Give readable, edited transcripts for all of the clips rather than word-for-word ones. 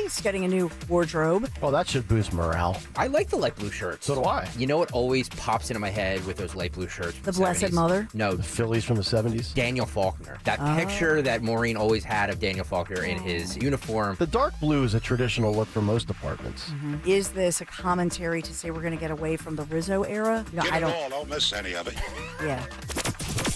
nice getting a new wardrobe. Well, that should boost morale. I like the light blue shirts. So do I. You know what always pops into my head with those light blue shirts? The Blessed 70s? Mother? No, The Phillies from the 70s. Daniel Faulkner. That picture that Maureen always had of Daniel Faulkner in his uniform. The dark blue is a traditional look for most departments. Is this a commentary to say we're going to get away from the Rizzo era? No, Get it all, don't miss any of it. Yeah.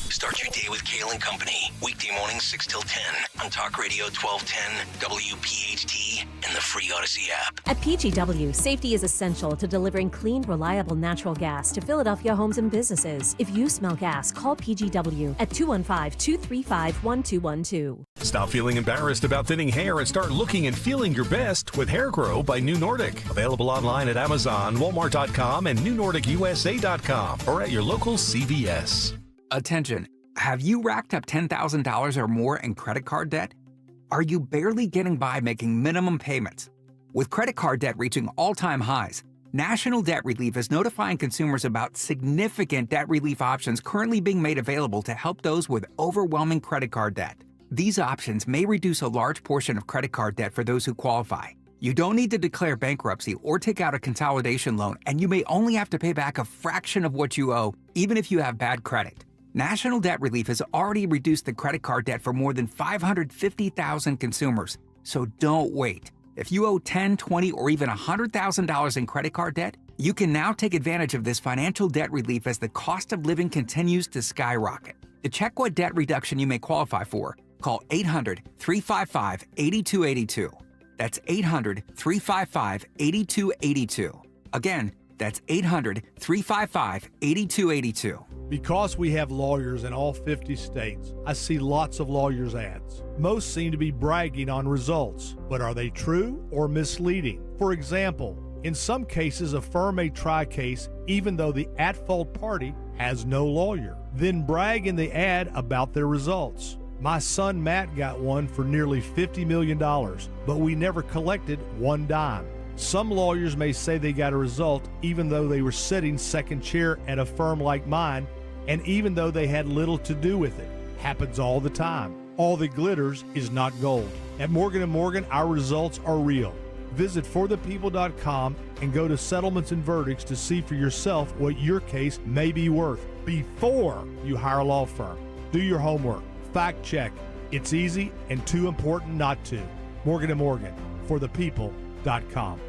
Start your day with Kayal and Company. Weekday mornings 6 till 10 on Talk Radio 1210, WPHT, and the free Odyssey app. At PGW, safety is essential to delivering clean, reliable natural gas to Philadelphia homes and businesses. If you smell gas, call PGW at 215-235-1212. Stop feeling embarrassed about thinning hair and start looking and feeling your best with Hair Grow by New Nordic. Available online at Amazon, Walmart.com, and NewNordicUSA.com, or at your local CVS. Attention, have you racked up $10,000 or more in credit card debt? Are you barely getting by making minimum payments? With credit card debt reaching all-time highs, National Debt Relief is notifying consumers about significant debt relief options currently being made available to help those with overwhelming credit card debt. These options may reduce a large portion of credit card debt for those who qualify. You don't need to declare bankruptcy or take out a consolidation loan, and you may only have to pay back a fraction of what you owe, even if you have bad credit. National Debt Relief has already reduced the credit card debt for more than 550,000 consumers, so don't wait. If you owe $10, $20, or even $100,000 in credit card debt, you can now take advantage of this financial debt relief as the cost of living continues to skyrocket. To check what debt reduction you may qualify for, call 800-355-8282. That's 800-355-8282. Again, that's 800-355-8282. Because we have lawyers in all 50 states, I see lots of lawyers' ads. Most seem to be bragging on results, but are they true or misleading? For example, in some cases, a firm may try a case even though the at-fault party has no lawyer, then brag in the ad about their results. My son Matt got one for nearly $50 million, but we never collected one dime. Some lawyers may say they got a result even though they were sitting second chair at a firm like mine, and even though they had little to do with it. Happens all the time. All that glitters is not gold. At Morgan & Morgan, our results are real. Visit forthepeople.com and go to Settlements and Verdicts to see for yourself what your case may be worth before you hire a law firm. Do your homework. Fact check. It's easy and too important not to. Morgan & Morgan, forthepeople.com.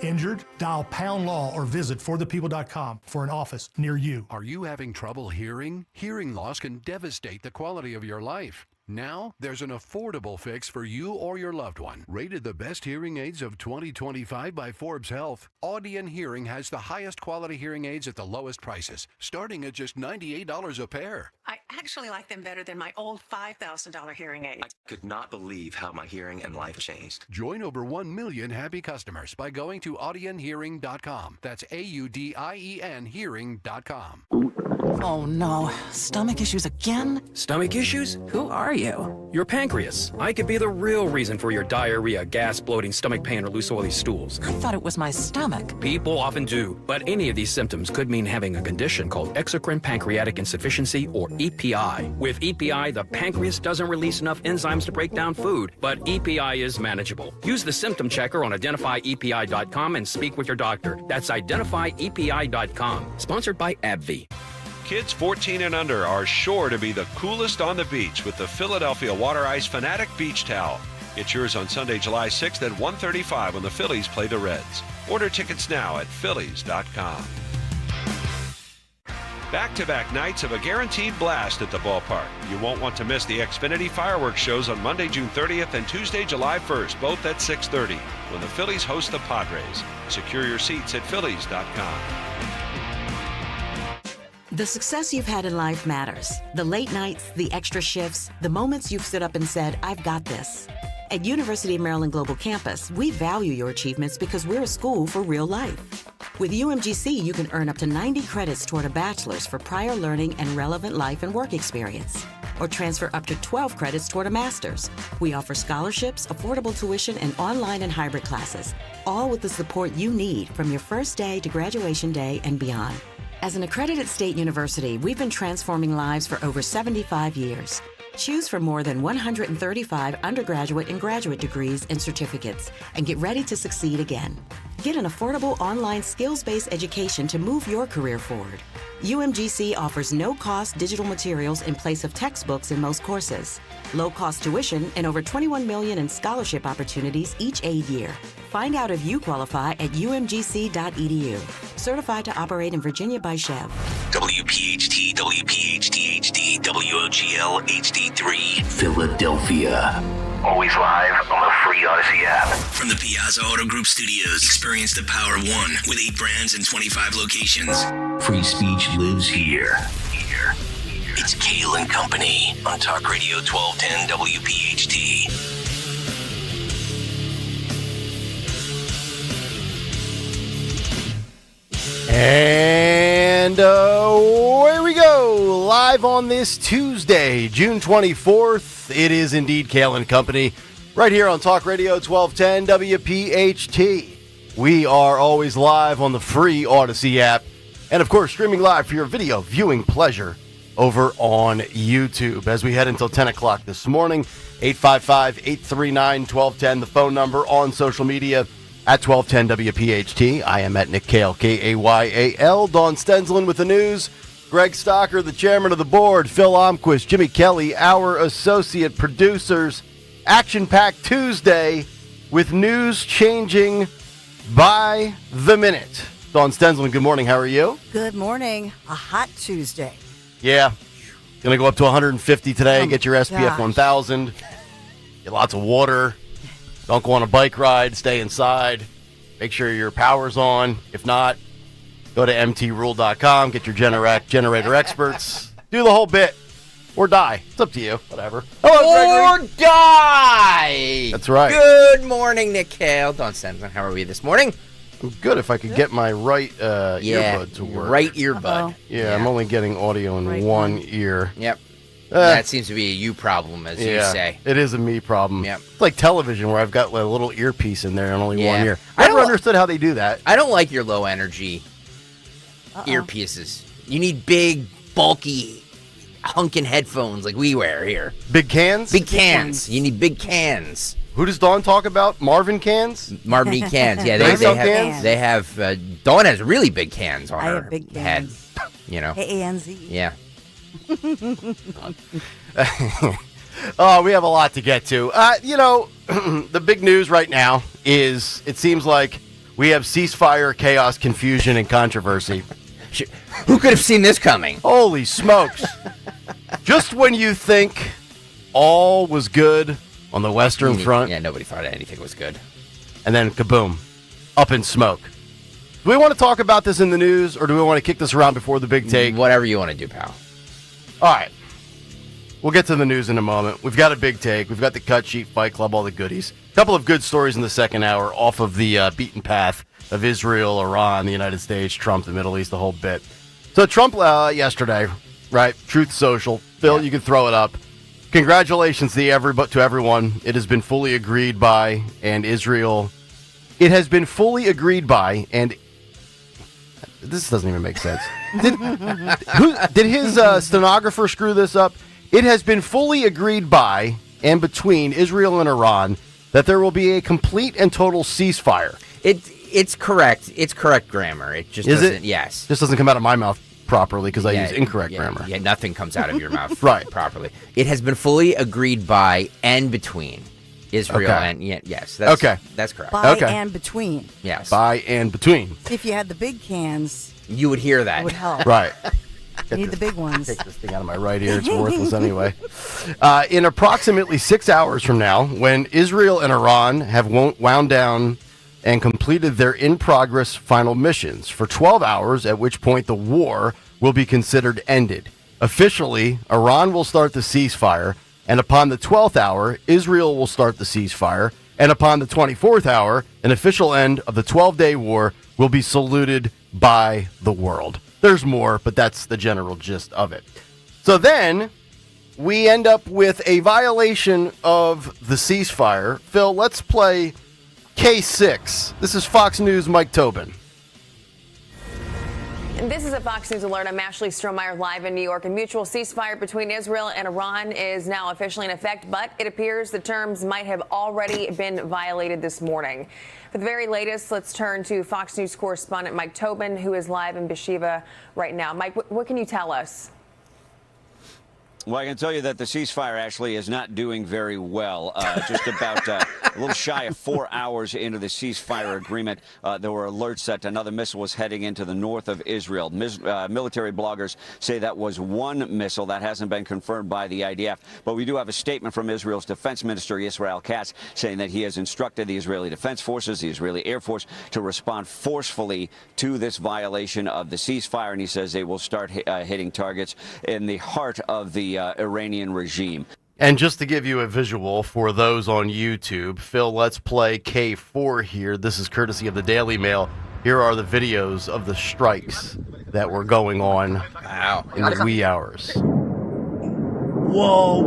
Injured? Dial pound law or visit forthepeople.com for an office near you. Are you having trouble hearing? Hearing loss can devastate the quality of your life. Now, there's an affordable fix for you or your loved one. Rated the best hearing aids of 2025 by Forbes Health, Audion Hearing has the highest quality hearing aids at the lowest prices, starting at just $98 a pair. I actually like them better than my old $5,000 hearing aid. I could not believe how my hearing and life changed. Join over 1 million happy customers by going to audionhearing.com. That's AUDIEN hearing.com. Oh no, stomach issues again? Stomach issues? Who are you? Your pancreas. I could be the real reason for your diarrhea, gas, bloating, stomach pain, or loose oily stools. I thought it was my stomach. People often do, but any of these symptoms could mean having a condition called exocrine pancreatic insufficiency, or EPI. With EPI, the pancreas doesn't release enough enzymes to break down food, but EPI is manageable. Use the symptom checker on identifyepi.com and speak with your doctor. That's identifyepi.com. Sponsored by AbbVie. Kids 14 and under are sure to be the coolest on the beach with the Philadelphia Water Ice Fanatic Beach Towel. Get yours on Sunday, July 6th at 1:35 when the Phillies play the Reds. Order tickets now at phillies.com. Back-to-back nights of a guaranteed blast at the ballpark. You won't want to miss the Xfinity fireworks shows on Monday, June 30th and Tuesday, July 1st, both at 6:30 when the Phillies host the Padres. Secure your seats at phillies.com. The success you've had in life matters. The late nights, the extra shifts, the moments you've stood up and said, I've got this. At University of Maryland Global Campus, we value your achievements because we're a school for real life. With UMGC, you can earn up to 90 credits toward a bachelor's for prior learning and relevant life and work experience, or transfer up to 12 credits toward a master's. We offer scholarships, affordable tuition, and online and hybrid classes, all with the support you need from your first day to graduation day and beyond. As an accredited state university, we've been transforming lives for over 75 years. Choose from more than 135 undergraduate and graduate degrees and certificates and get ready to succeed again. Get an affordable online skills-based education to move your career forward. UMGC offers no-cost digital materials in place of textbooks in most courses, low-cost tuition, and over $21 million in scholarship opportunities each aid year. Find out if you qualify at umgc.edu. Certified to operate in Virginia by Chev. WPHT, WPHT HD, WOGL HD3, Philadelphia. Always live on the free Odyssey app. From the Piazza Auto Group Studios, experience the power of one with 8 brands and 25 locations. Free speech lives here. It's Kayal and Company on Talk Radio 1210 WPHT. And away we go, live on this Tuesday, June 24th. It is indeed Kayal and Company, right here on Talk Radio 1210 WPHT. We are always live on the free Odyssey app, and of course, streaming live for your video viewing pleasure over on YouTube. As we head until 10 o'clock this morning, 855-839-1210, the phone number on social media, at 1210 WPHT. I am at Nick Kayal, Kayal. Dawn Stenslin with the news. Greg Stocker, the chairman of the board. Phil Omquist, Jimmy Kelly, our associate producers. Action-packed Tuesday with news changing by the minute. Dawn Stenslin, good morning. How are you? Good morning. A hot Tuesday. Yeah. Going to go up to 150 today. Oh get your SPF gosh. 1000. Get lots of water. Don't go on a bike ride. Stay inside. Make sure your power's on. If not, go to mtrule.com. Get your generator experts. Do the whole bit. Or die. It's up to you. Whatever. Hello, Gregory. Or die! That's right. Good morning, Nick Kayal. Don Stenson, how are we this morning? I'm good if I could get my right earbud to work. Right earbud. Yeah, I'm only getting audio in one ear. Yep. That seems to be a you problem, as you say. It is a me problem. Yep. It's like television where I've got a little earpiece in there and only one ear. I I never understood how they do that. I don't like your low energy earpieces. You need big, bulky, hunkin' headphones like we wear here. Big cans? Big cans. You need big cans. Who does Dawn talk about? Marvin cans? Marvin E. cans. Yeah, they sell have cans? They have. Dawn has really big cans on I her have big head. cans. You know. K-A-N-Z. Yeah. Oh, we have a lot to get to. The big news right now is it seems like we have ceasefire, chaos, confusion, and controversy. Who could have seen this coming? Holy smokes. Just when you think all was good on the Western Front. Yeah, nobody thought anything was good. And then kaboom, up in smoke. Do we want to talk about this in the news, or do we want to kick this around before the big take? Whatever you want to do, pal. All right. We'll get to the news in a moment. We've got a big take. We've got the cut sheet, Fight Club, all the goodies. A couple of good stories in the second hour off of the beaten path of Israel, Iran, the United States, Trump, the Middle East, the whole bit. So Trump yesterday, right, Truth Social. Phil, you can throw it up. Congratulations to everyone. It has been fully agreed by, and Israel. It has been fully agreed by, and this doesn't even make sense. Did his stenographer screw this up? It has been fully agreed by and between Israel and Iran that there will be a complete and total ceasefire. It's correct. It's correct grammar. It just Is doesn't. it? Yes. Just doesn't come out of my mouth properly because I use incorrect grammar. Yeah, nothing comes out of your mouth right. properly. It has been fully agreed by and between Israel and yes. That's, okay. That's correct. By and between. Yes. By and between. If you had the big cans, you would hear that. It would help. Right. You need the big ones. Take this thing out of my right ear. It's worthless anyway. In approximately 6 hours from now, when Israel and Iran have wound down and completed their in-progress final missions for 12 hours, at which point the war will be considered ended. Officially, Iran will start the ceasefire, and upon the 12th hour, Israel will start the ceasefire, and upon the 24th hour, an official end of the 12-day war will be saluted by the world. There's more, but that's the general gist of it. So then we end up with a violation of the ceasefire. Phil, let's play K6. This is Fox News' Mike Tobin. And this is a Fox News alert. I'm Ashley Strohmeyer live in New York. A mutual ceasefire between Israel and Iran is now officially in effect, but it appears the terms might have already been violated this morning. For the very latest, let's turn to Fox News correspondent Mike Tobin, who is live in Beersheba right now. Mike, what can you tell us? Well, I can tell you that the ceasefire actually is not doing very well. Just about a little shy of 4 hours into the ceasefire agreement, there were alerts that another missile was heading into the north of Israel. Military bloggers say that was one missile. That hasn't been confirmed by the IDF. But we do have a statement from Israel's defense minister, Israel Katz, saying that he has instructed the Israeli Defense Forces, the Israeli Air Force, to respond forcefully to this violation of the ceasefire. And he says they will start hitting targets in the heart of the Iranian regime. And just to give you a visual for those on YouTube, Phil, let's play K4 here. This is courtesy of the Daily Mail. Here are the videos of the strikes that were going on in the wee hours. Whoa,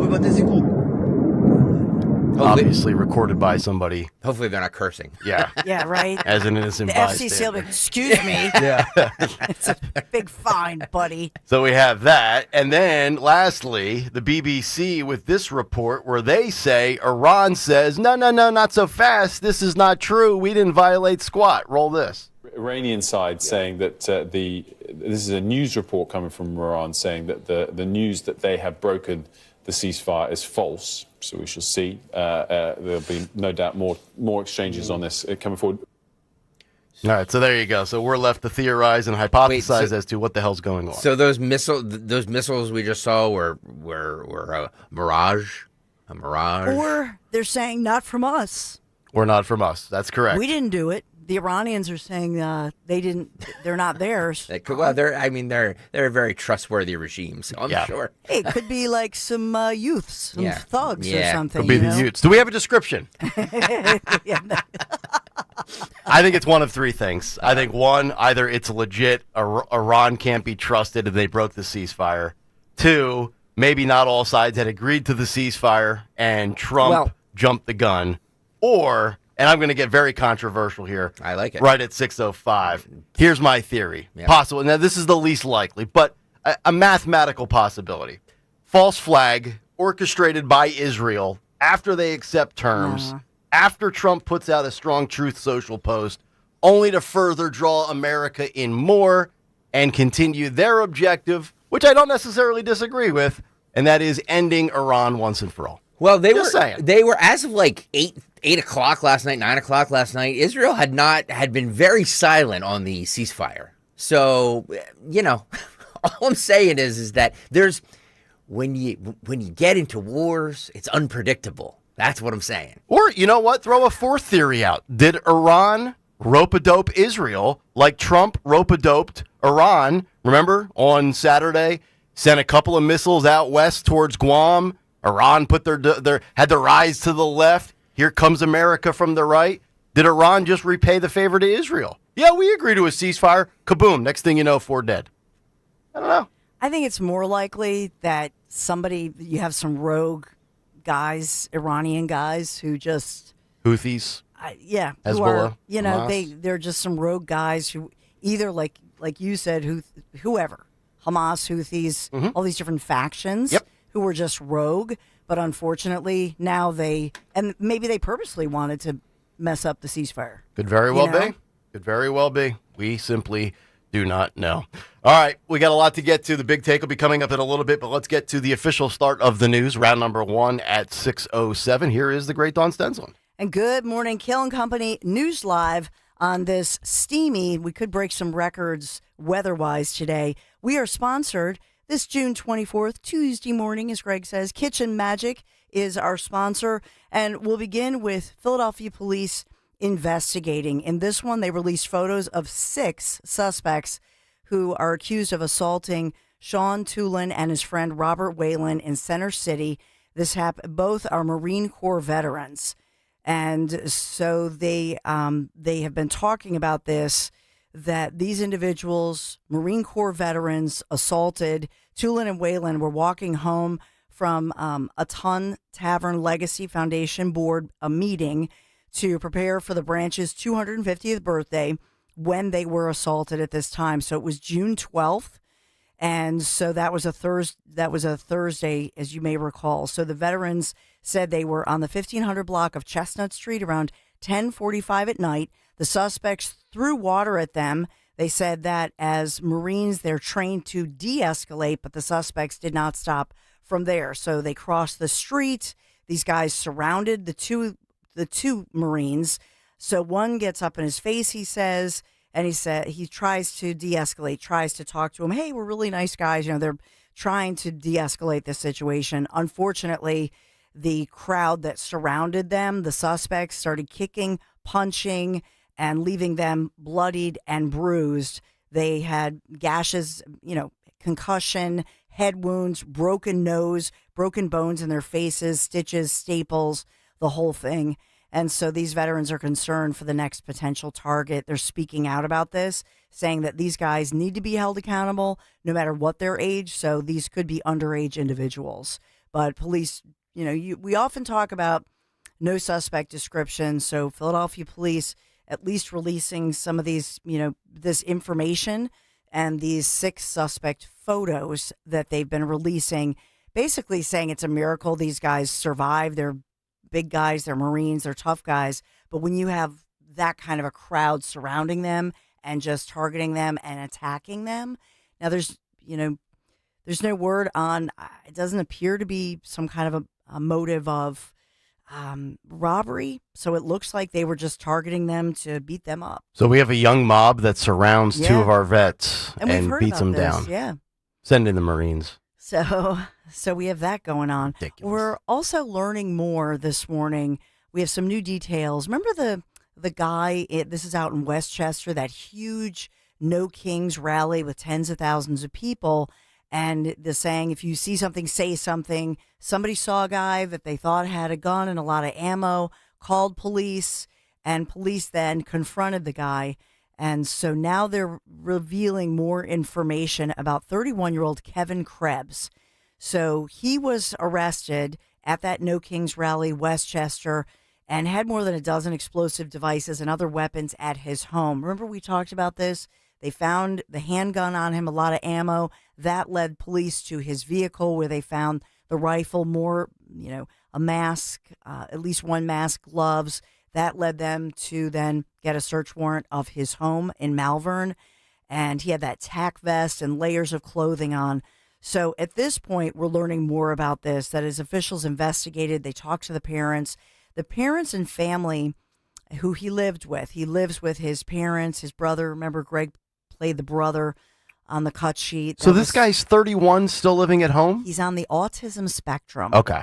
obviously recorded by somebody. Hopefully they're not cursing. Yeah. Yeah, right. As an innocent the bystander. FCC will be, excuse me. Yeah. It's a big fine, buddy. So we have that. And then lastly, the BBC with this report where they say Iran says, no, not so fast. This is not true. We didn't violate squat. Roll this. Iranian side saying that this is a news report coming from Iran saying that the news that they have broken the ceasefire is false. So we shall see. There'll be no doubt more exchanges on this coming forward. All right, so there you go. So we're left to theorize and hypothesize as to what the hell's going on. So those missiles we just saw were a mirage, Or they're saying not from us. Or not from us. That's correct. We didn't do it. The Iranians are saying they didn't. They're not theirs. Well, they're a very trustworthy regime, so I'm sure. Hey, it could be like some youths, some thugs or something. Could be the youths. Do we have a description? I think it's one of three things. I think one, either it's legit, Iran can't be trusted and they broke the ceasefire. Two, maybe not all sides had agreed to the ceasefire and Trump jumped the gun. Or, and I'm going to get very controversial here. I like it. Right at 6:05. Here's my theory. Possible. Now, this is the least likely, but a mathematical possibility. False flag orchestrated by Israel after they accept terms, after Trump puts out a strong Truth Social post, only to further draw America in more and continue their objective, which I don't necessarily disagree with, and that is ending Iran once and for all. Well, they were as of like 8 o'clock last night, 9 o'clock last night. Israel had been very silent on the ceasefire. So, all I'm saying is that there's when you get into wars, it's unpredictable. That's what I'm saying. Or you know what? Throw a fourth theory out. Did Iran rope-a-dope Israel like Trump rope-a-doped Iran? Remember on Saturday, sent a couple of missiles out west towards Guam. Iran put had to rise to the left. Here comes America from the right. Did Iran just repay the favor to Israel? Yeah, we agree to a ceasefire. Kaboom. Next thing you know, 4 dead. I don't know. I think it's more likely that you have some rogue guys, Iranian guys who just Houthis. Hezbollah. Who are, they're just some rogue guys who either like you said, whoever, Hamas, Houthis, all these different factions. Who were just rogue, but unfortunately now maybe they purposely wanted to mess up the ceasefire. Could very well be. Could very well be. We simply do not know. All right, we got a lot to get to. The big take will be coming up in a little bit, but let's get to the official start of the news, round number 1 at 6:07. Here is the great Dawn Stenslin. And good morning, Kayal and Company News Live on this steamy, we could break some records weather-wise today. We are sponsored this June 24th, Tuesday morning, as Greg says. Kitchen Magic is our sponsor, and we'll begin with Philadelphia police investigating. In this one, they released photos of 6 suspects who are accused of assaulting Sean Tulin and his friend Robert Whalen in Center City. This happened. Both are Marine Corps veterans, and so they have been talking about this. That these individuals, Marine Corps veterans, assaulted Tulin and Whalen, were walking home from a Ton Tavern Legacy Foundation board a meeting to prepare for the branch's 250th birthday when they were assaulted at this time. So it was June 12th. And so that was a Thursday, as you may recall. So the veterans said they were on the 1500 block of Chestnut Street around 10:45 at night. The suspects threw water at them. They said that as Marines, they're trained to de-escalate, but the suspects did not stop from there. So they crossed the street. These guys surrounded the two Marines. So one gets up in his face, he says, and he tries to de-escalate, tries to talk to him. Hey, we're really nice guys. They're trying to de-escalate the situation. Unfortunately, the crowd that surrounded them, the suspects, started kicking, punching, and leaving them bloodied and bruised. They had gashes, concussion, head wounds, broken nose, broken bones in their faces, stitches, staples, the whole thing. And so these veterans are concerned for the next potential target. They're speaking out about this, saying that these guys need to be held accountable no matter what their age. So these could be underage individuals. But police, we often talk about no suspect description. So Philadelphia police at least releasing some of these, this information and these 6 suspect photos that they've been releasing, basically saying it's a miracle these guys survived. They're big guys, they're Marines, they're tough guys. But when you have that kind of a crowd surrounding them and just targeting them and attacking them, now there's no word on, it doesn't appear to be some kind of a motive of robbery. So it looks like they were just targeting them to beat them up. So we have a young mob that surrounds 2 of our vets and beats them down. Yeah. Send in the Marines. So we have that going on. Ridiculous. We're also learning more this morning. We have some new details. Remember the guy, this is out in Westchester, that huge No Kings rally with tens of thousands of people. And the saying, if you see something, say something. Somebody saw a guy that they thought had a gun and a lot of ammo, called police, and police then confronted the guy. And so now they're revealing more information about 31-year-old Kevin Krebs. So he was arrested at that No Kings rally, Westchester, and had more than a dozen explosive devices and other weapons at his home. Remember we talked about this? They found the handgun on him, a lot of ammo. That led police to his vehicle where they found the rifle, more, a mask, at least one mask, gloves. That led them to then get a search warrant of his home in Malvern. And he had that tack vest and layers of clothing on. So at this point, we're learning more about this, that as officials investigated, they talked to the parents and family who he lived with. He lives with his parents, his brother. Remember, Greg played the brother on the cut sheet. So this guy's 31, still living at home? He's on the autism spectrum. Okay.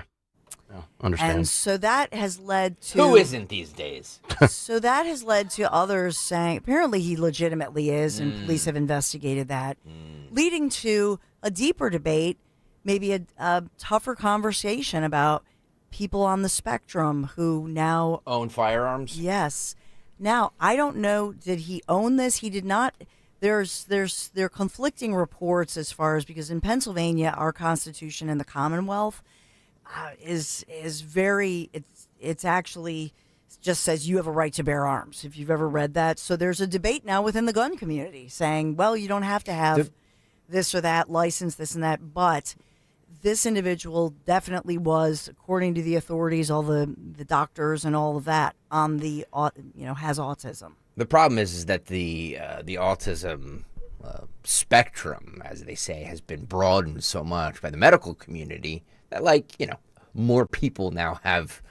Understand. And so that has led to... Who isn't these days? So that has led to others saying, apparently he legitimately is, and police have investigated that, leading to a deeper debate, maybe a tougher conversation about people on the spectrum who now... Own firearms? Yes. Now, I don't know, did he own this? He did not... There are conflicting reports as far as, because in Pennsylvania, our Constitution and the Commonwealth is very, it's actually just says you have a right to bear arms, if you've ever read that. So there's a debate now within the gun community saying, well, you don't have to have this or that license, this and that. But this individual definitely was, according to the authorities, all the doctors and all of that, on the, has autism. The problem is that the autism spectrum, as they say, has been broadened so much by the medical community that, more people now have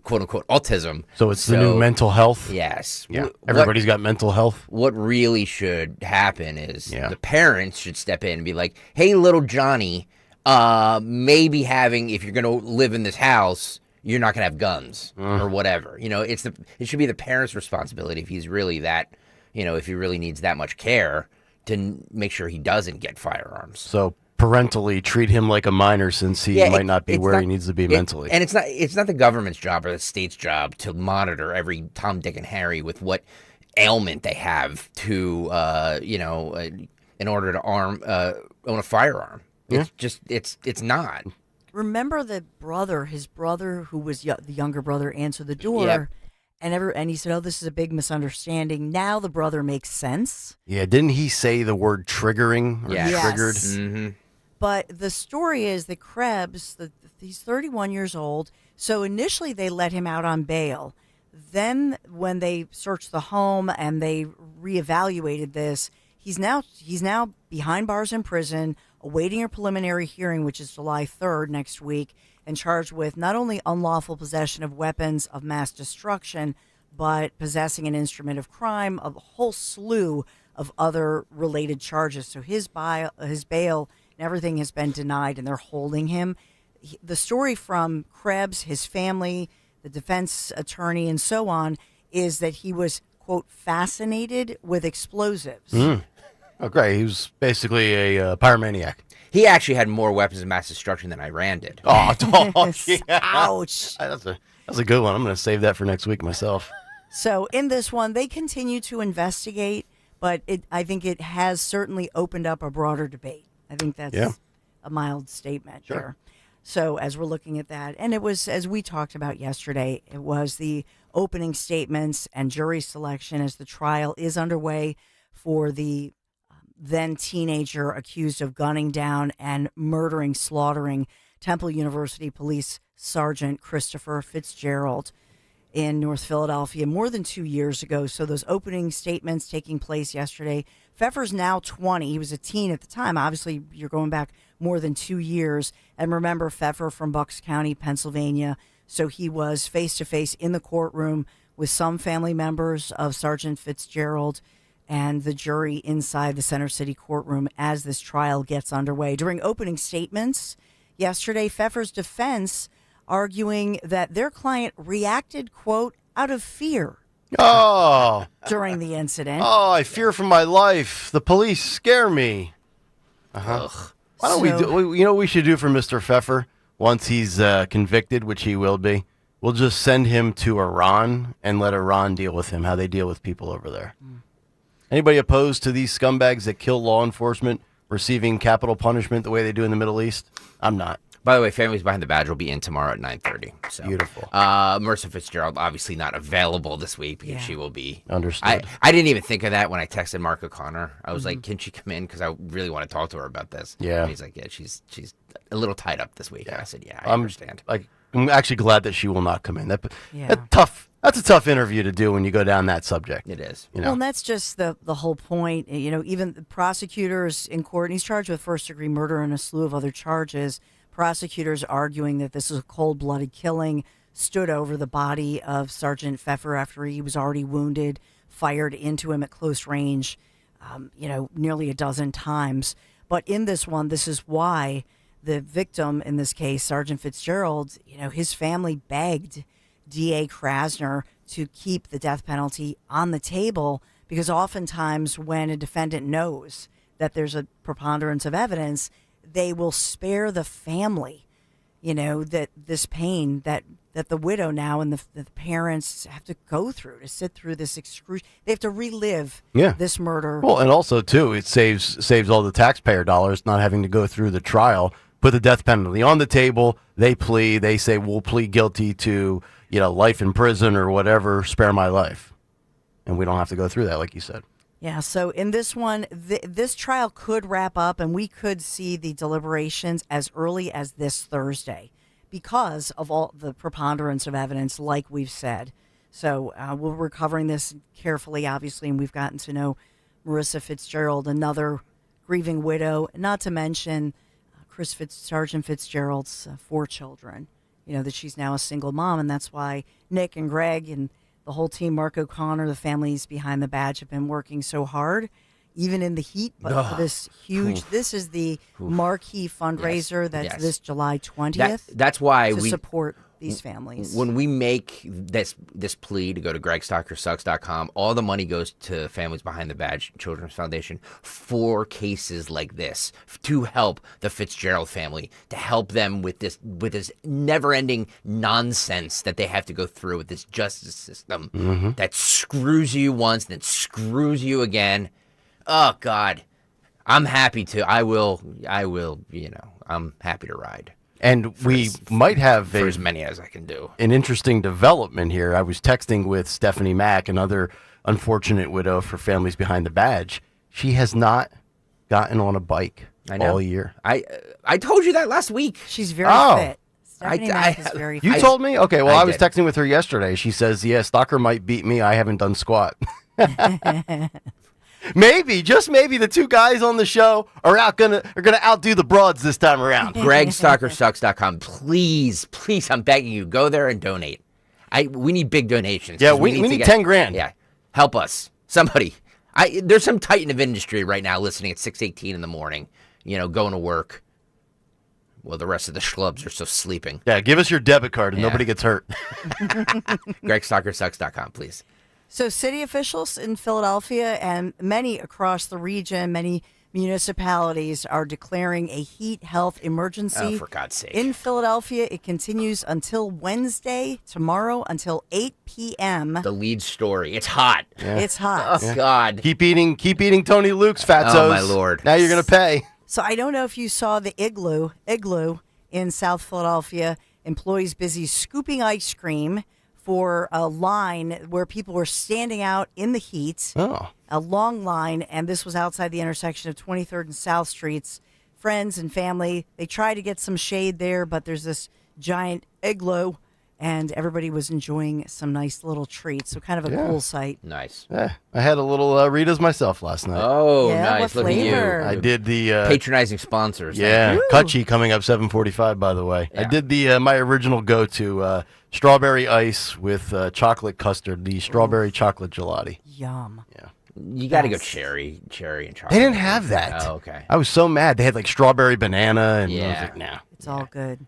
quote unquote autism. So it's the new mental health? Yes. Yeah. Everybody's got mental health. What really should happen is the parents should step in and be like, hey, little Johnny, maybe if you're going to live in this house, you're not going to have guns or whatever. It should be the parent's responsibility if he's really that, if he really needs that much care to make sure he doesn't get firearms. So parentally treat him like a minor, since he might not be where he needs to be mentally. And it's not the government's job or the state's job to monitor every Tom, Dick, and Harry with what ailment they have to, in order to own a firearm. It's just, it's not. Remember his brother who was the younger brother, answered the door, and he said, "Oh, this is a big misunderstanding." Now the brother makes sense. Yeah, didn't he say the word triggering or Yes. triggered? Mm-hmm. But the story is that Krebs, he's 31 years old. So initially they let him out on bail. Then when they searched the home and they reevaluated this, he's now behind bars in prison, awaiting a preliminary hearing, which is July 3rd next week, and charged with not only unlawful possession of weapons of mass destruction, but possessing an instrument of crime, a whole slew of other related charges. So his bail and everything has been denied, and they're holding him. The story from Krebs, his family, the defense attorney, and so on, is that he was, quote, fascinated with explosives. Oh, great. He was basically a pyromaniac. He actually had more weapons of mass destruction than Iran did. Oh, yeah. Ouch. That's a good one. I'm going to save that for next week myself. So in this one, they continue to investigate, but I think it has certainly opened up a broader debate. I think that's a mild statement here. So as we're looking at that, and it was, as we talked about yesterday, it was the opening statements and jury selection as the trial is underway for the then teenager accused of gunning down and slaughtering Temple University Police Sergeant Christopher Fitzgerald in North Philadelphia more than 2 years ago. So those opening statements taking place yesterday. Pfeffer's now 20. He was a teen at the time. Obviously, you're going back more than 2 years. And remember, Pfeffer from Bucks County, Pennsylvania. So he was face-to-face in the courtroom with some family members of Sergeant Fitzgerald and the jury inside the Center City courtroom as this trial gets underway. During opening statements yesterday, Pfeffer's defense arguing that their client reacted, quote, out of fear. Oh. During the incident. Oh, I fear for my life. The police scare me. Uh-huh. Why don't we do, you know what we should do for Mr. Pfeffer once he's convicted, which he will be? We'll just send him to Iran and let Iran deal with him, how they deal with people over there. Anybody opposed to these scumbags that kill law enforcement receiving capital punishment the way they do in the Middle East? I'm not. By the way, Families Behind the Badge will be in tomorrow at 9:30. So. Beautiful. Marissa Fitzgerald obviously not available this week because she will be. Understood. I didn't even think of that when I texted Mark O'Connor. I was like, can she come in? Because I really want to talk to her about this. Yeah. And he's like, yeah, she's a little tied up this week. And I said, yeah, I understand. I'm actually glad that she will not come in. That's a tough interview to do when you go down that subject. It is. You know? Well, and that's just the whole point. You know, even the prosecutors in court, and he's charged with first-degree murder and a slew of other charges. Prosecutors arguing that this is a cold-blooded killing, stood over the body of Sergeant Pfeffer after he was already wounded, fired into him at close range, nearly a dozen times. But in this one, this is why the victim, in this case, Sergeant Fitzgerald, his family begged D.A. Krasner to keep the death penalty on the table, because oftentimes when a defendant knows that there's a preponderance of evidence, they will spare the family, that this pain that the widow now and the parents have to go through to sit through this they have to relive this murder. Well, and also too, it saves all the taxpayer dollars not having to go through the trial. Put the death penalty on the table. They plea. They say we'll plead guilty to life in prison or whatever. Spare my life, and we don't have to go through that, like you said. Yeah, so in this one, this trial could wrap up, and we could see the deliberations as early as this Thursday because of all the preponderance of evidence, like we've said. So we're covering this carefully, obviously, and we've gotten to know Marissa Fitzgerald, another grieving widow, not to mention Sergeant Fitzgerald's 4 children, that she's now a single mom, and that's why Nick and Greg and the whole team, Mark O'Connor, the families behind the badge, have been working so hard, even in the heat. But for this this is the marquee fundraiser that's this July 20th. That's why we support these families. When we make this plea to go to GregStockerSucks.com, all the money goes to Families Behind the Badge Children's Foundation for cases like this, to help the Fitzgerald family, to help them with this never-ending nonsense that they have to go through with this justice system that screws you once, then screws you again. Oh God, I'm happy to. I'm happy to ride. And we might have for as many as I can do. An interesting development here. I was texting with Stephanie Mack, another unfortunate widow for Families Behind the Badge. She has not gotten on a bike all year. I told you that last week. She's very fit. Stephanie Mack is very fit. You told me? Okay, well, I was texting with her yesterday. She says, yeah, Stalker might beat me. I haven't done squat. Maybe, just maybe, the two guys on the show are gonna outdo the broads this time around. GregStalkerSucks.com. Please, I'm begging you, go there and donate. We need big donations. Yeah, we need 10 grand. Yeah, help us, somebody. There's some titan of industry right now listening at 6:18 in the morning. Going to work. Well, the rest of the schlubs are still sleeping. Yeah, give us your debit card and nobody gets hurt. GregStalkerSucks.com, please. So city officials in Philadelphia and many across the region, many municipalities are declaring a heat health emergency. Oh, for God's sake. In Philadelphia, it continues until Wednesday, tomorrow, until 8 p.m. The lead story. It's hot. Yeah. It's hot. Oh, God. Keep eating Tony Luke's fatzos. Oh, my Lord. Now you're going to pay. So I don't know if you saw the igloo in South Philadelphia, employees busy scooping ice cream for a line where people were standing out in the heat. Oh. A long line, and this was outside the intersection of 23rd and South Streets. Friends and family, they tried to get some shade there, but there's this giant igloo, and everybody was enjoying some nice little treats. So kind of a cool sight. Nice. Yeah, I had a little Rita's myself last night. Oh, Yeah, nice. what Look at you. flavor? I did the Patronizing sponsors. Yeah, Kutchi coming up 7:45. By the way, I did the my original go-to strawberry ice with chocolate custard, the strawberry chocolate gelati. Yum. Yeah. You got to go cherry and chocolate. They didn't have that. Oh, okay. I was so mad. They had like strawberry banana, and I was like, nah. It's all good.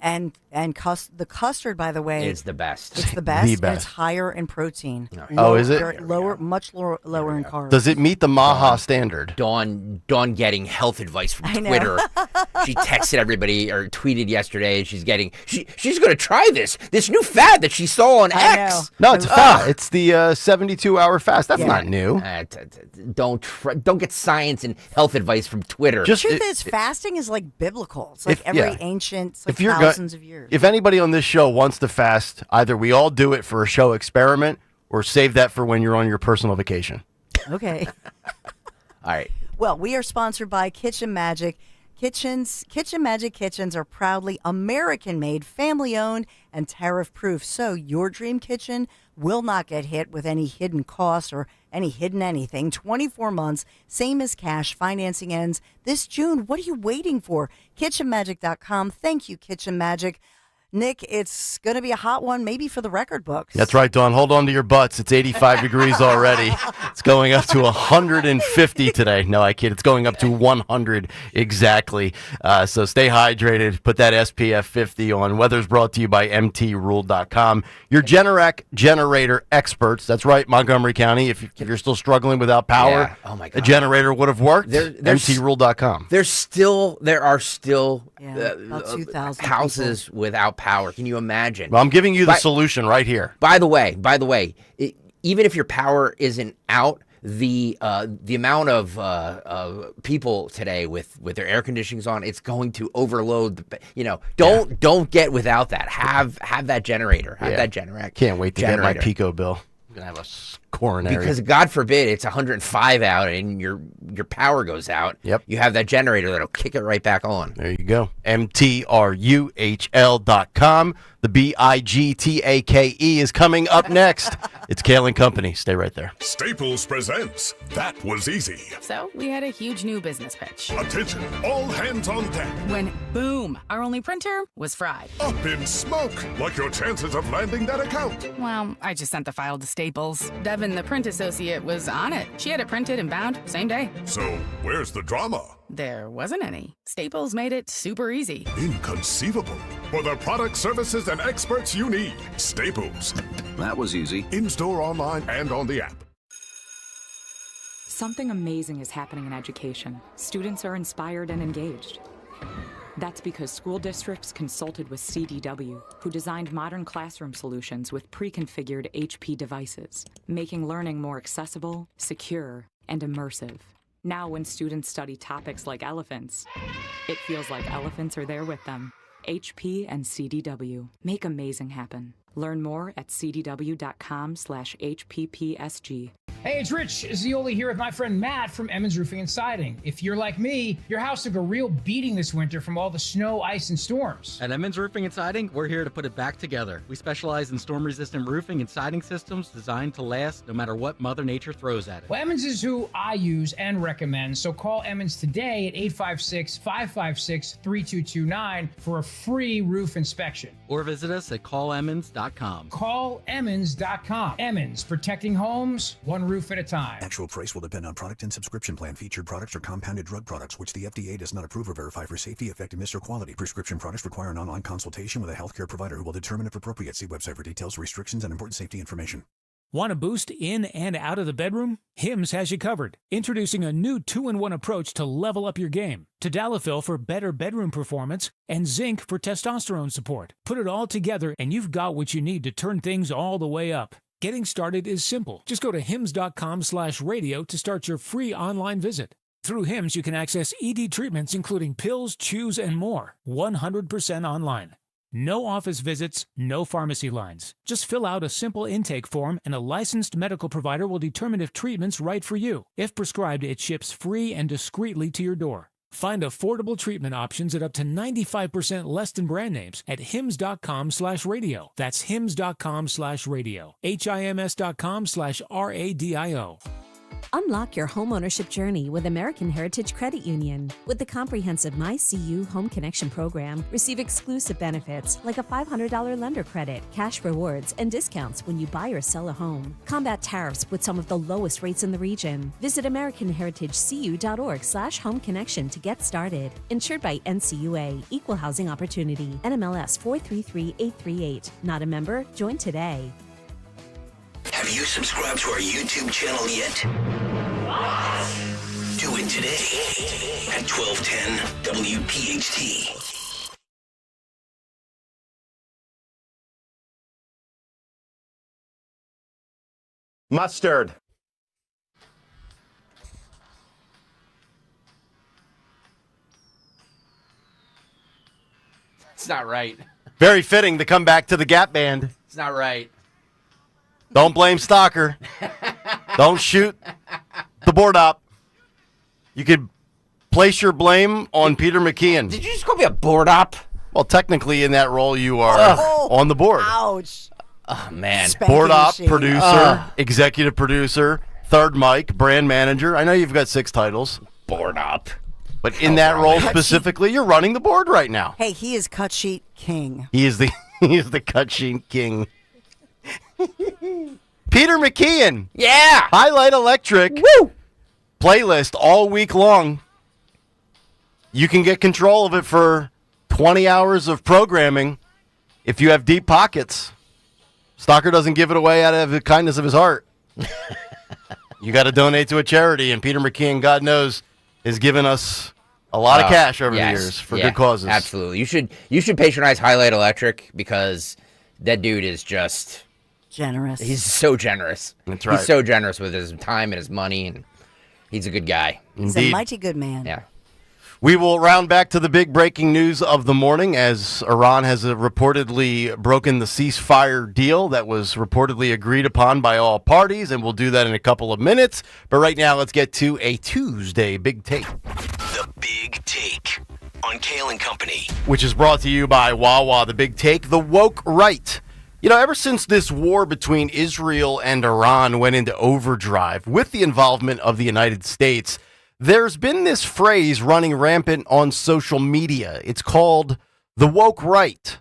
And the custard, by the way, It's the best. It's the best. The And best. it's higher in protein. Oh, is it? Much lower in carbs. Does it meet the Maha standard? Dawn getting health advice from I know. Twitter. She texted everybody or tweeted yesterday. She's going to try this new fad that she saw on X. No, it's a fast. It's the 72-hour fast. That's not new. Don't get science and health advice from Twitter. The truth is, fasting is like biblical. It's like ancient. It's like thousands of years. If anybody on this show wants to fast, either we all do it for a show experiment or save that for when you're on your personal vacation. Okay. All right. Well, we are sponsored by Kitchen Magic. Kitchen Magic Kitchens are proudly American-made, family-owned, and tariff-proof. So your dream kitchen will not get hit with any hidden costs or any hidden anything. 24 months, same as cash. Financing ends this June. What are you waiting for? KitchenMagic.com. Thank you, Kitchen Magic. Nick, it's going to be a hot one, maybe for the record books. That's right, Dawn. Hold on to your butts. It's 85 degrees already. It's going up to 150 today. No, I kid. It's going up to 100 exactly. So stay hydrated. Put that SPF 50 on. Weather's brought to you by MTRule.com. Your Generac generator experts. That's right, Montgomery County. If you're still struggling without power, oh my God. a generator would have worked. MTRule.com. There are still about 2,000 houses without power. Can you imagine? Well, I'm giving you the solution right here. By the way, even if your power isn't out, the amount of people today with their air conditionings on, it's going to overload. Don't get without that. Have that generator. Have that Generac. Can't wait to get my generator. Pico bill. I'm gonna have a coronary. Because God forbid it's 105 out and your power goes out. Yep. You have that generator that'll kick it right back on. There you go. MTRUHL.com. The BIGTAKE is coming up next. It's Kayal and Company. Stay right there. Staples presents That Was Easy. So we had a huge new business pitch. Attention, all hands on deck. When, boom, our only printer was fried. Up in smoke, like your chances of landing that account. Well, I just sent the file to Staples. Devin, the print associate, was on it. She had it printed and bound same day. So, where's the drama? There wasn't any. Staples made it super easy. Inconceivable. For the product, services, and experts you need, Staples. That was easy. In-store, online, and on the app. Something amazing is happening in education. Students are inspired and engaged. That's because school districts consulted with CDW, who designed modern classroom solutions with pre-configured HP devices, making learning more accessible, secure, and immersive. Now when students study topics like elephants, it feels like elephants are there with them. HP and CDW. Make amazing happen. Learn more at cdw.com/HPPSG. Hey, it's Rich Zioli here with my friend Matt from Emmons Roofing and Siding. If you're like me, your house took a real beating this winter from all the snow, ice, and storms. At Emmons Roofing and Siding, we're here to put it back together. We specialize in storm-resistant roofing and siding systems designed to last no matter what Mother Nature throws at it. Well, Emmons is who I use and recommend, so call Emmons today at 856-556-3229 for a free roof inspection. Or visit us at callemmons.com. Callemmons.com. Emmons, protecting homes, one roof at a time. Actual price will depend on product and subscription plan. Featured products are compounded drug products, which the FDA does not approve or verify for safety, effectiveness, or quality. Prescription products require an online consultation with a healthcare provider who will determine if appropriate. See website for details, restrictions, and important safety information. Want a boost in and out of the bedroom? Hims has you covered. Introducing a new 2-in-1 approach to level up your game. Tadalafil for better bedroom performance and zinc for testosterone support. Put it all together and you've got what you need to turn things all the way up. Getting started is simple. Just go to hims.com/radio to start your free online visit. Through Hims, you can access ED treatments including pills, chews, and more. 100% online. No office visits, no pharmacy lines. Just fill out a simple intake form and a licensed medical provider will determine if treatment's right for you. If prescribed, it ships free and discreetly to your door. Find affordable treatment options at up to 95% less than brand names at hims.com/radio. That's hims.com/radio. HIMS.com/RADIO. Unlock your homeownership journey with American Heritage Credit Union. With the comprehensive MyCU Home Connection program, receive exclusive benefits like a $500 lender credit, cash rewards, and discounts when you buy or sell a home. Combat tariffs with some of the lowest rates in the region. Visit AmericanHeritageCU.org/home connection to get started. Insured by NCUA, Equal Housing Opportunity, NMLS 433838. Not a member? Join today. Have you subscribed to our YouTube channel yet? What? Do it today at 1210 WPHT. Mustard. It's not right. Very fitting to come back to the Gap Band. It's not right. Don't blame Stalker. Don't shoot the board up. You could place your blame on Peter McKeon. Did you just call me a board op? Well, technically, in that role, you are on the board. Ouch. Oh, man. Board op, producer, executive producer, third mic, brand manager. I know you've got 6 titles. Board op. But in that role specifically, you're running the board right now. Hey, he is cut sheet king. He is the cut sheet king. Peter McKeon. Yeah. Highlight Electric. Woo. Playlist all week long. You can get control of it for 20 hours of programming if you have deep pockets. Stalker doesn't give it away out of the kindness of his heart. You got to donate to a charity, and Peter McKeon, God knows, has given us a lot of cash over the years for good causes. Absolutely. You should patronize Highlight Electric because that dude is just generous. He's so generous. That's right. He's so generous with his time and his money, and he's a good guy. He's a mighty good man. Yeah. We will round back to the big breaking news of the morning as Iran has reportedly broken the ceasefire deal that was reportedly agreed upon by all parties, and we'll do that in a couple of minutes. But right now, let's get to a Tuesday Big Take. The Big Take on Kayal and Company. Which is brought to you by Wawa. The Big Take, the woke right. You know, ever since this war between Israel and Iran went into overdrive with the involvement of the United States, there's been this phrase running rampant on social media. It's called the woke right.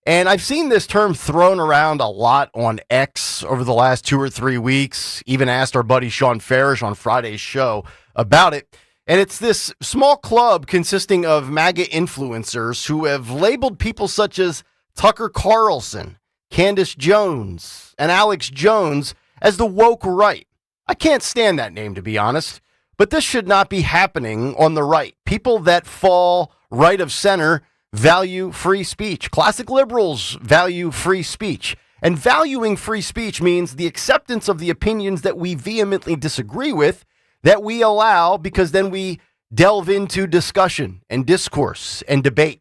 And I've seen this term thrown around a lot on X over the last 2 or 3 weeks. Even asked our buddy Sean Farish on Friday's show about it. And it's this small club consisting of MAGA influencers who have labeled people such as Tucker Carlson, Candace Jones, and Alex Jones as the woke right. I can't stand that name, to be honest. But this should not be happening on the right. People that fall right of center value free speech. Classic liberals value free speech. And valuing free speech means the acceptance of the opinions that we vehemently disagree with, that we allow because then we delve into discussion and discourse and debate.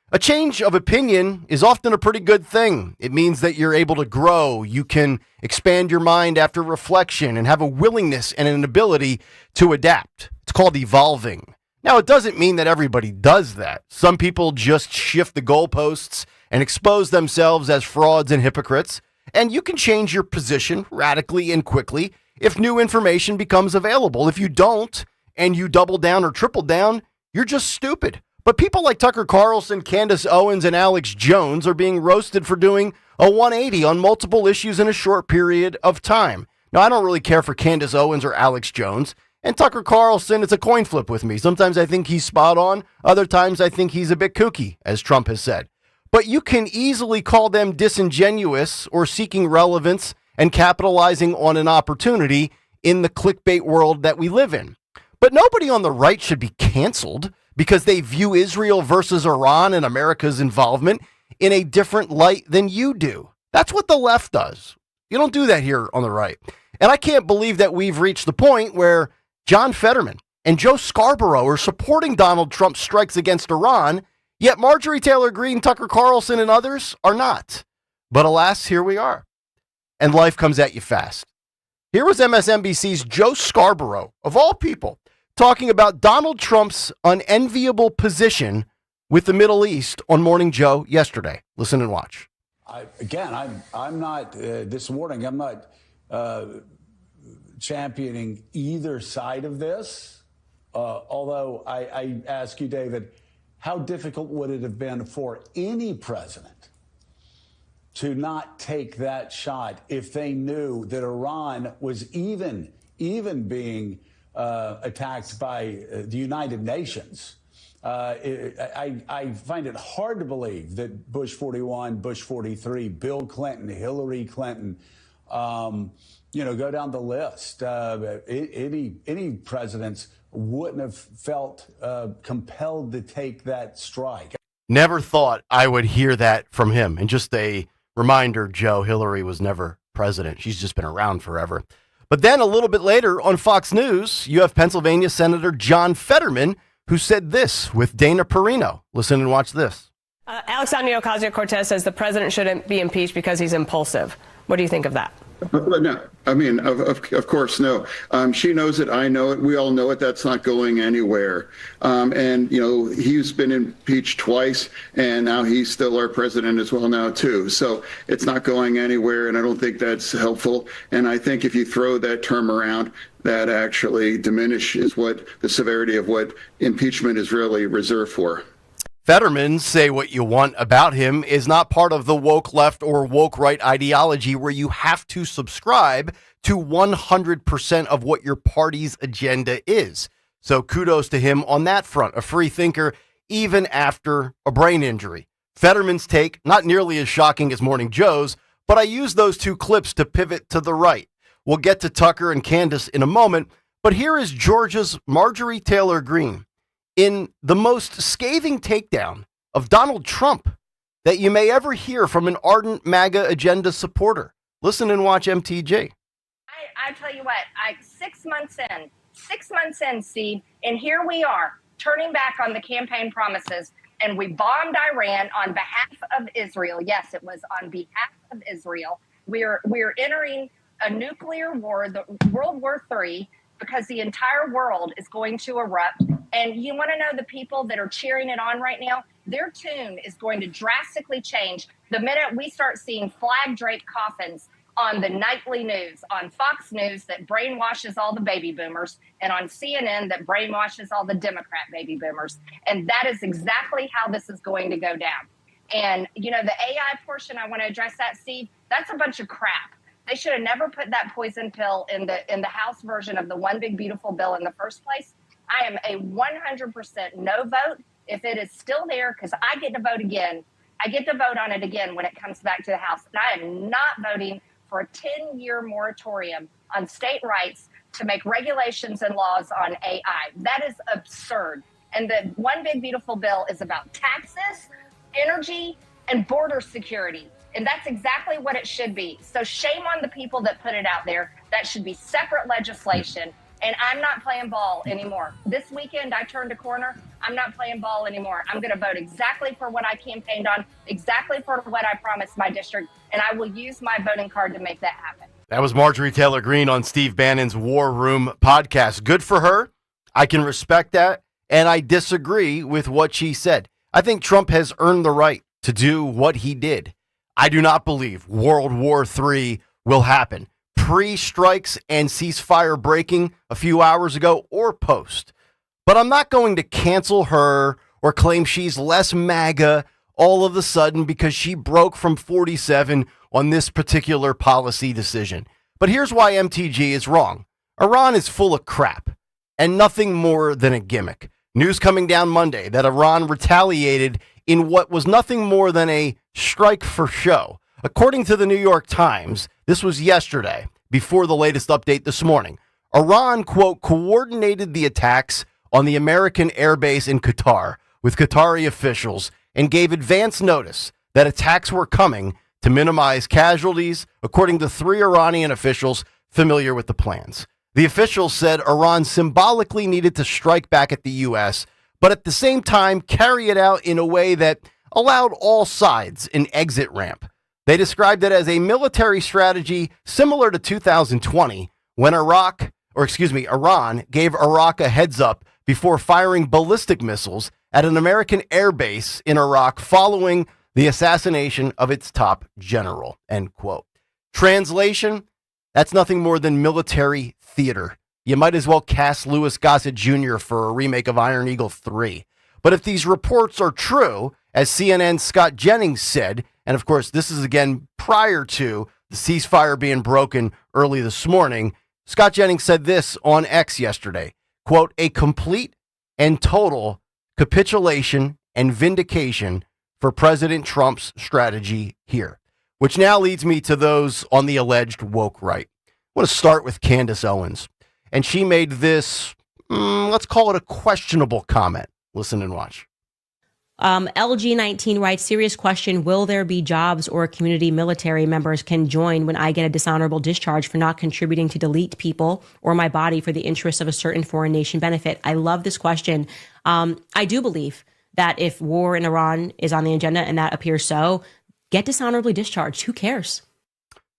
A change of opinion is often a pretty good thing. It means that you're able to grow. You can expand your mind after reflection and have a willingness and an ability to adapt. It's called evolving. Now, it doesn't mean that everybody does that. Some people just shift the goalposts and expose themselves as frauds and hypocrites. And you can change your position radically and quickly if new information becomes available. If you don't, and you double down or triple down, you're just stupid. But people like Tucker Carlson, Candace Owens, and Alex Jones are being roasted for doing a 180 on multiple issues in a short period of time. Now, I don't really care for Candace Owens or Alex Jones. And Tucker Carlson, it's a coin flip with me. Sometimes I think he's spot on. Other times I think he's a bit kooky, as Trump has said. But you can easily call them disingenuous or seeking relevance and capitalizing on an opportunity in the clickbait world that we live in. But nobody on the right should be canceled because they view Israel versus Iran and America's involvement in a different light than you do. That's what the left does. You don't do that here on the right. And I can't believe that we've reached the point where John Fetterman and Joe Scarborough are supporting Donald Trump's strikes against Iran, yet Marjorie Taylor Greene, Tucker Carlson, and others are not. But alas, here we are. And life comes at you fast. Here was MSNBC's Joe Scarborough, of all people, talking about Donald Trump's unenviable position with the Middle East on Morning Joe yesterday. Listen and watch. I'm not, this morning, I'm not championing either side of this. Although I ask you, David, how difficult would it have been for any president to not take that shot if they knew that Iran was even being attacked by the United Nations? I find it hard to believe that Bush 41, Bush 43, Bill Clinton, Hillary Clinton, go down the list. Any presidents wouldn't have felt compelled to take that strike. Never thought I would hear that from him. And just a reminder, Joe, Hillary was never president. She's just been around forever. But then a little bit later on Fox News, you have Pennsylvania Senator John Fetterman, who said this with Dana Perino. Listen and watch this. Alexandria Ocasio-Cortez says the president shouldn't be impeached because he's impulsive. What do you think of that? No, I mean, of course, no. She knows it. I know it. We all know it. That's not going anywhere. And, he's been impeached twice, and now he's still our president as well now, too. So it's not going anywhere, and I don't think that's helpful. And I think if you throw that term around, that actually diminishes what the severity of what impeachment is really reserved for. Fetterman, say what you want about him, is not part of the woke left or woke right ideology where you have to subscribe to 100% of what your party's agenda is. So kudos to him on that front, a free thinker even after a brain injury. Fetterman's take, not nearly as shocking as Morning Joe's, but I use those two clips to pivot to the right. We'll get to Tucker and Candace in a moment, but here is Georgia's Marjorie Taylor Greene in the most scathing takedown of Donald Trump that you may ever hear from an ardent MAGA agenda supporter. Listen and watch MTG. I tell you what, 6 months in, Steve, and here we are turning back on the campaign promises, and we bombed Iran on behalf of Israel. Yes, it was on behalf of Israel. We're entering a nuclear war, the World War III, because the entire world is going to erupt. And you want to know the people that are cheering it on right now? Their tune is going to drastically change the minute we start seeing flag-draped coffins on the nightly news, on Fox News that brainwashes all the baby boomers, and on CNN that brainwashes all the Democrat baby boomers. And that is exactly how this is going to go down. And, the AI portion, I want to address that, Steve, that's a bunch of crap. They should have never put that poison pill in the House version of the One Big Beautiful Bill in the first place. I am a 100% no vote if it is still there, because I get to vote again. I get to vote on it again when it comes back to the House. And I am not voting for a 10-year moratorium on state rights to make regulations and laws on AI. That is absurd. And the One Big Beautiful Bill is about taxes, energy, and border security. And that's exactly what it should be. So shame on the people that put it out there. That should be separate legislation. And I'm not playing ball anymore. This weekend, I turned a corner. I'm not playing ball anymore. I'm going to vote exactly for what I campaigned on, exactly for what I promised my district, and I will use my voting card to make that happen. That was Marjorie Taylor Greene on Steve Bannon's War Room podcast. Good for her. I can respect that, and I disagree with what she said. I think Trump has earned the right to do what he did. I do not believe World War III will happen. Pre-strikes and ceasefire breaking a few hours ago or post. But I'm not going to cancel her or claim she's less MAGA all of a sudden because she broke from 47 on this particular policy decision. But here's why MTG is wrong. Iran is full of crap and nothing more than a gimmick. News coming down Monday that Iran retaliated in what was nothing more than a strike for show. According to the New York Times, this was yesterday, before the latest update this morning. Iran, quote, coordinated the attacks on the American airbase in Qatar with Qatari officials and gave advance notice that attacks were coming to minimize casualties, according to 3 Iranian officials familiar with the plans. The officials said Iran symbolically needed to strike back at the U.S., but at the same time carry it out in a way that allowed all sides an exit ramp. They described it as a military strategy similar to 2020 when Iran gave Iraq a heads up before firing ballistic missiles at an American airbase in Iraq following the assassination of its top general, end quote. Translation, that's nothing more than military theater. You might as well cast Louis Gossett Jr. for a remake of Iron Eagle 3. But if these reports are true, as CNN's Scott Jennings said, and of course, this is again prior to the ceasefire being broken early this morning, Scott Jennings said this on X yesterday, quote, a complete and total capitulation and vindication for President Trump's strategy here, which now leads me to those on the alleged woke right. I want to start with Candace Owens, and she made this, let's call it a questionable comment. Listen and watch. LG19 writes, serious question, will there be jobs or community military members can join when I get a dishonorable discharge for not contributing to delete people or my body for the interests of a certain foreign nation benefit? I love this question. I do believe that if war in Iran is on the agenda, and that appears so, get dishonorably discharged. Who cares?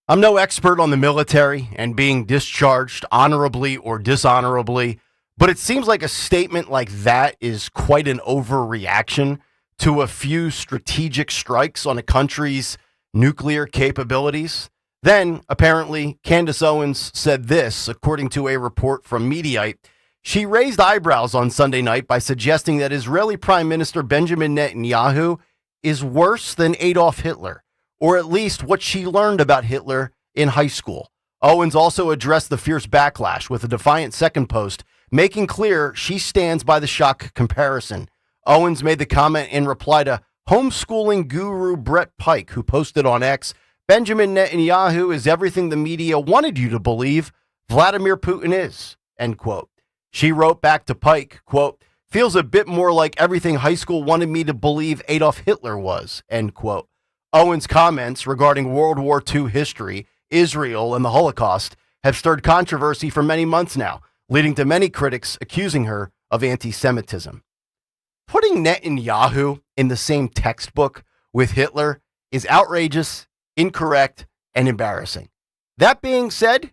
I'm no expert on the military and being discharged honorably or dishonorably, but it seems like a statement like that is quite an overreaction to a few strategic strikes on a country's nuclear capabilities. Then, apparently, Candace Owens said this, according to a report from Mediaite. She raised eyebrows on Sunday night by suggesting that Israeli Prime Minister Benjamin Netanyahu is worse than Adolf Hitler, or at least what she learned about Hitler in high school. Owens also addressed the fierce backlash with a defiant second post, making clear she stands by the shock comparison. Owens made the comment in reply to homeschooling guru Brett Pike, who posted on X, Benjamin Netanyahu is everything the media wanted you to believe Vladimir Putin is, end quote. She wrote back to Pike, quote, feels a bit more like everything high school wanted me to believe Adolf Hitler was, end quote. Owens' comments regarding World War II history, Israel, and the Holocaust have stirred controversy for many months now, leading to many critics accusing her of anti-Semitism. Putting Netanyahu in the same textbook with Hitler is outrageous, incorrect, and embarrassing. That being said,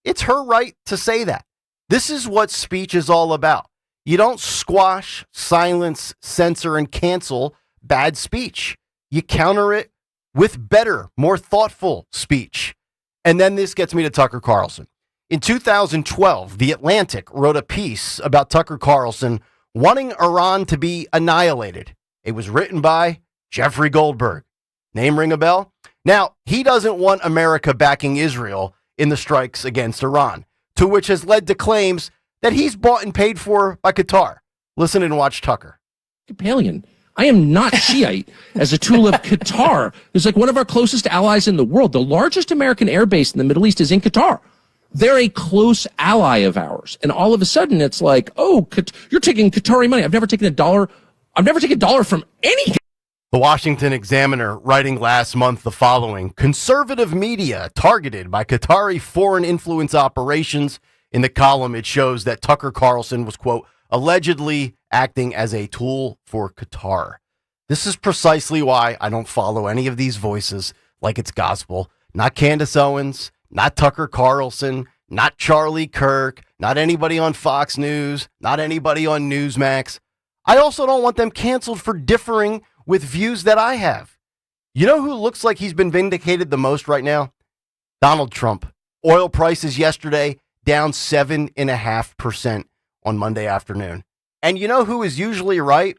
it's her right to say that. This is what speech is all about. You don't squash, silence, censor, and cancel bad speech. You counter it with better, more thoughtful speech. And then this gets me to Tucker Carlson. In 2012, The Atlantic wrote a piece about Tucker Carlson wanting Iran to be annihilated. It was written by Jeffrey Goldberg. Name ring a bell? Now, he doesn't want America backing Israel in the strikes against Iran, to which has led to claims that he's bought and paid for by Qatar. Listen and watch Tucker. Episcopalian. I am not Shiite as a tool of Qatar, who's like one of our closest allies in the world. The largest American air base in the Middle East is in Qatar. They're a close ally of ours. And all of a sudden it's like, oh, you're taking Qatari money. I've never taken a dollar from any. The Washington Examiner writing last month the following: conservative media targeted by Qatari foreign influence operations. In the column, it shows that Tucker Carlson was, quote, allegedly acting as a tool for Qatar. This is precisely why I don't follow any of these voices like it's gospel. Not Candace Owens, not Tucker Carlson, not Charlie Kirk, not anybody on Fox News, not anybody on Newsmax. I also don't want them canceled for differing with views that I have. You know who looks like he's been vindicated the most right now? Donald Trump. Oil prices yesterday down 7.5% on Monday afternoon. And you know who is usually right?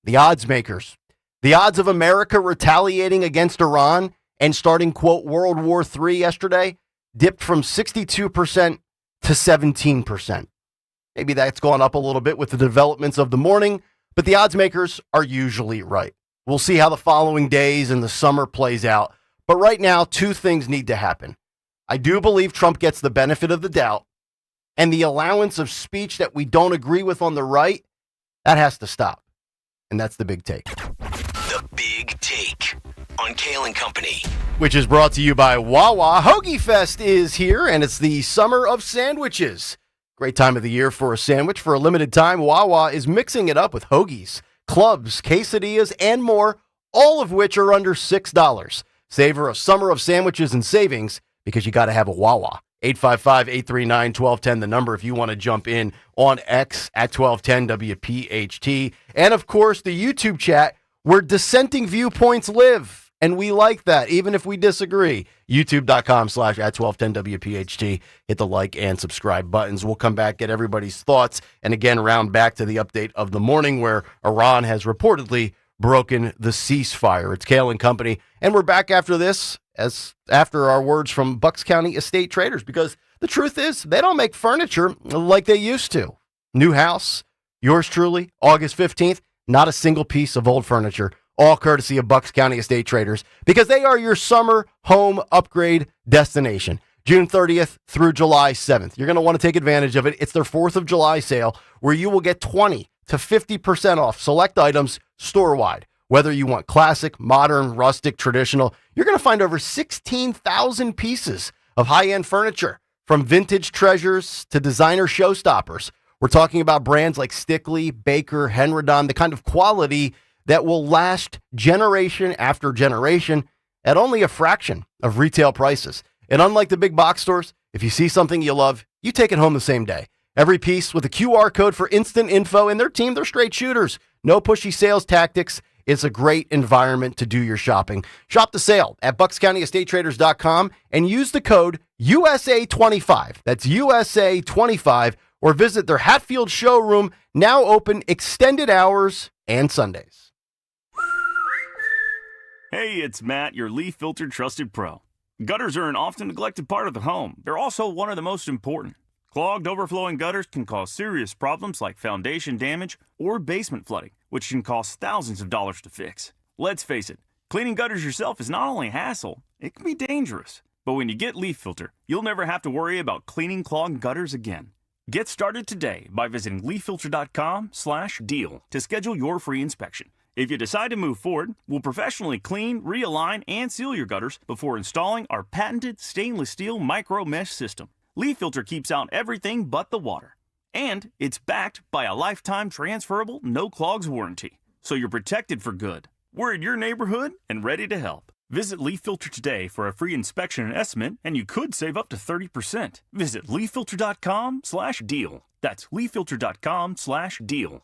The odds makers. The odds of America retaliating against Iran and starting, quote, World War III yesterday dipped from 62% to 17%. Maybe that's gone up a little bit with the developments of the morning, but the odds makers are usually right. We'll see how the following days and the summer plays out. But right now, two things need to happen. I do believe Trump gets the benefit of the doubt, and the allowance of speech that we don't agree with on the right, that has to stop. And that's the big take. The Big Take on Kayal and Company. Which is brought to you by Wawa. Hoagie Fest is here, and it's the summer of sandwiches. Great time of the year for a sandwich. For a limited time, Wawa is mixing it up with hoagies, clubs, quesadillas, and more, all of which are under $6. Savor a summer of sandwiches and savings because you got to have a Wawa. 855-839-1210, the number if you want to jump in on X at 1210 WPHT. And, of course, the YouTube chat where dissenting viewpoints live. And we like that, even if we disagree. YouTube.com/at1210 WPHT. Hit the like and subscribe buttons. We'll come back, get everybody's thoughts, and again, round back to the update of the morning where Iran has reportedly broken the ceasefire. It's Kayal and Company, and we're back after this, as after our words from Bucks County estate traders, because the truth is they don't make furniture like they used to. New house, yours truly, August 15th, not a single piece of old furniture, all courtesy of Bucks County estate traders, because they are your summer home upgrade destination. June 30th through July 7th. You're going to want to take advantage of it. It's their 4th of July sale where you will get 20 to 50% off select items store-wide. Whether you want classic, modern, rustic, traditional, you're going to find over 16,000 pieces of high-end furniture, from vintage treasures to designer showstoppers. We're talking about brands like Stickley, Baker, Henredon, the kind of quality that will last generation after generation at only a fraction of retail prices. And unlike the big box stores, if you see something you love, you take it home the same day. Every piece with a QR code for instant info, and their team, they're straight shooters. No pushy sales tactics. It's a great environment to do your shopping. Shop the sale at buckscountyestatetraders.com and use the code USA25. That's USA25, or visit their Hatfield showroom, now open extended hours and Sundays. Hey, it's Matt, your leaf filter trusted pro. Gutters are an often neglected part of the home. They're also one of the most important. Clogged, overflowing gutters can cause serious problems like foundation damage or basement flooding, which can cost thousands of dollars to fix. Let's face it, cleaning gutters yourself is not only a hassle, it can be dangerous. But when you get Leaf Filter, you'll never have to worry about cleaning clogged gutters again. Get started today by visiting leaffilter.com/deal to schedule your free inspection. If you decide to move forward, we'll professionally clean, realign, and seal your gutters before installing our patented stainless steel micro mesh system. Leaf Filter keeps out everything but the water. And it's backed by a lifetime transferable no clogs warranty. So you're protected for good. We're in your neighborhood and ready to help. Visit Leaf Filter today for a free inspection and estimate, and you could save up to 30%. Visit leaffilter.com/deal. That's leaffilter.com/deal.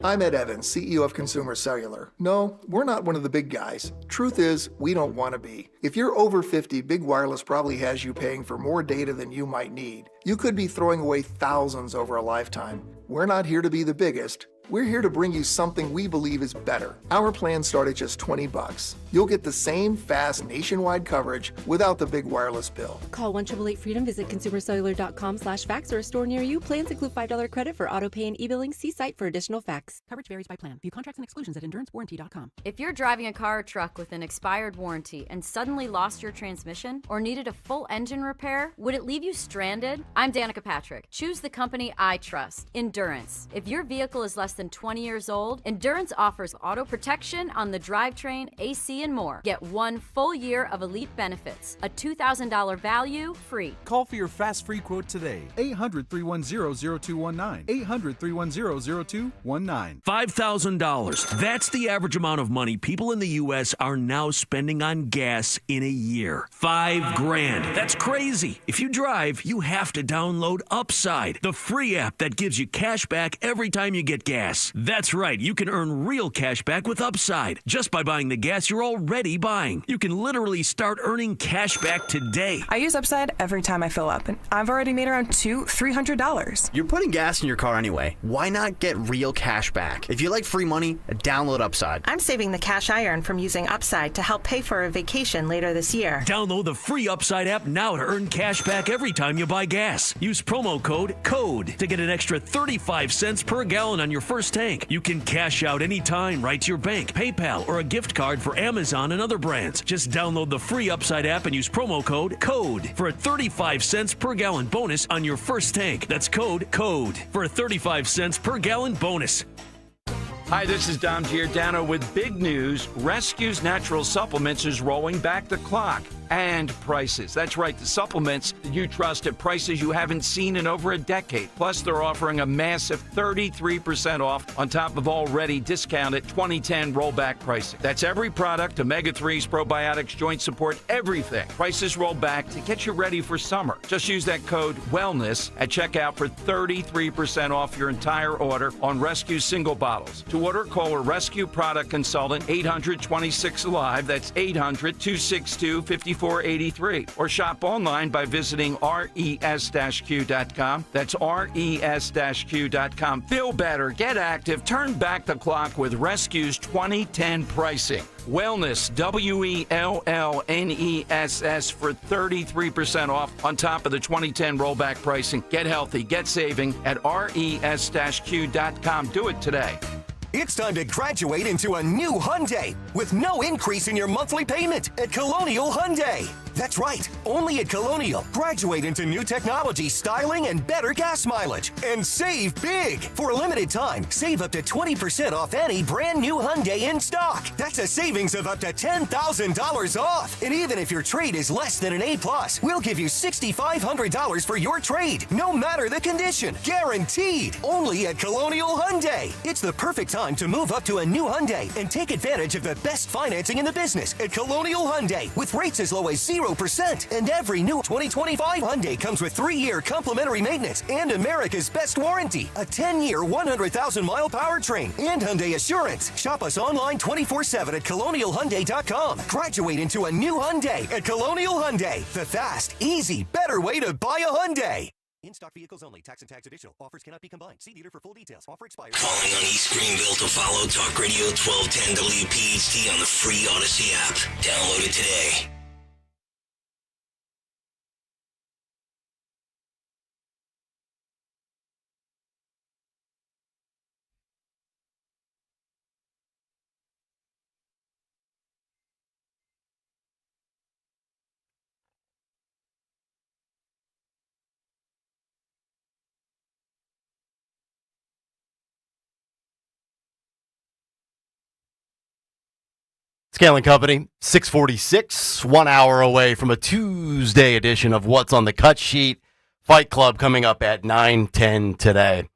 I'm Ed Evans, CEO of Consumer Cellular. No, we're not one of the big guys. Truth is, we don't want to be. If you're over 50, Big Wireless probably has you paying for more data than you might need. You could be throwing away thousands over a lifetime. We're not here to be the biggest. We're here to bring you something we believe is better. Our plans start at just $20. You'll get the same fast nationwide coverage without the big wireless bill. Call 1-888-FREEDOM, visit consumercellular.com/facts or a store near you. Plans include $5 credit for auto pay and e-billing. See site for additional facts. Coverage varies by plan. View contracts and exclusions at endurancewarranty.com. If you're driving a car or truck with an expired warranty and suddenly lost your transmission or needed a full engine repair, would it leave you stranded? I'm Danica Patrick. Choose the company I trust, Endurance Endurance. If your vehicle is less than 20 years old, Endurance offers auto protection on the drivetrain, AC, and more. Get 1 full year of elite benefits, a $2,000 value free. Call for your fast free quote today. 800-310-0219. 800-310-0219. $5,000. That's the average amount of money people in the U.S. are now spending on gas in a year. $5,000. That's crazy. If you drive, you have to download Upside, the free app that gives you cash back every time you get gas. That's right. You can earn real cash back with Upside just by buying the gas you're already buying. You can literally start earning cash back today. I use Upside every time I fill up, and I've already made around $200-$300. You're putting gas in your car anyway. Why not get real cash back? If you like free money, download Upside. I'm saving the cash I earn from using Upside to help pay for a vacation later this year. Download the free Upside app now to earn cash back every time you buy gas. Use promo code CODE to get an extra 35 cents per gallon on your first tank. You can cash out anytime right to your bank, PayPal, or a gift card for Amazon and other brands. Just download the free Upside app and use promo code CODE for a 35 cents per gallon bonus on your first tank. That's code CODE for a 35 cents per gallon bonus. Hi, this is Dom Giordano with big news. Rescue's Natural Supplements is rolling back the clock. And prices. That's right, the supplements you trust at prices you haven't seen in over a decade. Plus, they're offering a massive 33% off on top of already discounted 2010 rollback pricing. That's every product, omega-3s, probiotics, joint support, everything. Prices roll back to get you ready for summer. Just use that code WELLNESS at checkout for 33% off your entire order on Rescue single bottles. To order, call a Rescue product consultant, 800-26-ALIVE. That's 800-262-5483. Or shop online by visiting res-q.com. That's res-q.com. Feel better, get active, turn back the clock with Rescue's 2010 pricing. Wellness, WELLNESS for 33% off on top of the 2010 rollback pricing. Get healthy, get saving at res-q.com. Do it today. It's time to graduate into a new Hyundai with no increase in your monthly payment at Colonial Hyundai. That's right, only at Colonial. Graduate into new technology, styling, and better gas mileage. And save big! For a limited time, save up to 20% off any brand new Hyundai in stock. That's a savings of up to $10,000 off. And even if your trade is less than an A+, we'll give you $6,500 for your trade, no matter the condition. Guaranteed! Only at Colonial Hyundai. It's the perfect time to move up to a new Hyundai and take advantage of the best financing in the business at Colonial Hyundai with rates as low as 0%. And every new 2025 Hyundai comes with 3-year complimentary maintenance and America's best warranty, a 10-year, 100,000-mile powertrain, and Hyundai Assurance. Shop us online 24/7 at ColonialHyundai.com. Graduate into a new Hyundai at Colonial Hyundai. The fast, easy, better way to buy a Hyundai. In-stock vehicles only. Tax and tax additional. Offers cannot be combined. See dealer for full details. Offer expires. Calling on East Greenville to follow Talk Radio 1210 WPHT on the free Odyssey app. Download it today. Kayal and Company, 646, 1 hour away from a Tuesday edition of What's on the Cut Sheet. Fight Club coming up at 9:10 today.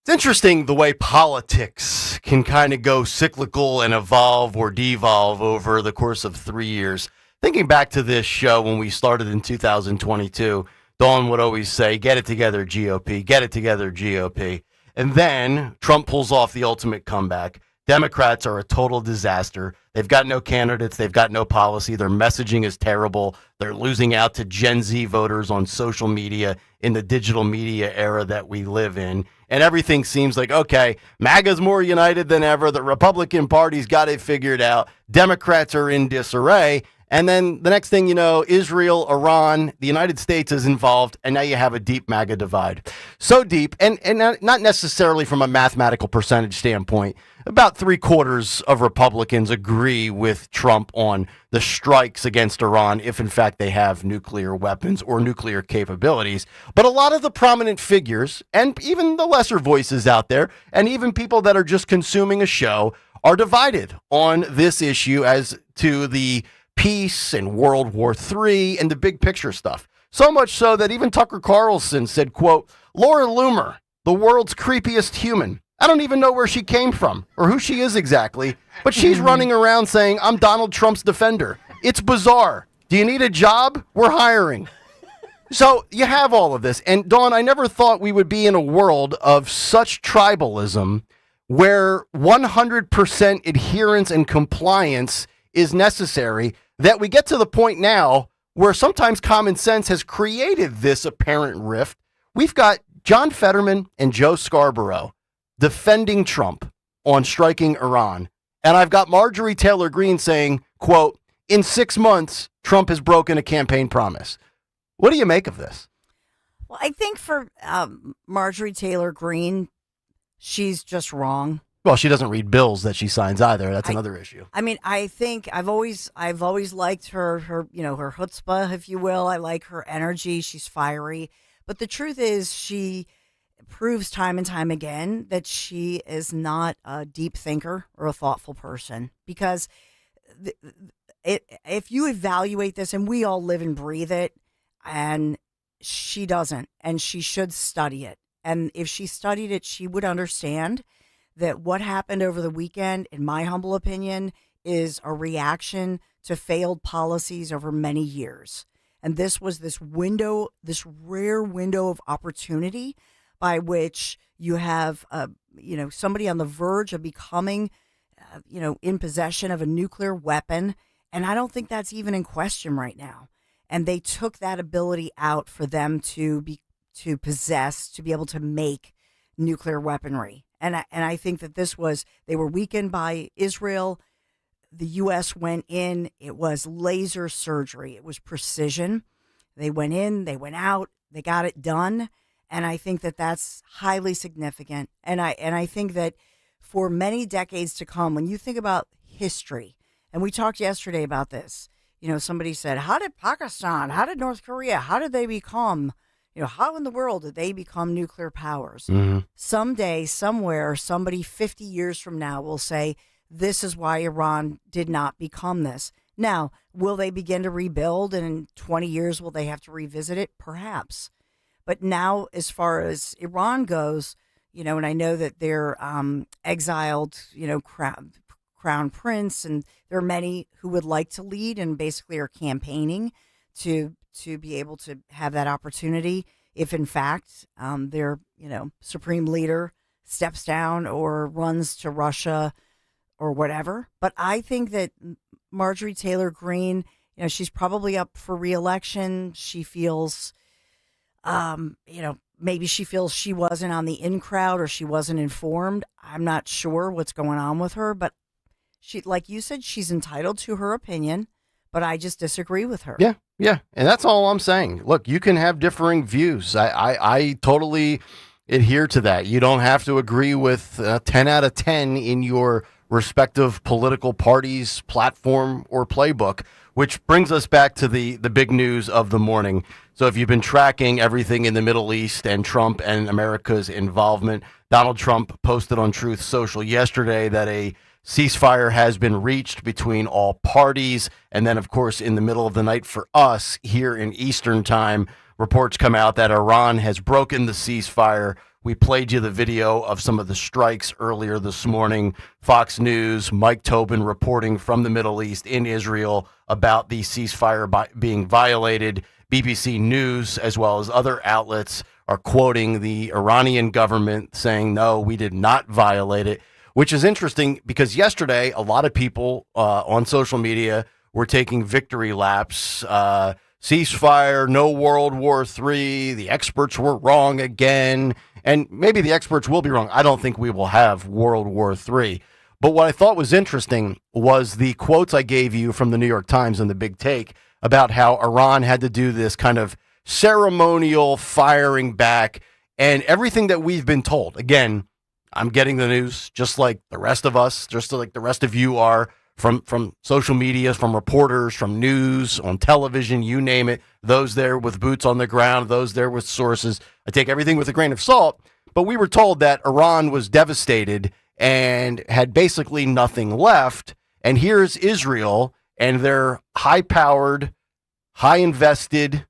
It's interesting the way politics can kind of go cyclical and evolve or devolve over the course of 3 years. Thinking back to this show when we started in 2022, Dawn would always say, get it together, GOP, get it together, GOP. And then Trump pulls off the ultimate comeback. Democrats are a total disaster. They've got no candidates. They've got no policy. Their messaging is terrible. They're losing out to Gen Z voters on social media in the digital media era that we live in. And everything seems like, okay, MAGA's more united than ever. The Republican Party's got it figured out. Democrats are in disarray. And then the next thing you know, Israel, Iran, the United States is involved, and now you have a deep MAGA divide. So deep, and not necessarily from a mathematical percentage standpoint. About 3/4 of Republicans agree with Trump on the strikes against Iran if, in fact, they have nuclear weapons or nuclear capabilities. But a lot of the prominent figures, and even the lesser voices out there, and even people that are just consuming a show, are divided on this issue as to the peace and World War III and the big picture stuff. So much so that even Tucker Carlson said, quote, Laura Loomer, the world's creepiest human. I don't even know where she came from or who she is exactly, but she's running around saying, I'm Donald Trump's defender. It's bizarre. Do you need a job? We're hiring. So you have all of this. And Dawn, I never thought we would be in a world of such tribalism where 100% adherence and compliance is necessary, that we get to the point now where sometimes common sense has created this apparent rift. We've got John Fetterman and Joe Scarborough defending Trump on striking Iran. And I've got Marjorie Taylor Greene saying, quote, in 6 months, Trump has broken a campaign promise. What do you make of this? Well, I think for Marjorie Taylor Greene, she's just wrong. Well, she doesn't read bills that she signs either. That's another issue. I mean, I think I've always liked her her chutzpah, if you will. I like her energy. She's fiery. But the truth is, she proves time and time again that she is not a deep thinker or a thoughtful person. Because if you evaluate this, and we all live and breathe it, and she doesn't, and she should study it. And if she studied it, she would understand that what happened over the weekend, in my humble opinion, is a reaction to failed policies over many years. And this was this rare window of opportunity by which you have, somebody on the verge of becoming, in possession of a nuclear weapon. And I don't think that's even in question right now. And they took that ability out for them to possess, to be able to make nuclear weaponry. And I think that they were weakened by Israel. The U.S. went in. It was laser surgery. It was precision. They went in, they went out, they got it done. And I think that that's highly significant. And I think that for many decades to come, when you think about history, and we talked yesterday about this, somebody said, how did Pakistan, how did North Korea, how did they become, how in the world did they become nuclear powers? Mm-hmm. Someday, somewhere, somebody 50 years from now will say, this is why Iran did not become this. Now, will they begin to rebuild, and in 20 years, will they have to revisit it? Perhaps. But now, as far as Iran goes, and I know that they're exiled, crown prince, and there are many who would like to lead and basically are campaigning to be able to have that opportunity if, in fact, their supreme leader steps down or runs to Russia or whatever. But I think that Marjorie Taylor Greene, she's probably up for re-election. She feels, maybe she feels she wasn't on the in crowd or she wasn't informed. I'm not sure what's going on with her, but she, like you said, she's entitled to her opinion, but I just disagree with her. Yeah. And that's all I'm saying. Look, you can have differing views. I totally adhere to that. You don't have to agree with 10 out of 10 in your respective political party's platform or playbook, which brings us back to the big news of the morning. So if you've been tracking everything in the Middle East and Trump and America's involvement, Donald Trump posted on Truth Social yesterday that a ceasefire has been reached between all parties. And then, of course, in the middle of the night for us here in Eastern time, reports come out that Iran has broken the ceasefire. We played you the video of some of the strikes earlier this morning. Fox News, Mike Tobin reporting from the Middle East in Israel about the ceasefire being violated. BBC News, as well as other outlets, are quoting the Iranian government saying, no, we did not violate it, which is interesting because yesterday a lot of people on social media were taking victory laps. Ceasefire, no World War III, the experts were wrong again. And maybe the experts will be wrong. I don't think we will have World War III. But what I thought was interesting was the quotes I gave you from the New York Times and the Big Take about how Iran had to do this kind of ceremonial firing back and everything that we've been told. Again, I'm getting the news just like the rest of us, just like the rest of you are, from social media, from reporters, from news, on television, you name it, those there with boots on the ground, those there with sources. I take everything with a grain of salt, but we were told that Iran was devastated and had basically nothing left. And here's Israel and their high-powered, high-invested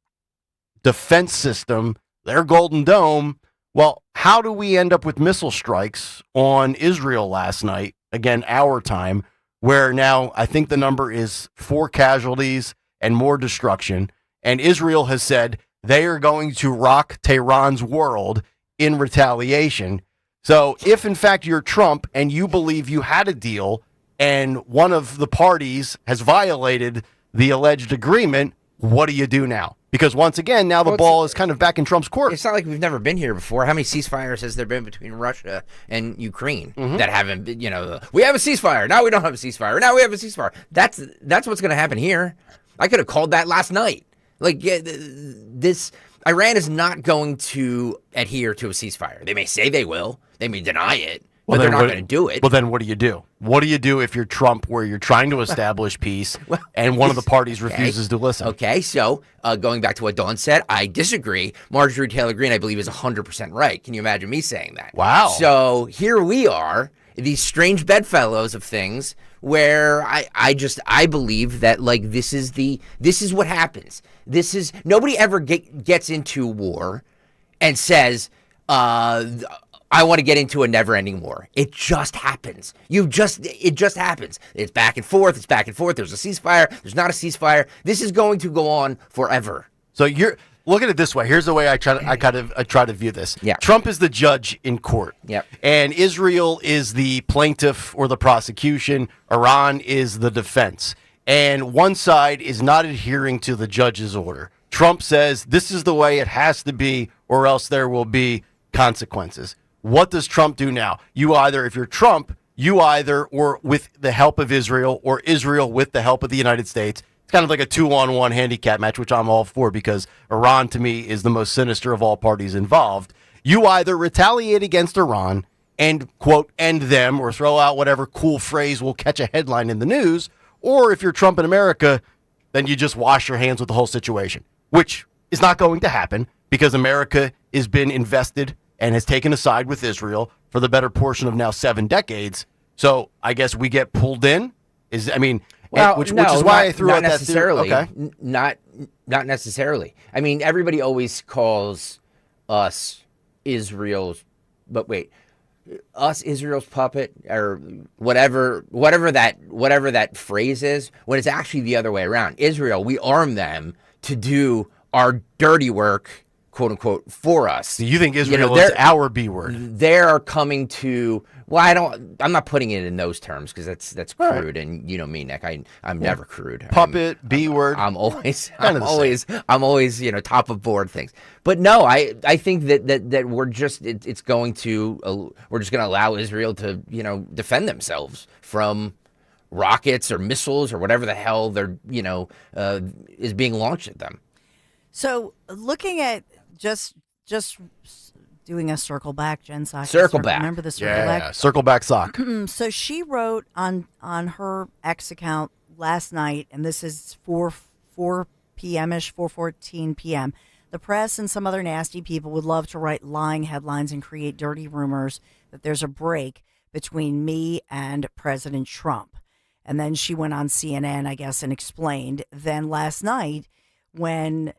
defense system, their Golden Dome. Well, how do we end up with missile strikes on Israel last night? Again, our time, where now I think the number is 4 casualties and more destruction. And Israel has said they are going to rock Tehran's world in retaliation. So if, in fact, you're Trump and you believe you had a deal and one of the parties has violated the alleged agreement, what do you do now? Because once again, now the ball is kind of back in Trump's court. It's not like we've never been here before. How many ceasefires has there been between Russia and Ukraine that haven't been, we have a ceasefire. Now we don't have a ceasefire. Now we have a ceasefire. That's what's going to happen here. I could have called that last night. Like, this Iran is not going to adhere to a ceasefire. They may say they will. They may deny it. But they're not going to do it. Well, then what do you do? What do you do if you're Trump, where you're trying to establish peace and one of the parties refuses to listen? Okay, so going back to what Dawn said, I disagree. Marjorie Taylor Greene, I believe, is 100% right. Can you imagine me saying that? Wow. So here we are, these strange bedfellows of things, where I believe that, like, this is what happens. Nobody ever gets into war and says, I want to get into a never-ending war. It just happens. It just happens. It's back and forth. It's back and forth. There's a ceasefire. There's not a ceasefire. This is going to go on forever. So you're look at it this way. Here's the way I try to view this. Yeah. Trump is the judge in court. Yep. And Israel is the plaintiff or the prosecution. Iran is the defense. And one side is not adhering to the judge's order. Trump says this is the way it has to be, or else there will be consequences. What does Trump do now? If you're Trump, or with the help of Israel, or Israel with the help of the United States. It's kind of like a 2-on-1 handicap match, which I'm all for, because Iran, to me, is the most sinister of all parties involved. You either retaliate against Iran and, quote, end them, or throw out whatever cool phrase will catch a headline in the news, or if you're Trump in America, then you just wash your hands with the whole situation, which is not going to happen because America has been invested and has taken a side with Israel for the better portion of now 7 decades. So I guess we get pulled in. Which is why I threw out that theory. Okay. Not necessarily. I mean, everybody always calls us Israel's puppet, or whatever that phrase is, when it's actually the other way around. Israel, we arm them to do our dirty work, quote unquote, for us. So you think Israel is our B word? They're coming to. Well, I'm not putting it in those terms because that's crude, and you know me, Nick. I'm never crude. Puppet, B word. I'm always top of board things. But no, I think that we're just it's going to we're just going to allow Israel to defend themselves from rockets or missiles or whatever the hell they're is being launched at them. So looking at just doing a circle back, Jen Psaki. Circle back. Remember the circle back? Yeah, circle back sock. So she wrote on her X account last night, and this is 4 p.m.ish, 4:14 p.m. The press and some other nasty people would love to write lying headlines and create dirty rumors that there's a break between me and President Trump. And then she went on CNN, I guess, and explained. Then last night, when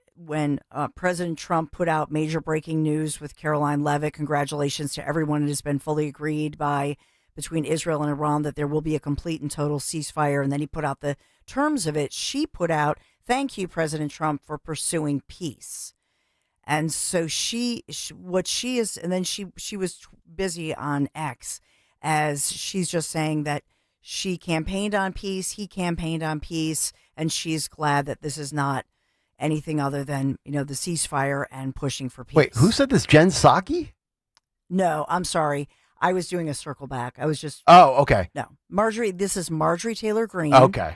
President Trump put out major breaking news with Caroline Leavitt, congratulations to everyone. It has been fully agreed between Israel and Iran that there will be a complete and total ceasefire. And then he put out the terms of it. She put out, thank you, President Trump, for pursuing peace. And so she was busy on X as she's just saying that she campaigned on peace, he campaigned on peace, and she's glad that this is not anything other than, the ceasefire and pushing for peace. Wait, who said this? Jen Psaki? No, I'm sorry. I was doing a circle back. I was just. Oh, okay. No, Marjorie. This is Marjorie Taylor Greene. Okay.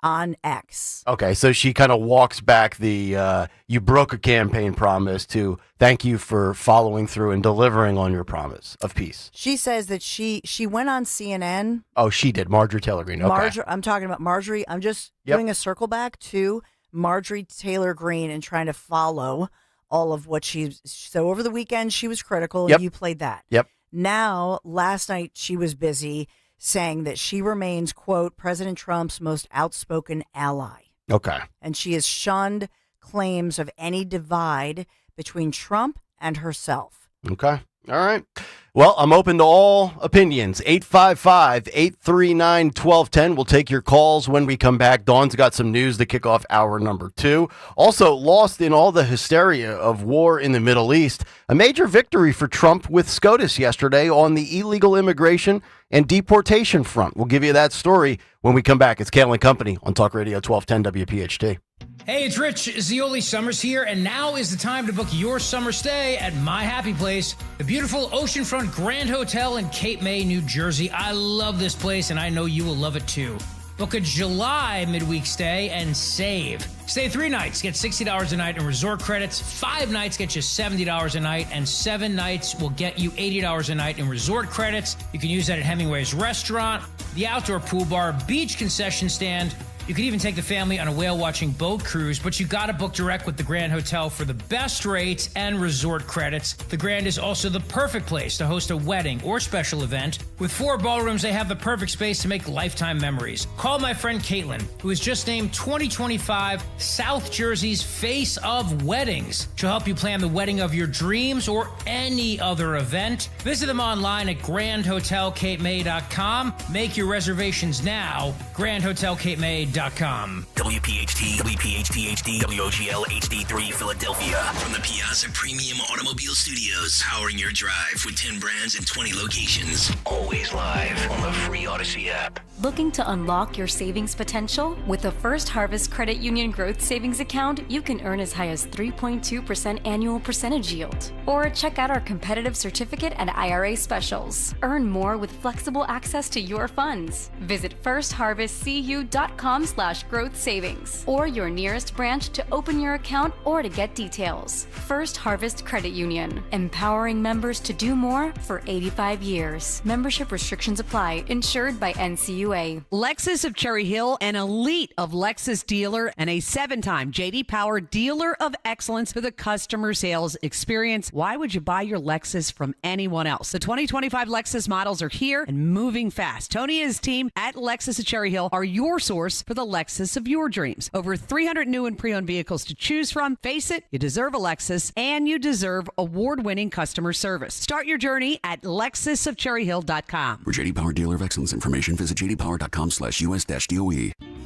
On X. Okay, so she kind of walks back the you broke a campaign promise to thank you for following through and delivering on your promise of peace. She says that she went on CNN. Oh, she did. Marjorie Taylor Greene. Okay. I'm talking about Marjorie. I'm just doing a circle back to Marjorie Taylor Greene and trying to follow all of what she's. So over the weekend, she was critical. Yep. You played that. Yep. Now, last night, she was busy saying that she remains, quote, President Trump's most outspoken ally. Okay. And she has shunned claims of any divide between Trump and herself. Okay. All right. Well, I'm open to all opinions. 855-839-1210. We'll take your calls when we come back. Dawn's got some news to kick off hour number 2. Also, lost in all the hysteria of war in the Middle East, a major victory for Trump with SCOTUS yesterday on the illegal immigration and deportation front. We'll give you that story when we come back. It's Kayal and Company on Talk Radio 1210 WPHT. Hey, it's Rich Zioli Summers here, and now is the time to book your summer stay at My Happy Place, the beautiful oceanfront Grand Hotel in Cape May, New Jersey. I love this place, and I know you will love it too. Book a July midweek stay and save. Stay 3 nights, get $60 a night in resort credits. 5 nights get you $70 a night, and 7 nights will get you $80 a night in resort credits. You can use that at Hemingway's Restaurant, the outdoor pool bar, beach concession stand. You could even take the family on a whale-watching boat cruise, but you gotta book direct with the Grand Hotel for the best rates and resort credits. The Grand is also the perfect place to host a wedding or special event. With 4 ballrooms, they have the perfect space to make lifetime memories. Call my friend Caitlin, who was just named 2025 South Jersey's Face of Weddings. She'll help you plan the wedding of your dreams or any other event. Visit them online at grandhotelcapemay.com. Make your reservations now. grandhotelcapemay.com. WPHT, WPHT HD, WOGL HD3 Philadelphia. From the Piazza Premium Automobile Studios, powering your drive with 10 brands and 20 locations. Always live on the free Odyssey app. Looking to unlock your savings potential? With the First Harvest Credit Union Growth Savings Account, you can earn as high as 3.2% annual percentage yield. Or check out our competitive certificate and IRA specials. Earn more with flexible access to your funds. Visit firstharvestcu.com/growth savings or your nearest branch to open your account or to get details. First Harvest Credit Union, empowering members to do more for 85 years. Membership restrictions apply. Insured by NCUA. Lexus of Cherry Hill, an elite of Lexus dealer and a 7-time J.D. Power Dealer of Excellence for the customer sales experience. Why would you buy your Lexus from anyone else? The 2025 Lexus models are here and moving fast. Tony and his team at Lexus of Cherry Hill are your source for the Lexus of your dreams. Over 300 new and pre-owned vehicles to choose from. Face it, you deserve a Lexus, and you deserve award-winning customer service. Start your journey at lexusofcherryhill.com. For J.D. Power Dealer of Excellence information, visit jdpower.com/US-DOE.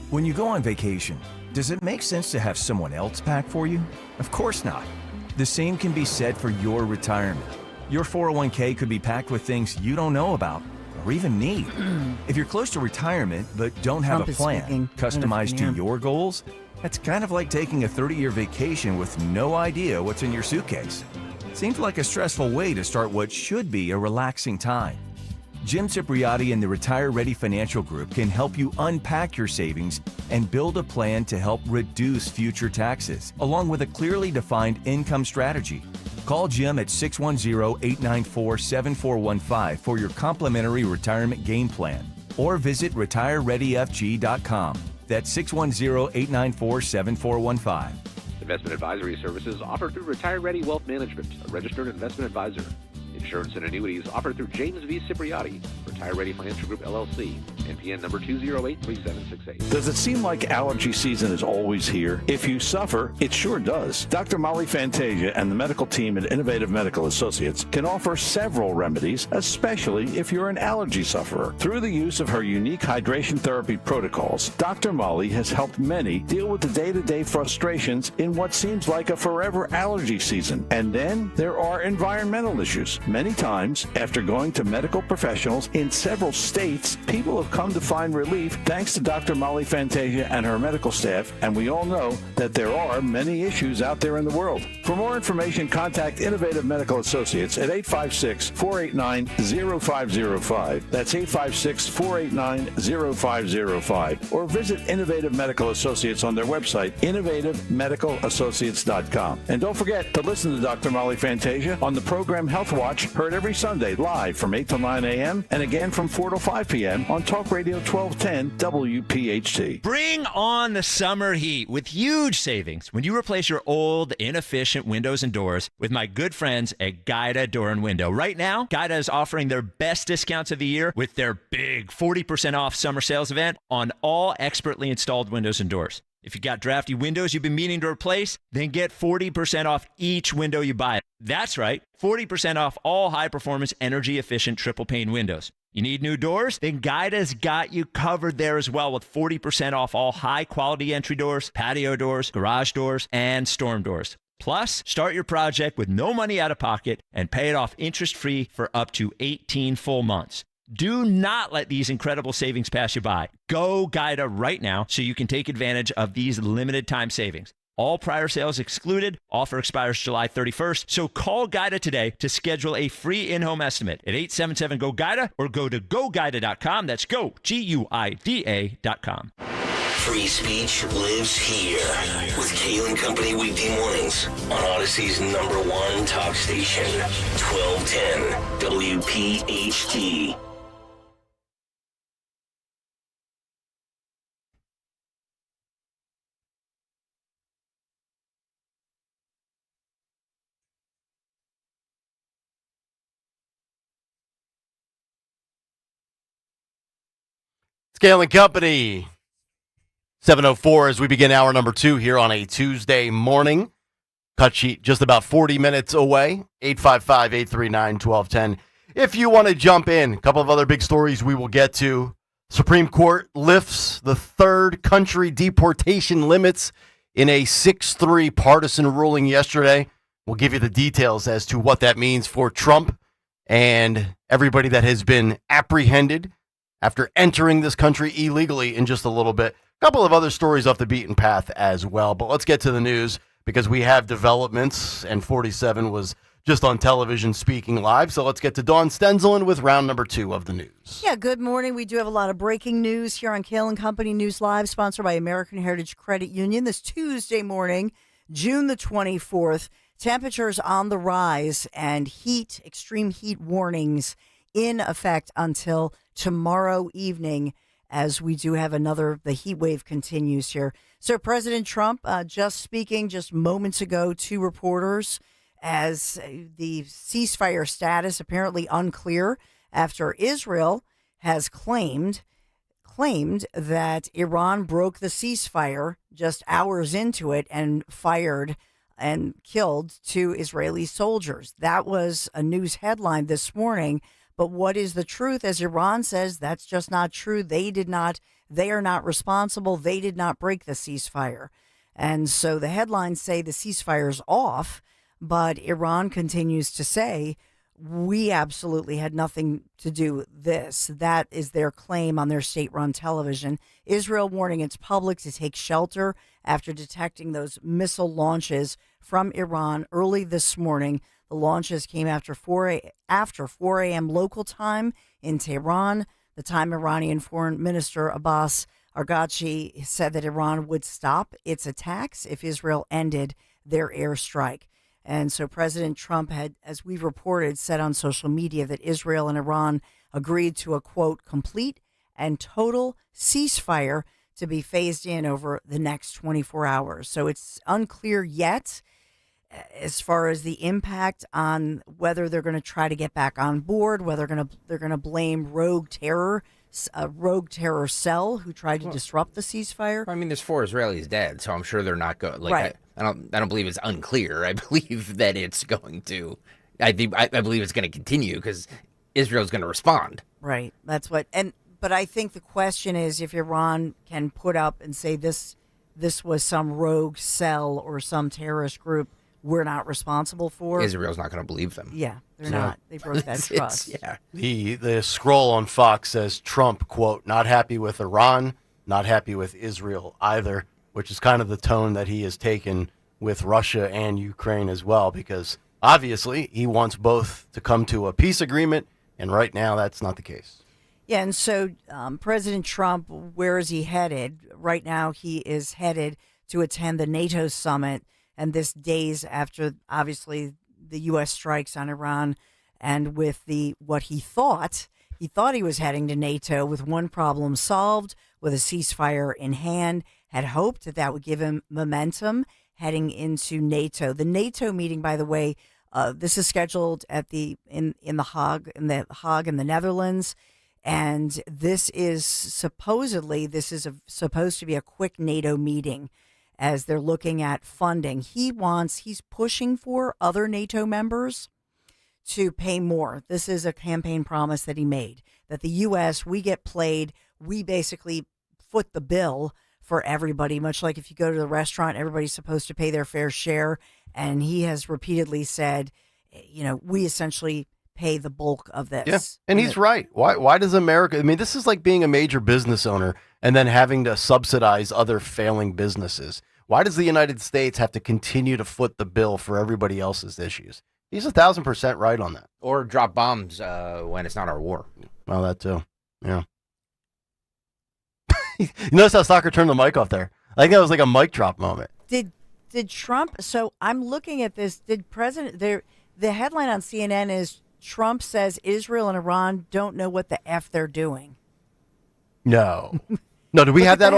When you go on vacation, does it make sense to have someone else pack for you? Of course not. The same can be said for your retirement. Your 401k could be packed with things you don't know about or even need. If you're close to retirement but don't have a plan customized to your goals, that's kind of like taking a 30-year vacation with no idea what's in your suitcase. Seems like a stressful way to start what should be a relaxing time. Jim Cipriotti and the Retire Ready Financial Group can help you unpack your savings and build a plan to help reduce future taxes, along with a clearly defined income strategy. Call Jim at 610-894-7415 for your complimentary retirement game plan, or visit retirereadyfg.com. That's 610-894-7415. Investment advisory services offered through Retire Ready Wealth Management, a registered investment advisor. Insurance and annuities offered through James V. Cipriotti, Retire Ready Financial Group, LLC, NPN number 2083768. Does it seem like allergy season is always here? If you suffer, it sure does. Dr. Molly Fantasia and the medical team at Innovative Medical Associates can offer several remedies, especially if you're an allergy sufferer. Through the use of her unique hydration therapy protocols, Dr. Molly has helped many deal with the day-to-day frustrations in what seems like a forever allergy season. And then there are environmental issues. Many times, after going to medical professionals in in several states, people have come to find relief thanks to Dr. Molly Fantasia and her medical staff, and we all know that there are many issues out there in the world. For more information, contact Innovative Medical Associates at 856-489-0505. That's 856-489-0505. Or visit Innovative Medical Associates on their website, innovativemedicalassociates.com. And don't forget to listen to Dr. Molly Fantasia on the program Health Watch, heard every Sunday live from 8 to 9 a.m. and again from 4 to 5 p.m. on Talk Radio 1210 WPHT. Bring on the summer heat with huge savings when you replace your old, inefficient windows and doors with my good friends at Guida Door and Window. Right now, Guida is offering their best discounts of the year with their big 40% off summer sales event on all expertly installed windows and doors. If you got drafty windows you've been meaning to replace, then get 40% off each window you buy. That's right, 40% off all high-performance, energy-efficient triple-pane windows. You need new doors? Then Guida's got you covered there as well with 40% off all high-quality entry doors, patio doors, garage doors, and storm doors. Plus, start your project with no money out of pocket and pay it off interest-free for up to 18 full months. Do not let these incredible savings pass you by. Go Guida right now so you can take advantage of these limited time savings. All prior sales excluded. Offer expires July 31st. So call Guida today to schedule a free in-home estimate at 877-GO-GUIDA or go to GoGuida.com. That's go, GUIDA.com. Free speech lives here with Kayal and Company weekday mornings on Odyssey's #1 talk station, 1210 WPHT. Kayal and Company, 7:04 as we begin hour number 2 here on a Tuesday morning. Cut sheet just about 40 minutes away, 855-839-1210. If you want to jump in, a couple of other big stories we will get to. Supreme Court lifts the third country deportation limits in a 6-3 partisan ruling yesterday. We'll give you the details as to what that means for Trump and everybody that has been apprehended after entering this country illegally in just a little bit. A couple of other stories off the beaten path as well. But let's get to the news because we have developments, and 47 was just on television speaking live. So let's get to Dawn Stenzelin with round number 2 of the news. Yeah, good morning. We do have a lot of breaking news here on Kayal and Company News Live, sponsored by American Heritage Credit Union. This Tuesday morning, June the 24th, temperatures on the rise and extreme heat warnings in effect until tomorrow evening, as we do have the heat wave continues here. So President Trump just speaking just moments ago to reporters as the ceasefire status apparently unclear after Israel has claimed that Iran broke the ceasefire just hours into it and fired and killed 2 Israeli soldiers. That was a news headline this morning. But what is the truth? As Iran says, that's just not true. They are not responsible. They did not break the ceasefire. And so the headlines say the ceasefire's off, but Iran continues to say, we absolutely had nothing to do with this. That is their claim on their state-run television. Israel warning its public to take shelter after detecting those missile launches from Iran early this morning. The launches came after 4 a.m. local time in Tehran. The time Iranian Foreign Minister Abbas Araghchi said that Iran would stop its attacks if Israel ended their airstrike. And so President Trump had, as we've reported, said on social media that Israel and Iran agreed to a, quote, complete and total ceasefire to be phased in over the next 24 hours. So it's unclear yet as far as the impact on whether they're going to try to get back on board, whether they're going to blame rogue terror cell who tried to disrupt the ceasefire. I mean, there's 4 Israelis dead, so I'm sure they're not going. Right. I don't believe it's unclear. I believe that it's going to. I believe it's going to continue because Israel's going to respond. Right. That's what. But I think the question is if Iran can put up and say this was some rogue cell or some terrorist group we're not responsible for. Israel's not going to believe them. Yeah, they're not. They broke that trust. Yeah. The scroll on Fox says Trump, quote, not happy with Iran, not happy with Israel either, which is kind of the tone that he has taken with Russia and Ukraine as well, because obviously he wants both to come to a peace agreement, and right now that's not the case. Yeah, and so President Trump, where is he headed? Right now he is headed to attend the NATO summit, and this days after, obviously, the U.S. strikes on Iran, and with what he thought he was heading to NATO with one problem solved, with a ceasefire in hand, had hoped that would give him momentum heading into NATO. The NATO meeting, by the way, this is scheduled at in the Hague in the Netherlands, and this is supposed to be a quick NATO meeting, as they're looking at funding. He's pushing for other NATO members to pay more. This is a campaign promise that he made, that the U.S., we get played, we basically foot the bill for everybody, much like if you go to the restaurant, everybody's supposed to pay their fair share. And he has repeatedly said, we essentially pay the bulk of this. Yeah, and he's right. Why does America, I mean, this is like being a major business owner and then having to subsidize other failing businesses. Why does the United States have to continue to foot the bill for everybody else's issues? He's 1,000% right on that. Or drop bombs when it's not our war. Well, that too. Yeah. You notice how Stalker turned the mic off there? I think that was like a mic drop moment. Did Trump? So I'm looking at this. Did President? The headline on CNN is Trump says Israel and Iran don't know what the F they're doing. No. No, do we have that?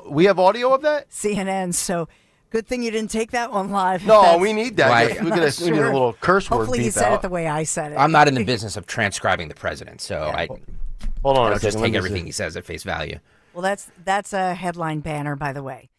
We have audio of that? CNN. So good thing you didn't take that one live. No, we need that. Right. We need a little curse word. Hopefully you said it the way I said it. I'm not in the business of transcribing the president, so I hold on. I don't just take everything he says at face value. Well, that's a headline banner, by the way.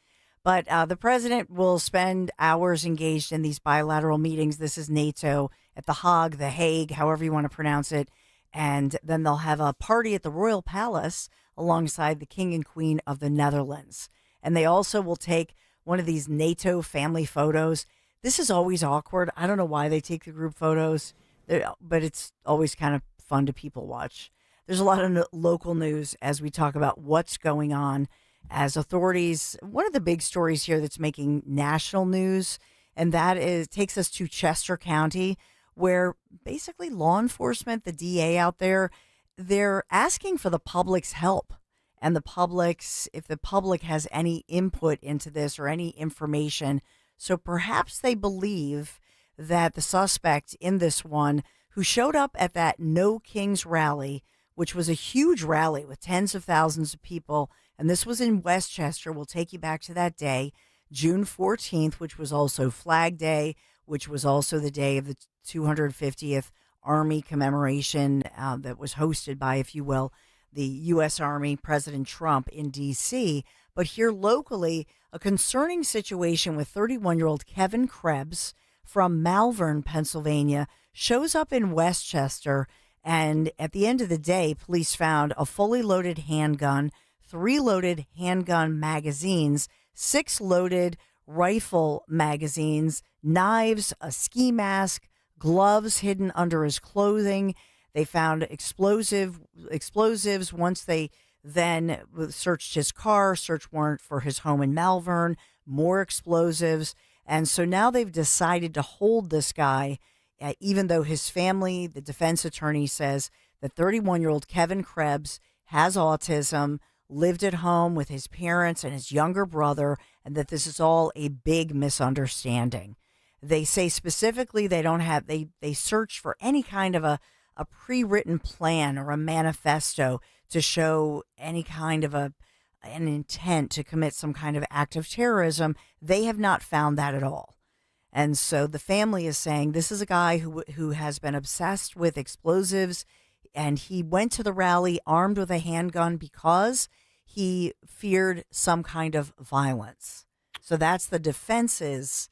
But the president will spend hours engaged in these bilateral meetings. This is NATO at the Hague, however you want to pronounce it. And then they'll have a party at the Royal Palace alongside the King and Queen of the Netherlands. And they also will take one of these NATO family photos. This is always awkward. I don't know why they take the group photos, but it's always kind of fun to people watch. There's a lot of local news as we talk about what's going on as authorities. One of the big stories here that's making national news, and that takes us to Chester County, where basically law enforcement, the DA out there, they're asking for the public's help. And if the public has any input into this or any information. So perhaps they believe that the suspect in this one, who showed up at that No Kings rally, which was a huge rally with tens of thousands of people, and this was in Westchester. We'll take you back to that day, June 14th, which was also Flag Day, which was also the day of the 250th Army commemoration that was hosted by, if you will, the U.S. Army, President Trump in D.C. But here locally, a concerning situation with 31-year-old Kevin Krebs from Malvern, Pennsylvania, shows up in Westchester. And at the end of the day, police found a fully loaded handgun, 3 loaded handgun magazines, 6 loaded rifle magazines, knives, a ski mask, gloves hidden under his clothing. They found explosives once they then searched his car, search warrant for his home in Malvern, more explosives. And so now they've decided to hold this guy, even though his family, the defense attorney, says that 31-year-old Kevin Krebs has autism, lived at home with his parents and his younger brother, and that this is all a big misunderstanding. They say specifically they searched for any kind of a pre-written plan or a manifesto to show any kind of an intent to commit some kind of act of terrorism. They have not found that at all. And so the family is saying this is a guy who has been obsessed with explosives, and he went to the rally armed with a handgun because he feared some kind of violence. So that's the defense's,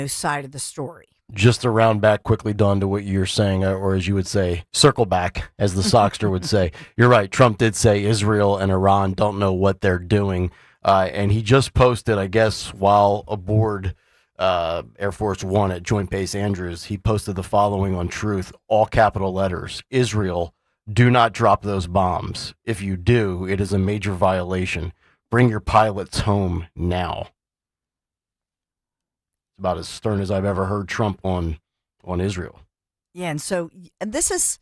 side of the story. Just to round back quickly, Dawn, to what you're saying, or as you would say, circle back, as the Sockster would say. You're right. Trump did say Israel and Iran don't know what they're doing. And he just posted, I guess, while aboard Air Force One at Joint Base Andrews. He posted the following on Truth, all capital letters: Israel, do not drop those bombs. If you do, it is a major violation. Bring your pilots home now. It's about as stern as I've ever heard Trump on Israel. Yeah, and this is,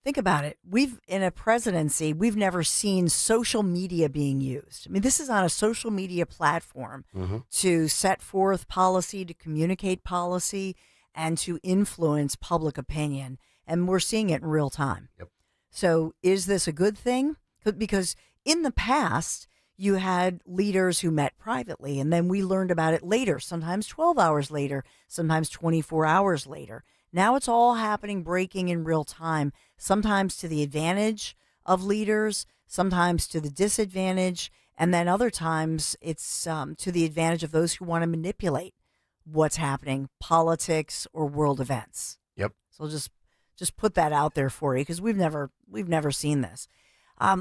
think about it. In a presidency, we've never seen social media being used. I mean, this is on a social media platform to set forth policy, to communicate policy, and to influence public opinion. And we're seeing it in real time. Yep. So is this a good thing? Because in the past, you had leaders who met privately, and then we learned about it later, sometimes 12 hours later, sometimes 24 hours later. Now it's all happening, breaking in real time, sometimes to the advantage of leaders, sometimes to the disadvantage, and then other times it's to the advantage of those who want to manipulate what's happening, politics or world events. Yep. So just put that out there for you, because we've never seen this.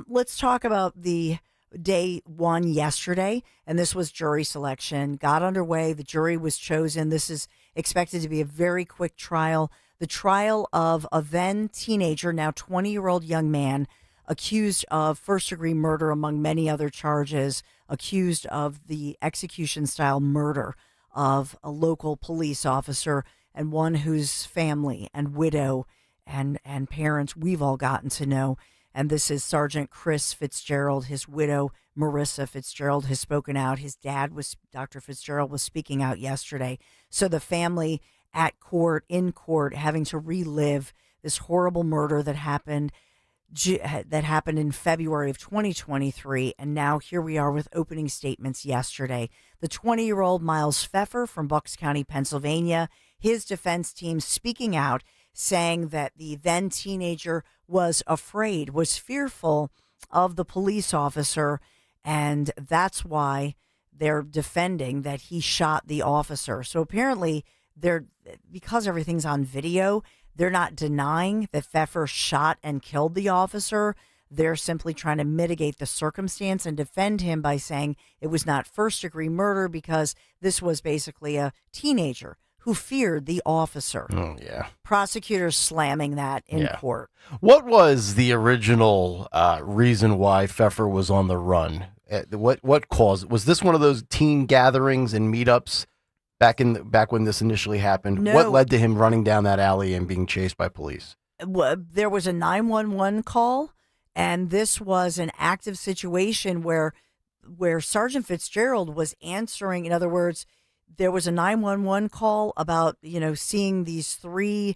Let's talk about the day one yesterday, and this was jury selection. Got underway. The jury was chosen. This is expected to be a very quick trial. The trial of a then teenager, now 20-year-old young man, accused of first-degree murder among many other charges, accused of the execution-style murder of a local police officer and one whose family and widow and parents we've all gotten to know. And this is Sergeant Chris Fitzgerald. His widow, Marissa Fitzgerald, has spoken out. His dad, Dr. Fitzgerald, was speaking out yesterday. So the family in court, having to relive this horrible murder that happened in February of 2023. And now here we are with opening statements yesterday. The 20-year-old Miles Pfeffer from Bucks County, Pennsylvania, his defense team speaking out, saying that the then teenager was afraid, was fearful of the police officer, and that's why they're defending that he shot the officer. So apparently, because everything's on video, they're not denying that Pfeffer shot and killed the officer. They're simply trying to mitigate the circumstance and defend him by saying it was not first-degree murder because this was basically a teenager who feared the officer. Oh, yeah. Prosecutors slamming that in court. What was the original reason why Pfeffer was on the run? What caused? Was this one of those teen gatherings and meetups back when this initially happened? No. What led to him running down that alley and being chased by police? There was a 911 call, and this was an active situation where Sergeant Fitzgerald was answering. In other words, there was a 911 call about, seeing these three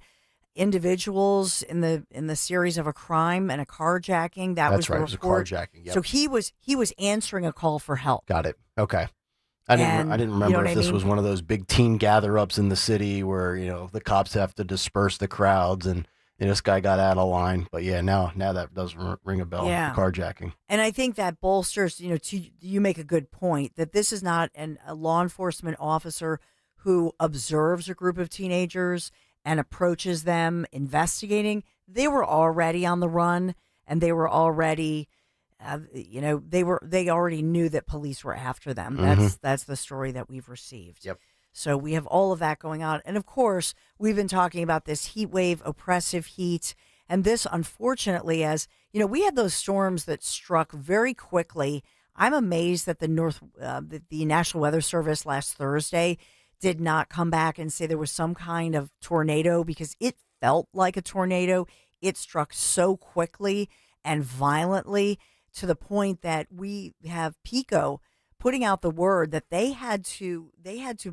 individuals in the series of a crime and a carjacking. That's right. It was a carjacking. Yep. So he was answering a call for help. Got it. Okay. I didn't remember if this was one of those big teen gather-ups in the city where, the cops have to disperse the crowds and this guy got out of line. But yeah, now that does ring a bell. Yeah. The carjacking. And I think that bolsters, you make a good point that this is not a law enforcement officer who observes a group of teenagers and approaches them investigating. They were already on the run, and they were already, they already knew that police were after them. That's the story that we've received. Yep. So we have all of that going on. And of course, we've been talking about this heat wave, oppressive heat. And this, unfortunately, we had those storms that struck very quickly. I'm amazed that the National Weather Service last Thursday did not come back and say there was some kind of tornado, because it felt like a tornado. It struck so quickly and violently to the point that we have PECO putting out the word that they had to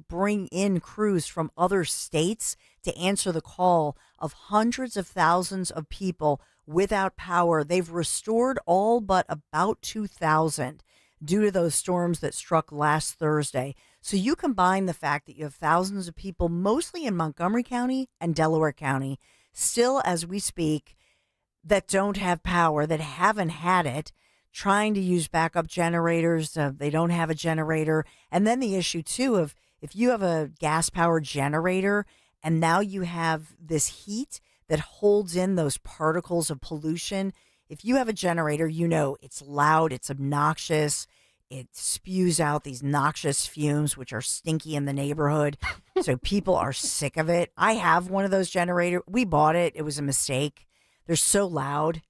bring in crews from other states to answer the call of hundreds of thousands of people without power. They've restored all but about 2,000 due to those storms that struck last Thursday. So you combine the fact that you have thousands of people, mostly in Montgomery County and Delaware County, still as we speak, that don't have power, that haven't had it, trying to use backup generators. They don't have a generator. And then the issue, too, of if you have a gas-powered generator and now you have this heat that holds in those particles of pollution, if you have a generator, it's loud, it's obnoxious, it spews out these noxious fumes, which are stinky in the neighborhood. So people are sick of it. I have one of those generators. We bought it. It was a mistake. They're so loud.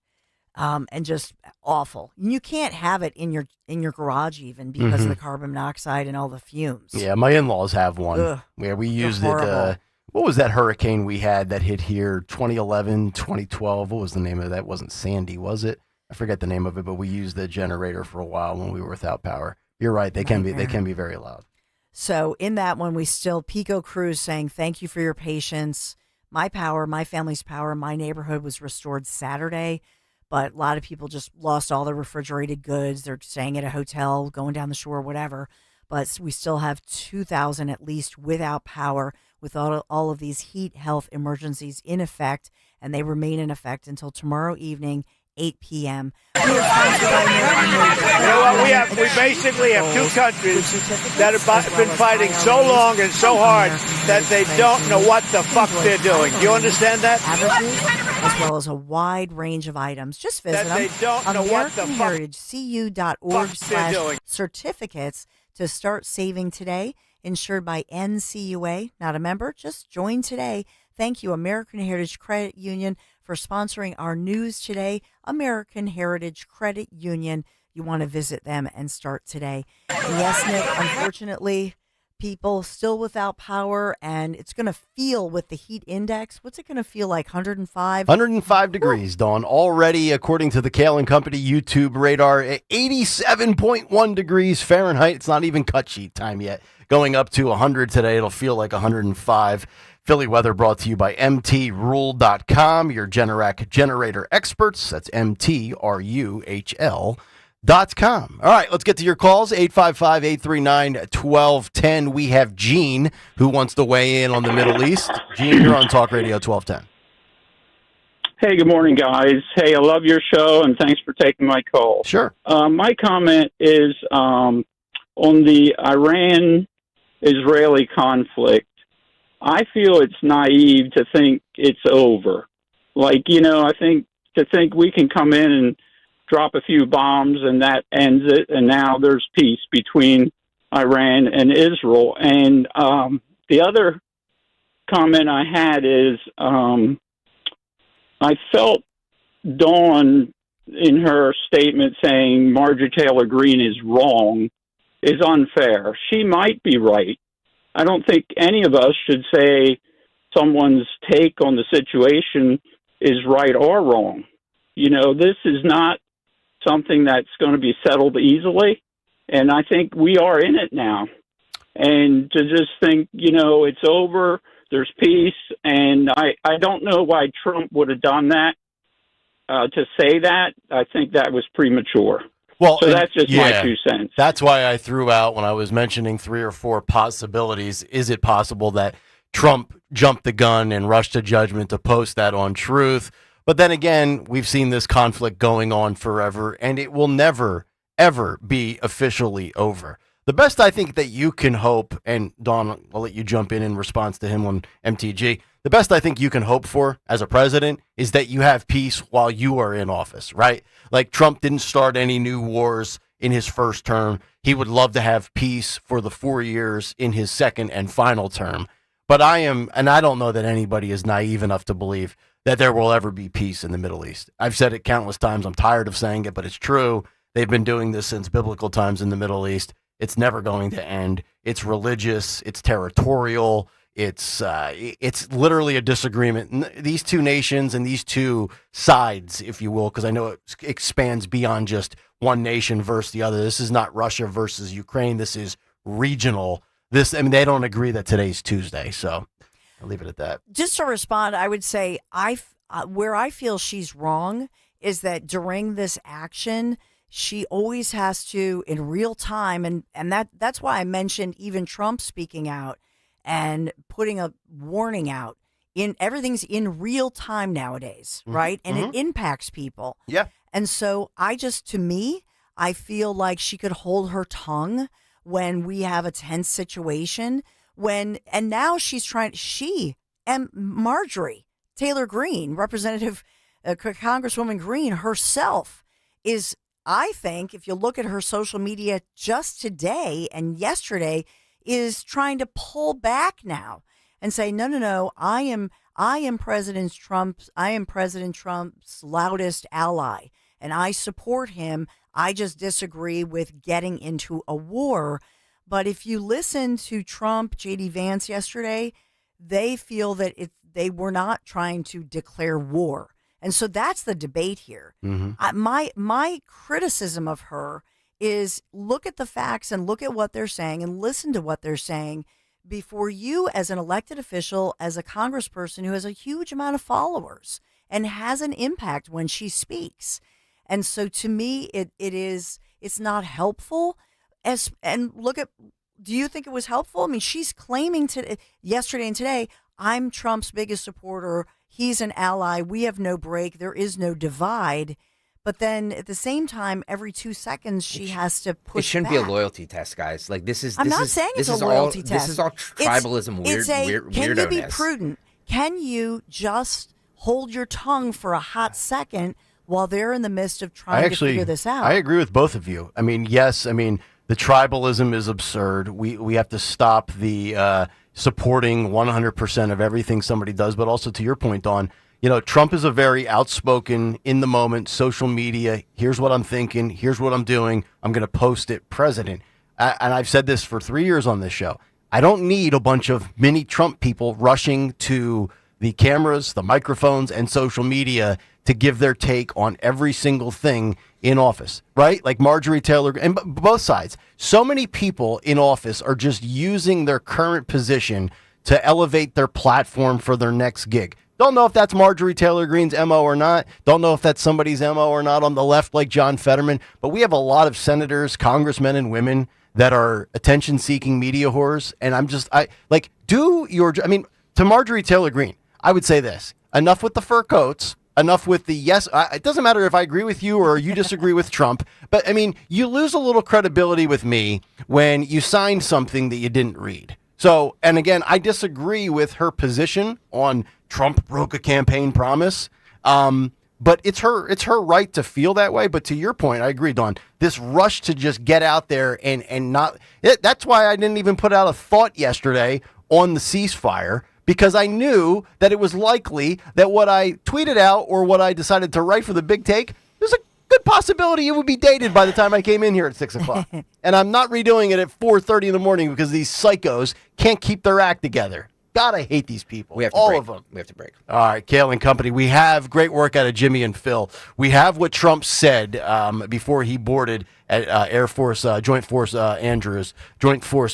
And just awful. You can't have it in your garage even because of the carbon monoxide and all the fumes. Yeah, my in-laws have one. Ugh, where we used horrible. it. What was that hurricane we had that hit here 2011, 2012? What was the name of that? It wasn't Sandy, was it? I forget the name of it, but we used the generator for a while when we were without power. You're right. They can be very loud. So in that one, we still Pico Cruz saying, thank you for your patience. My power, my family's power, my neighborhood was restored Saturday. But a lot of people just lost all their refrigerated goods. They're staying at a hotel, going down the shore, whatever. But we still have 2,000 at least without power with all of these heat health emergencies in effect. And they remain in effect until tomorrow evening, 8 p.m. You know what? We basically have two countries that have been fighting so long and so hard that they don't know what the fuck they're doing. Do you understand that? As well as a wide range of items. Just visit That they them don't on know what the fuck AmericanHeritageCU.org/certificates to start saving today. Insured by NCUA. Not a member? Just join today. Thank you, American Heritage Credit Union, for sponsoring our news today. American Heritage Credit Union. You want to visit them and start today. And yes, Nick, unfortunately, people still without power, and it's going to feel with the heat index. What's it going to feel like? 105? 105 degrees, Dawn. Already, according to the Kayal and Company YouTube radar, at 87.1 degrees Fahrenheit. It's not even cut sheet time yet. Going up to 100 today. It'll feel like 105. Philly weather brought to you by MTRule.com, your Generac generator experts. That's MTRUHL.com. All right, let's get to your calls. 855-839-1210. We have Gene, who wants to weigh in on the Middle East. Gene, you're on Talk Radio 1210. Hey, good morning, guys. Hey, I love your show, and thanks for taking my call. Sure. My comment is on the Iran-Israeli conflict. I feel it's naive to think it's over. I think to think we can come in and drop a few bombs and that ends it, and now there's peace between Iran and Israel. And the other comment I had is I felt Dawn in her statement saying Marjorie Taylor Greene is wrong is unfair. She might be right. I don't think any of us should say someone's take on the situation is right or wrong. This is not something that's going to be settled easily, and I think we are in it now. And to just think, it's over, there's peace, and I don't know why Trump would have done that, to say that. I think that was premature. Well, so that's just my 2 cents. That's why I threw out when I was mentioning 3 or 4 possibilities. Is it possible that Trump jumped the gun and rushed to judgment to post that on Truth? But then again, we've seen this conflict going on forever, and it will never, ever be officially over. The best I think that you can hope, and Dawn, I'll let you jump in response to him on MTG. The best I think you can hope for as a president is that you have peace while you are in office, right? Like Trump didn't start any new wars in his first term. He would love to have peace for the 4 years in his second and final term. But I don't know that anybody is naive enough to believe that there will ever be peace in the Middle East. I've said it countless times. I'm tired of saying it, but it's true. They've been doing this since biblical times in the Middle East. It's never going to end. It's religious. It's territorial. It's literally a disagreement. These two nations and these two sides, if you will, because I know it expands beyond just one nation versus the other. This is not Russia versus Ukraine. This is regional. They don't agree that today's Tuesday. So I'll leave it at that. Just to respond, I would say where I feel she's wrong is that during this action, she always has to, in real time, and that's why I mentioned even Trump speaking out and putting a warning out. Everything's in real time nowadays, right? And it impacts people. Yeah. And so I feel like she could hold her tongue when we have a tense situation. And now and Marjorie Taylor Greene, Representative Congresswoman Greene herself is I think if you look at her social media just today and yesterday, is trying to pull back now and say, no, I am President Trump's loudest ally, and I support him. I just disagree with getting into a war. But if you listen to Trump, J.D. Vance yesterday, they feel that they were not trying to declare war. And so that's the debate here. My criticism of her is look at the facts and look at what they're saying and listen to what they're saying before you, as an elected official, as a congressperson who has a huge amount of followers and has an impact when she speaks. And so to me, it's not helpful. And look at, do you think it was helpful? I mean, she's claiming yesterday and today, I'm Trump's biggest supporter. He's an ally. We have no break. There is no divide. But then at the same time, every 2 seconds, she has to push It shouldn't back. be a loyalty test, guys. Like I'm not saying it's a loyalty test. This is all tribalism, weirdo-ness. Can you be prudent? Can you just hold your tongue for a hot second while they're in the midst of trying to figure this out? I agree with both of you. I mean, yes, the tribalism is absurd. We have to stop the supporting 100% of everything somebody does. But also to your point, Dawn, Trump is a very outspoken, in the moment, social media. Here's what I'm thinking. Here's what I'm doing. I'm going to post it, president. And I've said this for 3 years on this show. I don't need a bunch of mini Trump people rushing to the cameras, the microphones, and social media to give their take on every single thing in office, right? Like Marjorie Taylor, and both sides. So many people in office are just using their current position to elevate their platform for their next gig. Don't know if that's Marjorie Taylor Greene's MO or not. Don't know if that's somebody's MO or not on the left like John Fetterman. But we have a lot of senators, congressmen, and women that are attention-seeking media whores. And to Marjorie Taylor Greene, I would say this. Enough with the fur coats. Enough with the yes. It doesn't matter if I agree with you or you disagree with Trump. But, you lose a little credibility with me when you sign something that you didn't read. So, and again, I disagree with her position on Trump broke a campaign promise. But it's her right to feel that way. But to your point, I agree, Dawn. This rush to just get out there and not that's why I didn't even put out a thought yesterday on the ceasefire, because I knew that it was likely that what I tweeted out or what I decided to write for the big take, there's a good possibility it would be dated by the time I came in here at 6 o'clock. And I'm not redoing it at 4:30 in the morning because these psychos can't keep their act together. God, I hate these people. We have to all break. of them. We have to break. All right, Kayal and company. We have great work out of Jimmy and Phil. We have what Trump said before he boarded at Air Force Joint Force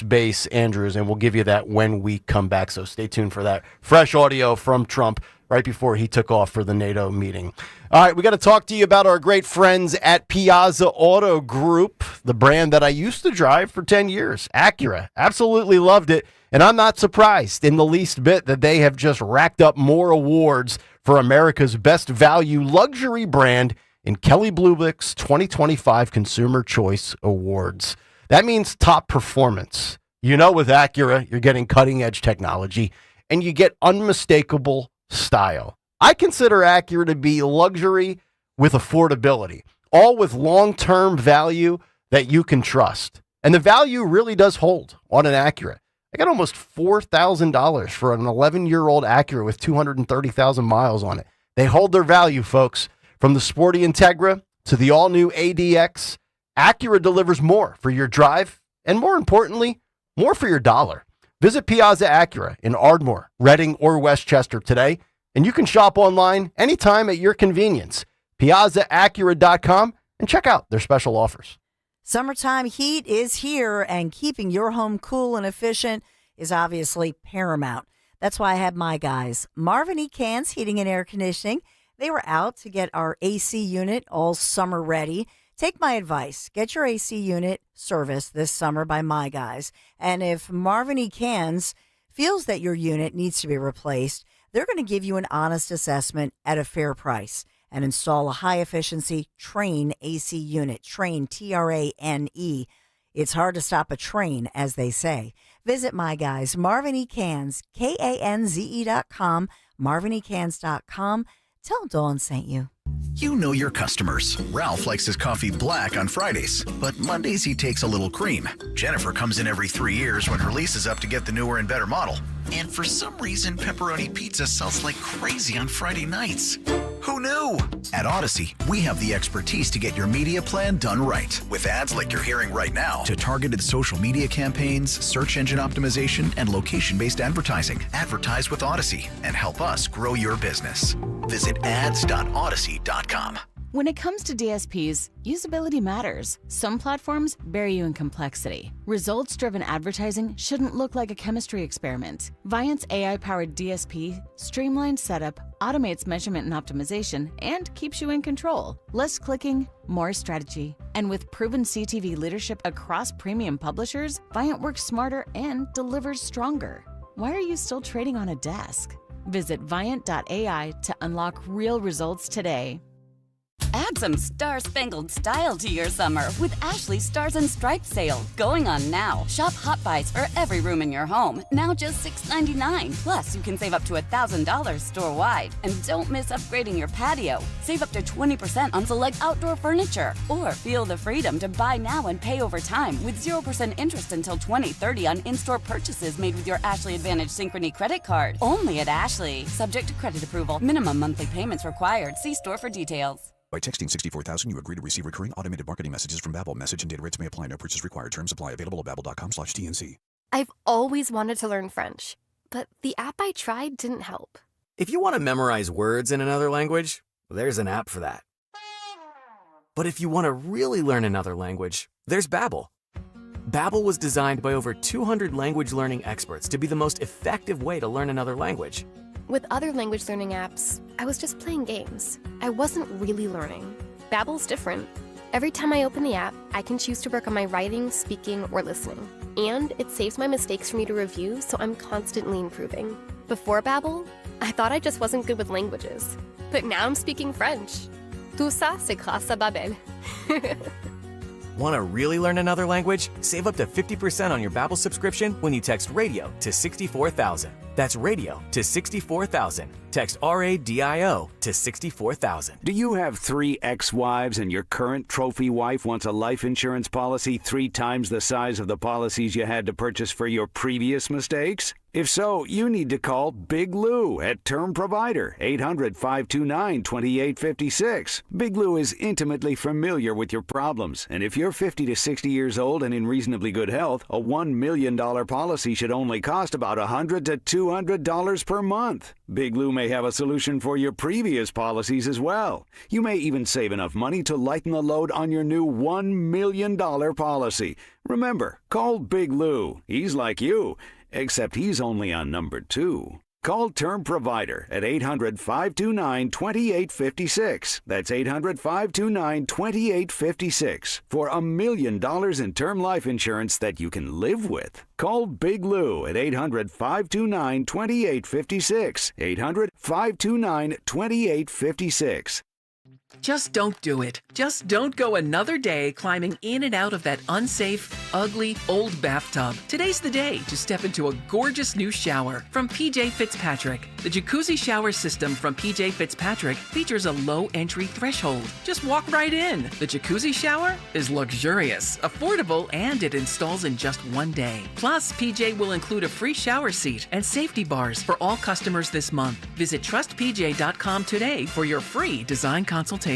Base Andrews, and we'll give you that when we come back. So stay tuned for that fresh audio from Trump right before he took off for the NATO meeting. All right, we got to talk to you about our great friends at Piazza Auto Group, the brand that I used to drive for 10 years. Acura. Absolutely loved it. And I'm not surprised in the least bit that they have just racked up more awards for America's best value luxury brand in Kelly Blue Book's 2025 Consumer Choice Awards. That means top performance. With Acura, you're getting cutting-edge technology, and you get unmistakable style. I consider Acura to be luxury with affordability, all with long-term value that you can trust. And the value really does hold on an Acura. I got almost $4,000 for an 11-year-old Acura with 230,000 miles on it. They hold their value, folks. From the sporty Integra to the all-new ADX, Acura delivers more for your drive and, more importantly, more for your dollar. Visit Piazza Acura in Ardmore, Reading, or Westchester today, and you can shop online anytime at your convenience. PiazzaAcura.com and check out their special offers. Summertime heat is here, and keeping your home cool and efficient is obviously paramount. That's why I had my guys, Marvin E. Cans Heating and Air Conditioning. They were out to get our AC unit all summer ready. Take my advice. Get your AC unit serviced this summer by my guys. And if Marvin E. Cans feels that your unit needs to be replaced, they're going to give you an honest assessment at a fair price and install a high-efficiency Trane AC unit. Trane, Trane. It's hard to stop a train, as they say. Visit my guys, Marvin E. Cans, KANZE.com, MarvinECans.com. Tell Dawn sent you. You know your customers. Ralph likes his coffee black on Fridays, but Mondays he takes a little cream. Jennifer comes in every 3 years when her lease is up to get the newer and better model. And for some reason, pepperoni pizza sells like crazy on Friday nights. Who knew? At Odyssey, we have the expertise to get your media plan done right. With ads like you're hearing right now, to targeted social media campaigns, search engine optimization, and location-based advertising. Advertise with Odyssey and help us grow your business. Visit ads.odyssey.com. When it comes to DSPs, usability matters. Some platforms bury you in complexity. Results-driven advertising shouldn't look like a chemistry experiment. Viant's AI-powered DSP streamlines setup, automates measurement and optimization, and keeps you in control. Less clicking, more strategy. And with proven CTV leadership across premium publishers, Viant works smarter and delivers stronger. Why are you still trading on a desk? Visit Viant.ai to unlock real results today. Add some star-spangled style to your summer with Ashley's Stars and Stripes sale going on now. Shop Hot Buys for every room in your home, now just $6.99. Plus, you can save up to $1,000 store-wide. And don't miss upgrading your patio. Save up to 20% on select outdoor furniture. Or feel the freedom to buy now and pay over time with 0% interest until 2030 on in-store purchases made with your Ashley Advantage Synchrony credit card. Only at Ashley. Subject to credit approval. Minimum monthly payments required. See store for details. By texting 64,000, you agree to receive recurring automated marketing messages from Babbel. Message and data rates may apply. No purchase required. Terms apply. Available at babbel.com/TNC. I've always wanted to learn French, but the app I tried didn't help. If you want to memorize words in another language, there's an app for that. But if you want to really learn another language, there's Babbel. Babbel was designed by over 200 language learning experts to be the most effective way to learn another language. With other language learning apps, I was just playing games. I wasn't really learning. Babbel's different. Every time I open the app, I can choose to work on my writing, speaking, or listening. And it saves my mistakes for me to review, so I'm constantly improving. Before Babbel, I thought I just wasn't good with languages. But now I'm speaking French. Tout ça, c'est grâce à Babbel. Want to really learn another language? Save up to 50% on your Babbel subscription when you text RADIO to 64,000. That's RADIO to 64,000. Text RADIO to 64,000. Do you have 3 ex-wives and your current trophy wife wants a life insurance policy 3 times the size of the policies you had to purchase for your previous mistakes? If so, you need to call Big Lou at Term Provider, 800-529-2856. Big Lou is intimately familiar with your problems, and if you're 50 to 60 years old and in reasonably good health, a $1 million policy should only cost about $100 to $200 per month. Big Lou may have a solution for your previous policies as well. You may even save enough money to lighten the load on your new $1 million policy. Remember, call Big Lou. He's like you, except he's only on number 2. Call Term Provider at 800-529-2856. That's 800-529-2856 for $1 million in term life insurance that you can live with. Call Big Lou at 800-529-2856. 800-529-2856. Just don't do it. Just don't go another day climbing in and out of that unsafe, ugly, old bathtub. Today's the day to step into a gorgeous new shower from PJ Fitzpatrick. The jacuzzi shower system from PJ Fitzpatrick features a low entry threshold. Just walk right in. The jacuzzi shower is luxurious, affordable, and it installs in just 1 day. Plus, PJ will include a free shower seat and safety bars for all customers this month. Visit trustpj.com today for your free design consultation.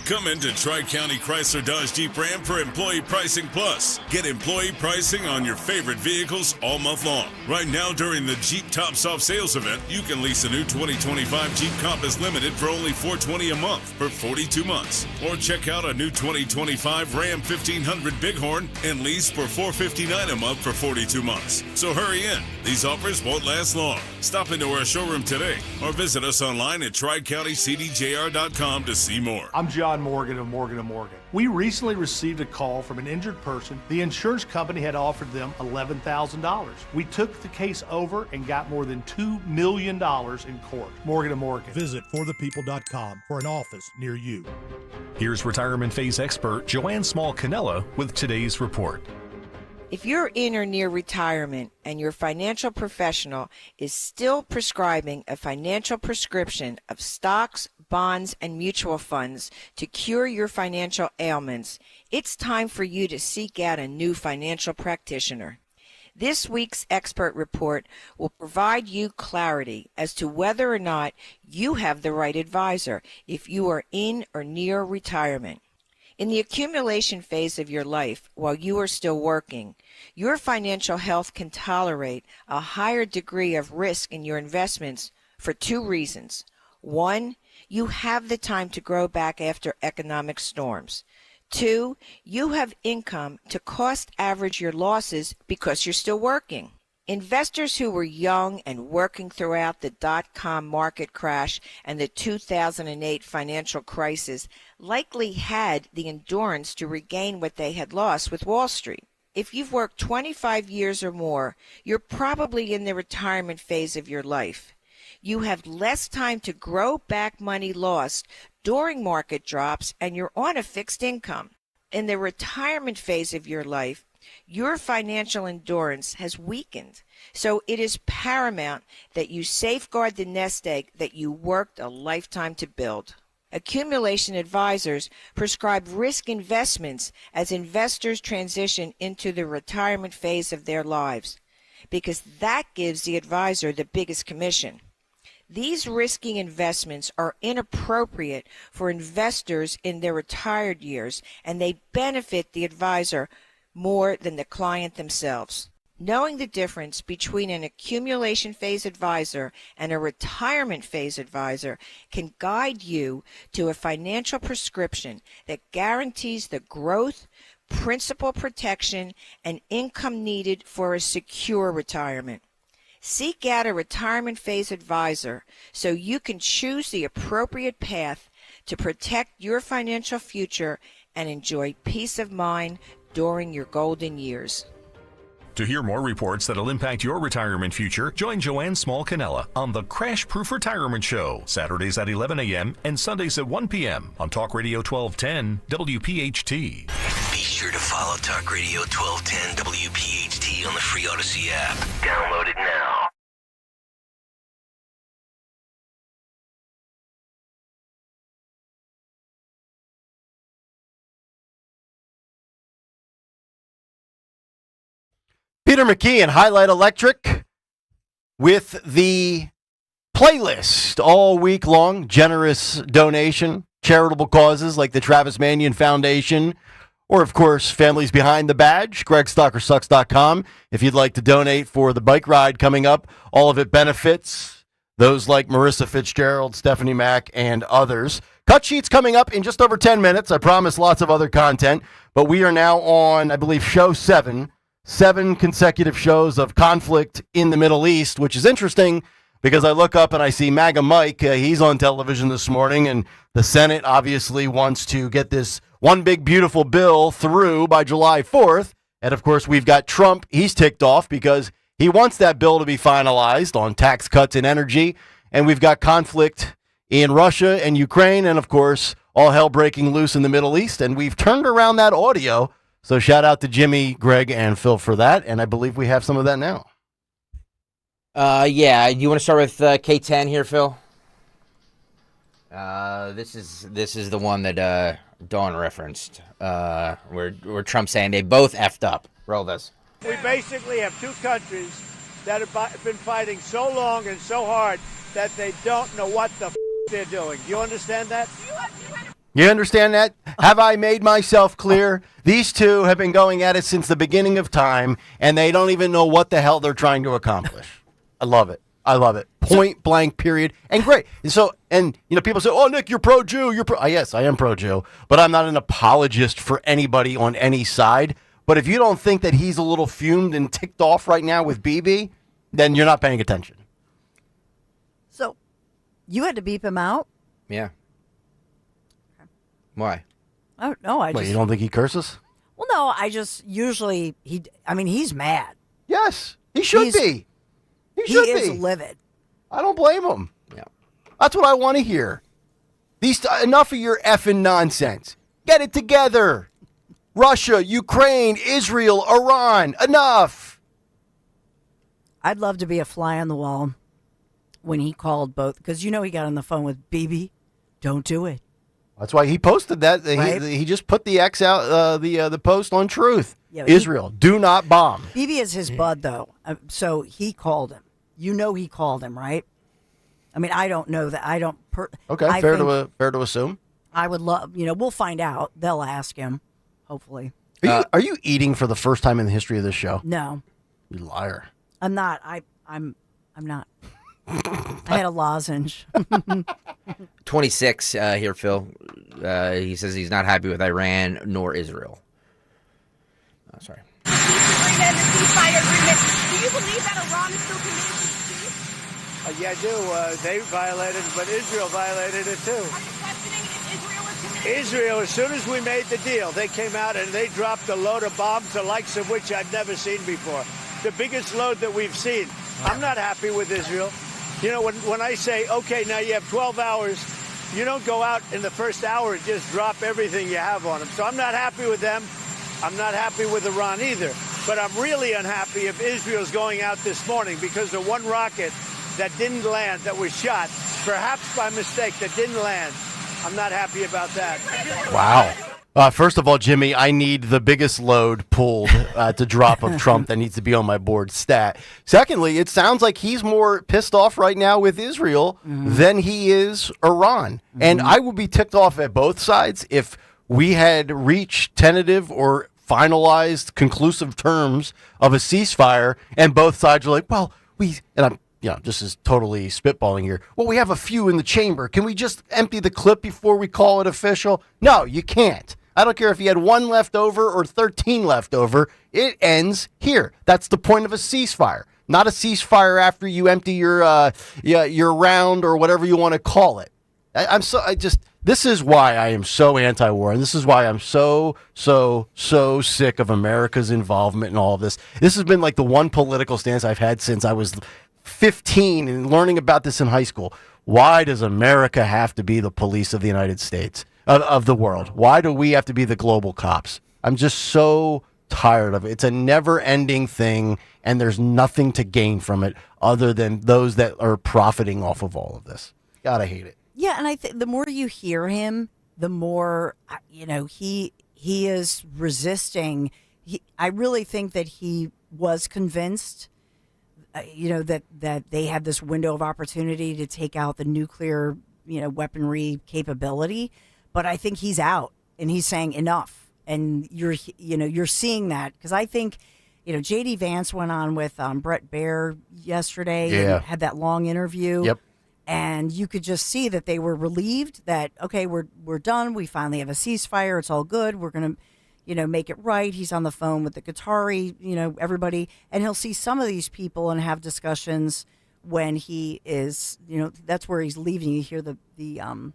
Come into Tri-County Chrysler Dodge Jeep Ram for Employee Pricing Plus. Get employee pricing on your favorite vehicles all month long. Right now during the Jeep Tops Off sales event, you can lease a new 2025 Jeep Compass Limited for only $420 a month for 42 months. Or check out a new 2025 Ram 1500 Bighorn and lease for $459 a month for 42 months. So hurry in. These offers won't last long. Stop into our showroom today or visit us online at tricountycdjr.com to see more. I'm John Morgan of Morgan & Morgan. We recently received a call from an injured person. The insurance company had offered them $11,000. We took the case over and got more than $2 million in court. Morgan & Morgan. Visit forthepeople.com for an office near you. Here's retirement phase expert Joanne Small-Canella with today's report. If you're in or near retirement and your financial professional is still prescribing a financial prescription of stocks, bonds, and mutual funds to cure your financial ailments, it's time for you to seek out a new financial practitioner. This week's expert report will provide you clarity as to whether or not you have the right advisor if you are in or near retirement. In the accumulation phase of your life, while you are still working, your financial health can tolerate a higher degree of risk in your investments for two reasons. One, you have the time to grow back after economic storms. Two, you have income to cost average your losses because you're still working. Investors who were young and working throughout the dot-com market crash and the 2008 financial crisis likely had the endurance to regain what they had lost with Wall Street. If you've worked 25 years or more, you're probably in the retirement phase of your life. You have less time to grow back money lost during market drops, and you're on a fixed income. In the retirement phase of your life, your financial endurance has weakened, so it is paramount that you safeguard the nest egg that you worked a lifetime to build. Accumulation advisors prescribe risk investments as investors transition into the retirement phase of their lives, because that gives the advisor the biggest commission. These risky investments are inappropriate for investors in their retired years, and they benefit the advisor more than the client themselves. Knowing the difference between an accumulation phase advisor and a retirement phase advisor can guide you to a financial prescription that guarantees the growth, principal protection, and income needed for a secure retirement. Seek out a retirement phase advisor so you can choose the appropriate path to protect your financial future and enjoy peace of mind during your golden years. To hear more reports that'll impact your retirement future, join Joanne Small-Canella on the Crash Proof Retirement Show, Saturdays at 11 a.m. and Sundays at 1 p.m. on Talk Radio 1210 WPHT. Be sure to follow Talk Radio 1210 WPHT on the free Odyssey app. Download it now. Peter McKee and Highlight Electric with the playlist all week long. Generous donation, charitable causes like the Travis Manion Foundation, or, of course, Families Behind the Badge, GregStockerSucks.com. If you'd like to donate for the bike ride coming up, all of it benefits those like Marissa Fitzgerald, Stephanie Mack, and others. Cut sheets coming up in just over 10 minutes. I promise lots of other content, but we are now on, I believe, show 7. 7 consecutive shows of conflict in the Middle East, which is interesting because I look up and I see MAGA Mike. He's on television this morning, and the Senate obviously wants to get this one big beautiful bill through by July 4th. And, of course, we've got Trump. He's ticked off because he wants that bill to be finalized on tax cuts and energy. And we've got conflict in Russia and Ukraine and, of course, all hell breaking loose in the Middle East. And we've turned around that audio. So shout out to Jimmy, Greg, and Phil for that, and I believe we have some of that now. Yeah. You want to start with K10 here, Phil? This is the one that Dawn referenced, where Trump's saying they both effed up. Roll this. We basically have two countries that have been fighting so long and so hard that they don't know what the they're doing. Do you understand that? You understand that? Have I made myself clear? These two have been going at it since the beginning of time, and they don't even know what the hell they're trying to accomplish. I love it. I love it. Point blank, period. And great. And so, and you know, people say, "Oh, Nick, you're pro-Jew. You're pro." Yes, I am pro-Jew, but I'm not an apologist for anybody on any side. But if you don't think that he's a little fumed and ticked off right now with Bibi, then you're not paying attention. So, you had to beep him out? Yeah. Why? I don't know. Wait, you don't think he curses? Well, no, I just usually, he's mad. Yes, he should be. He should be. He is livid. I don't blame him. Yeah. That's what I want to hear. Enough of your effing nonsense. Get it together. Russia, Ukraine, Israel, Iran. Enough. I'd love to be a fly on the wall when he called both, because he got on the phone with Bibi don't do it. That's why he posted that. Right. He just put the X out, the post on Truth. Yeah, Israel, do not bomb. Bibi is his bud, though. So he called him. You know he called him, right? I mean, I don't know that. I don't. Okay, I fair think to assume. I would love. We'll find out. They'll ask him. Hopefully. Are you eating for the first time in the history of this show? No. You liar. I'm not. I'm not. I had a lozenge. 26 here, Phil. He says he's not happy with Iran nor Israel. Oh, sorry. The ceasefire agreement. Do you believe that Iran is still committed to peace? Yeah, I do. They violated it, but Israel violated it too. Are you questioning if Israel is committed? Israel, as soon as we made the deal, they came out and they dropped a load of bombs, the likes of which I'd never seen before. The biggest load that we've seen. I'm not happy with Israel. When I say, okay, now you have 12 hours, you don't go out in the first hour and just drop everything you have on them. So I'm not happy with them. I'm not happy with Iran either. But I'm really unhappy if Israel's going out this morning because the one rocket that didn't land, that was shot, perhaps by mistake, that didn't land. I'm not happy about that. Wow. First of all, Jimmy, I need the biggest load pulled to drop of Trump that needs to be on my board stat. Secondly, it sounds like he's more pissed off right now with Israel than he is Iran. And I would be ticked off at both sides if we had reached tentative or finalized conclusive terms of a ceasefire and both sides are like, well, I'm this is totally spitballing here. Well, we have a few in the chamber. Can we just empty the clip before we call it official? No, you can't. I don't care if you had 1 left over or 13 left over. It ends here. That's the point of a ceasefire. Not a ceasefire after you empty your round or whatever you want to call it. This is why I am so anti-war, and this is why I'm so sick of America's involvement in all of this. This has been like the one political stance I've had since I was 15 and learning about this in high school. Why does America have to be the police of the United States, of the world? Why do we have to be the global cops? I'm just so tired of it. It's a never-ending thing, and there's nothing to gain from it other than those that are profiting off of all of this. Gotta hate it. Yeah, and I think the more you hear him, the more he is resisting. I really think that he was convinced, that they had this window of opportunity to take out the nuclear, weaponry capability. But I think he's out, and he's saying enough. And you're seeing that because I think, J.D. Vance went on with Brett Baer yesterday and had that long interview. Yep. And you could just see that they were relieved that, okay, we're done. We finally have a ceasefire. It's all good. We're going to, make it right. He's on the phone with the Qatari, everybody. And he'll see some of these people and have discussions when he is, that's where he's leaving. You hear you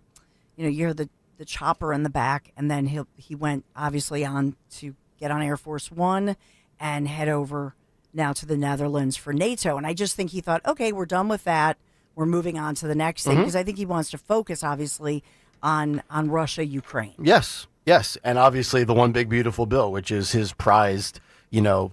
hear the chopper in the back. And then he went obviously on to get on Air Force One and head over now to the Netherlands for NATO. And I just think he thought, okay, we're done with that. We're moving on to the next thing because I think he wants to focus, obviously, on Russia, Ukraine. Yes, and obviously the one big beautiful bill, which is his prized,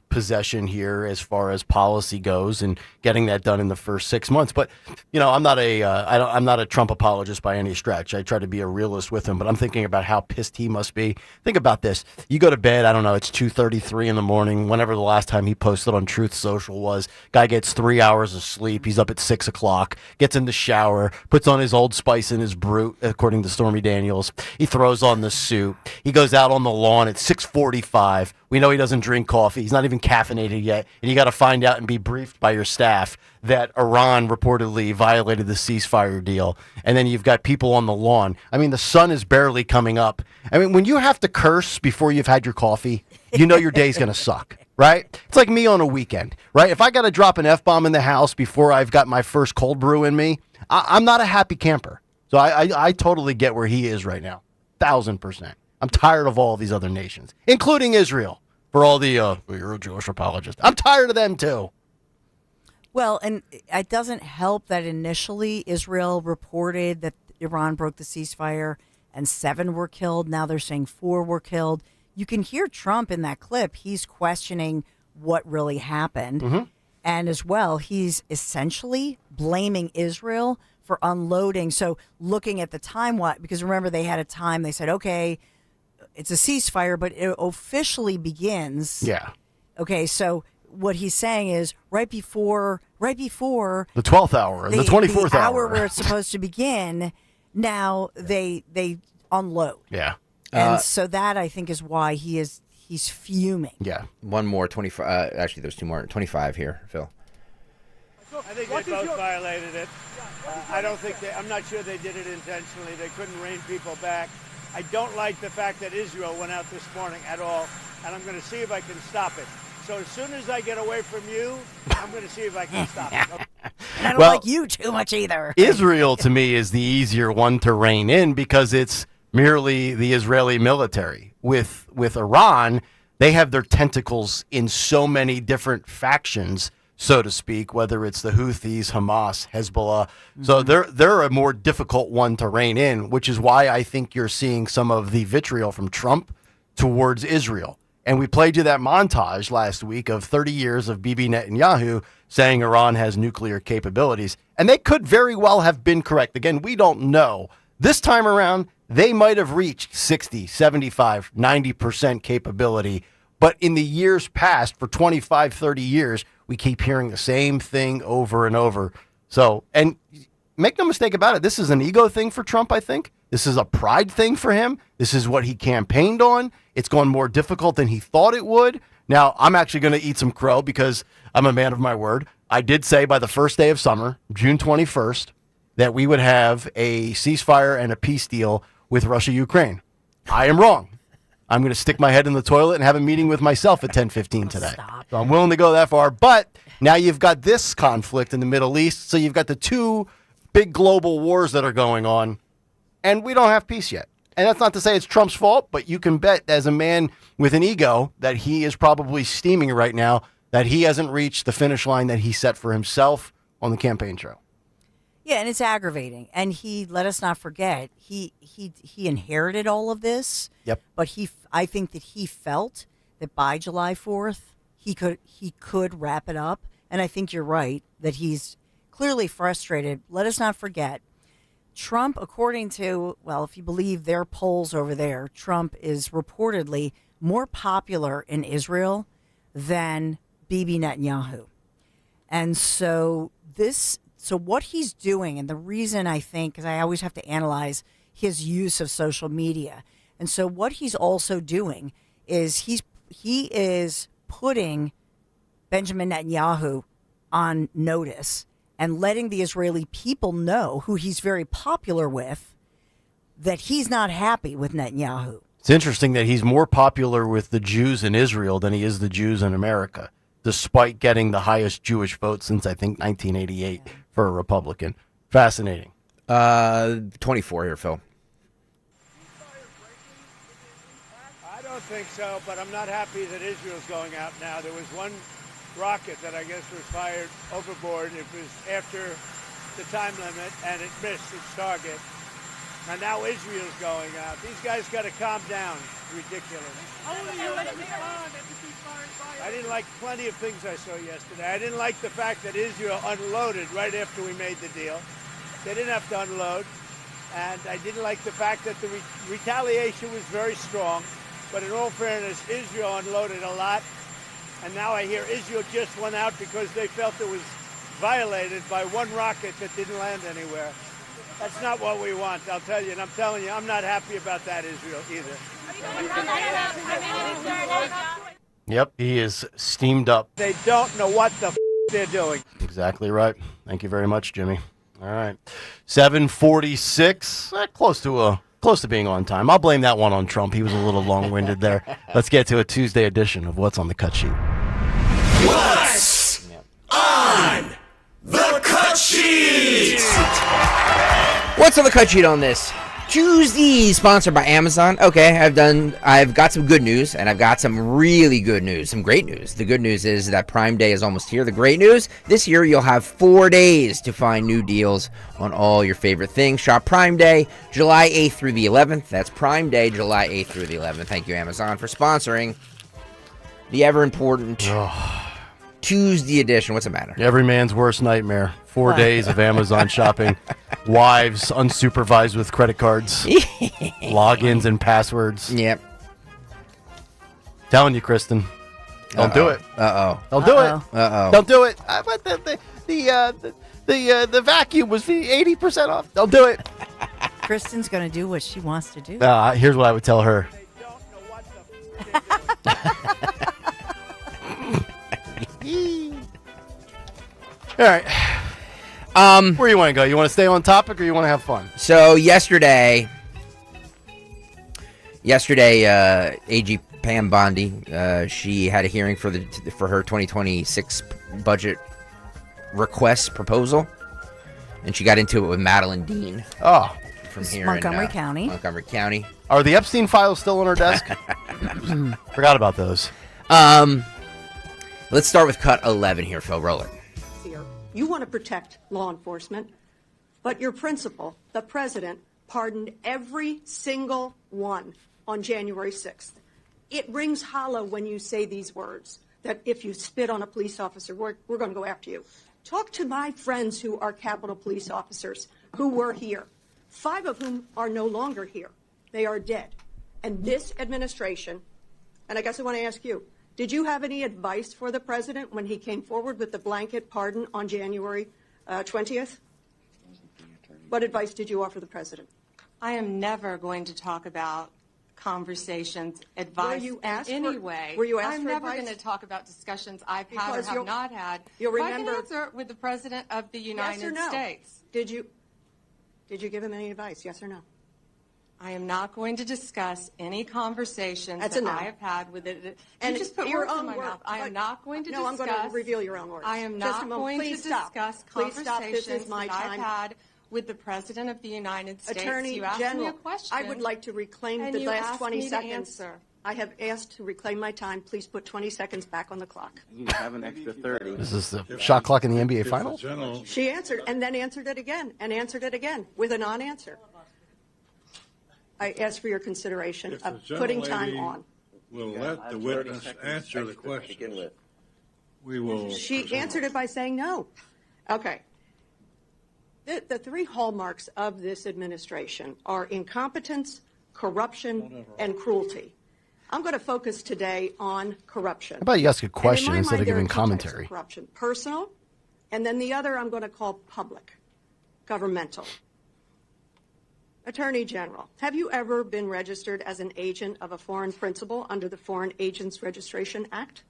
possession here as far as policy goes, and getting that done in the first 6 months. But I'm not a Trump apologist by any stretch. I try to be a realist with him, but I'm thinking about how pissed he must be. Think about this: you go to bed, I don't know, it's 2:33 in the morning. Whenever the last time he posted on Truth Social was, guy gets 3 hours of sleep. He's up at 6 o'clock, gets in the shower, puts on his Old Spice and his Brute, according to Stormy Daniels. He throws on the suit. He goes out on the lawn at 6:45. We know he doesn't drink coffee. He's not even caffeinated yet. And you got to find out and be briefed by your staff that Iran reportedly violated the ceasefire deal. And then you've got people on the lawn. I mean, the sun is barely coming up. I mean, when you have to curse before you've had your coffee, you know your day's going to suck, right? It's like me on a weekend, right? If I got to drop an F-bomb in the house before I've got my first cold brew in me, I'm not a happy camper. So I totally get where he is right now. 1,000%. I'm tired of all these other nations, including Israel, for all the you're a Jewish apologist. I'm tired of them too. Well, and it doesn't help that initially Israel reported that Iran broke the ceasefire and 7 were killed. Now they're saying 4 were killed. You can hear Trump in that clip. He's questioning what really happened. And as well, he's essentially blaming Israel for unloading. So looking at the time, because remember they had a time, they said, okay, it's a ceasefire, but it officially begins. Yeah. Okay, so what he's saying is right before the 12th hour and the 24th hour where it's supposed to begin, now they unload. Yeah. And so that I think is why he's fuming. Yeah. One more 25. Actually, there's two more. 25 here, Phil. I think they both violated it. I'm not sure they did it intentionally. They couldn't rein people back. I don't like the fact that Israel went out this morning at all, and I'm going to see if I can stop it. So as soon as I get away from you, I'm going to see if I can stop it. Okay? And I don't like you too much either. Israel, to me, is the easier one to rein in because it's merely the Israeli military. With Iran, they have their tentacles in so many different factions, so to speak, whether it's the Houthis, Hamas, Hezbollah. So they're a more difficult one to rein in, which is why I think you're seeing some of the vitriol from Trump towards Israel. And we played you that montage last week of 30 years of Bibi Netanyahu saying Iran has nuclear capabilities. And they could very well have been correct. Again, we don't know. This time around, they might have reached 60, 75, 90% capability. But in the years past, for 25, 30 years, we keep hearing the same thing over and over. So, and make no mistake about it, this is an ego thing for Trump, I think. This is a pride thing for him. This is what he campaigned on. It's gone more difficult than he thought it would. Now, I'm actually going to eat some crow because I'm a man of my word. I did say by the first day of summer, June 21st, that we would have a ceasefire and a peace deal with Russia-Ukraine. I am wrong. I'm going to stick my head in the toilet and have a meeting with myself at 10:15 today. So I'm willing to go that far. But now you've got this conflict in the Middle East. So you've got the two big global wars that are going on, and we don't have peace yet. And that's not to say it's Trump's fault, but you can bet as a man with an ego that he is probably steaming right now that he hasn't reached the finish line that he set for himself on the campaign trail. Yeah, and it's aggravating. And let us not forget, he inherited all of this. Yep. But I think that he felt that by July 4th, he could wrap it up. And I think you're right that he's clearly frustrated. Let us not forget, Trump, according to, well, if you believe their polls over there, Trump is reportedly more popular in Israel than Bibi Netanyahu. And so what he's doing, and the reason I think, because I always have to analyze his use of social media. And so what he's also doing is he is putting Benjamin Netanyahu on notice and letting the Israeli people know, who he's very popular with, that he's not happy with Netanyahu. It's interesting that he's more popular with the Jews in Israel than he is the Jews in America, despite getting the highest Jewish vote since, I think, 1988 for a Republican. Fascinating. 24 here, Phil. I don't think so, but I'm not happy that Israel's going out now. There was one rocket that I guess was fired overboard. It was after the time limit, and it missed its target. And now Israel's going out. These guys got to calm down. It's ridiculous. I didn't like plenty of things I saw yesterday. I didn't like the fact that Israel unloaded right after we made the deal. They didn't have to unload. And I didn't like the fact that the retaliation was very strong. But in all fairness, Israel unloaded a lot. And now I hear Israel just went out because they felt it was violated by one rocket that didn't land anywhere. That's not what we want, I'll tell you. And I'm telling you, I'm not happy about that, Israel, either. Yep, he is steamed up. They don't know what the they're doing. Exactly right. Thank you very much, Jimmy. All right. 7:46, close to being on time. I'll blame that one on Trump. He was a little long-winded there. Let's get to a Tuesday edition of What's on the Cut Sheet. What's on the cut sheet? What's on the cut sheet on this Tuesday? Sponsored by Amazon. Okay, I've got some good news, and I've got some really good news, some great news. The good news is that Prime Day is almost here. The great news, this year you'll have 4 days to find new deals on all your favorite things. Shop Prime Day, July 8th through the 11th. That's Prime Day, July 8th through the 11th. Thank you, Amazon, for sponsoring the ever-important Tuesday edition. What's the matter? Every man's worst nightmare. 4 days of Amazon shopping. Wives unsupervised with credit cards. Logins and passwords. Yep. Telling you, Kristen. Don't do it. Uh-oh. Don't do it. Uh-oh. Don't do it. But the vacuum was 80% off. Don't do it. Kristen's going to do what she wants to do. Here's what I would tell her. All right. Where you want to go? You want to stay on topic or you want to have fun? So yesterday, AG Pam Bondi, she had a hearing for her 2026 budget request proposal, and she got into it with Madeline Dean. Oh, from here Montgomery in County. Montgomery County. Are the Epstein files still on her desk? Forgot about those. Let's start with cut 11 here, Phil. Roll it. You want to protect law enforcement, but your principal, the president, pardoned every single one on January 6th. It rings hollow when you say these words, that if you spit on a police officer, we're going to go after you. Talk to my friends who are Capitol Police officers who were here, 5 of whom are no longer here. They are dead. And this administration, and I guess I want to ask you, did you have any advice for the president when he came forward with the blanket pardon on January 20th? What advice did you offer the president? I am never going to talk about conversations, advice Were you asked in for- any way. were you asked I'm for never advice? going to talk about discussions I've had Because or you'll- have not had. you'll If remember- I can answer with the president of the United Yes or no? States. Did you give him any advice? Yes or no? I am not going to discuss any conversations That's that a no. I have had with it. And You just put your words in own my word- mouth. I am but- not going to No, I'm discuss. going to reveal your own words. I am Just a not moment. going Please to stop. discuss Please stop. This conversations is my that time. I've had with the president of the United States. Attorney you asked General, me a question. I would like to reclaim and the you last asked 20 me to seconds. answer. I have asked to reclaim my time. Please put 20 seconds back on the clock. You have an extra 30. Is this the shot clock in the NBA Finals? She answered and then answered it again with a non-answer. I ask for your consideration If the of putting time gentlelady on. will let the witness answer the question. We will. She answered it by saying no. Okay. The 3 hallmarks of this administration are incompetence, corruption, and cruelty. I'm going to focus today on corruption. How about you ask a question And in my instead mind, of there are giving 2 types of commentary? corruption: personal, and then the other I'm going to call public, governmental. Attorney General, have you ever been registered as an agent of a foreign principal under the Foreign Agents Registration Act?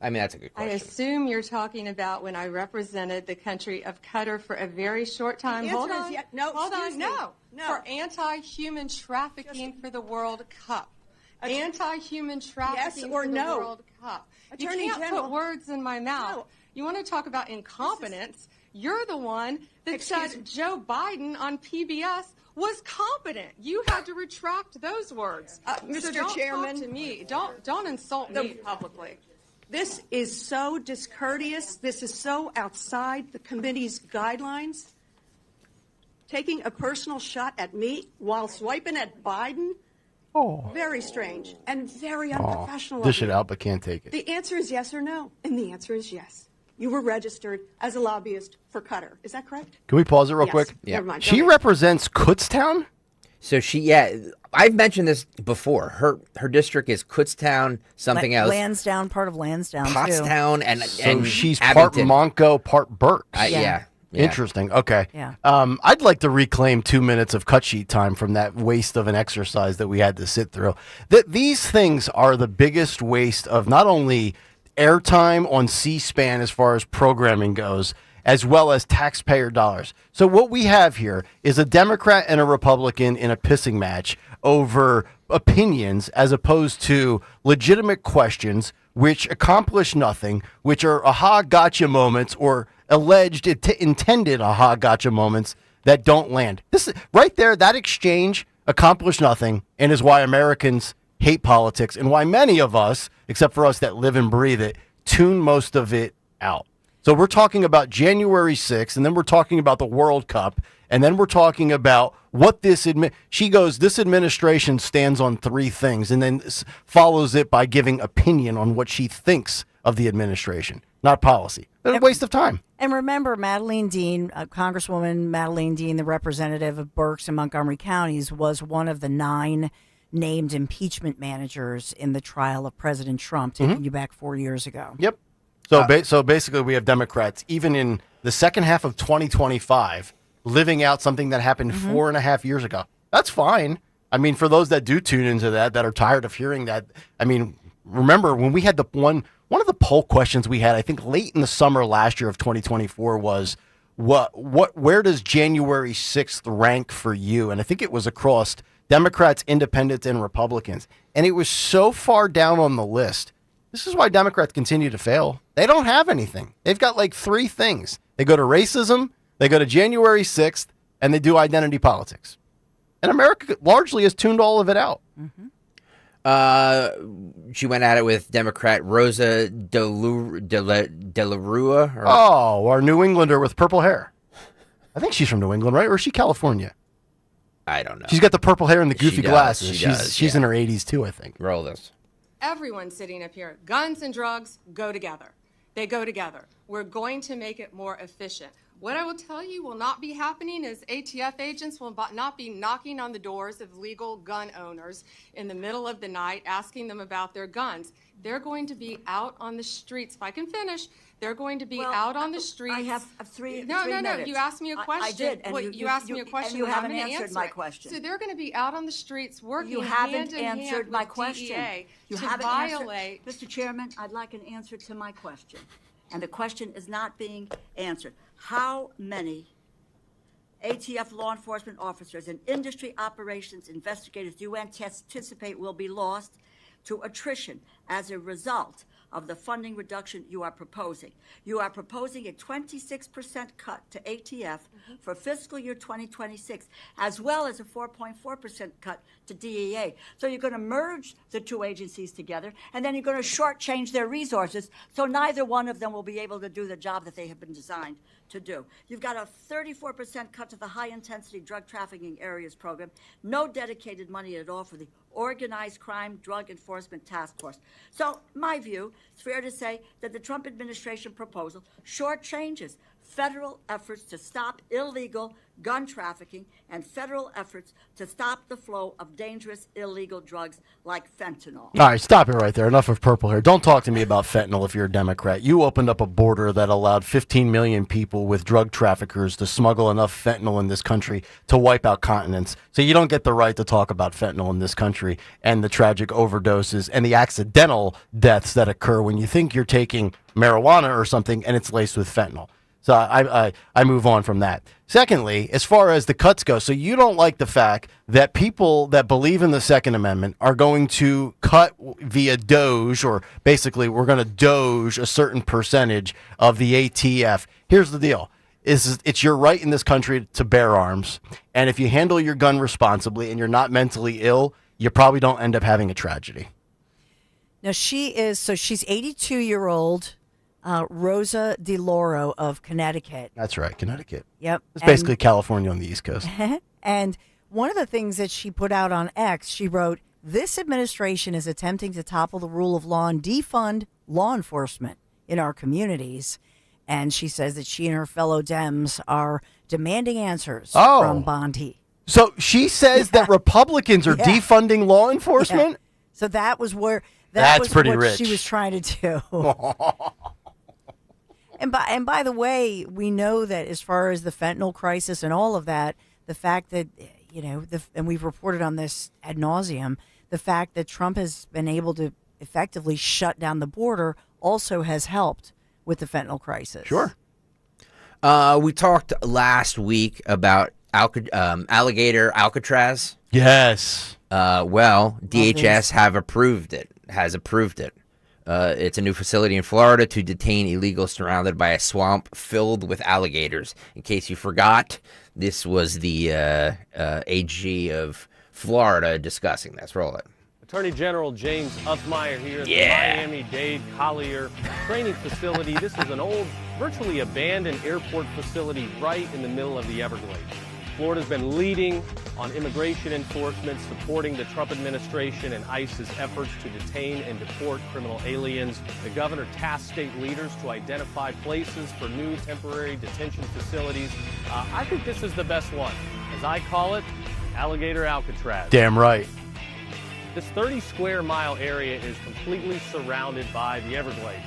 I mean, that's a good I question. assume you're talking about when I represented the country of Qatar for a very short time. The Hold answer on. is no. Hold Excuse on. me. No. For anti-human trafficking for the World Cup. Anti-human trafficking or for the no? World Cup. Attorney you can't General. put words in my mouth. No. You want to talk about incompetence? You're the one that said Joe Biden on PBS was competent. You had to retract those words. Mr. So don't Chairman, talk to me. Don't insult me publicly. This is so discourteous. This is so outside the committee's guidelines. Taking a personal shot at me while swiping at Biden? Oh. Very strange and very unprofessional. Dish of it you. out, but can't take it. The answer is yes or no. And the answer is yes. You were registered as a lobbyist for Qatar. Is that correct? Can we pause it real Yes. quick? Never mind. She Go ahead. represents Kutztown? So I've mentioned this before. Her district is Kutztown, something else. Lansdowne, part of Lansdowne, Pottstown, and So she's Abington. part Monco, part Burke. Yeah. Interesting. Okay. Yeah. I'd like to reclaim 2 minutes of cut sheet time from that waste of an exercise that we had to sit through. These things are the biggest waste of not only airtime on C-SPAN as far as programming goes, as well as taxpayer dollars. So what we have here is a Democrat and a Republican in a pissing match over opinions as opposed to legitimate questions which accomplish nothing, which are aha gotcha moments or alleged intended aha gotcha moments that don't land. This right there, that exchange accomplished nothing and is why Americans hate politics and why many of us, except for us that live and breathe it, tune most of it out. So we're talking about January 6th, and then we're talking about the World Cup, and then we're talking about what this she goes, this administration stands on 3 things, and then follows it by giving opinion on what she thinks of the administration, not policy. A waste of time. And remember, Madeleine Dean, Congresswoman Madeleine Dean, the representative of Berks and Montgomery counties, was one of the 9 named impeachment managers in the trial of President Trump, taking you back 4 years ago. Yep. So basically, we have Democrats, even in the second half of 2025, living out something that happened 4.5 years ago. That's fine. I mean, for those that do tune into that are tired of hearing that, I mean, remember when we had one of the poll questions we had, I think late in the summer last year of 2024 was, where does January 6th rank for you? And I think it was across Democrats, Independents, and Republicans. And it was so far down on the list. This is why Democrats continue to fail. They don't have anything. They've got like 3 things. They go to racism, they go to January 6th, and they do identity politics. And America largely has tuned all of it out. She went at it with Democrat Rosa De La Rua. Our New Englander with purple hair. I think she's from New England, right? Or is she California? I don't know. She's got the purple hair and the goofy glasses. She's in her 80s too, I think. Roll this. Everyone sitting up here, guns and drugs go together. They go together. We're going to make it more efficient. What I will tell you will not be happening is ATF agents will not be knocking on the doors of legal gun owners in the middle of the night asking them about their guns. They're going to be out on the streets. If I can finish, they're going to be out on the streets. I have 3 No. minutes. You asked me a question. I did. And you asked me a question. And you and I'm haven't gonna answered answer my it. question. So they're going to be out on the streets working You haven't hand in hand answered my with question. DEA You to haven't violate. answered. Mr. Chairman, I'd like an answer to my question. And the question is not being answered. How many ATF law enforcement officers and industry operations investigators do you anticipate will be lost to attrition as a result of the funding reduction you are proposing? You are proposing a 26% cut to ATF for fiscal year 2026, as well as a 4.4% cut to DEA. So you're going to merge the 2 agencies together, and then you're going to shortchange their resources, so neither one of them will be able to do the job that they have been designed to do. You've got a 34% cut to the high-intensity drug trafficking areas program, no dedicated money at all for the Organized Crime Drug Enforcement Task Force. So, my view, it's fair to say that the Trump administration proposal shortchanges federal efforts to stop illegal gun trafficking and federal efforts to stop the flow of dangerous illegal drugs like fentanyl. All right, stop it right there. Enough of purple hair. Don't talk to me about fentanyl if you're a Democrat. You opened up a border that allowed 15 million people with drug traffickers to smuggle enough fentanyl in this country to wipe out continents. So you don't get the right to talk about fentanyl in this country and the tragic overdoses and the accidental deaths that occur when you think you're taking marijuana or something and it's laced with fentanyl. So I move on from that. Secondly, as far as the cuts go, so you don't like the fact that people that believe in the Second Amendment are going to cut via Doge, or basically we're going to Doge a certain percentage of the ATF. Here's the deal. It's your right in this country to bear arms. And if you handle your gun responsibly and you're not mentally ill, you probably don't end up having a tragedy. Now she's 82-year-old. Rosa DeLauro of Connecticut. That's right, Connecticut. Yep. It's basically California on the East Coast. And one of the things that she put out on X, she wrote, "This administration is attempting to topple the rule of law and defund law enforcement in our communities." And she says that she and her fellow Dems are demanding answers from Bondi. So she says that Republicans are defunding law enforcement? Yeah. So that was where That's was pretty what rich. she was trying to do. And by the way, we know that as far as the fentanyl crisis and all of that, the fact that, and we've reported on this ad nauseum, the fact that Trump has been able to effectively shut down the border also has helped with the fentanyl crisis. Sure. We talked last week about alligator Alcatraz. Yes. Well, DHS has approved it. It's a new facility in Florida to detain illegals surrounded by a swamp filled with alligators. In case you forgot, this was the AG of Florida discussing this. Roll it. Attorney General James Uthmeyer here at the Miami-Dade Collier training facility. This is an old, virtually abandoned airport facility right in the middle of the Everglades. Florida's been leading on immigration enforcement, supporting the Trump administration and ICE's efforts to detain and deport criminal aliens. The governor tasked state leaders to identify places for new temporary detention facilities. I think this is the best one. As I call it, Alligator Alcatraz. Damn right. This 30 square mile area is completely surrounded by the Everglades.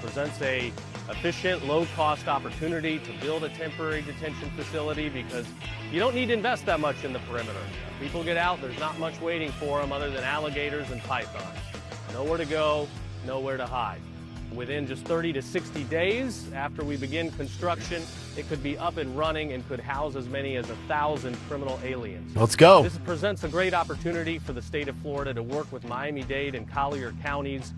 Presents a efficient, low-cost opportunity to build a temporary detention facility because you don't need to invest that much in the perimeter. People get out, there's not much waiting for them other than alligators and pythons. Nowhere to go, nowhere to hide. Within just 30 to 60 days after we begin construction, it could be up and running and could house as many as 1,000 criminal aliens. Let's go. This presents a great opportunity for the state of Florida to work with Miami-Dade and Collier counties.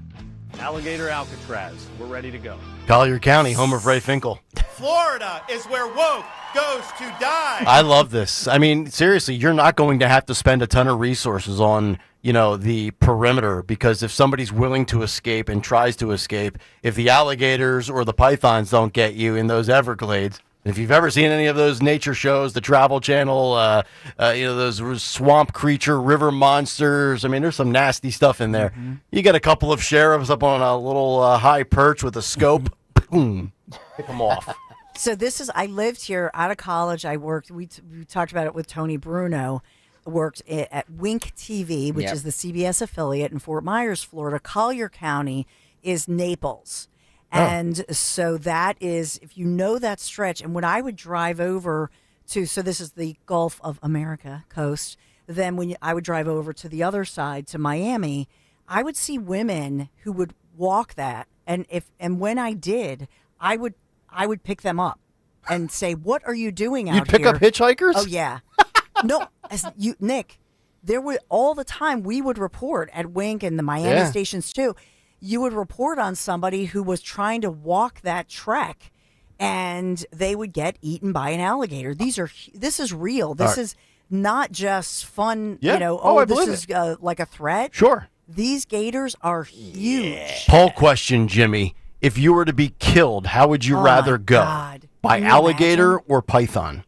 Alligator Alcatraz, we're ready to go. Collier County, home of Ray Finkel. Florida is where woke goes to die. I love this. I mean, seriously, you're not going to have to spend a ton of resources on, the perimeter, because if somebody's willing to escape and tries to escape, if the alligators or the pythons don't get you in those Everglades, if you've ever seen any of those nature shows, the Travel Channel, those swamp creature, river monsters, I mean, there's some nasty stuff in there. Mm-hmm. You get a couple of sheriffs up on a little high perch with a scope, boom, pick them off. So I lived here out of college. I worked, we talked about it with Tony Bruno, worked at Wink TV, which is the CBS affiliate in Fort Myers, Florida. Collier County is Naples. And so that is, if you know that stretch, and when I would drive over so this is the Gulf of America coast, then I would drive over to the other side to Miami, I would see women who would walk that. And when I did, I would pick them up and say, "What are you doing out here?" You'd pick up hitchhikers? Oh, yeah. No, Nick, there were all the time we would report at Wink and the Miami stations too. You would report on somebody who was trying to walk that trek, and they would get eaten by an alligator. This is real. This is not just fun. Yeah. This is like a threat. Sure. These gators are huge. Poll question, Jimmy. If you were to be killed, how would you rather go? God. By Can you alligator or python?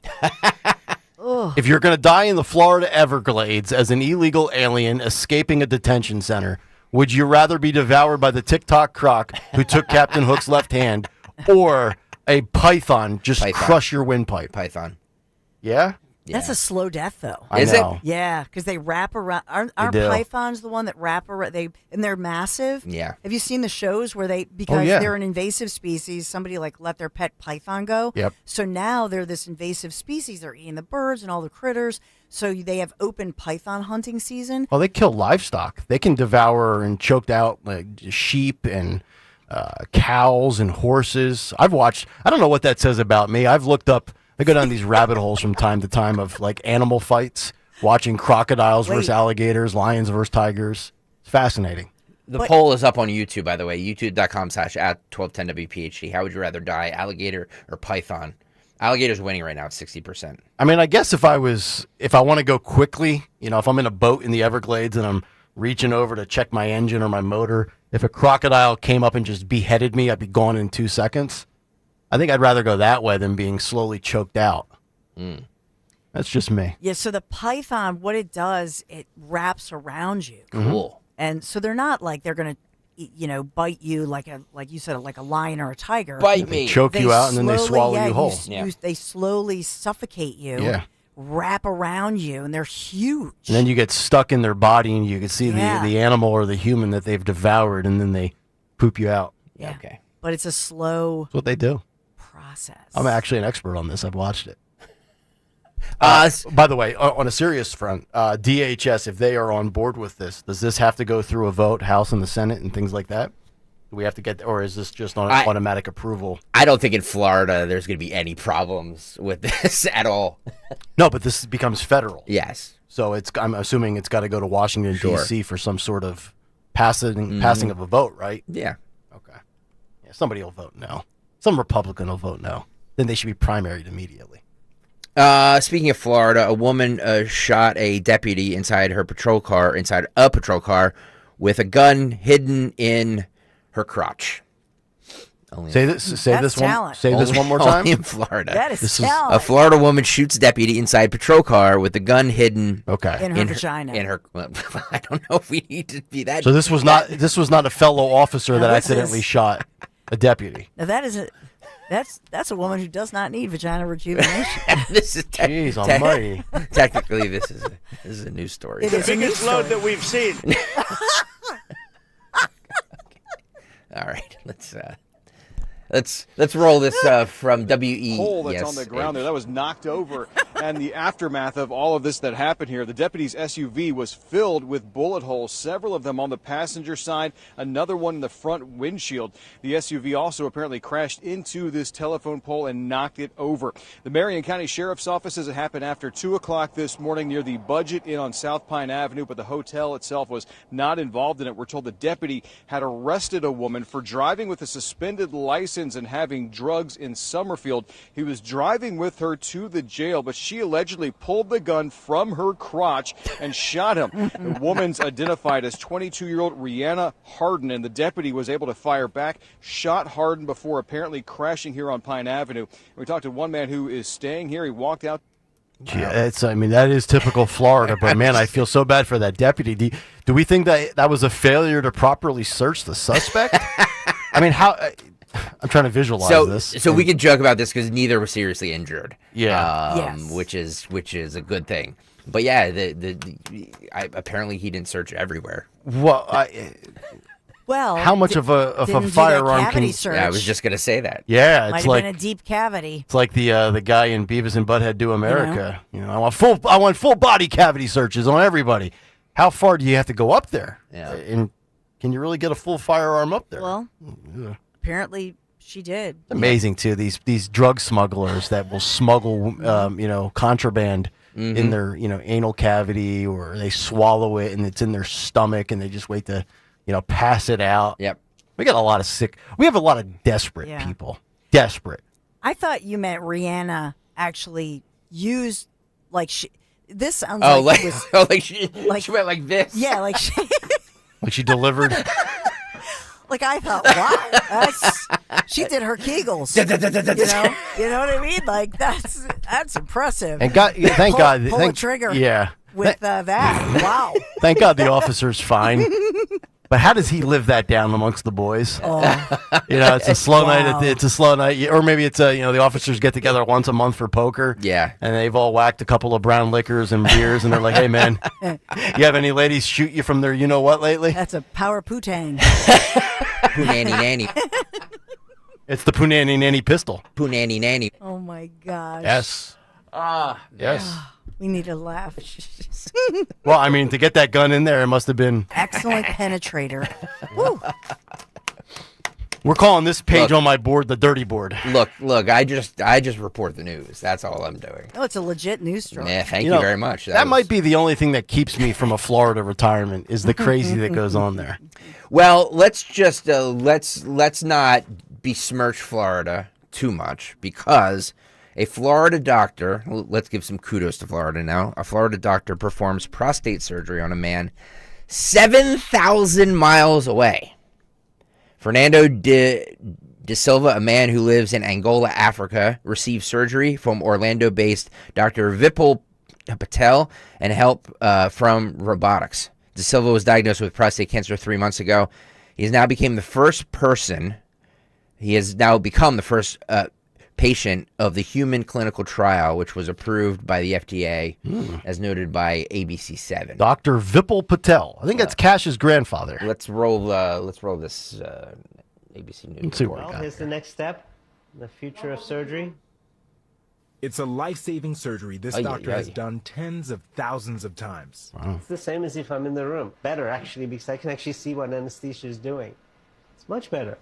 If you're going to die in the Florida Everglades as an illegal alien escaping a detention center, would you rather be devoured by the TikTok croc who took Captain Hook's left hand, or a python crush your windpipe? Python. Yeah? That's a slow death, though. Is it? Yeah, because they wrap around. Aren't do. pythons the one that wrap around? And they're massive. Yeah. Have you seen the shows where because they're an invasive species, somebody let their pet python go? Yep. So now they're this invasive species. They're eating the birds and all the critters. So they have open python hunting season. Well, they kill livestock. They can devour and choke out sheep and cows and horses. I've watched. I don't know what that says about me. I've looked up. I go down these rabbit holes from time to time of animal fights, watching crocodiles versus alligators, lions versus tigers. It's fascinating. The poll is up on YouTube, by the way, youtube.com/@1210WPHT. How would you rather die, alligator or python? Alligator's winning right now at 60%. I mean, I guess if I want to go quickly, if I'm in a boat in the Everglades and I'm reaching over to check my engine or my motor, if a crocodile came up and just beheaded me, I'd be gone in 2 seconds. I think I'd rather go that way than being slowly choked out. That's just me. Yeah, so the python, what it does, it wraps around you. Cool. And so they're not they're going to, bite you like you said, like a lion or a tiger. Bite me. They choke you out and then they swallow you whole. They slowly suffocate you, wrap around you, and they're huge. And then you get stuck in their body and you can see the animal or the human that they've devoured, and then they poop you out. Yeah. Okay. But it's a slow That's what they do. process. I'm actually an expert on this. I've watched it. By the way, on a serious front, DHS, if they are on board with this, does this have to go through a vote, House and the Senate and things like that? Do we have to get, or is this just on automatic approval? I don't think in Florida there's going to be any problems with this at all. No, but this becomes federal. Yes. So I'm assuming it's got to go to Washington, D.C. for some sort of passing of a vote, right? Yeah. Okay. Yeah, somebody will vote no. Some Republican will vote no. Then they should be primaried immediately. Speaking of Florida, a woman shot a deputy inside a patrol car, with a gun hidden in her crotch. Say this. Say That's this one. talent. Say this one more time. Only in Florida. That is This is- talent. A Florida woman shoots deputy inside patrol car with a gun hidden In her vagina. In her, well, I don't know if we need to be that. So this was not a fellow officer Now that this accidentally is- shot a deputy. Now that's a woman who does not need vagina rejuvenation. This is Jeez almighty. Technically, this is a news story. It is a news Biggest load story. that we've seen. All right, let's roll this from WE. Hole that's on the ground there that was knocked over, and the aftermath of all of this that happened here. The deputy's SUV was filled with bullet holes, several of them on the passenger side, another one in the front windshield. The SUV also apparently crashed into this telephone pole and knocked it over. The Marion County Sheriff's Office says it happened after 2 o'clock this morning near the Budget Inn on South Pine Avenue, but the hotel itself was not involved in it. We're told the deputy had arrested a woman for driving with a suspended license and having drugs in Summerfield. He was driving with her to the jail, but she allegedly pulled the gun from her crotch and shot him. The woman's identified as 22-year-old Rihanna Harden, and the deputy was able to fire back, shot Harden before apparently crashing here on Pine Avenue. We talked to one man who is staying here. He walked out. Yeah, that is typical Florida, but man, I feel so bad for that deputy. Do we think that was a failure to properly search the suspect? I mean, how? I'm trying to visualize this. So we could joke about this because neither were seriously injured. Yeah. Yes. Which is a good thing. But yeah, apparently he didn't search everywhere. Well, Well, how much of a didn't do that firearm cavity can? search. Yeah, I was just gonna say that. Yeah, Might it's have like been a deep cavity. it's like the guy in Beavis and Butthead Do America. I want full body cavity searches on everybody. How far do you have to go up there? Yeah. And can you really get a full firearm up there? Well, Yeah. apparently she did. Amazing too. These drug smugglers that will smuggle contraband in their anal cavity, or they swallow it and it's in their stomach and they just wait to pass it out. Yep. We got a lot of we have a lot of desperate Yeah. people. Desperate. I thought you meant Rihanna actually used this sounds Oh, like like, it was oh, like she went like this. yeah, like she Like she delivered. like I thought, wow, she did her Kegels. you know what I mean? Like that's impressive. And thank God, pull a trigger. Yeah. With that, wow. Thank God the officer's fine. But how does he live that down amongst the boys? Oh. It's a slow Wow. night. It's a slow night, or maybe it's the officers get together once a month for poker. Yeah. And they've all whacked a couple of brown liquors and beers, and they're like, "Hey, man, you have any ladies shoot you from their what lately?" That's a power putang. Punani nanny. It's the Punani Nanny pistol. Punani nanny. Oh my gosh. Yes. Yes. We need to laugh. Well, I mean, to get that gun in there, it must have been. Excellent penetrator. Woo. We're calling this page on my board the dirty board. Look. I just report the news. That's all I'm doing. No, it's a legit news story. Yeah, thank you very much. That might be the only thing that keeps me from a Florida retirement is the crazy that goes on there. Well, let's just let's not besmirch Florida too much, because a Florida doctor, let's give some kudos to Florida now. A Florida doctor performs prostate surgery on a man 7,000 miles away. Fernando de Silva, a man who lives in Angola, Africa, received surgery from Orlando-based Dr. Vipul Patel and help from robotics. De Silva was diagnosed with prostate cancer 3 months ago. He has now become the first patient of the human clinical trial, which was approved by the FDA, as noted by ABC7. Dr. Vipul Patel. I think that's Cash's grandfather. Let's roll this ABC News. Let's see what report. we got. Here's the next step, the future of surgery. It's a life-saving surgery this doctor has done tens of thousands of times. Wow. It's the same as if I'm in the room. Better, actually, because I can actually see what anesthesia is doing. It's much better.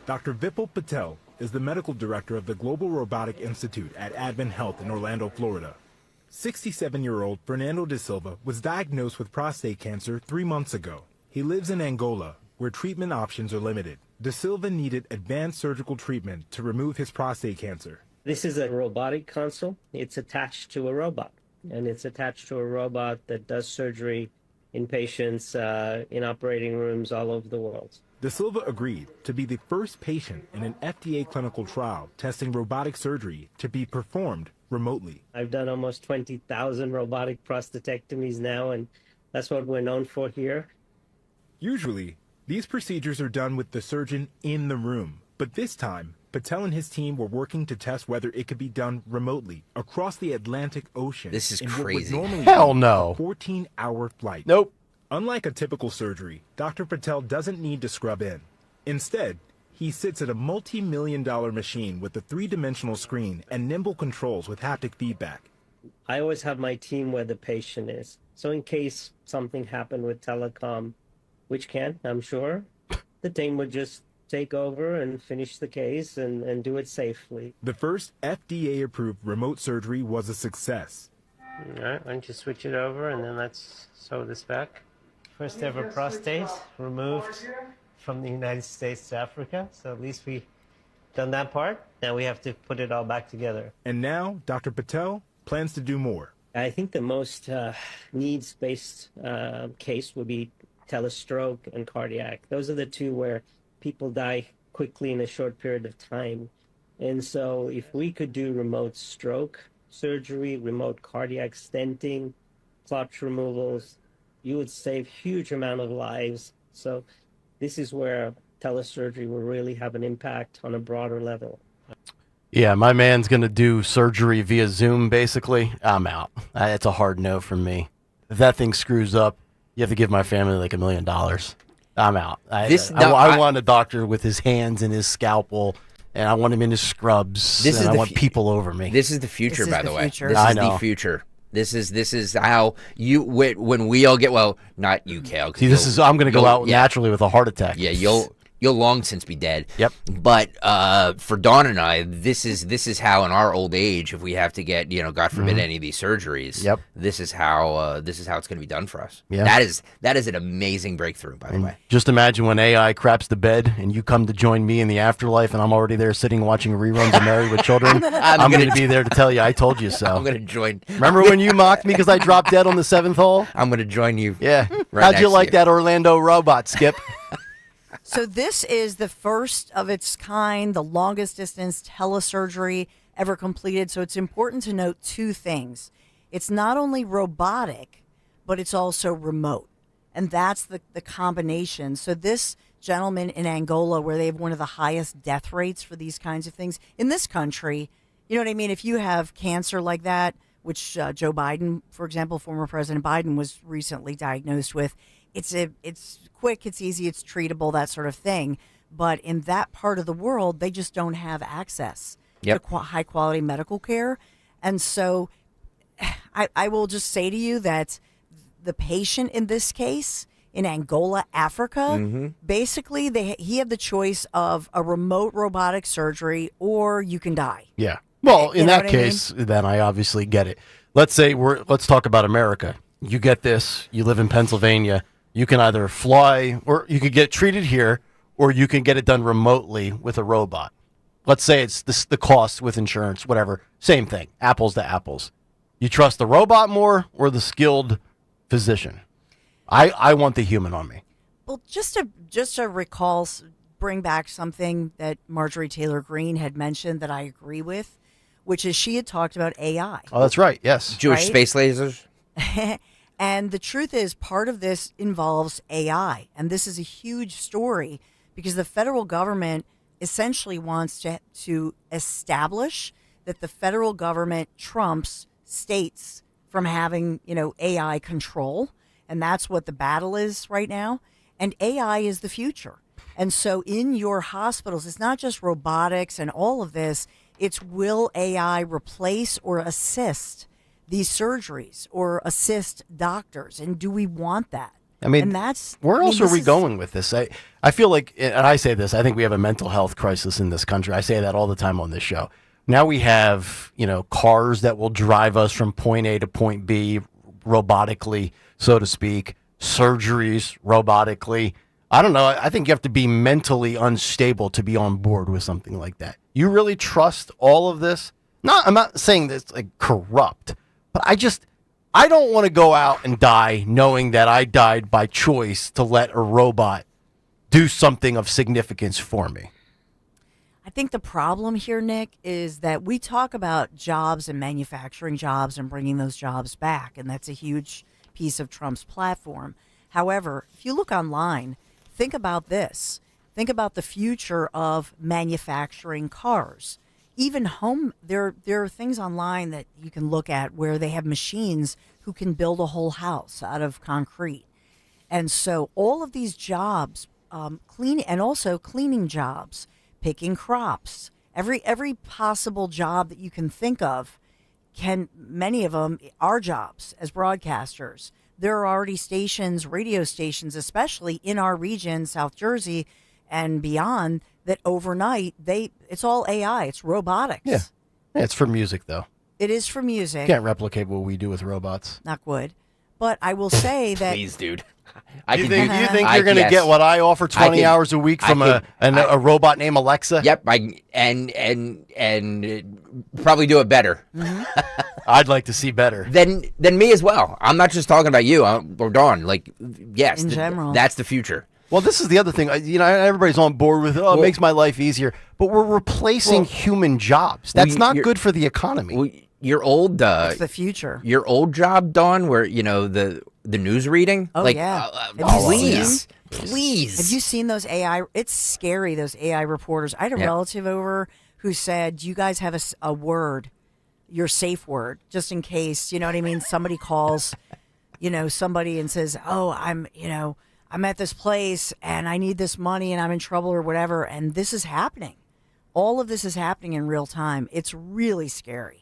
Dr. Vipul Patel is the medical director of the Global Robotic Institute at Advent Health in Orlando, Florida. 67-year-old Fernando de Silva was diagnosed with prostate cancer 3 months ago. He lives in Angola, where treatment options are limited. De Silva needed advanced surgical treatment to remove his prostate cancer. This is a robotic console. It's attached to a robot, and it's attached to a robot that does surgery in patients in operating rooms all over the world. De Silva agreed to be the first patient in an FDA clinical trial testing robotic surgery to be performed remotely. I've done almost 20,000 robotic prostatectomies now, and that's what we're known for here. Usually, these procedures are done with the surgeon in the room, but this time, Patel and his team were working to test whether it could be done remotely across the Atlantic Ocean. This is in what would crazy. normally Hell be no. a 14-hour flight. Nope. Unlike a typical surgery, Dr. Patel doesn't need to scrub in. Instead, he sits at a multi-million-dollar machine with a three-dimensional screen and nimble controls with haptic feedback. I always have my team where the patient is. So in case something happened with telecom, which can, I'm sure, the team would just take over and finish the case and do it safely. The first FDA-approved remote surgery was a success. All right, why don't you switch it over and then let's sew this back. First ever prostate removed from the United States to Africa. So at least we done that part. Now we have to put it all back together. And now, Dr. Patel plans to do more. I think the most needs-based case would be telestroke and cardiac. Those are the two where people die quickly in a short period of time. And so if we could do remote stroke surgery, remote cardiac stenting, clot removals, you would save huge amount of lives. So this is where telesurgery will really have an impact on a broader level. Yeah, my man's going to do surgery via Zoom, basically. I'm out. It's a hard no from me. If that thing screws up, you have to give my family like $1 million. I'm out. I want a doctor with his hands and his scalpel, and I want him in his scrubs, and I want people over me. This is the future, by the way. This is the future. This is how you when we all get not you, Kayal. See, I'm going to go out naturally with a heart attack. Yeah, you'll long since be dead. Yep. But for Dawn and I, this is how in our old age, if we have to get God forbid any of these surgeries, this is how it's going to be done for us. Yeah. That is an amazing breakthrough, by the way. Just imagine when AI craps the bed and you come to join me in the afterlife, and I'm already there sitting watching reruns of Married with Children. I'm going to be there to tell you I told you so. I'm going to join. Remember when you mocked me because I dropped dead on the 7th hole? I'm going to join you. Yeah. Right How'd you like that Orlando robot, Skip? So this is the first of its kind, the longest distance telesurgery ever completed. So it's important to note two things. It's not only robotic, but it's also remote. And that's the combination. So this gentleman in Angola, where they have one of the highest death rates for these kinds of things, in this country, you know what I mean? If you have cancer like that, which Joe Biden, for example, former President Biden was recently diagnosed with, it's quick, it's easy, it's treatable, that sort of thing. But in that part of the world, they just don't have access to high quality medical care. And so I will just say to you that the patient in this case in Angola, Africa, basically he had the choice of a remote robotic surgery or you can die. Yeah. Well, in that case, then I obviously get it. Let's talk about America. You get this, you live in Pennsylvania, you can either fly or you could get treated here or you can get it done remotely with a robot. Let's say it's the cost with insurance, whatever. Same thing, apples to apples. You trust the robot more or the skilled physician? I want the human on me. Well, just to bring back something that Marjorie Taylor Greene had mentioned that I agree with, which is she had talked about AI. Oh, that's right. Yes. Jewish space lasers. And the truth is, part of this involves AI. And this is a huge story because the federal government essentially wants to establish that the federal government trumps states from having, AI control. And that's what the battle is right now. And AI is the future. And so in your hospitals, it's not just robotics and all of this. It's will AI replace or assist these surgeries or assist doctors? And do we want that? I mean, and where else are we going with this? I feel like, and I say this, I think we have a mental health crisis in this country. I say that all the time on this show. Now we have, cars that will drive us from point A to point B robotically, so to speak, surgeries robotically. I don't know. I think you have to be mentally unstable to be on board with something like that. You really trust all of this? I'm not saying that's like corrupt, but I don't want to go out and die knowing that I died by choice to let a robot do something of significance for me. I think the problem here, Nick, is that we talk about jobs and manufacturing jobs and bringing those jobs back, and that's a huge piece of Trump's platform. However, if you look online, think about this. Think about the future of manufacturing cars. Even home, there are things online that you can look at where they have machines who can build a whole house out of concrete. And so all of these jobs, cleaning jobs, picking crops, every possible job that you can think of, many of them are jobs as broadcasters. There are already radio stations, especially in our region, South Jersey and beyond, that overnight it's all AI, it's robotics. Yeah, it's for music though. It is for music. Can't replicate what we do with robots. Knock wood. But I will say that Please, dude. You think you're going to get what I offer 20 hours a week from a robot named Alexa? Yep, and probably do it better. I'd like to see better than me as well. I'm not just talking about you or Dawn. Like, yes, in general, that's the future. Well, this is the other thing. Everybody's on board with, it makes my life easier. But we're replacing human jobs. That's not good for the economy. Well, your old it's the future. Your old job, Dawn, where the news reading. Oh, like, yeah. Please. Have you seen those AI? It's scary. Those AI reporters. I had a relative over who said, "Do you guys have a word, your safe word, just in case? You know what I mean? Somebody calls, somebody and says, "Oh, I'm at this place and I need this money and I'm in trouble or whatever." And this is happening. All of this is happening in real time. It's really scary.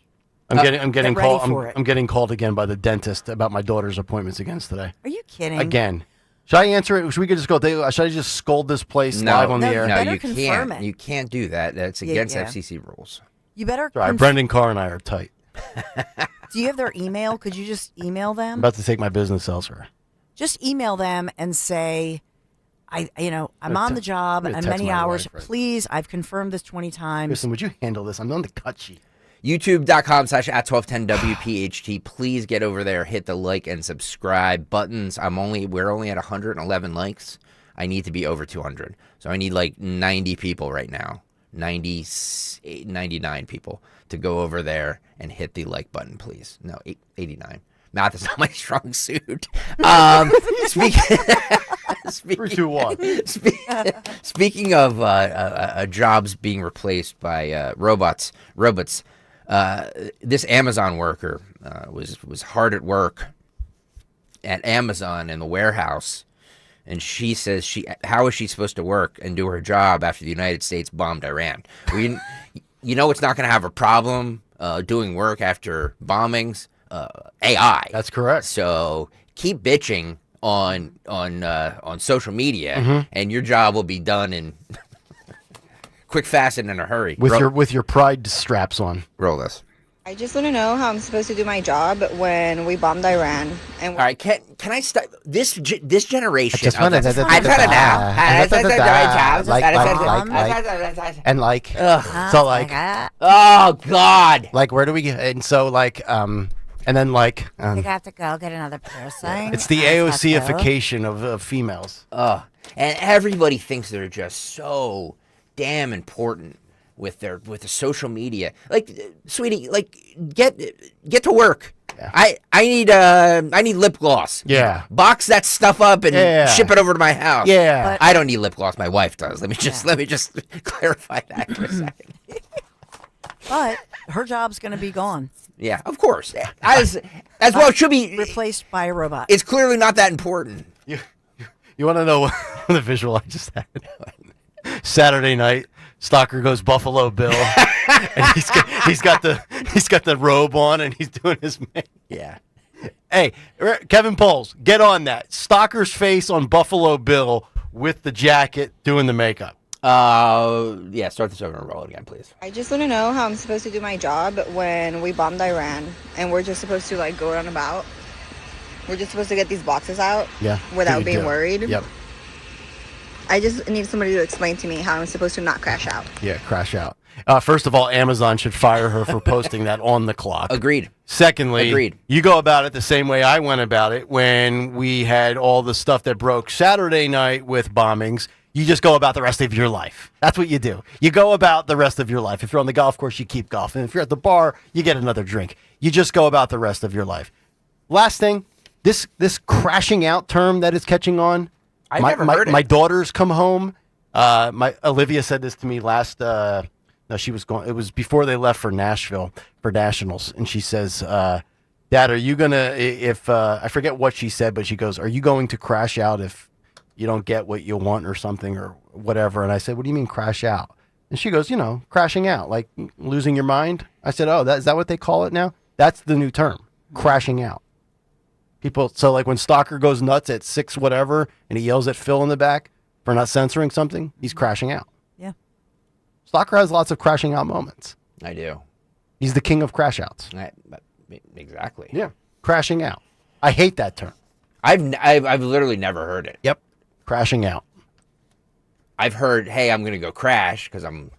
I'm getting called again by the dentist about my daughter's appointments again today. Are you kidding? Again. Should I answer it? Should we just go? Should I just scold this place live on the air? No, you can't. You can't do that. That's against FCC rules. You better. Sorry, Brendan Carr and I are tight. Do you have their email? Could you just email them? I'm about to take my business elsewhere. Just email them and say, I'm on the job and many hours. Please, I've confirmed this 20 times. Listen, would you handle this? I'm on the cut sheet. YouTube.com/@1210WPHT. Please get over there, hit the like and subscribe buttons. We're only at 111 likes. I need to be over 200. So I need like 90 people right now. 99 people to go over there and hit the like button, please. No, 89. That's not my strong suit. Speaking of jobs being replaced by robots. This Amazon worker was hard at work at Amazon in the warehouse, and she says how is she supposed to work and do her job after the United States bombed Iran? It's not going to have a problem doing work after bombings. AI. That's correct. So keep bitching on social media, and your job will be done in quick, fast, and in a hurry. With your pride straps on. Roll this. I just want to know how I'm supposed to do my job when we bombed Iran. And all right, can I start this generation? I just want to oh God, like where do we get? And so and then I think I have to go get another person. It's the AOC-ification of females. And everybody thinks they're just so damn important with the social media. Like, sweetie, get to work. Yeah. I need lip gloss. Yeah. Box that stuff up and ship it over to my house. Yeah. I don't need lip gloss. My wife does. Let me just clarify that for a second. But her job's going to be gone. Yeah, of course. As well, it should be replaced by a robot. It's clearly not that important. You want to know the visual I just had? Saturday night, Stalker goes Buffalo Bill, and he's got the robe on, and he's doing his yeah. Hey, Kevin Poles, get on that. Stalker's face on Buffalo Bill with the jacket, doing the makeup. Yeah, start this over and roll it again, please. I just want to know how I'm supposed to do my job when we bombed Iran and we're just supposed to go around about. We're just supposed to get these boxes out without being worried. Yep. I just need somebody to explain to me how I'm supposed to not crash out. Yeah, crash out. First of all, Amazon should fire her for posting that on the clock. Agreed. Secondly, you go about it the same way I went about it when we had all the stuff that broke Saturday night with bombings. You just go about the rest of your life. That's what you do. You go about the rest of your life. If you're on the golf course, you keep golfing. If you're at the bar, you get another drink. You just go about the rest of your life. Last thing, this crashing out term that is catching on. I've never heard it. My daughters come home. Olivia said this to me last. No, she was going. It was before they left for Nashville for nationals, and she says, "Dad, are you gonna? If I forget what she said, but she goes, are you going to crash out if you don't get what you want or something or whatever?" And I said, "What do you mean crash out?" And she goes, crashing out, like losing your mind. I said, "Oh, is that what they call it now? That's the new term, crashing out." People, so like when Stalker goes nuts at 6 whatever and he yells at Phil in the back for not censoring something, he's crashing out. Yeah. Stalker has lots of crashing out moments. I do. He's the king of crash outs. Exactly. Yeah. Crashing out. I hate that term. I've literally never heard it. Yep. Crashing out. I've heard, hey, I'm going to go crash because I'm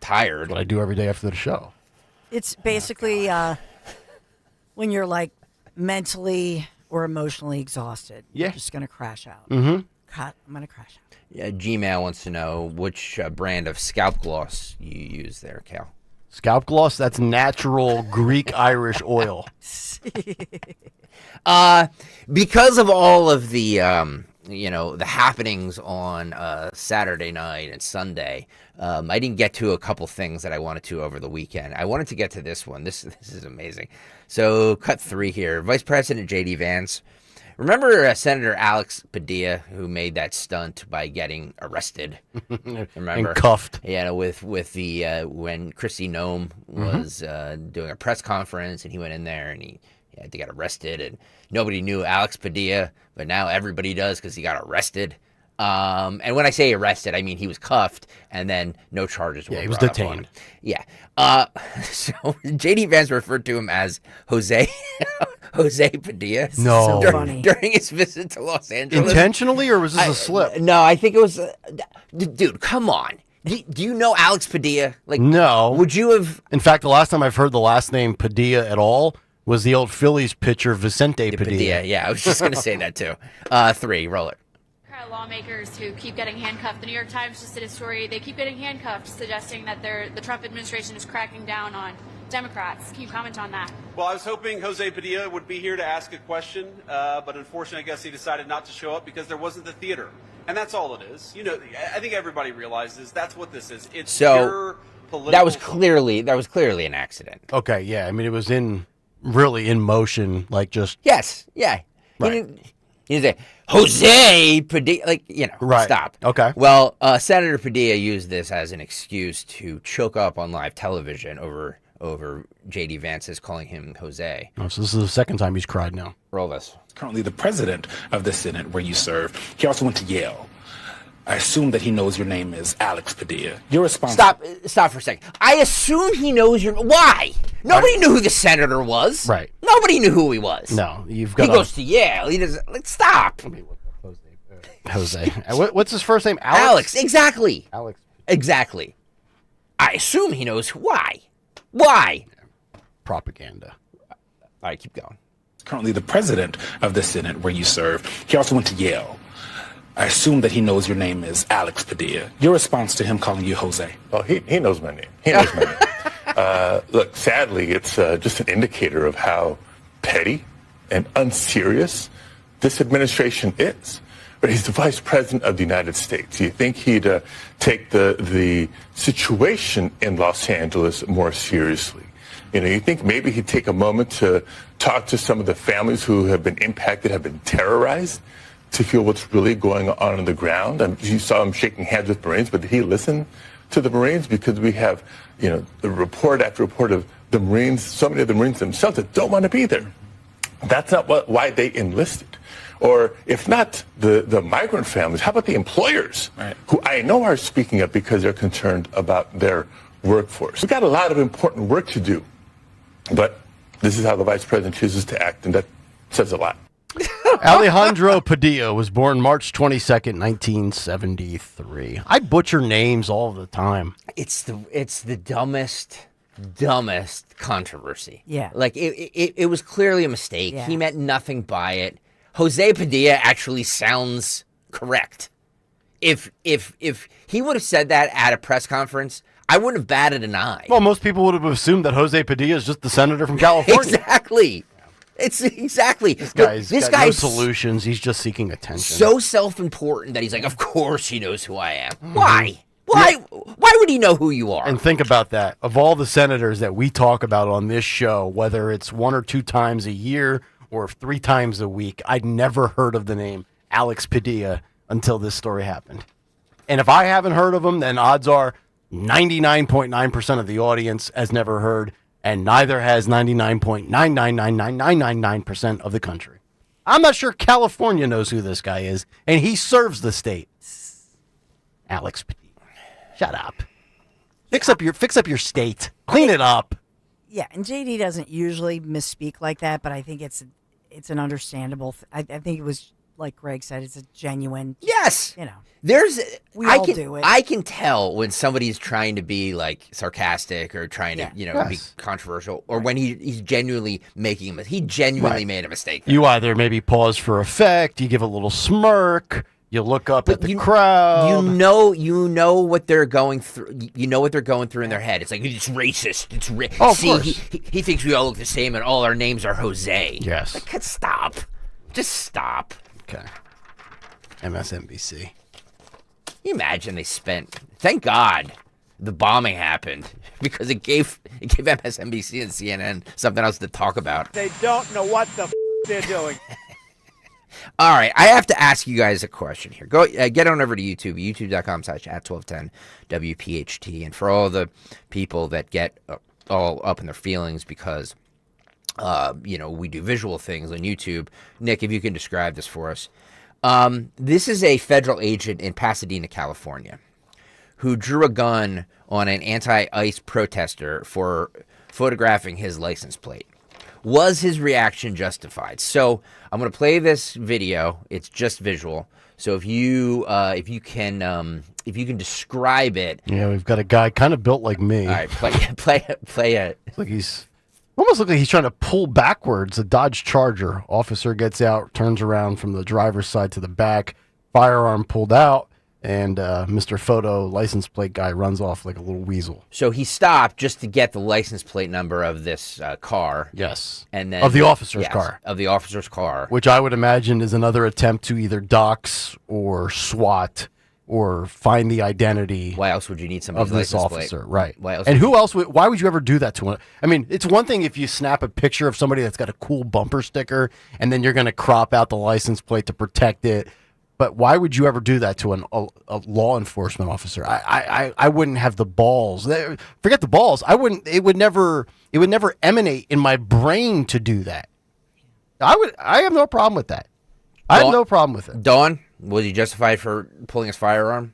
tired. That's what I do every day after the show. It's basically when you're like mentally or emotionally exhausted. Yeah. You're just going to crash out. Mm-hmm. I'm going to crash out. Yeah, Gmail wants to know which brand of scalp gloss you use there, Kayal. Scalp gloss? That's natural Greek Irish oil. Because of all of the the happenings on Saturday night and Sunday, I didn't get to a couple things that I wanted to over the weekend. I wanted to get to this one. This is amazing. So cut 3 here. Vice President J.D. Vance. Remember Senator Alex Padilla, who made that stunt by getting arrested? Remember? And cuffed. Yeah, with the when Kristi Noem was doing a press conference, and he went in there and he had to get arrested, and nobody knew Alex Padilla, but now everybody does because he got arrested. And when I say arrested, I mean he was cuffed, and then no charges were he was brought up on detained. him. Yeah. So J.D. Vance referred to him as Jose Padilla. No. So funny. During his visit to Los Angeles. Intentionally, or was this a slip? No, I think it was. Dude, come on. Do you know Alex Padilla? Like, no. Would you have? In fact, the last time I've heard the last name Padilla at all was the old Phillies pitcher Vicente Padilla. Yeah, I was just going to say that too. 3, roll it. Lawmakers who keep getting handcuffed. The New York Times just did a story. They keep getting handcuffed, suggesting that the Trump administration is cracking down on Democrats. Can you comment on that? Well, I was hoping Jose Padilla would be here to ask a question, but unfortunately, I guess he decided not to show up because there wasn't the theater. And that's all it is. I think everybody realizes that's what this is. It's pure political. That was clearly an accident. Okay, yeah. I mean, it was really in motion, like just. Yes, yeah. Right. He didn't say, Jose Padilla, right. Stop. Okay. Well, Senator Padilla used this as an excuse to choke up on live television over J.D. Vance's calling him Jose. Oh, so this is the second time he's cried now. Roll this. Currently the president of the Senate where you serve. He also went to Yale. I assume that he knows your name is Alex Padilla. Your response. Stop for a second. I assume he knows your. Why? Nobody knew who the senator was. Right. Nobody knew who he was. No, you've got. He goes to Yale. He doesn't. Stop. Jose. What's his first name? Alex. Exactly. Alex. Exactly. I assume he knows why. Why? Propaganda. All right, keep going. Currently the president of the Senate where you serve. He also went to Yale. I assume that he knows your name is Alex Padilla. Your response to him calling you Jose? Oh, he knows my name. He knows my name. Look, sadly, it's just an indicator of how petty and unserious this administration is. But he's the vice president of the United States. You think he'd take the situation in Los Angeles more seriously? You think maybe he'd take a moment to talk to some of the families who have been impacted, have been terrorized, to feel what's really going on the ground. You saw him shaking hands with Marines, but did he listen to the Marines? Because we have, the report after report of the Marines, so many of the Marines themselves that don't want to be there. That's not why they enlisted. Or if not the migrant families, how about the employers who I know are speaking up because they're concerned about their workforce? We've got a lot of important work to do, but this is how the vice president chooses to act, and that says a lot. Alejandro Padilla was born March 22nd, 1973. I butcher names all the time. It's the dumbest controversy. Yeah. Like it was clearly a mistake. Yeah. He meant nothing by it. Jose Padilla actually sounds correct. if he would have said that at a press conference, I wouldn't have batted an eye. Well, most people would have assumed that Jose Padilla is just the senator from California. Exactly. It's exactly. This guy's got no solutions. He's just seeking attention. So self-important that he's like, of course he knows who I am. Why? Why would he know who you are? And think about that. Of all the senators that we talk about on this show, whether it's 1 or 2 times a year or 3 times a week, I'd never heard of the name Alex Padilla until this story happened. And if I haven't heard of him, then odds are 99.9% of the audience has never heard, and neither has 99.9999999% of the country. I'm not sure California knows who this guy is, and he serves the state. Alex Padilla. Shut up. Fix up your state. Clean it up. Yeah, and JD doesn't usually misspeak like that, but I think it's an understandable. I think it was, like Greg said, it's a genuine. Yes. You know, we all do it. I can tell when somebody's trying to be like sarcastic or trying to be controversial, or when he's genuinely making he genuinely made a mistake. You either maybe pause for effect, you give a little smirk. You look up at the crowd. You know what they're going through. You know what they're going through in their head. It's like, it's racist. It's of See, course. He thinks we all look the same and all our names are Jose. Yes. Like, stop. Just stop. Okay. MSNBC. Can you imagine they spent? Thank God the bombing happened, because it gave MSNBC and CNN something else to talk about. They don't know what the they're doing. All right, I have to ask you guys a question here. Go get on over to YouTube, youtube.com/@1210WPHT. And for all the people that get all up in their feelings because, we do visual things on YouTube, Nick, if you can describe this for us. This is a federal agent in Pasadena, California, who drew a gun on an anti-ICE protester for photographing his license plate. Was his reaction justified? So I'm going to play this video. It's just visual. So if you can describe it. Yeah, we've got a guy kind of built like me. All right, play it. It's like he's almost like he's trying to pull backwards. A Dodge Charger. Officer gets out, turns around from the driver's side to the back, firearm pulled out. And Mr. Photo license plate guy runs off like a little weasel. So he stopped just to get the license plate number of this car. Yes. And then of the officer's car. Of the officer's car. Which I would imagine is another attempt to either dox or SWAT or find the identity. Why else would you need somebody's of this license officer? plate? Right. Why else and who else why would you ever do that to one? I mean, it's one thing if you snap a picture of somebody that's got a cool bumper sticker and then you're going to crop out the license plate to protect it. But why would you ever do that to a law enforcement officer? I wouldn't have the balls. Forget the balls. I wouldn't. It would never emanate in my brain to do that. I have no problem with that. I have no problem with it. Dawn, was he justified for pulling his firearm?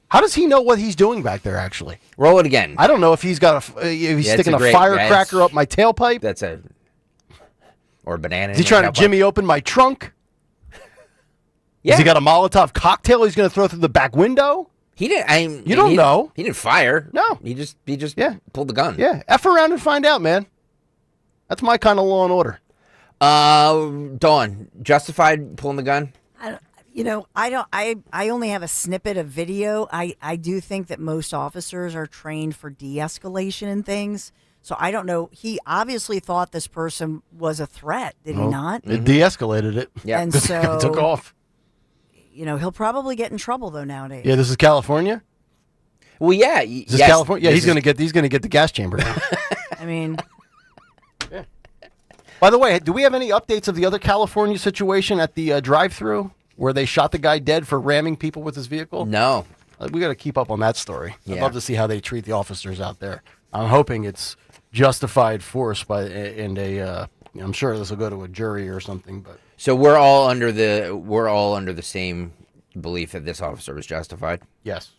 How does he know what he's doing back there? Actually, roll it again. I don't know if he's got if he's sticking a firecracker up my tailpipe. Or a banana. Is he trying to Jimmy open my trunk? Yeah. Has he got a Molotov cocktail he's going to throw through the back window? He didn't. You don't know. He didn't fire. No. He just pulled the gun. Yeah. F around and find out, man. That's my kind of law and order. Dawn, justified pulling the gun? I only have a snippet of video. I do think that most officers are trained for de-escalation and things. So I don't know. He obviously thought this person was a threat, did he not? It de-escalated it. Yeah. And so it took off. He'll probably get in trouble though nowadays. Yeah, this is California. Well, yeah. Is this California? Yeah, he's going to get the gas chamber now. I mean, By the way, do we have any updates of the other California situation at the drive-through where they shot the guy dead for ramming people with his vehicle? No. We got to keep up on that story. Yeah. I'd love to see how they treat the officers out there. I'm hoping it's justified force I'm sure this will go to a jury or something. But so we're all under the same belief that this officer was justified. Yes.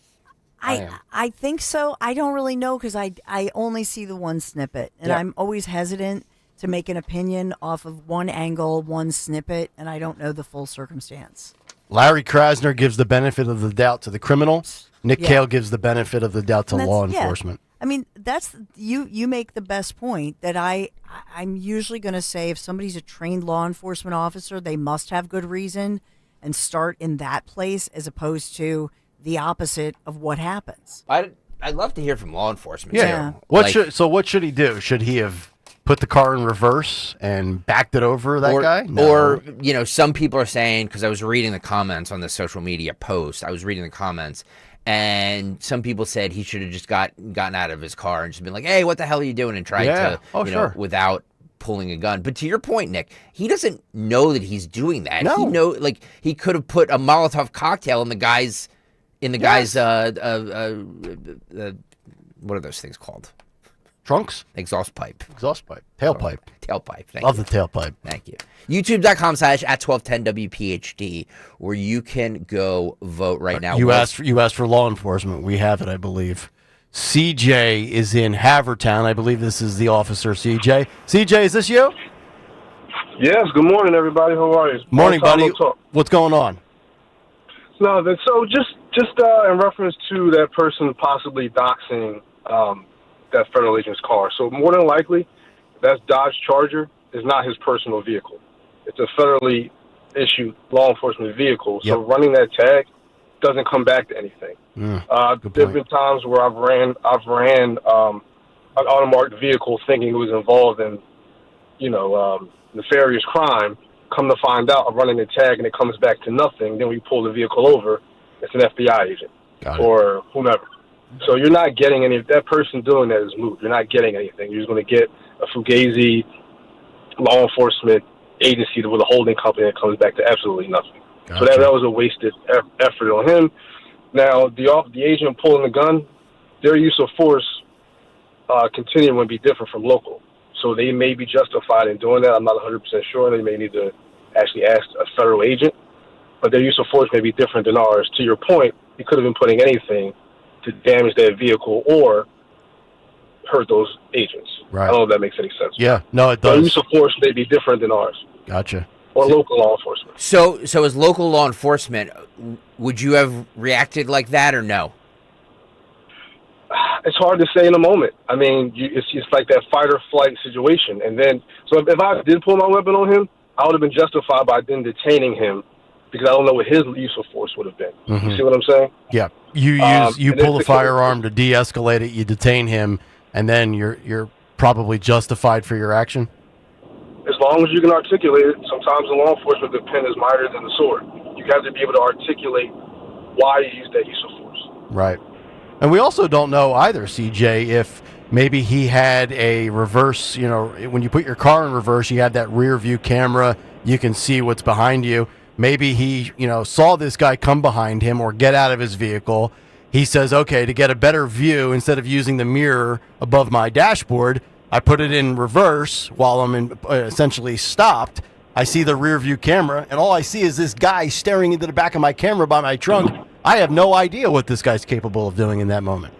I think so. I don't really know because I only see the one snippet, and I'm always hesitant to make an opinion off of one angle, one snippet, and I don't know the full circumstance. Larry Krasner gives the benefit of the doubt to the criminal. Nick Kayal gives the benefit of the doubt to law enforcement. I mean, that's you make the best point that I'm usually going to say if somebody's a trained law enforcement officer, they must have good reason. and start in that place as opposed to the opposite of what happens. I'd love to hear from law enforcement. Yeah. Too. What should he do? Should he have put the car in reverse and backed it over that guy? No. Or, some people are saying, because I was reading the comments on the social media post, and some people said he should have just gotten out of his car and just been like, hey, what the hell are you doing? And tried to, without pulling a gun. But to your point, Nick, he doesn't know that he's doing that. No. He could have put a Molotov cocktail in the guy's, what are those things called? Trunks? Exhaust pipe. Tailpipe. Tailpipe. Love the tailpipe. Thank you. YouTube.com/@1210WPHT, where you can go vote right now. You asked for law enforcement. We have it, I believe. CJ is in Havertown. I believe this is the officer, CJ. CJ, is this you? Yes. Good morning, everybody. How are you? Morning, buddy. What's going on? No, so just in reference to that person possibly doxing that federal agent's car. So more than likely, that Dodge Charger is not his personal vehicle. It's a federally issued law enforcement vehicle. So running that tag doesn't come back to anything. There have been times where I've ran an unmarked vehicle thinking it was involved in, nefarious crime. Come to find out, I'm running the tag and it comes back to nothing. Then we pull the vehicle over. It's an FBI agent or whomever. So you're not getting any. That person doing that is moot. You're not getting anything. You're just going to get a fugazi law enforcement agency with a holding company that comes back to absolutely nothing. Gotcha. So that was a wasted effort on him. Now the agent pulling the gun, their use of force continuing would be different from local. So they may be justified in doing that. I'm not 100% sure. They may need to actually ask a federal agent, but their use of force may be different than ours. To your point, he could have been putting anything to damage that vehicle or hurt those agents. Right. I don't know if that makes any sense. Yeah, no, it does. Their use of force may be different than ours. Gotcha. Or local law enforcement. So as local law enforcement, would you have reacted like that or no? It's hard to say in a moment. I mean, it's like that fight or flight situation. And then, so if I did pull my weapon on him, I would have been justified by then detaining him because I don't know what his use of force would have been. Mm-hmm. You see what I'm saying? Yeah. You pull the firearm to de-escalate it, you detain him, and then you're probably justified for your action? As long as you can articulate it. Sometimes in law enforcement, the pen is mightier than the sword. You have to be able to articulate why you use that use of force. Right. And we also don't know either, CJ, if maybe he had a reverse, when you put your car in reverse, you have that rear view camera, you can see what's behind you. Maybe he, saw this guy come behind him or get out of his vehicle. He says, okay, to get a better view, instead of using the mirror above my dashboard, I put it in reverse while I'm essentially stopped. I see the rear view camera, and all I see is this guy staring into the back of my camera by my trunk. I have no idea what this guy's capable of doing in that moment.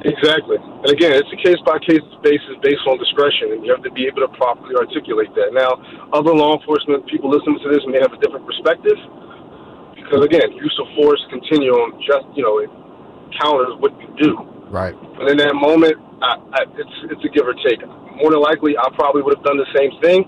Exactly. And again, it's a case-by-case basis based on discretion, and you have to be able to properly articulate that. Now, other law enforcement people listening to this may have a different perspective because, again, use of force continuum it counters what you do. Right. But in that moment, it's a give or take. More than likely, I probably would have done the same thing.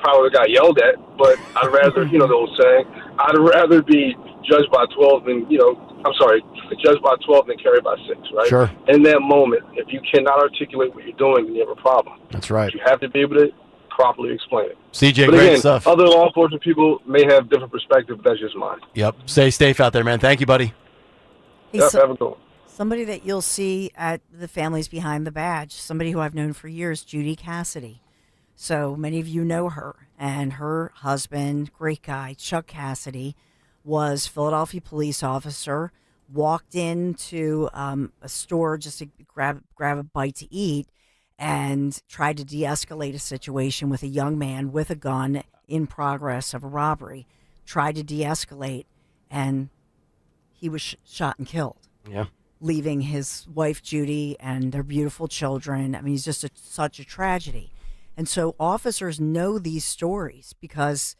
Probably got yelled at, but I'd rather, the old saying, I'd rather be judged by 12 than, judged by 12 than carried by 6, right? Sure. In that moment, if you cannot articulate what you're doing, then you have a problem. That's right. You have to be able to properly explain it. CJ, but great again, stuff. Other law enforcement people may have different perspective, but that's just mine. Yep. Stay safe out there, man. Thank you, buddy. Hey, have a good one. Somebody that you'll see at the Families Behind the Badge, somebody who I've known for years, Judy Cassidy. So many of you know her, and her husband, great guy, Chuck Cassidy, was Philadelphia police officer, walked into a store just to grab a bite to eat, and tried to de-escalate a situation with a young man with a gun in progress of a robbery. Tried to de-escalate, and he was shot and killed. Yeah. Leaving his wife, Judy, and their beautiful children. I mean, it's just such a tragedy. And so officers know these stories because,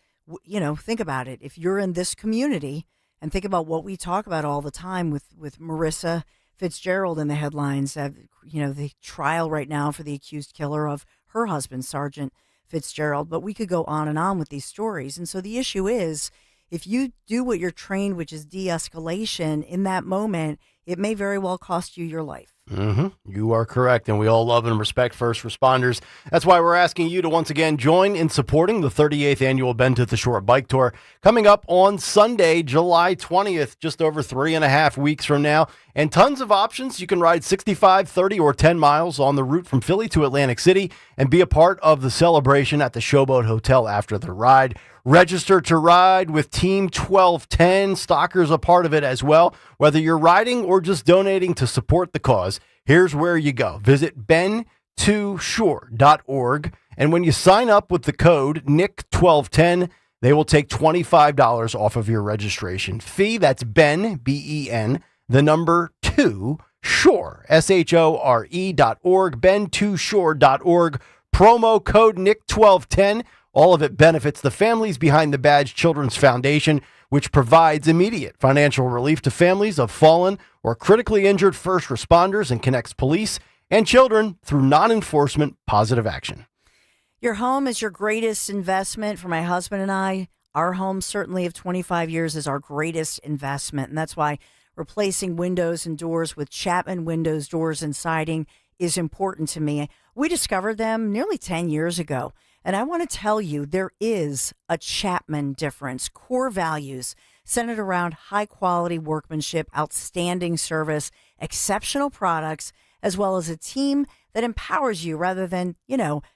think about it. If you're in this community and think about what we talk about all the time with Marissa Fitzgerald in the headlines, the trial right now for the accused killer of her husband, Sergeant Fitzgerald. But we could go on and on with these stories. And so the issue is, if you do what you're trained, which is de-escalation, in that moment, it may very well cost you your life. Mm-hmm. You are correct, and we all love and respect first responders. That's why we're asking you to once again join in supporting the 38th annual Bend to the Shore Bike Tour coming up on Sunday, July 20th, just over 3.5 weeks from now. And tons of options. You can ride 65, 30, or 10 miles on the route from Philly to Atlantic City and be a part of the celebration at the Showboat Hotel after the ride. Register to ride with Team 1210. Stalker's a part of it as well. Whether you're riding or just donating to support the cause, here's where you go. Visit ben2shore.org. And when you sign up with the code NICK1210, they will take $25 off of your registration fee. That's Ben, B-E-N, the number 2, Shore, SHORE.org, ben2shore.org. Promo code NICK1210. All of it benefits the families behind the Badge Children's Foundation, which provides immediate financial relief to families of fallen or critically injured first responders and connects police and children through non-enforcement positive action. Your home is your greatest investment. For my husband and I, our home certainly of 25 years is our greatest investment. And that's why replacing windows and doors with Chapman Windows, Doors, and Siding is important to me. We discovered them nearly 10 years ago. And I want to tell you, there is a Chapman difference. Core values centered around high-quality workmanship, outstanding service, exceptional products, as well as a team that empowers you rather than,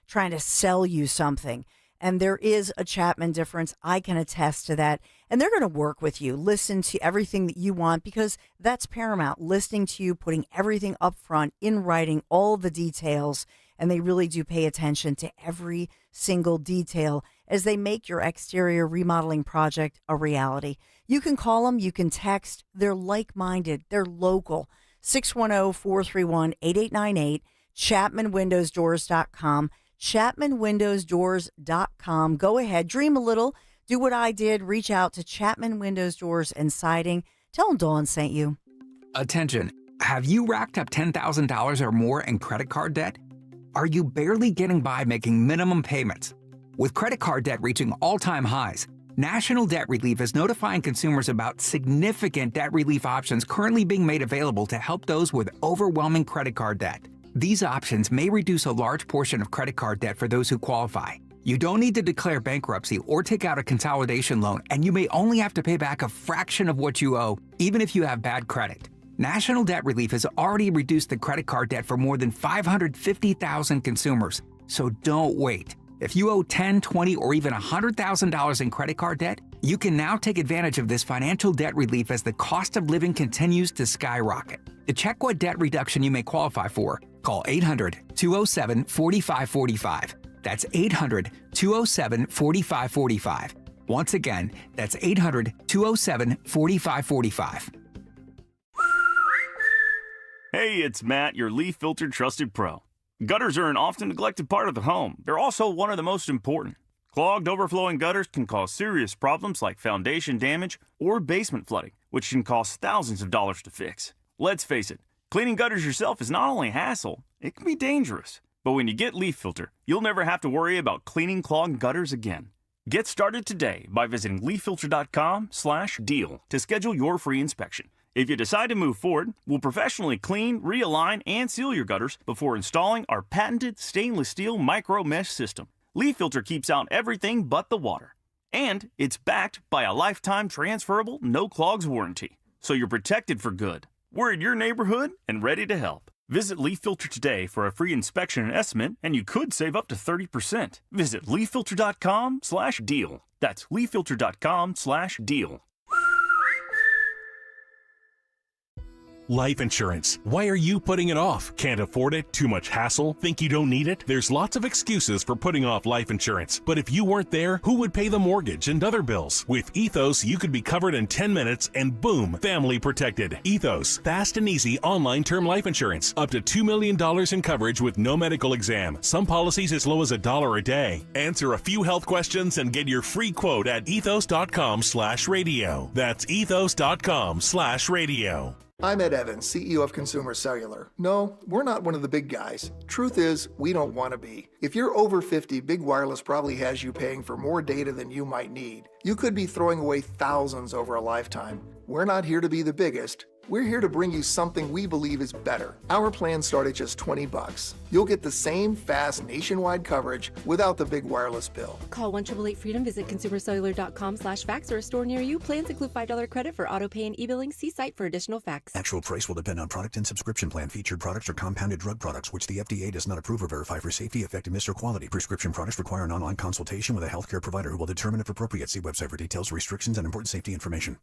trying to sell you something. And there is a Chapman difference. I can attest to that. And they're going to work with you, listen to everything that you want, because that's paramount. Listening to you, putting everything up front, in writing, all the details. And they really do pay attention to every single detail as they make your exterior remodeling project a reality. You can call them, you can text. They're like-minded, they're local. 610-431-8898, ChapmanWindowsDoors.com, ChapmanWindowsDoors.com. Go ahead, dream a little, do what I did, reach out to Chapman Windows, Doors, and Siding. Tell them Dawn sent you. Attention, have you racked up $10,000 or more in credit card debt? Are you barely getting by making minimum payments? With credit card debt reaching all-time highs, National Debt Relief is notifying consumers about significant debt relief options currently being made available to help those with overwhelming credit card debt. These options may reduce a large portion of credit card debt for those who qualify. You don't need to declare bankruptcy or take out a consolidation loan, and you may only have to pay back a fraction of what you owe, even if you have bad credit. National Debt Relief has already reduced the credit card debt for more than 550,000 consumers. So don't wait. If you owe $10,000, $20,000, or even $100,000 in credit card debt, you can now take advantage of this financial debt relief as the cost of living continues to skyrocket. To check what debt reduction you may qualify for, call 800-207-4545. That's 800-207-4545. Once again, that's 800-207-4545. Hey, it's Matt, your leaf filter trusted pro. Gutters are an often neglected part of the home. They're also one of the most important. Clogged, overflowing gutters can cause serious problems like foundation damage or basement flooding, which can cost thousands of dollars to fix. Let's face it, cleaning gutters yourself is not only a hassle, it can be dangerous. But when you get Leaf Filter, you'll never have to worry about cleaning clogged gutters again. Get started today by visiting leaffilter.com/deal to schedule your free inspection. If you decide to move forward, we'll professionally clean, realign, and seal your gutters before installing our patented stainless steel micro mesh system. Leaf Filter keeps out everything but the water. And it's backed by a lifetime transferable no clogs warranty. So you're protected for good. We're in your neighborhood and ready to help. Visit Leaf Filter today for a free inspection and estimate, and you could save up to 30%. Visit leaffilter.com/deal. That's leaffilter.com/deal. Life insurance. Why are you putting it off? Can't afford it? Too much hassle? Think you don't need it? There's lots of excuses for putting off life insurance. But if you weren't there, who would pay the mortgage and other bills? With Ethos, you could be covered in 10 minutes and boom, family protected. Ethos, fast and easy online term life insurance. Up to $2 million in coverage with no medical exam. Some policies as low as $1 a day. Answer a few health questions and get your free quote at ethos.com/radio. That's ethos.com/radio. I'm Ed Evans, CEO of Consumer Cellular. No, we're not one of the big guys. Truth is, we don't want to be. If you're over 50, Big Wireless probably has you paying for more data than you might need. You could be throwing away thousands over a lifetime. We're not here to be the biggest. We're here to bring you something we believe is better. Our plans start at just $20. You'll get the same fast nationwide coverage without the big wireless bill. Call 1-888-FREEDOM, visit consumercellular.com/facts or a store near you. Plans include $5 credit for auto pay and e-billing. See site for additional facts. Actual price will depend on product and subscription plan. Featured products are compounded drug products, which the FDA does not approve or verify for safety, effectiveness, or quality. Prescription products require an online consultation with a healthcare provider who will determine if appropriate. See website for details, restrictions, and important safety information.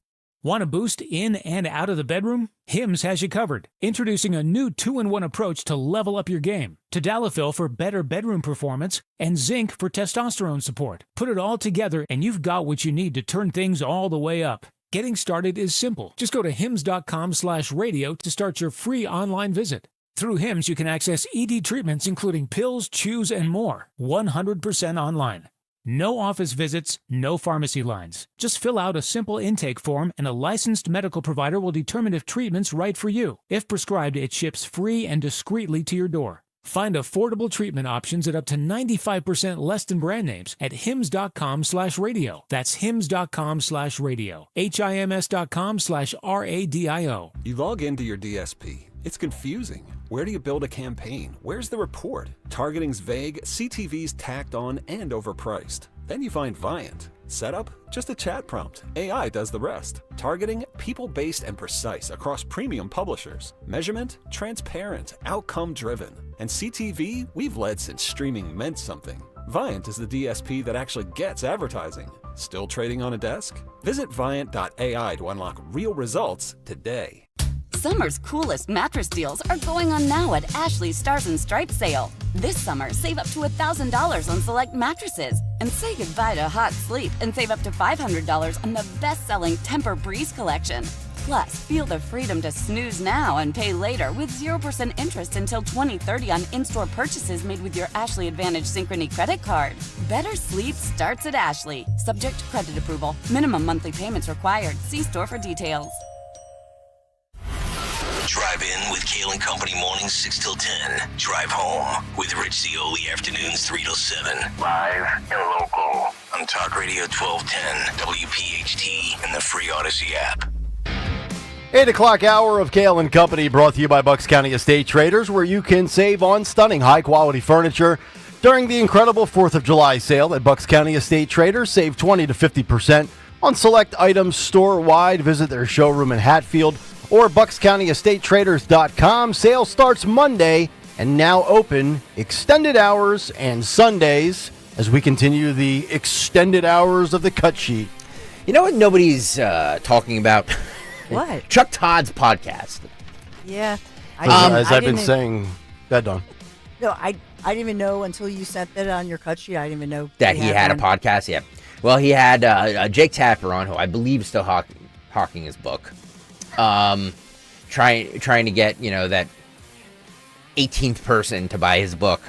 Want a boost in and out of the bedroom? Hims has you covered. Introducing a new 2-in-1 approach to level up your game. Tadalafil for better bedroom performance and zinc for testosterone support. Put it all together and you've got what you need to turn things all the way up. Getting started is simple. Just go to hims.com/radio to start your free online visit. Through Hims, you can access ED treatments including pills, chews, and more. 100% online. No office visits, no pharmacy lines. Just fill out a simple intake form and a licensed medical provider will determine if treatment's right for you. If prescribed, it ships free and discreetly to your door. Find affordable treatment options at up to 95% less than brand names at hims.com/radio. That's hims.com/radio. HIMS.com/RADIO. You log into your DSP. It's confusing. Where do you build a campaign? Where's the report? Targeting's vague, CTV's tacked on and overpriced. Then you find Viant. Setup? Just a chat prompt. AI does the rest. Targeting? People-based and precise across premium publishers. Measurement? Transparent, outcome-driven. And CTV? We've led since streaming meant something. Viant is the DSP that actually gets advertising. Still trading on a desk? Visit Viant.ai to unlock real results today. Summer's coolest mattress deals are going on now at Ashley's Stars and Stripes sale. This summer, save up to $1,000 on select mattresses. And say goodbye to hot sleep and save up to $500 on the best-selling Tempur-Breeze collection. Plus, feel the freedom to snooze now and pay later with 0% interest until 2030 on in-store purchases made with your Ashley Advantage Synchrony credit card. Better sleep starts at Ashley. Subject to credit approval. Minimum monthly payments required. See store for details. Drive in with Kayal and Company mornings 6 till 10. Drive home with Rich Zioli afternoons 3 till 7. Live and local on Talk Radio 1210, WPHT, and the free Odyssey app. 8 o'clock hour of Kayal and Company brought to you by Bucks County Estate Traders, where you can save on stunning high-quality furniture during the incredible 4th of July sale at Bucks County Estate Traders. Save 20 to 50% on select items store-wide. Visit their showroom in Hatfield or buckscountyestatetraders.com. Sale starts Monday and now open extended hours and Sundays as we continue the extended hours of the cut sheet. You know what nobody's talking about? What? Chuck Todd's podcast. Yeah. As I've been saying, that done. No, I didn't even know until you sent that on your cut sheet. I didn't even know That he had a podcast, yeah. Well, he had Jake Tapper on, who I believe is still hawking his book. Trying to get, that 18th person to buy his book.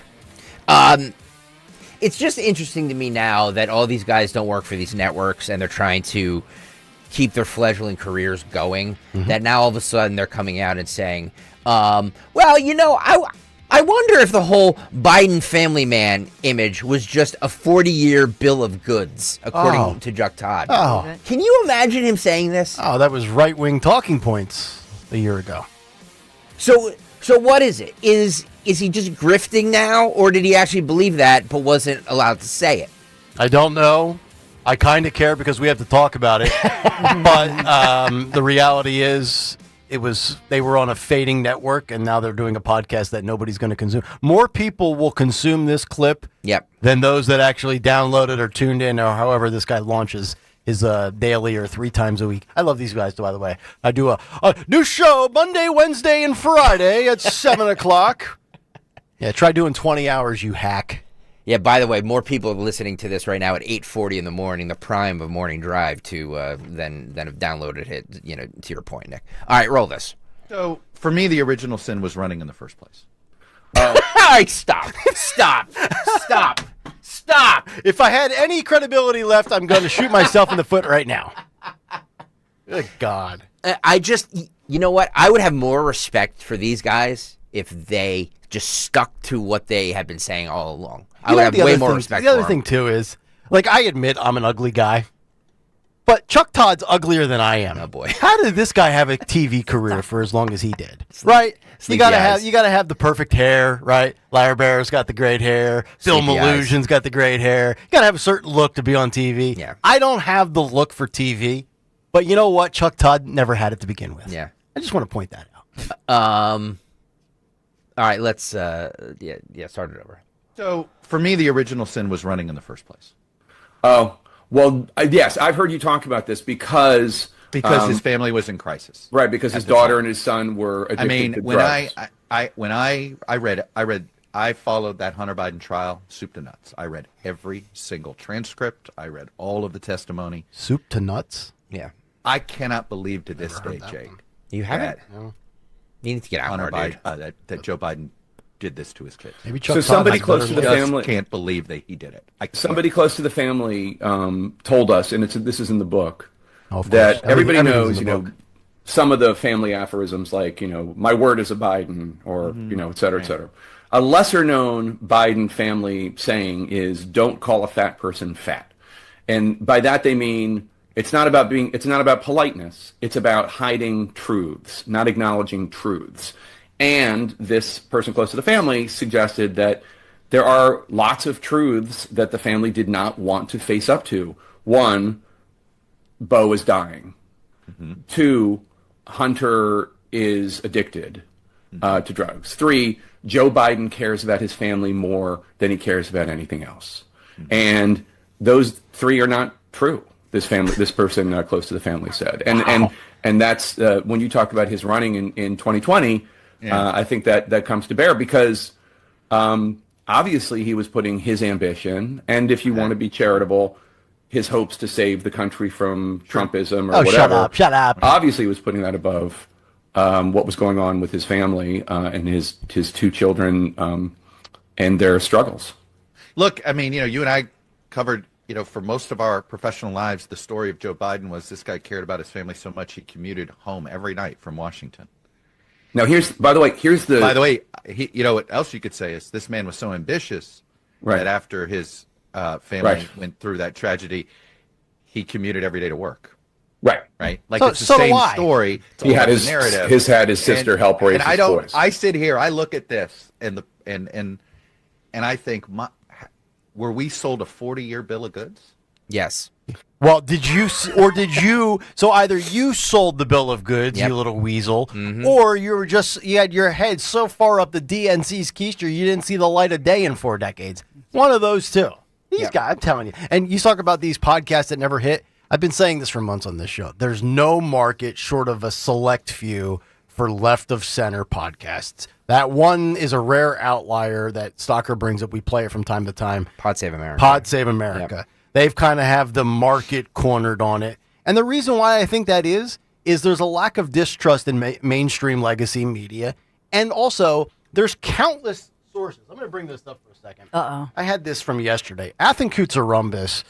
It's just interesting to me now that all these guys don't work for these networks and they're trying to keep their fledgling careers going, that now all of a sudden they're coming out and saying, I wonder if the whole Biden family man image was just a 40-year bill of goods, according to Chuck Todd. Oh. Can you imagine him saying this? Oh, that was right-wing talking points a year ago. So what is it? Is he just grifting now, or did he actually believe that but wasn't allowed to say it? I don't know. I kind of care because we have to talk about it. But the reality is they were on a fading network, and now they're doing a podcast that nobody's going to consume. More people will consume this clip than those that actually download it or tuned in, or however this guy launches his daily or 3 times a week. I love these guys, by the way. I do a new show Monday, Wednesday, and Friday at 7 o'clock. Yeah, try doing 20 hours, you hack. Yeah, by the way, more people are listening to this right now at 8:40 in the morning, the prime of morning drive, than have downloaded it, to your point, Nick. All right, roll this. So, for me, the original sin was running in the first place. All right, stop. If I had any credibility left, I'm going to shoot myself in the foot right now. Good God. I just, you know what? I would have more respect for these guys if they just stuck to what they have been saying all along. I would have way more respect for them. The other thing, too, is, like, I admit I'm an ugly guy, but Chuck Todd's uglier than I am. Oh, boy. How did this guy have a TV career for as long as he did? Right? You gotta have the perfect hair, right? Larry Bear's got the great hair. Bill Maloogian's got the great hair. You gotta have a certain look to be on TV. Yeah. I don't have the look for TV, but you know what? Chuck Todd never had it to begin with. Yeah. I just want to point that out. All right, let's start it over. So for me, the original sin was running in the first place. Oh, well, yes, I've heard you talk about this because his family was in crisis. Right, because his daughter and his son were addicted to drugs. I followed that Hunter Biden trial soup to nuts. I read every single transcript. I read all of the testimony. Soup to nuts? Yeah. I cannot believe to this day, Jake. You haven't? No. You need to get out Hunter more, dude. Biden, that Joe Biden did this to his kids. Maybe Chuck So somebody close to the family can't believe that he did it. Somebody close to the family told us, and this is in the book, of that course. everybody knows, Everything's in the book. some of the family aphorisms like, my word is a Biden, or, et cetera, et cetera. A lesser known Biden family saying is, don't call a fat person fat. And by that they mean it's not about politeness. It's about hiding truths, not acknowledging truths. And this person close to the family suggested that there are lots of truths that the family did not want to face up to. One, Bo is dying. Mm-hmm. 2, Hunter is addicted to drugs. 3, Joe Biden cares about his family more than he cares about anything else. Mm-hmm. And those 3 are not true. This person close to the family said. And that's when you talk about his running in 2020, I think that comes to bear because obviously he was putting his ambition, and if you want to be charitable, his hopes to save the country from Trumpism or whatever. Shut up. Obviously he was putting that above what was going on with his family and his 2 children and their struggles. Look, I mean, you and I covered, for most of our professional lives, the story of Joe Biden was this guy cared about his family so much he commuted home every night from Washington. Now, by the way, what else you could say is this man was so ambitious that after his family went through that tragedy, he commuted every day to work. Right. Like it's the same story. He had his narrative. Had his sister help raise his boys. I sit here, I look at this, and I think, were we sold a 40-year bill of goods? Yes. Well, did you? So either you sold the bill of goods, you little weasel, or you had your head so far up the DNC's keister you didn't see the light of day in 4 decades. One of those two. These guys, I'm telling you. And you talk about these podcasts that never hit. I've been saying this for months on this show. There's no market short of a select few for left of center podcasts. That one is a rare outlier that Stalker brings up. We play it from time to time. Pod Save America. Yep. They've kind of have the market cornered on it. And the reason why I think that is there's a lack of distrust in mainstream legacy media. And also, there's countless sources. I'm going to bring this up for a second. Uh-oh. I had this from yesterday. Athen Koutsarumbis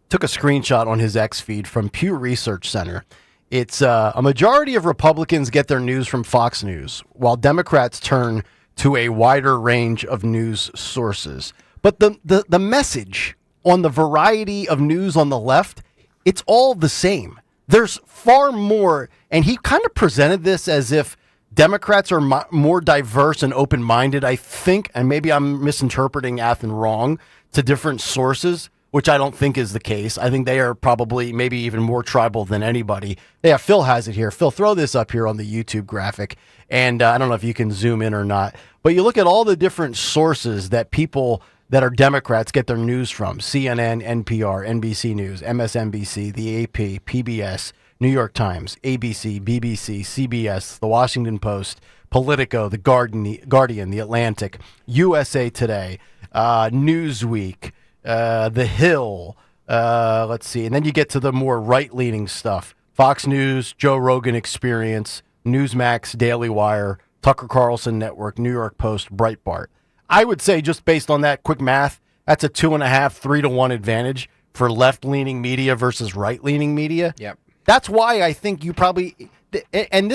took a screenshot on his X feed from Pew Research Center. It's a majority of Republicans get their news from Fox News, while Democrats turn to a wider range of news sources. But the message on the variety of news on the left, it's all the same. There's far more, and he kind of presented this as if Democrats are more diverse and open-minded, I think, and maybe I'm misinterpreting Athen wrong, to different sources, which I don't think is the case. I think they are probably maybe even more tribal than anybody. Yeah, Phil has it here. Phil, throw this up here on the YouTube graphic, and I don't know if you can zoom in or not, but you look at all the different sources that people that are Democrats get their news from: CNN, NPR, NBC News, MSNBC, the AP, PBS, New York Times, ABC, BBC, CBS, The Washington Post, Politico, The Guardian, The Atlantic, USA Today, Newsweek, The Hill, let's see. And then you get to the more right-leaning stuff: Fox News, Joe Rogan Experience, Newsmax, Daily Wire, Tucker Carlson Network, New York Post, Breitbart. I would say, just based on that quick math, that's a 2.5, 3-to-1 advantage for left-leaning media versus right-leaning media. Yep. That's why I think you probably, and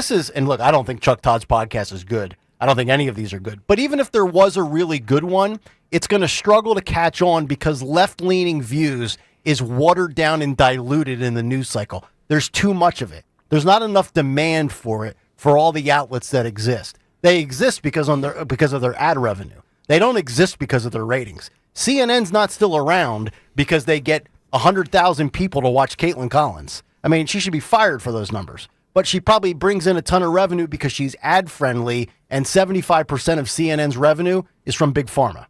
look, I don't think Chuck Todd's podcast is good. I don't think any of these are good. But even if there was a really good one, it's going to struggle to catch on because left-leaning views is watered down and diluted in the news cycle. There's too much of it. There's not enough demand for it for all the outlets that exist. They exist because of their ad revenue. They don't exist because of their ratings. CNN's not still around because they get 100,000 people to watch Caitlin Collins. I mean, she should be fired for those numbers. But she probably brings in a ton of revenue because she's ad-friendly, and 75% of CNN's revenue is from Big Pharma.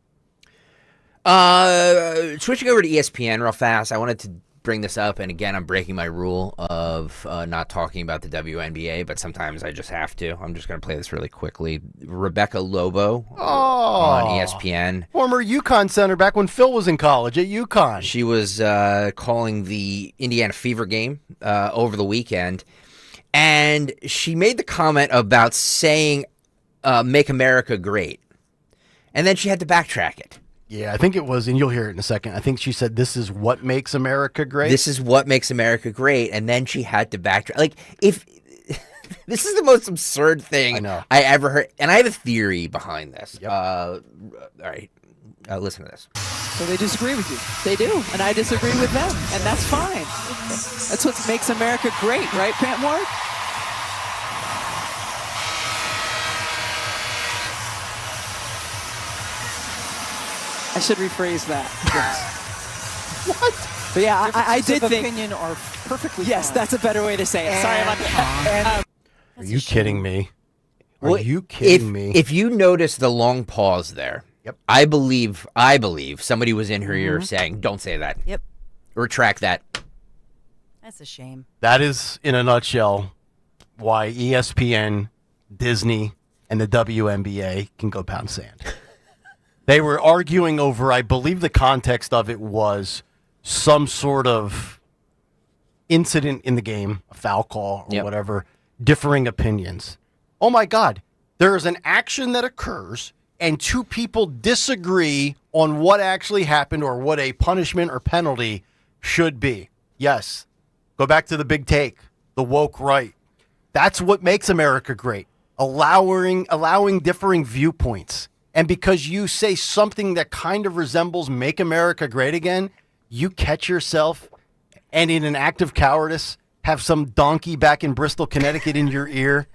Switching over to ESPN real fast, I wanted to bring this up, and again, I'm breaking my rule of not talking about the WNBA, but sometimes I just have to. I'm just going to play this really quickly. Rebecca Lobo on ESPN. Former UConn center back when Phil was in college at UConn. She was calling the Indiana Fever game over the weekend, and she made the comment about saying, make America great. And then she had to backtrack it. Yeah, I think it was, and you'll hear it in a second. I think she said, this is what makes America great. This is what makes America great. And then she had to backtrack. Like, if this is the most absurd thing I ever heard. And I have a theory behind this. Yep. All right. Listen to this. So they disagree with you. They do. And I disagree with them. And that's fine. That's what makes America great, right, Pant Ward? I should rephrase that. Yes. What? But yeah, I did think opinion are perfectly yes, fine. that's a better way to say it. Sorry about that. Are you kidding me? Are you kidding me? If you notice the long pause there, yep. I believe somebody was in her ear saying, "Don't say that." Yep. Retract that. That's a shame. That is, in a nutshell, why ESPN, Disney, and the WNBA can go pound sand. They were arguing over, I believe the context of it was some sort of incident in the game, a foul call or whatever, differing opinions. Oh my God, there is an action that occurs and two people disagree on what actually happened or what a punishment or penalty should be. Yes, go back to the big take, the woke right. That's what makes America great, allowing differing viewpoints. And because you say something that kind of resembles make America great again, you catch yourself and in an act of cowardice have some donkey back in Bristol, Connecticut in your ear.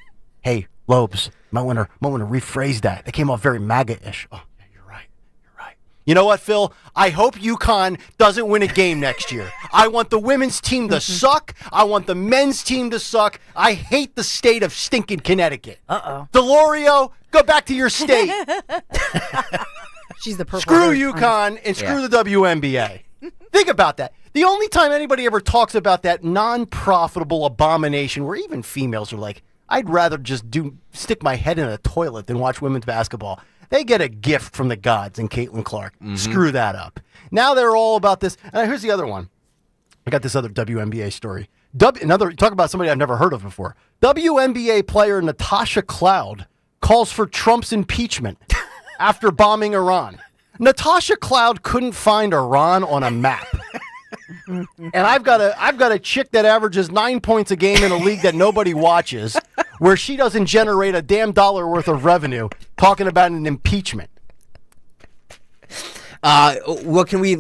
Hey, Lobes, might want to rephrase that. That came off very MAGA-ish. Oh, yeah, you're right. You know what, Phil? I hope UConn doesn't win a game next year. I want the women's team to suck. I want the men's team to suck. I hate the state of stinking Connecticut. Uh-oh. Delorio, go back to your state. She's the purple. Screw UConn and screw the WNBA. Think about that. The only time anybody ever talks about that non-profitable abomination where even females are like, I'd rather just stick my head in a toilet than watch women's basketball. They get a gift from the gods and Caitlin Clark. Mm-hmm. Screw that up. Now they're all about this. And here's the other one. I got this other WNBA story. Talk about somebody I've never heard of before. WNBA player Natasha Cloud calls for Trump's impeachment after bombing Iran. Natasha Cloud couldn't find Iran on a map. And I've got a chick that averages 9 points a game in a league that nobody watches, where she doesn't generate a damn dollar worth of revenue, talking about an impeachment. Well, can we,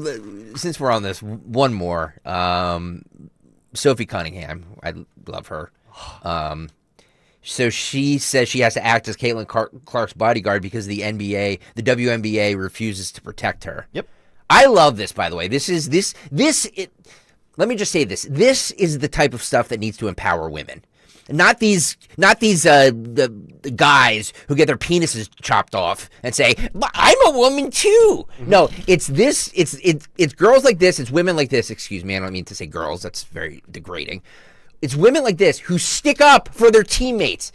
since we're on this, one more. Sophie Cunningham, I love her. So she says she has to act as Caitlin Clark's bodyguard because the WNBA refuses to protect her. Yep. I love this, by the way. Let me just say this. This is the type of stuff that needs to empower women. Not these the guys who get their penises chopped off and say, but I'm a woman too. Mm-hmm. No, it's girls like this, it's women like this. Excuse me, I don't mean to say girls, that's very degrading. It's women like this who stick up for their teammates.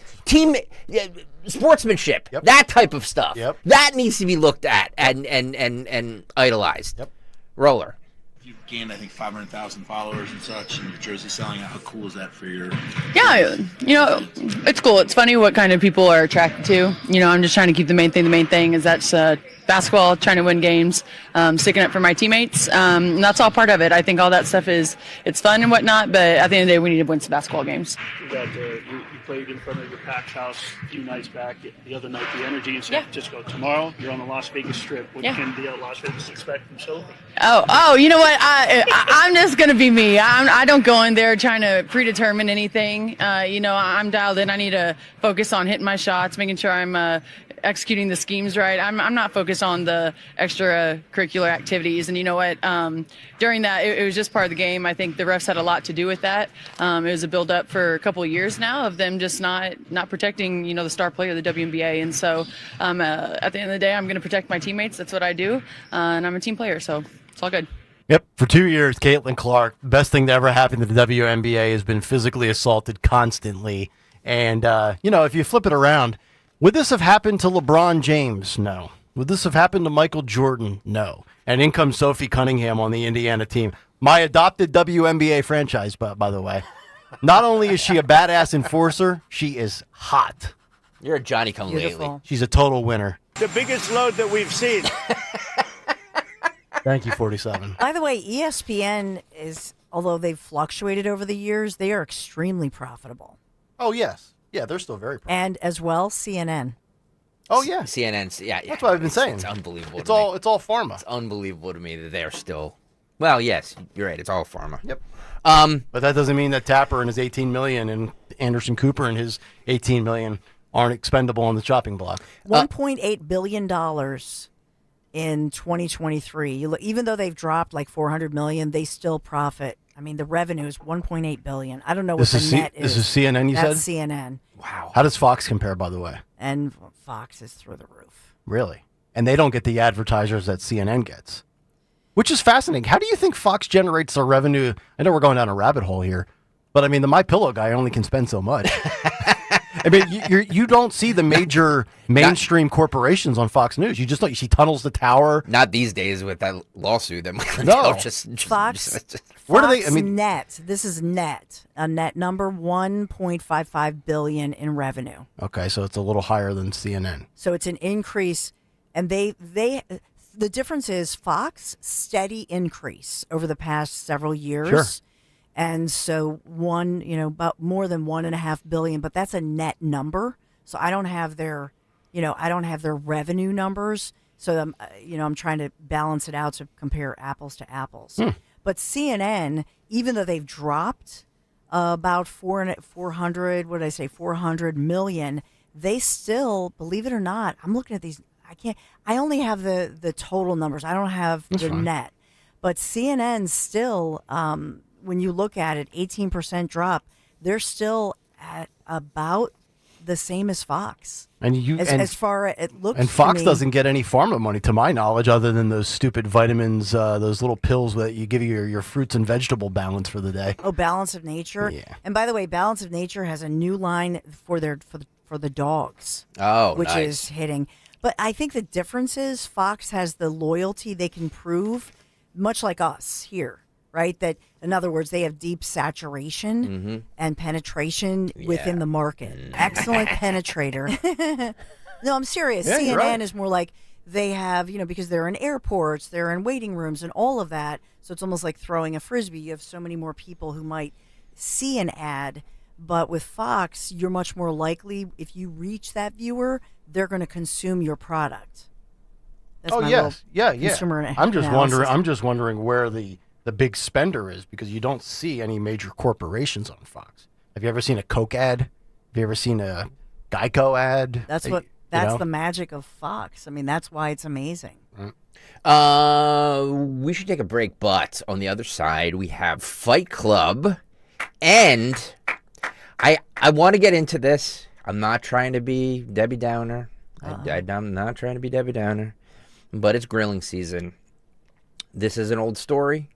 Sportsmanship, that type of stuff. Yep. That needs to be looked at and idolized. Yep. Roller. You've gained, I think, 500,000 followers and such, and your jersey selling out. How cool is that for your... Yeah, it's cool. It's funny what kind of people are attracted to. I'm just trying to keep the main thing. Is that's basketball, trying to win games, sticking up for my teammates. And that's all part of it. I think all that stuff it's fun and whatnot, but at the end of the day, we need to win some basketball games. You played in front of your packed house a few nights back. The other night, the energy in San Francisco. Tomorrow, you're on the Las Vegas Strip. What can the Las Vegas expect from Sophie? Oh, you know what? I'm just going to be me. I don't go in there trying to predetermine anything. I'm dialed in. I need to focus on hitting my shots, making sure I'm executing the schemes right. I'm not focused on the extracurricular activities. And you know what? During that, it was just part of the game. I think the refs had a lot to do with that. It was a build-up for a couple of years now of them just not protecting, the star player of the WNBA. And so at the end of the day, I'm going to protect my teammates. That's what I do. And I'm a team player, so it's all good. Yep. For 2 years, Caitlin Clark, the best thing to ever happen to the WNBA has been physically assaulted constantly. And, if you flip it around, would this have happened to LeBron James? No. Would this have happened to Michael Jordan? No. And in comes Sophie Cunningham on the Indiana team. My adopted WNBA franchise, by the way. Not only is she a badass enforcer, she is hot. You're a Johnny-come-lately. She's a total winner. The biggest load that we've seen. Thank you, 47. By the way, ESPN is, although they've fluctuated over the years, they are extremely profitable. Oh, yes. Yeah, they're still very profitable. And as well, CNN. Oh, yeah. CNN's, yeah. That's what I've been saying. It's unbelievable. It's all pharma. It's unbelievable to me that they're still. Well, yes, you're right. It's all pharma. Yep. But that doesn't mean that Tapper and his $18 million and Anderson Cooper and his $18 million aren't expendable on the chopping block. $1.8 billion in 2023. Even though they've dropped like $400 million, they still profit. I mean, the revenue is $1.8 billion. I don't know what the net is. This is CNN, you said? That's CNN. Wow. How does Fox compare, by the way? And Fox is through the roof. Really? And they don't get the advertisers that CNN gets, which is fascinating. How do you think Fox generates their revenue? I know we're going down a rabbit hole here, but I mean, the MyPillow guy only can spend so much. I mean, you don't see the major mainstream corporations on Fox News. You just don't. You see Tunnels to Tower. Not these days with that lawsuit that Fox. Where do they? I mean, net. This is net. A net number, $1.55 billion in revenue. Okay, so it's a little higher than CNN. So it's an increase, and the difference is Fox steady increase over the past several years. Sure. And so about more than $1.5 billion, but that's a net number. So I don't have their, revenue numbers. So I'm trying to balance it out to compare apples to apples. But CNN, even though they've dropped about 400 million, they still, believe it or not, I'm looking at these. I only have the total numbers. I don't have the net. But CNN still, when you look at it, 18% drop, they're still at about the same as Fox. As far as it looks. And Fox to me, doesn't get any pharma money, to my knowledge, other than those stupid vitamins, those little pills that you give your fruits and vegetable balance for the day. Oh, Balance of Nature. Yeah. And by the way, Balance of Nature has a new line for the dogs. Oh, which nice. is hitting. But I think the difference is Fox has the loyalty they can prove, much like us here. Right? That, in other words, they have deep saturation and penetration within the market. Excellent penetrator. No, I'm serious. Yeah, you're right. CNN is more like they have, because they're in airports, they're in waiting rooms and all of that. So it's almost like throwing a Frisbee. You have so many more people who might see an ad. But with Fox, you're much more likely, if you reach that viewer, they're going to consume your product. That's my yes. Yeah. consumer I'm just analysis. wondering where the big spender is, because you don't see any major corporations on Fox. Have you ever seen a Coke ad? Have you ever seen a Geico ad? That's the magic of Fox. I mean, that's why it's amazing. We should take a break, but on the other side, we have Fight Club, and I want to get into this. I'm not trying to be Debbie Downer. I'm not trying to be Debbie Downer, but it's grilling season. This is an old story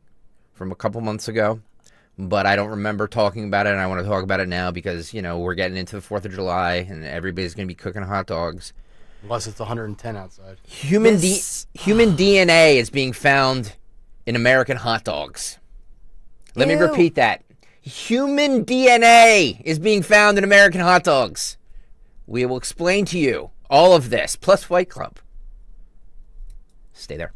from a couple months ago, but I don't remember talking about it, and I want to talk about it now because, we're getting into the 4th of July, and everybody's going to be cooking hot dogs. Unless it's 110 outside. Human DNA is being found in American hot dogs. Let me repeat that. Human DNA is being found in American hot dogs. We will explain to you all of this, plus Fight Club. Stay there.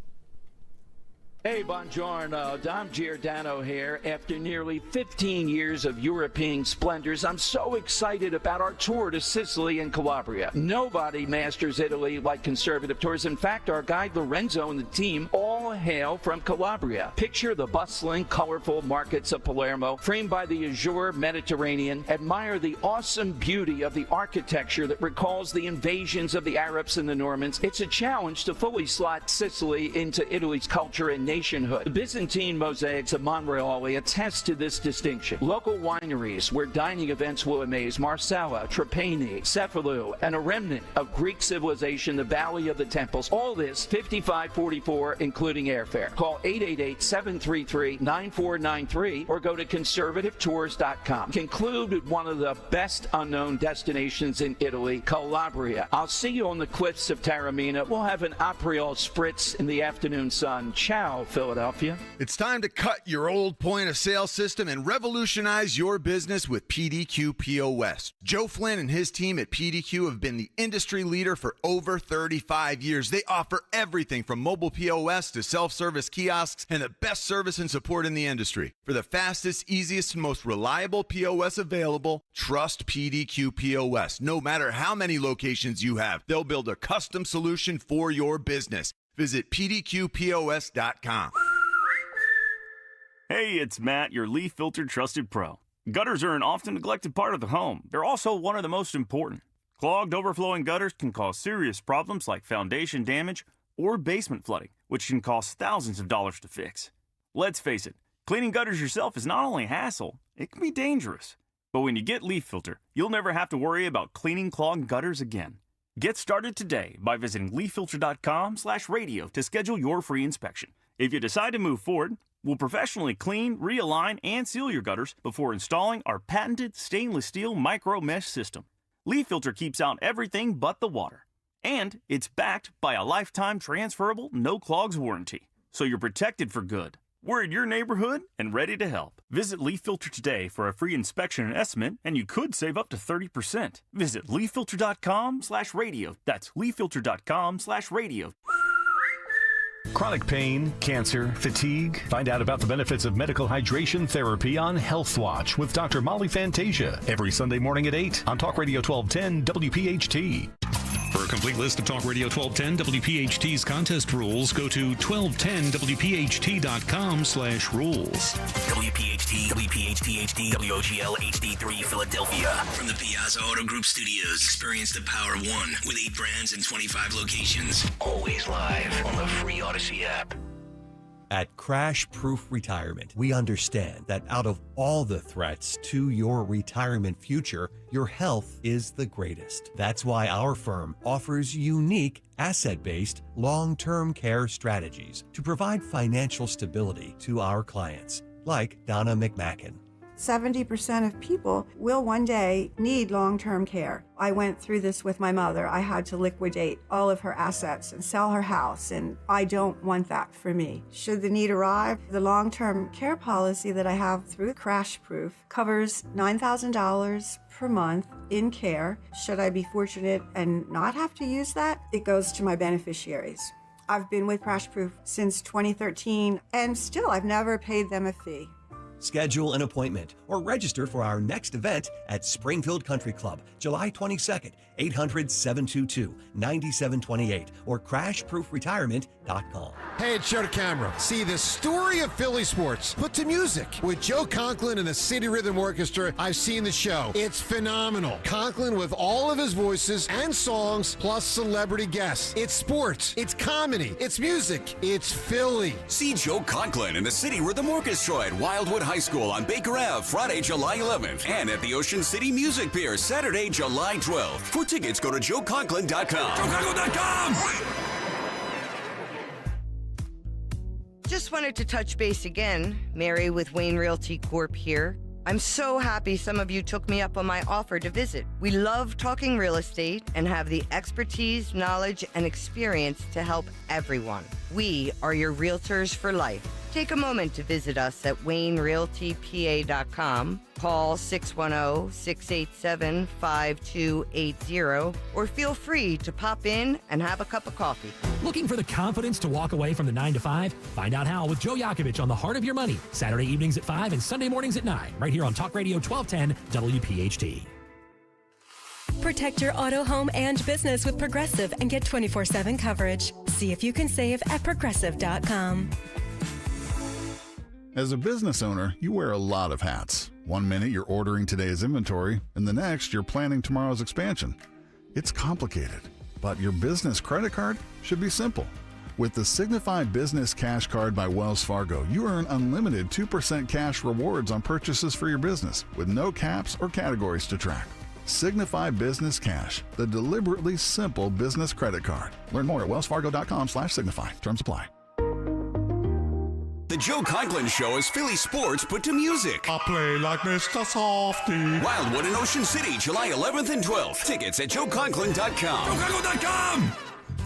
Hey, buongiorno. Dom Giordano here. After nearly 15 years of European splendors, I'm so excited about our tour to Sicily and Calabria. Nobody masters Italy like Conservative Tours. In fact, our guide Lorenzo and the team all hail from Calabria. Picture the bustling, colorful markets of Palermo, framed by the azure Mediterranean. Admire the awesome beauty of the architecture that recalls the invasions of the Arabs and the Normans. It's a challenge to fully slot Sicily into Italy's culture and nationhood. The Byzantine mosaics of Monreale attest to this distinction. Local wineries where dining events will amaze: Marsala, Trapani, Cephalou, and a remnant of Greek civilization, the Valley of the Temples. All this $55.44, including airfare. Call 888-733-9493 or go to conservativetours.com. Conclude with one of the best unknown destinations in Italy, Calabria. I'll see you on the cliffs of Taormina. We'll have an Aperol spritz in the afternoon sun. Ciao, Philadelphia. It's time to cut your old point of sale system and revolutionize your business with PDQ POS. Joe Flynn and his team at PDQ have been the industry leader for over 35 years. They offer everything from mobile POS to self-service kiosks and the best service and support in the industry. For the fastest, easiest, and most reliable POS available, trust PDQ POS. No matter how many locations you have, they'll build a custom solution for your business. Visit pdqpos.com. Hey, it's Matt, your leaf filter trusted pro. Gutters are an often neglected part of the home. They're also one of the most important. Clogged, overflowing gutters can cause serious problems like foundation damage or basement flooding, which can cost thousands of dollars to fix. Let's face it, cleaning gutters yourself is not only a hassle, it can be dangerous. But when you get Leaf Filter, you'll never have to worry about cleaning clogged gutters again. Get started today by visiting leaffilter.com/radio to schedule your free inspection. If you decide to move forward, we'll professionally clean, realign, and seal your gutters before installing our patented stainless steel micro mesh system. Leaf Filter keeps out everything but the water. And it's backed by a lifetime transferable no clogs warranty. So you're protected for good. We're in your neighborhood and ready to help. Visit Leaf Filter today for a free inspection and estimate, and you could save up to 30%. Visit leaffilter.com/radio. That's leaffilter.com/radio. Chronic pain, cancer, fatigue. Find out about the benefits of medical hydration therapy on Health Watch with Dr. Molly Fantasia every Sunday morning at 8 on Talk Radio 1210 WPHT. For a complete list of Talk Radio 1210 WPHT's contest rules, go to 1210WPHT.com/rules. WPHT, WPHT-HD, WOGL HD3 Philadelphia. From the Piazza Auto Group Studios, experience the power of one with 8 brands and 25 locations. Always live on the free Odyssey app. At Crash Proof Retirement, we understand that out of all the threats to your retirement future, your health is the greatest. That's why our firm offers unique asset-based long-term care strategies to provide financial stability to our clients, like Donna McMacken. 70% of people will one day need long-term care. I went through this with my mother. I had to liquidate all of her assets and sell her house, and I don't want that for me. Should the need arrive, the long-term care policy that I have through Crash Proof covers $9,000 per month in care. Should I be fortunate and not have to use that, it goes to my beneficiaries. I've been with Crash Proof since 2013, and still I've never paid them a fee. Schedule an appointment or register for our next event at Springfield Country Club, July 22nd, 800-722-9728 or crashproofretirement.com. Hey, it's Joe to Camera. See, the story of Philly sports put to music. With Joe Conklin and the City Rhythm Orchestra, I've seen the show. It's phenomenal. Conklin with all of his voices and songs, plus celebrity guests. It's sports. It's comedy. It's music. It's Philly. See Joe Conklin and the City Rhythm Orchestra at Wildwood High School on Baker Ave, Friday, July 11th. And at the Ocean City Music Pier, Saturday, July 12th. For tickets, go to joeconklin.com. joeconklin.com! Just wanted to touch base again. Mary with Wayne Realty Corp here. I'm so happy some of you took me up on my offer to visit. We love talking real estate and have the expertise, knowledge, and experience to help everyone. We are your realtors for life. Take a moment to visit us at WayneRealtyPA.com, call 610-687-5280, or feel free to pop in and have a cup of coffee. Looking for the confidence to walk away from the 9 to 5? Find out how with Joe Yakovich on The Heart of Your Money, Saturday evenings at 5 and Sunday mornings at 9, right here on Talk Radio 1210 WPHT. Protect your auto, home, and business with Progressive and get 24/7 coverage. See if you can save at Progressive.com. As a business owner, you wear a lot of hats. One minute you're ordering today's inventory, and the next you're planning tomorrow's expansion. It's complicated, but your business credit card should be simple. With the Signify Business Cash Card by Wells Fargo, you earn unlimited 2% cash rewards on purchases for your business with no caps or categories to track. Signify Business Cash, the deliberately simple business credit card. Learn more at wellsfargo.com/signify. Terms apply. The Joe Conklin Show is Philly sports put to music. I play like Mr. Softy. Wildwood in Ocean City, July 11th and 12th. Tickets at joeconklin.com. JoeConklin.com!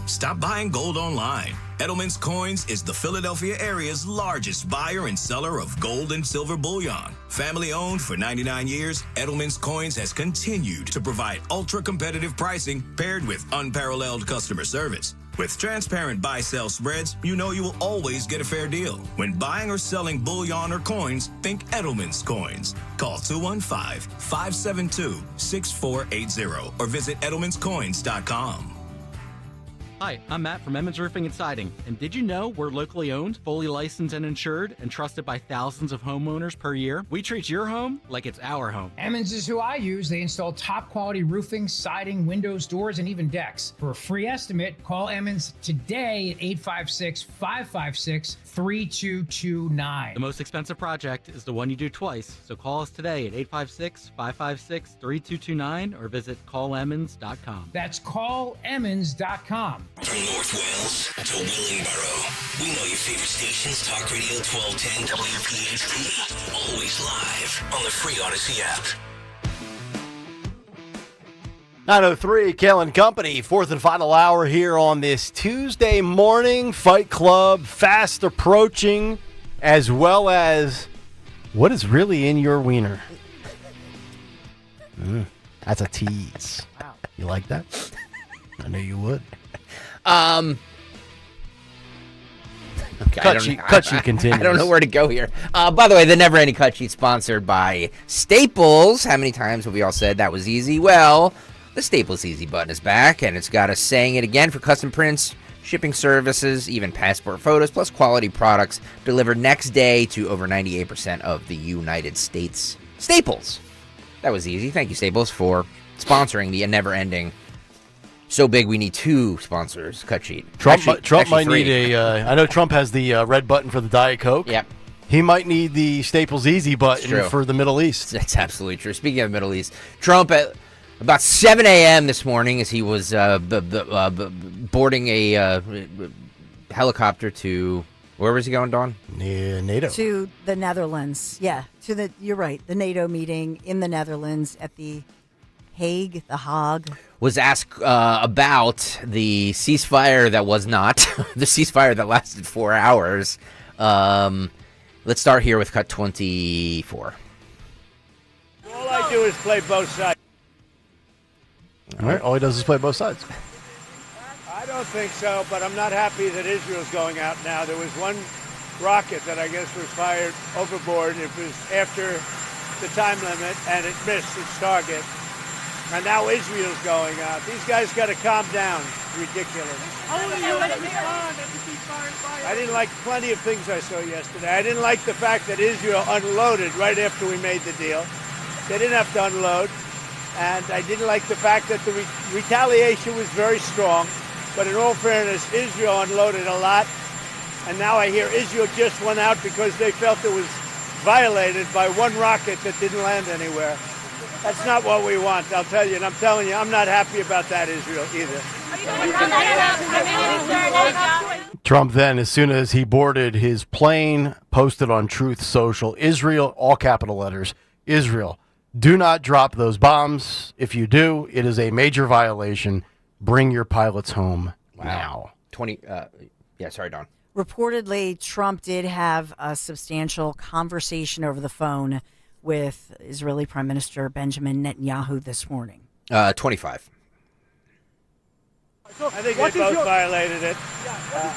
Stop buying gold online. Edelman's Coins is the Philadelphia area's largest buyer and seller of gold and silver bullion. Family owned for 99 years, Edelman's Coins has continued to provide ultra-competitive pricing paired with unparalleled customer service. With transparent buy-sell spreads, you know you will always get a fair deal. When buying or selling bullion or coins, think Edelman's Coins. Call 215-572-6480 or visit edelmanscoins.com. Hi, I'm Matt from Emmons Roofing and Siding. And did you know we're locally owned, fully licensed and insured, and trusted by thousands of homeowners per year? We treat your home like it's our home. Emmons is who I use. They install top quality roofing, siding, windows, doors, and even decks. For a free estimate, call Emmons today at 856-556-3229. The most expensive project is the one you do twice. So call us today at 856-556-3229 or visit callemmons.com. That's callemmons.com. From North Wales to Willingboro, we know your favorite stations, Talk Radio 1210 WPHT. Always live on the free Odyssey app. 9:03, Kayal and Company, fourth and final hour here on this Tuesday morning. Fight Club fast approaching, as well as what is really in your wiener. That's a tease. Wow. You like that? I knew you would. Okay, cut sheet continues. I don't know where to go here. By the way, the Never Ending Cut Sheet sponsored by Staples. How many times have we all said that was easy? Well, the Staples Easy button is back, and it's got us saying it again for custom prints, shipping services, even passport photos, plus quality products delivered next day to over 98% of the United States. Staples. That was easy. Thank you, Staples, for sponsoring the Never Ending. So big, we need two sponsors. Cut sheet. Trump Actually, might three. need I know Trump has the red button for the Diet Coke. Yep. He might need the Staples Easy button for the Middle East. That's absolutely true. Speaking of Middle East, Trump at about 7 a.m. this morning, as he was boarding a helicopter to where was he going, Dawn? NATO. To the Netherlands. Yeah, you're right. The NATO meeting in the Netherlands at the Hague, was asked about the ceasefire that was not, the ceasefire that lasted 4 hours. Let's start here with cut 24. All I do is play both sides. All right, all he does is play both sides. I don't think so, but I'm not happy that Israel's going out now. There was one rocket that I guess was fired overboard. It was after the time limit, and it missed its target. And now Israel's going out. These guys got to calm down. Ridiculous. I didn't like plenty of things I saw yesterday. I didn't like the fact that Israel unloaded right after we made the deal. They didn't have to unload. And I didn't like the fact that the retaliation was very strong. But in all fairness, Israel unloaded a lot. And now I hear Israel just went out because they felt it was violated by one rocket that didn't land anywhere. That's not what we want, I'll tell you. And I'm telling you, I'm not happy about that, Israel, either. Trump then, as soon as he boarded his plane, posted on Truth Social, Israel, all capital letters, Israel, do not drop those bombs. If you do, it is a major violation. Bring your pilots home now. 20, yeah, sorry, Don. Reportedly, Trump did have a substantial conversation over the phone with Israeli Prime Minister Benjamin Netanyahu this morning. 25. I think they both violated it.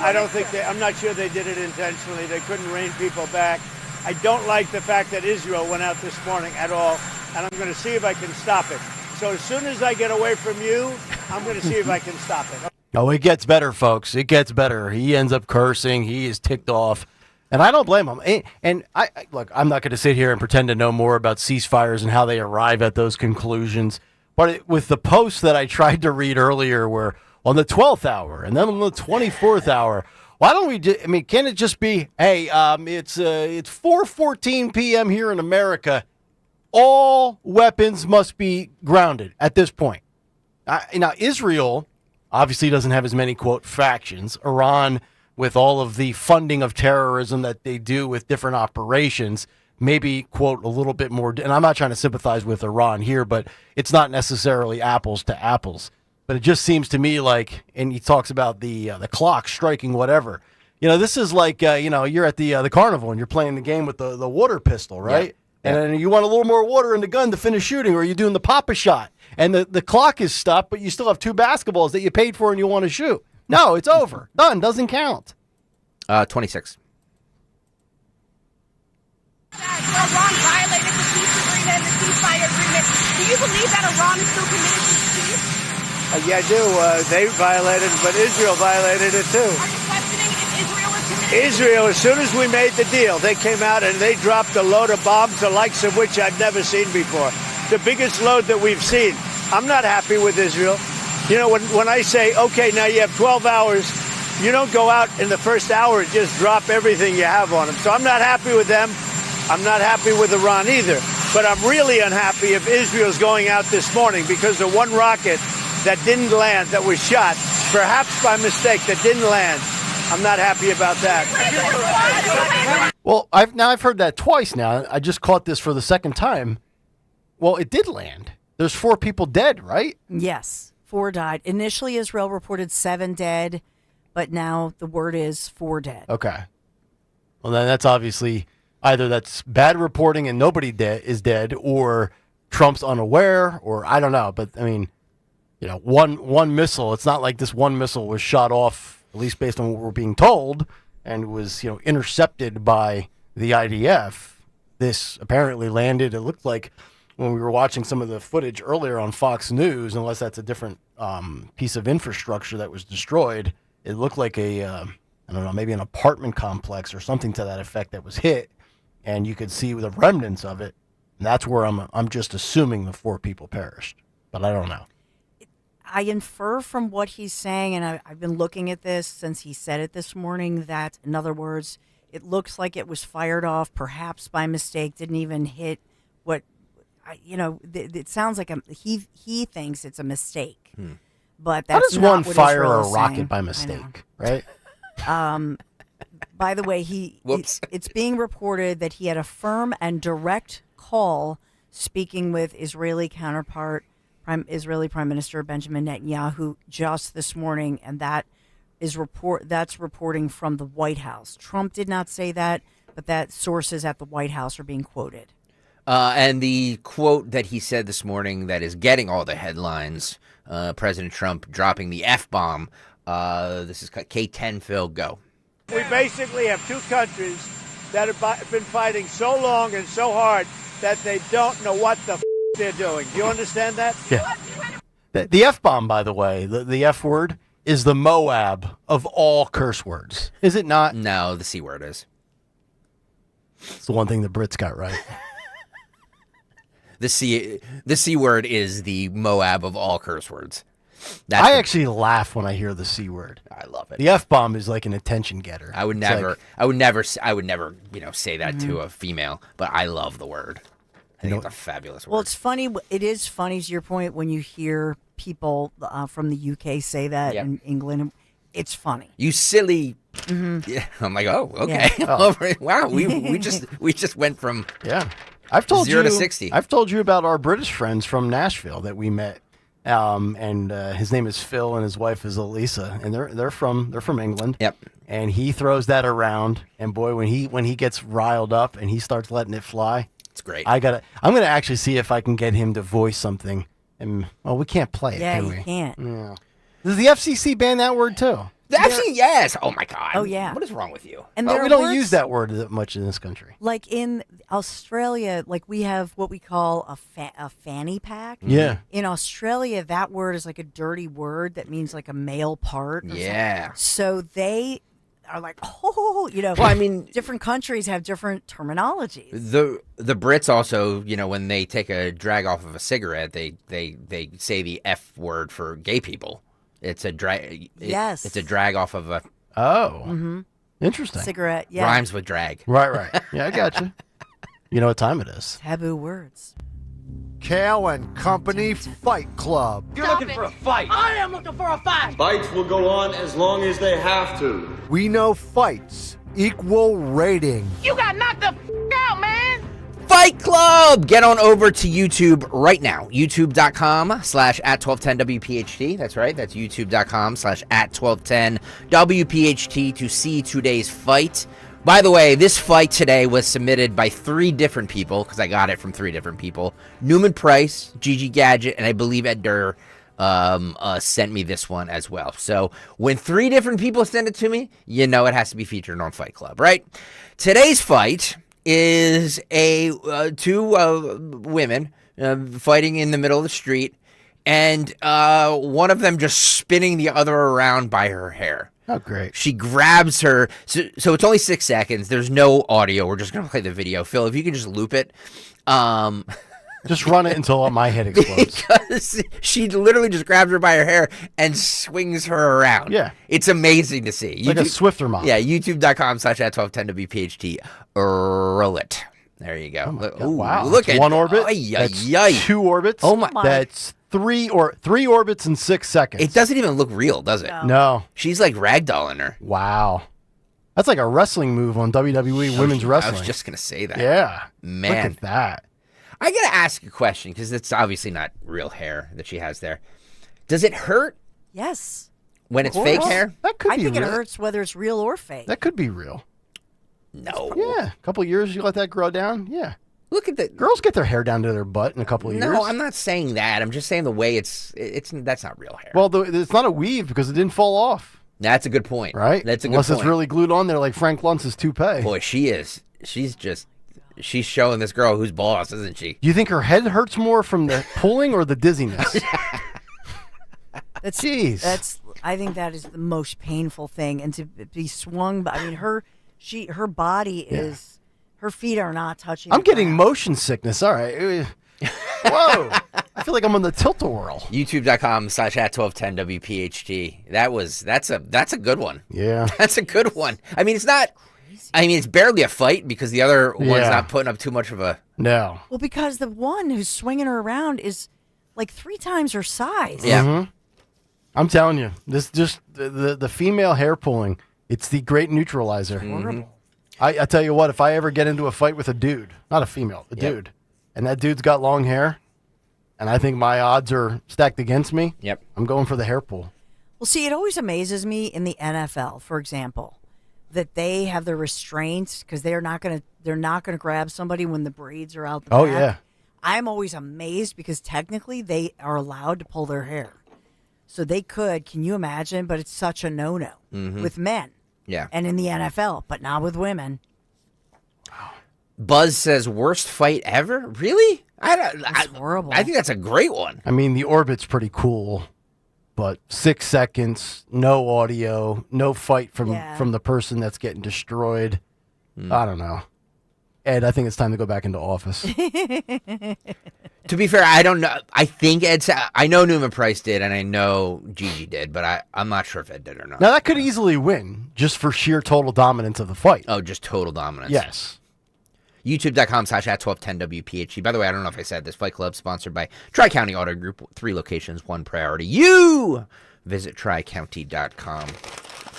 I don't think I'm not sure they did it intentionally. They couldn't rein people back. I don't like the fact that Israel went out this morning at all, and I'm going to see if I can stop it. So as soon as I get away from you, I'm going to see if I can stop it. Oh, it gets better, folks. It gets better. He ends up cursing. He is ticked off. And I don't blame him. And look, I'm not going to sit here and pretend to know more about ceasefires and how they arrive at those conclusions. But with the post that I tried to read earlier, where on the 12th hour and then on the 24th hour, why don't we can it just be, hey, it's 4:14 p.m. here in America. All weapons must be grounded at this point. Now, Israel obviously doesn't have as many, quote, factions. Iran, with all of the funding of terrorism that they do with different operations, maybe, quote, a little bit more. And I'm not trying to sympathize with Iran here, but it's not necessarily apples to apples. But it just seems to me like, and he talks about the clock striking whatever. This is like, you're at the carnival and you're playing the game with the water pistol, right? Yeah. And then you want a little more water in the gun to finish shooting, or you're doing the pop-a shot. And the clock is stopped, but you still have 2 basketballs that you paid for and you want to shoot. No, it's over. Done. Doesn't count. 26. Iran violated the peace agreement and the ceasefire agreement. Do you believe that Iran is still committed to peace? Yeah, I do. They violated it, but Israel violated it too. Are you questioning if Israel is committed? Israel, as soon as we made the deal, they came out and they dropped a load of bombs, the likes of which I've never seen before. The biggest load that we've seen. I'm not happy with Israel. When I say, okay, now you have 12 hours, you don't go out in the first hour and just drop everything you have on them. So I'm not happy with them. I'm not happy with Iran either. But I'm really unhappy if Israel's going out this morning because the one rocket that didn't land, that was shot, perhaps by mistake, that didn't land. I'm not happy about that. Well, I've heard that twice now. I just caught this for the second time. Well, it did land. There's 4 people dead, right? Yes, 4 died. Initially, Israel reported 7 dead, but now the word is 4 dead. Okay. Well, then that's obviously either that's bad reporting and nobody is dead, or Trump's unaware, or I don't know. But, one missile, it's not like this one missile was shot off, at least based on what we're being told, and was, intercepted by the IDF. This apparently landed, it looked like, when we were watching some of the footage earlier on Fox News, unless that's a different piece of infrastructure that was destroyed, it looked like maybe an apartment complex or something to that effect that was hit, and you could see the remnants of it. And that's where I'm just assuming the 4 people perished, but I don't know. I infer from what he's saying, and I've been looking at this since he said it this morning, that, in other words, it looks like it was fired off, perhaps by mistake, didn't even hit what, it sounds like he thinks it's a mistake. But that's how does not one what fire Israel a is rocket saying. by mistake, right? By the way, it's being reported that he had a firm and direct call speaking with Israeli counterpart, Israeli Prime Minister Benjamin Netanyahu just this morning, and that's reporting from the White House. Trump did not say that, but that sources at the White House are being quoted. And the quote that he said this morning that is getting all the headlines, President Trump dropping the F-bomb. This is K10, Phil, go. We basically have 2 countries that have been fighting so long and so hard that they don't know what the they're doing. Do you understand that? Yeah. The F-bomb, by the way, the F word is the Moab of all curse words. Is it not? No, the C word is. It's the one thing the Brits got right. The C word is the Moab of all curse words. I actually laugh when I hear the C word. I love it. The F-bomb is like an attention getter. I would never, say that to a female, but I love the word. I think it's a fabulous word. Well, it's funny. It is funny to your point when you hear people from the UK say that in England. It's funny. You silly. Yeah. I'm like, oh, okay. Yeah. Oh. Wow. We just went from I've told 0 to 60. I've told you about our British friends from Nashville that we met. And his name is Phil and his wife is Elisa, and they're from England. Yep. and he throws that around. And boy, when he gets riled up and he starts letting it fly, it's great. I'm gonna actually see if I can get him to voice something. And we can't play it, can we? you can't. Yeah. Does the FCC ban that word too? Actually, yes. Oh my God. Oh, yeah. What is wrong with you? And we don't use that word that much in this country. Like in Australia, like we have what we call a fanny pack. Yeah. In Australia, that word is like a dirty word that means like a male part. or Yeah. something. So they are like, oh, Well, I mean, different countries have different terminologies. The Brits also, when they take a drag off of a cigarette, they say the F word for gay people. It's a drag. Yes. It's a drag off of a. Oh. Mm-hmm. Interesting. Cigarette. Yeah. Rhymes with drag. Right. Yeah, I got you. You know what time it is. Taboo words. Kayal and Company Fight Club. You're looking for a fight. I am looking for a fight. Fights will go on as long as they have to. We know fights equal rating. You got knocked the out, man. Fight Club! Get on over to YouTube right now. YouTube.com/@1210WPHT. That's right. That's YouTube.com/@1210WPHT to see today's fight. By the way, this fight today was submitted by 3 different people, because I got it from 3 different people. Newman Price, Gigi Gadget, and I believe Ed Durr sent me this one as well. So when 3 different people send it to me, it has to be featured on Fight Club, right? Today's fight is two women fighting in the middle of the street, and one of them just spinning the other around by her hair. Oh, great. She grabs her. So it's only 6 seconds. There's no audio. We're just going to play the video. Phil, if you can just loop it. Just run it until my head explodes. Because she literally just grabs her by her hair and swings her around. Yeah. It's amazing to see. It's like a Swifter mom. Yeah, YouTube.com/@1210WPHT. Roll it. There you go. Oh, wow. Look That's at 1 orbit. That's 2 orbits. Oh, my. That's 3 orbits in 6 seconds. It doesn't even look real, does it? No. She's like ragdolling her. Wow. That's like a wrestling move on WWE Women's Wrestling. I was just going to say that. Yeah. Man. Look at that. I got to ask a question, because it's obviously not real hair that she has there. Does it hurt Yes. when it's fake hair? That could I be think real. it hurts whether it's real or fake. That could be real. No. Yeah. A couple of years, you let that grow down. Yeah. Look at the girls get their hair down to their butt in a couple of years. No, I'm not saying that. I'm just saying the way it's that's not real hair. Well, it's not a weave because it didn't fall off. That's a good point. Right? That's a good Unless point. it's really glued on there like Frank Luntz's toupee. Boy, she is. She's showing this girl who's boss, isn't she? Do you think her head hurts more from the pulling or the dizziness? Jeez. I think that is the most painful thing, and to be swung. I mean, her body is, her feet are not touching. I'm getting motion sickness. All right. Whoa. I feel like I'm on the tilt-a-whirl. YouTube.com/@1210WPHT. That's a good one. Yeah. That's a good one. I mean, it's not. I mean, it's barely a fight because the other one's Yeah. not putting up too much of a. No. Well, because the one who's swinging her around is like 3 times her size. Yeah. Mhm. I'm telling you, this just the female hair pulling. It's the great neutralizer. Horrible. I tell you what, if I ever get into a fight with a dude, not a female, a dude, and that dude's got long hair, and I think my odds are stacked against me, I'm going for the hair pull. Well, see, it always amazes me in the NFL, for example, that they have the restraints because they're not gonna grab somebody when the braids are out the Oh, back. yeah. I'm always amazed because technically they are allowed to pull their hair. So they could, can you imagine? But it's such a no-no Mhm. with men. Yeah. And in the NFL, but not with women. Buzz says worst fight ever. Really? That's horrible. I think that's a great one. I mean, the orbit's pretty cool, but 6 seconds, no audio, no fight from the person that's getting destroyed. I don't know. Ed, I think it's time to go back into office. To be fair, I don't know. I think I know Newman Price did, and I know Gigi did, but I'm not sure if Ed did or not. Now, that could easily win just for sheer total dominance of the fight. Oh, just total dominance. Yes. YouTube.com/@1210WPHT. By the way, I don't know if I said this. Fight Club sponsored by Tri-County Auto Group. 3 locations, 1 priority. You visit tricounty.com.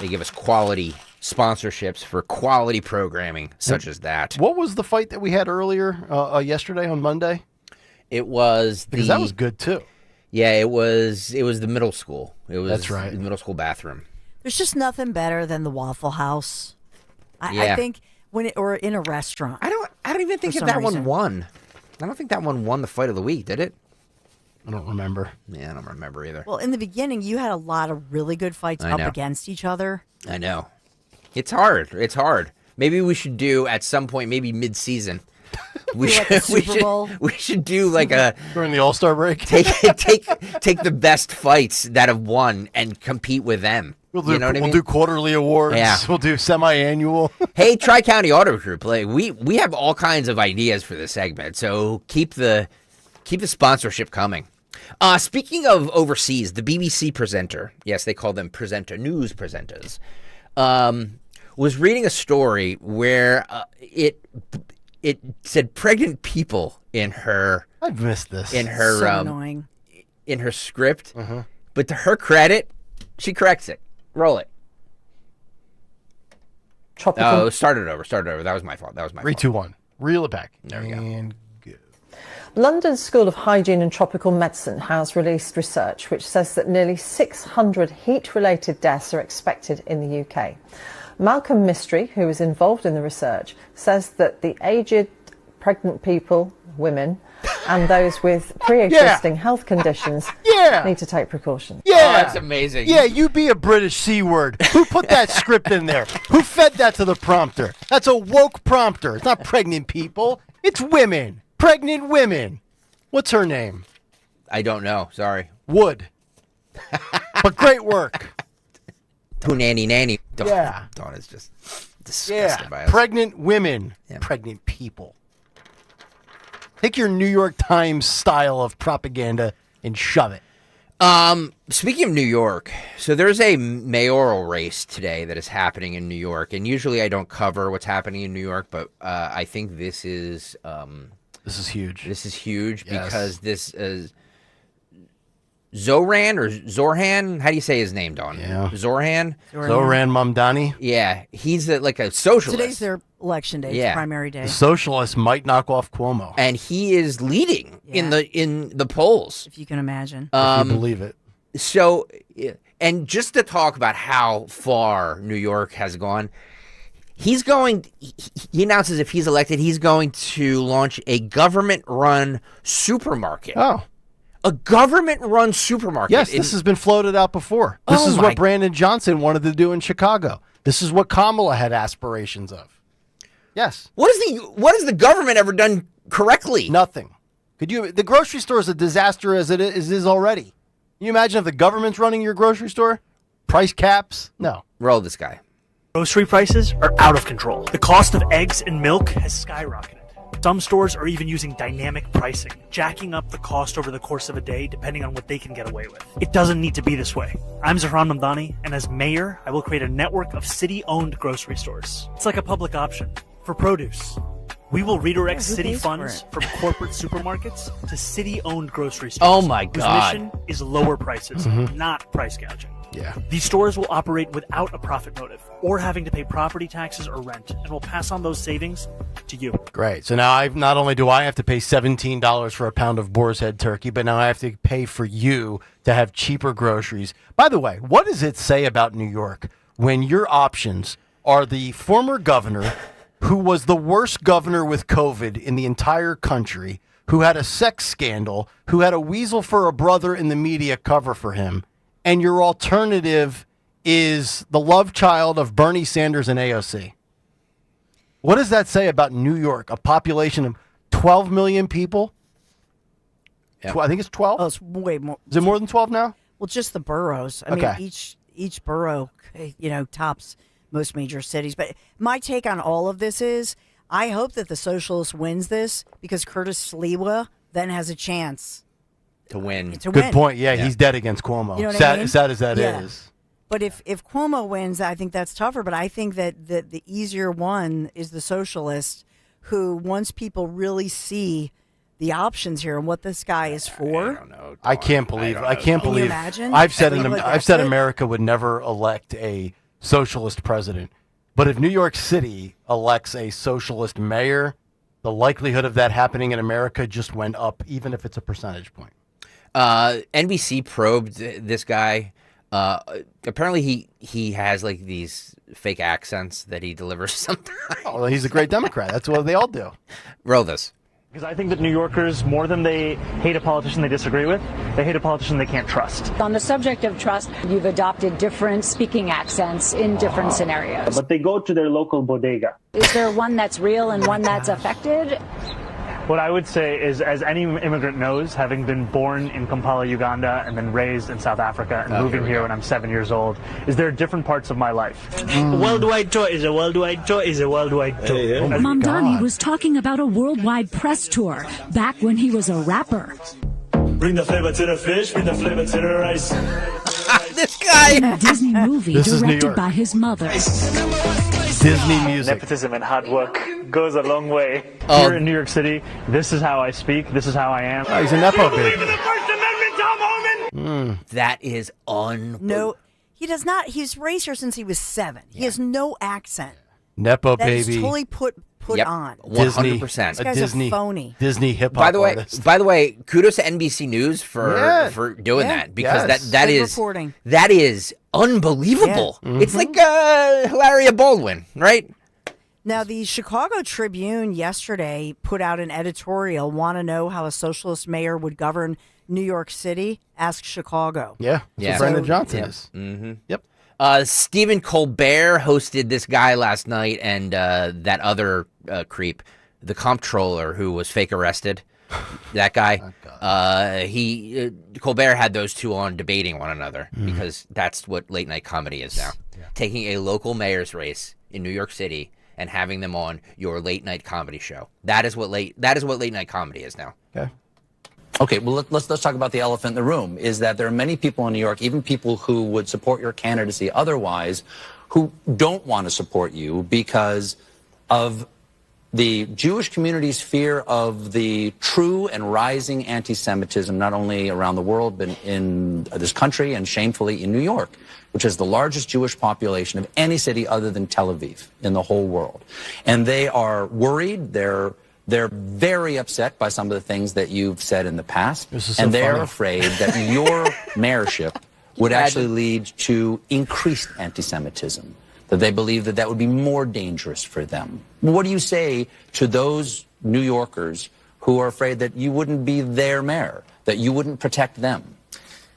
They give us quality sponsorships for quality programming such as that. What was the fight that we had earlier yesterday on Monday? It was because that was good too. Yeah, it was the middle school. It was That's right. the middle school bathroom. There's just nothing better than the Waffle House. I Yeah. think or in a restaurant. I don't even think for that some one reason. won. I don't think that one won the fight of the week, did it? I don't remember. Yeah, I don't remember either. Well, in the beginning, you had a lot of really good fights I up know. against each other. I know. It's hard. It's hard. Maybe we should do at some point, maybe mid-season. We Do like a Super Bowl? We should do like a during the All-Star break. Take the best fights that have won and compete with them. We'll do, you know what I mean? We'll do quarterly awards. Yeah. We'll do semi-annual. Hey, Tri-County Auto Group, like we have all kinds of ideas for this segment, so keep the sponsorship coming. Speaking of overseas, the BBC presenter, yes, they call them news presenters, was reading a story where it said pregnant people in her. I've missed this. In her So annoying. In her script, but to her credit, she corrects it. Roll it. Oh, start it over. That was my fault. 3, 2, 1. Reel it back. There we go. And London School of Hygiene and Tropical Medicine has released research which says that nearly 600 heat-related deaths are expected in the UK. Malcolm Mystery, who is involved in the research, says that the aged, pregnant people, women, and those with pre-existing health conditions need to take precautions. Yeah, that's amazing. Yeah, you be a British C word. Who put that script in there? Who fed that to the prompter? That's a woke prompter. It's not pregnant people. It's women. Pregnant women. What's her name? I don't know. Sorry. Wood. But great work. Who nanny. Yeah. Dawn is just disgusted by us. Pregnant women. Pregnant people. Take your New York Times style of propaganda and shove it. Speaking of New York, so there's a mayoral race today that is happening in New York, and usually I don't cover what's happening in New York, but I think this is huge. This is huge Yes. because this is Zorhan. How do you say his name, Dawn? Yeah. Zoran Mamdani. Yeah, he's like a socialist. Today's their election day, it's primary day. The socialists might knock off Cuomo. And he is leading in the polls. If you can imagine. If you believe it. So, and just to talk about how far New York has gone, he announces if he's elected, he's going to launch a government-run supermarket. Oh. A government-run supermarket. Yes, this has been floated out before. This is what Brandon Johnson wanted to do in Chicago. This is what Kamala had aspirations of. Yes. What has the government ever done correctly? Nothing. The grocery store is a disaster as it is already. Can you imagine if the government's running your grocery store? Price caps? No. Roll this guy. Grocery prices are out of control. The cost of eggs and milk has skyrocketed. Some stores are even using dynamic pricing, jacking up the cost over the course of a day depending on what they can get away with. It doesn't need to be this way. I'm Zahran Mamdani, and as mayor, I will create a network of city-owned grocery stores. It's like a public option for produce. We will redirect Yeah, who city pays funds for from corporate supermarkets to city-owned grocery stores. Oh my God. Whose mission is lower prices, Mhm. not price gouging. Yeah. These stores will operate without a profit motive or having to pay property taxes or rent, and will pass on those savings to you. Great. So now not only do I have to pay $17 for a pound of boar's head turkey, but now I have to pay for you to have cheaper groceries. By the way, what does it say about New York when your options are the former governor who was the worst governor with COVID in the entire country, who had a sex scandal, who had a weasel for a brother in the media cover for him, and your alternative is the love child of Bernie Sanders and AOC? What does that say about New York, a population of 12 million people? Yeah. I think it's 12. Oh, it's way more. Is it more than 12 now? Well, just the boroughs. I Okay. mean, each borough, tops most major cities. But my take on all of this is, I hope that the socialist wins this because Curtis Sliwa then has a chance To win. to Good win. point. Yeah, he's dead against Cuomo. You know what sad, I mean? sad as that is. Yeah. But if Cuomo wins, I think that's tougher. But I think that the easier one is the socialist, who once people really see the options here and what this guy is for. I can't believe. I can't Can you believe. imagine? I've said Like, I've that's said it. America would never elect a socialist president, but if New York City elects a socialist mayor, the likelihood of that happening in America just went up, even if it's a percentage point. NBC probed this guy Apparently he has like these fake accents that he delivers sometimes. Oh, well, he's a great Democrat. That's what they all do. Roll this. Because I think that New Yorkers, more than they hate a politician they disagree with, they hate a politician they can't trust. On the subject of trust, you've adopted different speaking accents in different scenarios. But they go to their local bodega. Is there one that's real and one that's affected? What I would say is, as any immigrant knows, having been born in Kampala, Uganda, and then raised in South Africa and moving here when I'm 7 years old, is there are different parts of my life. A worldwide tour is a worldwide tour is a worldwide tour. Oh Mamdani was talking about a worldwide press tour back when he was a rapper. Bring the flavor to the fish, bring the flavor to the rice. This guy! A Disney movie This is New directed York. by his mother. Disney music. Nepotism and hard work goes a long way. Oh. Here in New York City, this is how I speak, this is how I am. Oh, he's a Nepo baby. That is unbelievable. No, he does not. He's raised here since he was 7. He has no accent. Nepo That is baby. totally put Yep. on. 100%. This guy's Disney, a phony. Disney hip hop By the way, artist. kudos to NBC News for doing that, because Yes. that Good is reporting. that is unbelievable. Yeah. It's like Hilaria Baldwin, right? Now, the Chicago Tribune yesterday put out an editorial, want to know how a socialist mayor would govern New York City? Ask Chicago. Yeah. Yeah. So Brandon So- Johnson Yep. is. Mm-hmm. Yep. Stephen Colbert hosted this guy last night, and that other creep, the comptroller who was fake arrested, that guy. Colbert had those two on debating one another because that's what late night comedy is now. Yeah. Taking a local mayor's race in New York City and having them on your late night comedy show. That is what late night comedy is now. Okay. Okay, well, let's talk about the elephant in the room, is that there are many people in New York, even people who would support your candidacy otherwise, who don't want to support you because of the Jewish community's fear of the true and rising anti-Semitism, not only around the world, but in this country and shamefully in New York, which is the largest Jewish population of any city other than Tel Aviv in the whole world. And they are worried, they're very upset by some of the things that you've said in the past, This is so and they're funny. afraid that your mayorship would actually lead to increased anti-Semitism, that they believe that would be more dangerous for them. What do you say to those New Yorkers who are afraid that you wouldn't be their mayor, that you wouldn't protect them?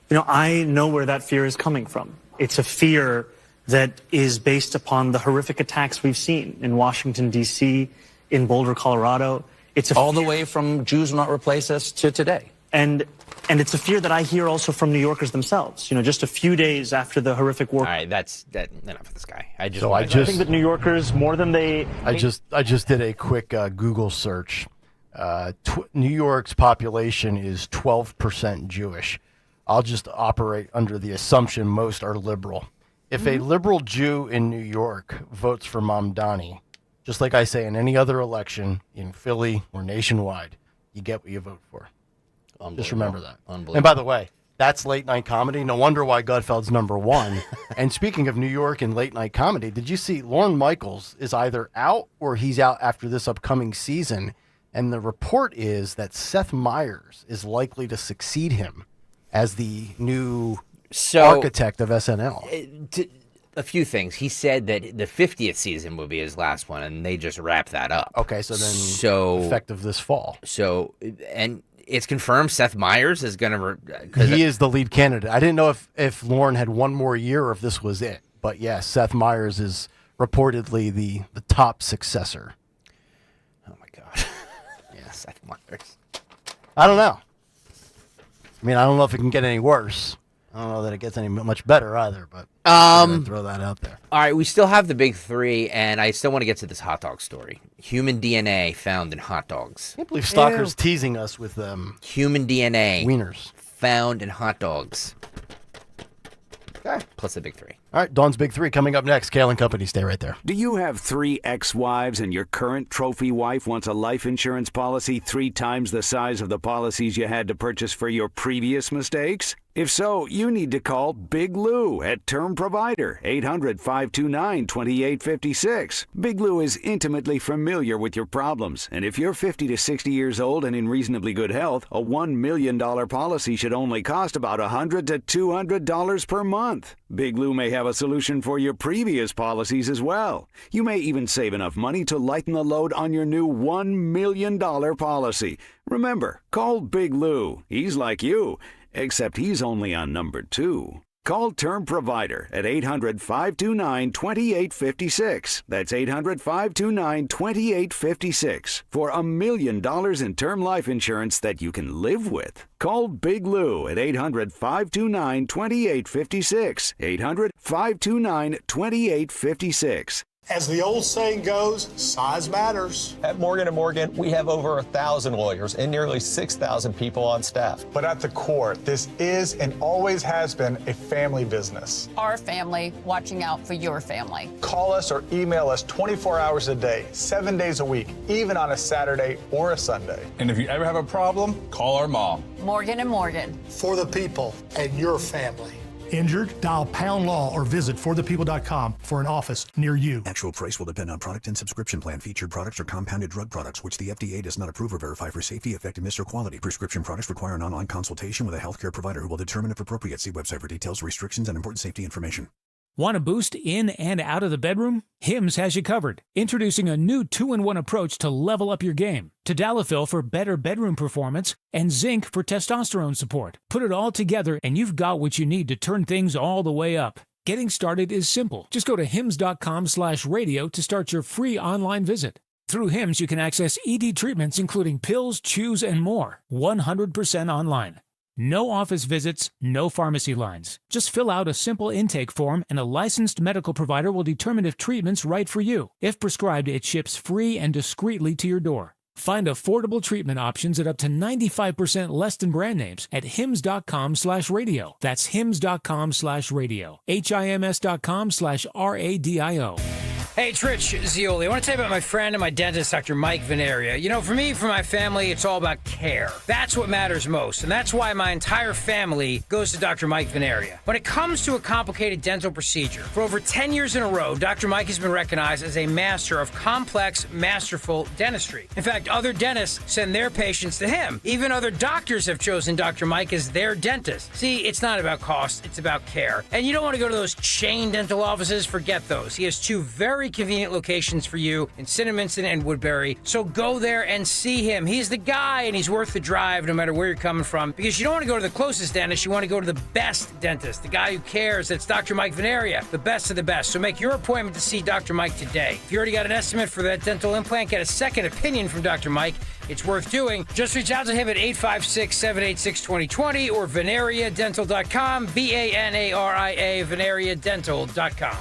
You know, I know where that fear is coming from. It's a fear that is based upon the horrific attacks we've seen in Washington, D.C., in Boulder, Colorado. It's all the way from Jews will not replace us to today. And it's a fear that I hear also from New Yorkers themselves. You know, just a few days after the horrific war. All right, that's enough of this guy. I I think that New Yorkers, more than they... I just did a quick Google search. New York's population is 12% Jewish. I'll just operate under the assumption most are liberal. If a liberal Jew in New York votes for Mamdani, just like I say in any other election in Philly or nationwide, you get what you vote for. Just remember that. And by the way, that's late night comedy. No wonder why Gutfeld's number one. And speaking of New York and late night comedy, did you see Lorne Michaels is either out or he's out after this upcoming season? And the report is that Seth Meyers is likely to succeed him as the new architect of SNL. A few things. He said that the 50th season will be his last one, and they just wrapped that up. Okay, so then effective this fall. So, and it's confirmed Seth Meyers is going to... He is the lead candidate. I didn't know if Lorne had one more year or if this was it. But yeah, Seth Meyers is reportedly the top successor. Oh, my God. Yeah, Seth Meyers. I don't know. I mean, I don't know if it can get any worse. I don't know that it gets any much better either, but I'm gonna throw that out there. All right, we still have the big three, and I still want to get to this hot dog story. Human DNA found in hot dogs. I can't believe Stalker's teasing us with human DNA wieners found in hot dogs. Okay. Plus the big three. All right, Dawn's Big Three coming up next. Kayal and Company, stay right there. Do you have 3 ex-wives and your current trophy wife wants a life insurance policy 3 times the size of the policies you had to purchase for your previous mistakes? If so, you need to call Big Lou at Term Provider, 800-529-2856. Big Lou is intimately familiar with your problems, and if you're 50 to 60 years old and in reasonably good health, a $1 million policy should only cost about $100 to $200 per month. Big Lou may have a solution for your previous policies as well. You may even save enough money to lighten the load on your new $1 million policy. Remember, call Big Lou. He's like you, except he's only on number 2. Call Term Provider at 800-529-2856. That's 800-529-2856 for $1 million in term life insurance that you can live with. Call Big Lou at 800-529-2856. 800-529-2856. As the old saying goes, size matters. At Morgan & Morgan, we have over 1,000 lawyers and nearly 6,000 people on staff. But at the core, this is and always has been a family business. Our family watching out for your family. Call us or email us 24 hours a day, 7 days a week, even on a Saturday or a Sunday. And if you ever have a problem, call our mom. Morgan & Morgan. For the people and your family. Injured? Dial Pound Law or visit forthepeople.com for an office near you. Actual price will depend on product and subscription plan. Featured products are compounded drug products, which the FDA does not approve or verify for safety, effectiveness, or quality. Prescription products require an online consultation with a healthcare provider who will determine if appropriate. See website for details, restrictions, and important safety information. Want a boost in and out of the bedroom? Hims has you covered. Introducing a new 2-in-1 approach to level up your game. Tadalafil for better bedroom performance and zinc for testosterone support. Put it all together and you've got what you need to turn things all the way up. Getting started is simple. Just go to hims.com/radio to start your free online visit. Through Hims, you can access ED treatments including pills, chews, and more. 100% online. No office visits, no pharmacy lines. Just fill out a simple intake form and a licensed medical provider will determine if treatment's right for you. If prescribed, it ships free and discreetly to your door. Find affordable treatment options at up to 95% less than brand names at hims.com/radio. That's hims.com/radio. HIMS.com/RADIO. Hey, it's Rich Zioli. I want to tell you about my friend and my dentist, Dr. Mike Veneria. You know, for me, for my family, it's all about care. That's what matters most, and that's why my entire family goes to Dr. Mike Veneria. When it comes to a complicated dental procedure, for over 10 years in a row, Dr. Mike has been recognized as a master of complex, masterful dentistry. In fact, other dentists send their patients to him. Even other doctors have chosen Dr. Mike as their dentist. See, it's not about cost, it's about care. And you don't want to go to those chain dental offices, forget those. He has 2 very convenient locations for you in Cinnaminson and Woodbury. So go there and see him. He's the guy and he's worth the drive no matter where you're coming from, because you don't want to go to the closest dentist, you want to go to the best dentist, the guy who cares. That's Dr. Mike Veneria, the best of the best. So make your appointment to see Dr. Mike today. If you already got an estimate for that dental implant, get a second opinion from Dr. Mike. It's worth doing. Just reach out to him at 856-786-2020 or veneriadental.com, VANARIA, veneriadental.com.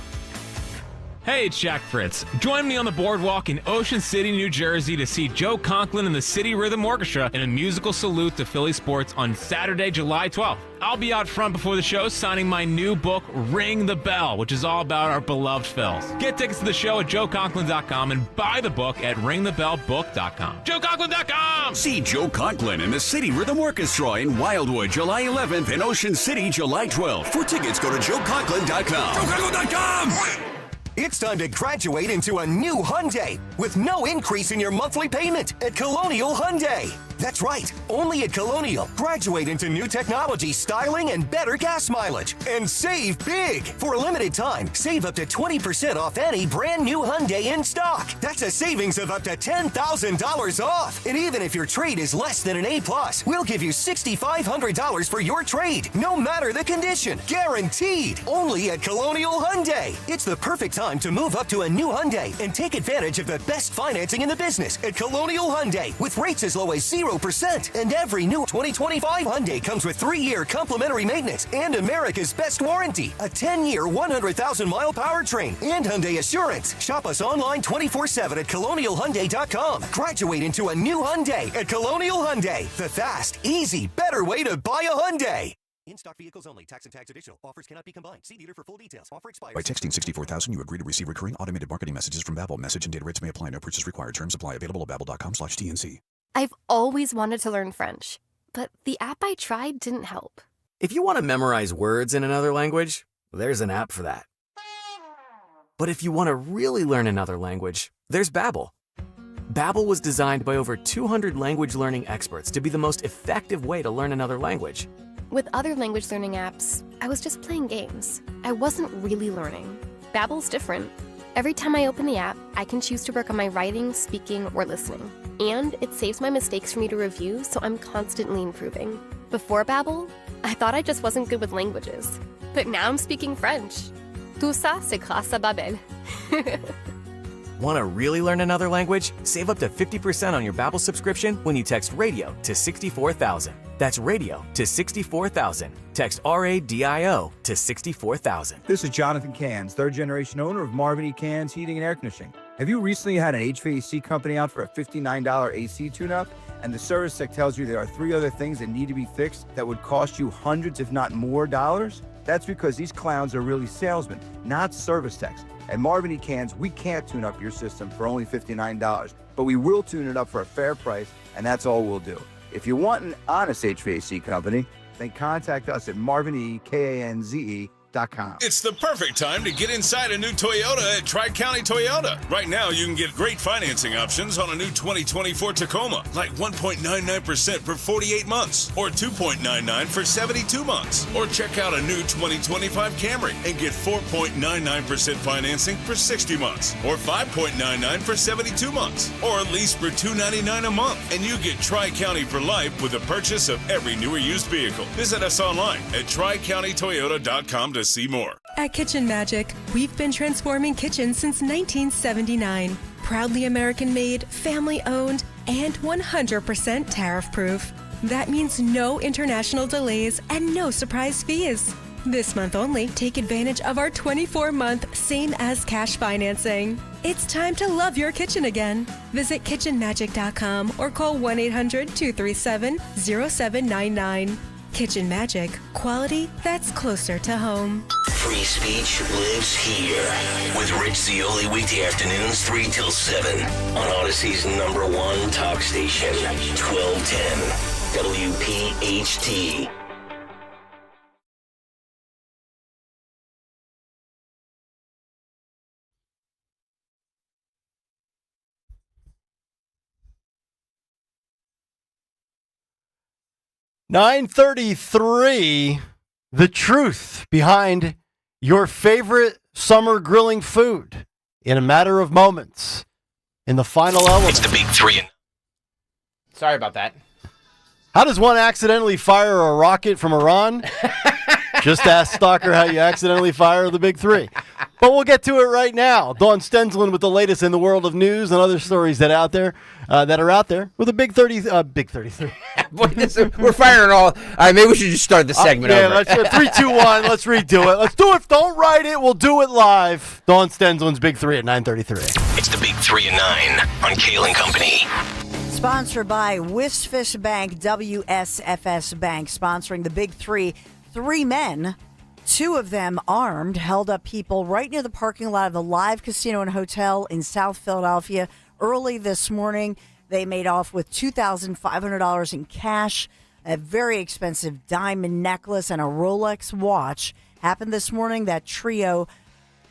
Hey, it's Jack Fritz. Join me on the boardwalk in Ocean City, New Jersey to see Joe Conklin and the City Rhythm Orchestra in a musical salute to Philly sports on Saturday, July 12th. I'll be out front before the show signing my new book, Ring the Bell, which is all about our beloved Phils. Get tickets to the show at joeconklin.com and buy the book at ringthebellbook.com. joeconklin.com! See Joe Conklin and the City Rhythm Orchestra in Wildwood, July 11th, and Ocean City, July 12th. For tickets, go to joeconklin.com. joeconklin.com! It's time to graduate into a new Hyundai with no increase in your monthly payment at Colonial Hyundai. That's right, only at Colonial. Graduate into new technology, styling, and better gas mileage. And save big! For a limited time, save up to 20% off any brand new Hyundai in stock. That's a savings of up to $10,000 off. And even if your trade is less than an A+, we'll give you $6,500 for your trade, no matter the condition. Guaranteed! Only at Colonial Hyundai. It's the perfect time to move up to a new Hyundai and take advantage of the best financing in the business at Colonial Hyundai with rates as low as 0%. And every new 2025 Hyundai comes with 3-year complimentary maintenance and America's best warranty, a 10-year, 100,000-mile powertrain, and Hyundai Assurance. Shop us online 24/7 at colonialhyundai.com. Graduate into a new Hyundai at Colonial Hyundai. The fast, easy, better way to buy a Hyundai. In-stock vehicles only. Tax and tax additional. Offers cannot be combined. See dealer for full details. Offer expires. By texting 64,000, you agree to receive recurring automated marketing messages from Babbel. Message and data rates may apply. No purchase required. Terms apply. Available at babbel.com/TNC. I've always wanted to learn French, but the app I tried didn't help. If you want to memorize words in another language, there's an app for that. But if you want to really learn another language, there's Babbel. Babbel was designed by over 200 language learning experts to be the most effective way to learn another language. With other language learning apps, I was just playing games. I wasn't really learning. Babbel's different. Every time I open the app, I can choose to work on my writing, speaking, or listening. And it saves my mistakes for me to review, so I'm constantly improving. Before Babbel, I thought I just wasn't good with languages. But now I'm speaking French. Tout ça, c'est grâce à Babbel. Want to really learn another language? Save up to 50% on your Babbel subscription when you text RADIO to 64,000. That's RADIO to 64,000. Text RADIO to 64,000. This is Jonathan Cans, third-generation owner of Marvin E. Cans Heating and Air Conditioning. Have you recently had an HVAC company out for a $59 AC tune-up, and the service tech tells you there are 3 other things that need to be fixed that would cost you hundreds, if not more, dollars? That's because these clowns are really salesmen, not service techs. At Marvin E. Cans, we can't tune up your system for only $59, but we will tune it up for a fair price, and that's all we'll do. If you want an honest HVAC company, then contact us at marvinekanze.com. It's the perfect time to get inside a new Toyota at Tri-County Toyota. Right now, you can get great financing options on a new 2024 Tacoma, like 1.99% for 48 months, or 2.99% for 72 months. Or check out a new 2025 Camry and get 4.99% financing for 60 months, or 5.99% for 72 months, or lease for $299 a month. And you get Tri-County for life with the purchase of every new or used vehicle. Visit us online at TriCountyToyota.com to see more. At Kitchen Magic, we've been transforming kitchens since 1979. Proudly American-made, family-owned, and 100% tariff-proof. That means no international delays and no surprise fees. This month only, take advantage of our 24-month same-as-cash financing. It's time to love your kitchen again. Visit kitchenmagic.com or call 1-800-237-0799. Kitchen Magic, quality that's closer to home. Free speech lives here with Rich Zioli weekday afternoons 3 till 7 on Odyssey's #1 talk station, 1210 WPHT. $9:33. The truth behind your favorite summer grilling food in a matter of moments. In the final element. It's the big 3. Sorry about that. How does one accidentally fire a rocket from Iran? Just ask Stalker how you accidentally fire the big 3. But we'll get to it right now. Dawn Stensland with the latest in the world of news and other stories that are out there with a big 33. We're firing all right, maybe we should just start the segment over. Let's 3, 2, 1. Let's redo it. Let's do it. Don't write it. We'll do it live. Dawn Stensland's Big 3 at 9:33. It's the big 3 and 9 on Kayal and Company. Sponsored by Wisfish Bank, WSFS Bank, sponsoring the Big 3. 3 men, 2 of them armed, held up people right near the parking lot of the Live Casino and Hotel in South Philadelphia early this morning. They made off with $2,500 in cash, a very expensive diamond necklace, and a Rolex watch. Happened this morning. That trio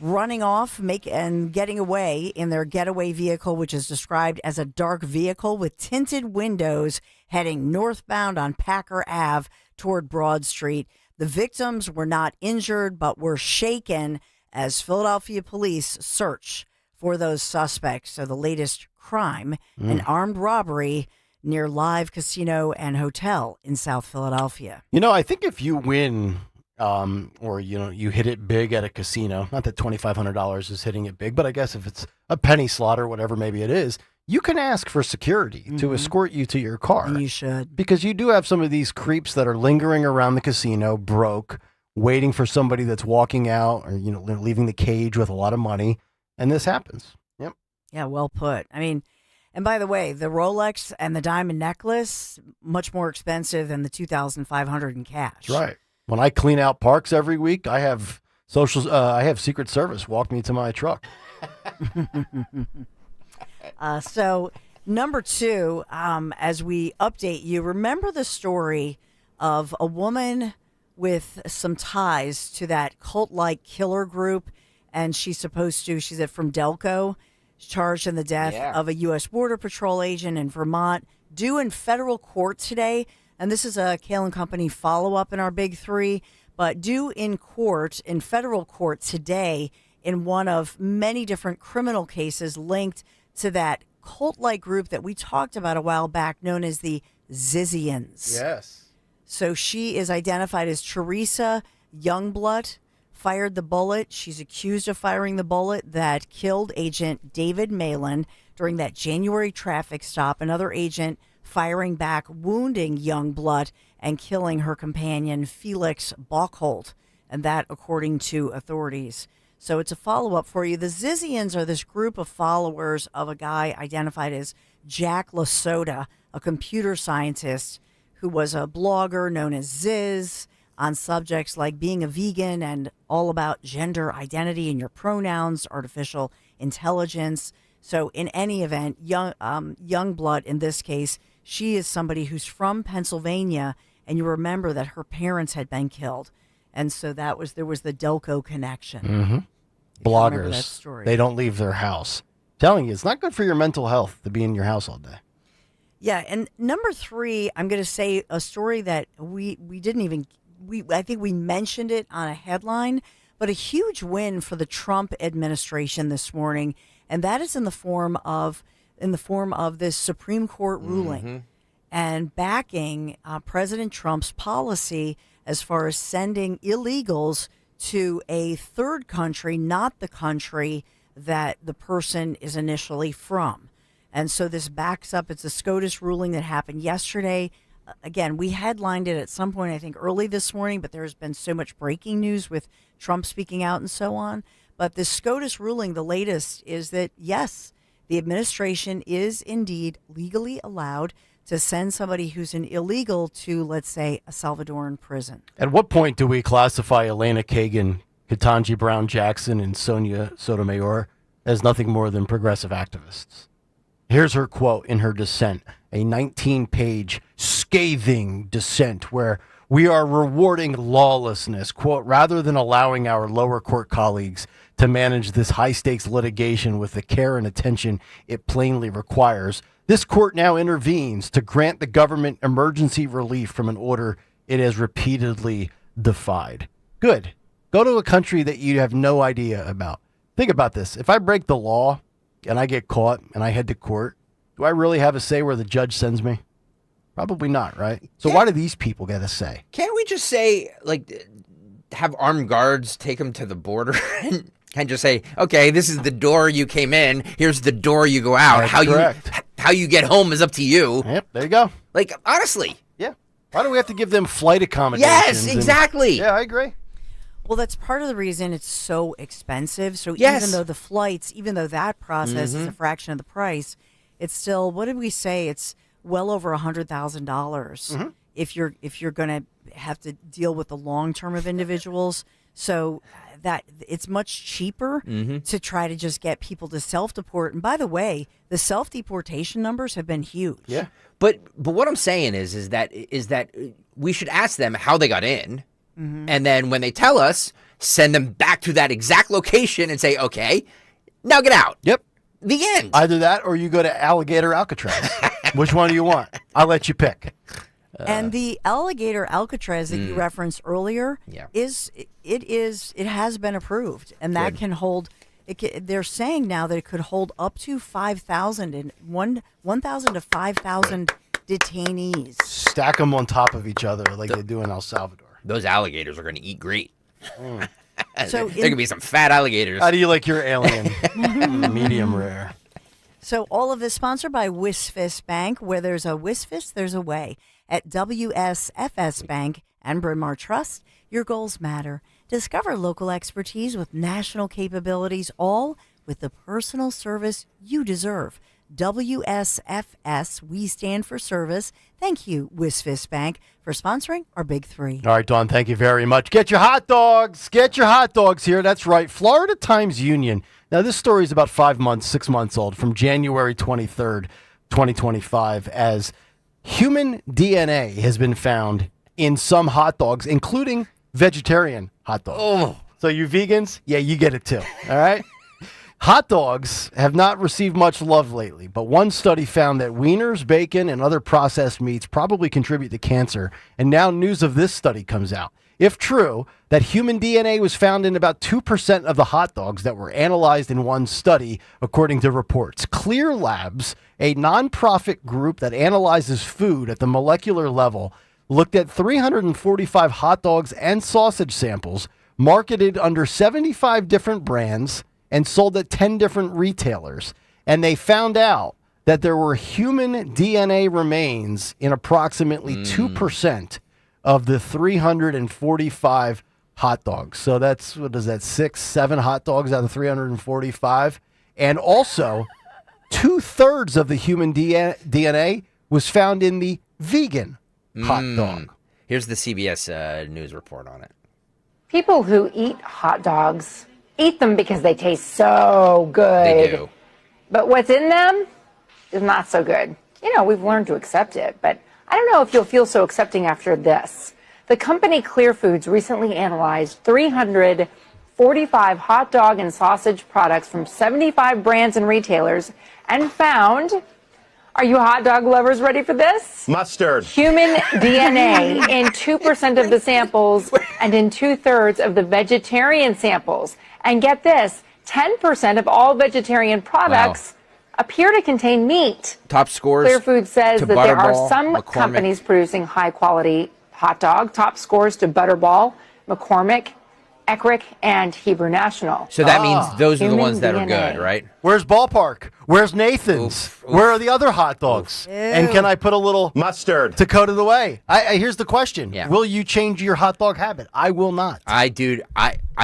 running off and getting away in their getaway vehicle, which is described as a dark vehicle with tinted windows, heading northbound on Packer Ave toward Broad Street. The victims were not injured, but were shaken as Philadelphia police search for those suspects. So the latest crime, an armed robbery near Live Casino and Hotel in South Philadelphia. I think if you win or you hit it big at a casino, not that $2,500 is hitting it big, but I guess if it's a penny slot or whatever maybe it is, you can ask for security to escort you to your car. And you should. Because you do have some of these creeps that are lingering around the casino, broke, waiting for somebody that's walking out or, leaving the cage with a lot of money. And this happens. Yep. Yeah, well put. I mean, and by the way, the Rolex and the diamond necklace, much more expensive than the $2,500 in cash. That's right. When I clean out parks every week, I have Secret Service walk me to my truck. So number 2, as we update you, remember the story of a woman with some ties to that cult-like killer group, and she's from Delco, charged in the death of a U.S. Border Patrol agent in Vermont, due in federal court today. And this is a Kayal and Company follow-up in our Big Three, but due in federal court today in one of many different criminal cases linked to that cult-like group that we talked about a while back known as the Zizians. Yes. So she is identified as Teresa Youngblood, fired the bullet. She's accused of firing the bullet that killed Agent David Malin during that January traffic stop. Another agent firing back, wounding Youngblood and killing her companion, Felix Bockholt. And that, according to authorities. So it's a follow-up for you. The Zizians are this group of followers of a guy identified as Jack Lasoda, a computer scientist who was a blogger known as Ziz on subjects like being a vegan and all about gender identity and your pronouns, artificial intelligence. So in any event, Youngblood, in this case, she is somebody who's from Pennsylvania, and you remember that her parents had been killed. And so there was the Delco connection. Mm-hmm. Bloggers, they don't leave their house. Telling you, it's not good for your mental health to be in your house all day. Yeah, and number 3, I'm going to say a story that we didn't even, I think we mentioned it on a headline, but a huge win for the Trump administration this morning, and that is in the form of this Supreme Court ruling and backing President Trump's policy as far as sending illegals to a third country, not the country that the person is initially from. And so this backs up. It's a SCOTUS ruling that happened yesterday. Again, we headlined it at some point, I think, early this morning, but there's been so much breaking news with Trump speaking out and so on. But the SCOTUS ruling, the latest, is that, yes, the administration is indeed legally allowed to send somebody who's an illegal to, let's say, a Salvadoran prison. At what point do we classify Elena Kagan, Ketanji Brown Jackson, and Sonia Sotomayor as nothing more than progressive activists? Here's her quote in her dissent, a 19-page scathing dissent where we are rewarding lawlessness, quote, rather than allowing our lower court colleagues to manage this high-stakes litigation with the care and attention it plainly requires. This court now intervenes to grant the government emergency relief from an order it has repeatedly defied. Good. Go to a country that you have no idea about. Think about this. If I break the law and I get caught and I head to court, do I really have a say where the judge sends me? Probably not, right? So why do these people get a say? Can't we just say, like, have armed guards take them to the border and just say, okay, this is the door you came in, here's the door you go out. How you get home is up to you. Yep, there you go. Like, honestly. Yeah. Why do we have to give them flight accommodations? Yes, exactly. Yeah, I agree. Well, that's part of the reason it's so expensive. So Yes. even though that process is a fraction of the price, it's still, what did we say? It's well over $100,000 if you're going to have to deal with the long term of individuals. So that it's much cheaper to try to just get people to self-deport. And by the way, the self-deportation numbers have been huge. Yeah. But what I'm saying is that we should ask them how they got in. And then when they tell us, send them back to that exact location and say, okay, now get out. Yep. The end. Either that or you go to Alligator Alcatraz. Which one do you want? I'll let you pick. And the alligator Alcatraz that you referenced earlier it has been approved, and that can hold. They're saying now that it could hold up to 5,000 and 1,000 to 5,000 detainees. Stack them on top of each other like they do in El Salvador. Those alligators are going to eat great. So there could be some fat alligators. How do you like your alien? Medium rare. So all of this sponsored by Wisfis Bank. Where there's a Wisfis, there's a way. At WSFS Bank and Bryn Mawr Trust, your goals matter. Discover local expertise with national capabilities, all with the personal service you deserve. WSFS, we stand for service. Thank you, Wisfis Bank, for sponsoring our Big Three. All right, Dawn, thank you very much. Get your hot dogs. Get your hot dogs here. That's right. Florida Times Union. Now, this story is about 6 months old, from January 23rd, 2025, as human DNA has been found in some hot dogs, including vegetarian hot dogs. Oh. So you vegans, yeah, you get it too. All right. Hot dogs have not received much love lately, but one study found that wieners, bacon, and other processed meats probably contribute to cancer. And now news of this study comes out. If true, that human DNA was found in about 2% of the hot dogs that were analyzed in one study, according to reports. Clear Labs, a nonprofit group that analyzes food at the molecular level, looked at 345 hot dogs and sausage samples marketed under 75 different brands and sold at 10 different retailers. And they found out that there were human DNA remains in approximately 2% of the 345 hot dogs. So that's, what is that, 6, 7 hot dogs out of 345? And also, 2/3 of the human DNA was found in the vegan hot dog. Here's the CBS News report on it. People who eat hot dogs eat them because they taste so good. They do. But what's in them is not so good. You know, we've learned to accept it, but I don't know if you'll feel so accepting after this. The company Clear Foods recently analyzed 345 hot dog and sausage products from 75 brands and retailers and found, are you hot dog lovers ready for this? Mustard. Human DNA in 2% of the samples and in 2/3 of the vegetarian samples. And get this, 10% of all vegetarian products appear to contain meat. Top scores. Clear Foods says to that there are Butterball, some McCormick. companies producing high-quality hot dog. Top scores to Butterball, McCormick, Eckrich, and Hebrew National. So that means those are the Human ones that are DNA. good, right? Where's Ballpark? Where's Nathan's? Where are the other hot dogs? And can I put a little mustard to coat of the way? Here's the question. Yeah. Will you change your hot dog habit? I will not. I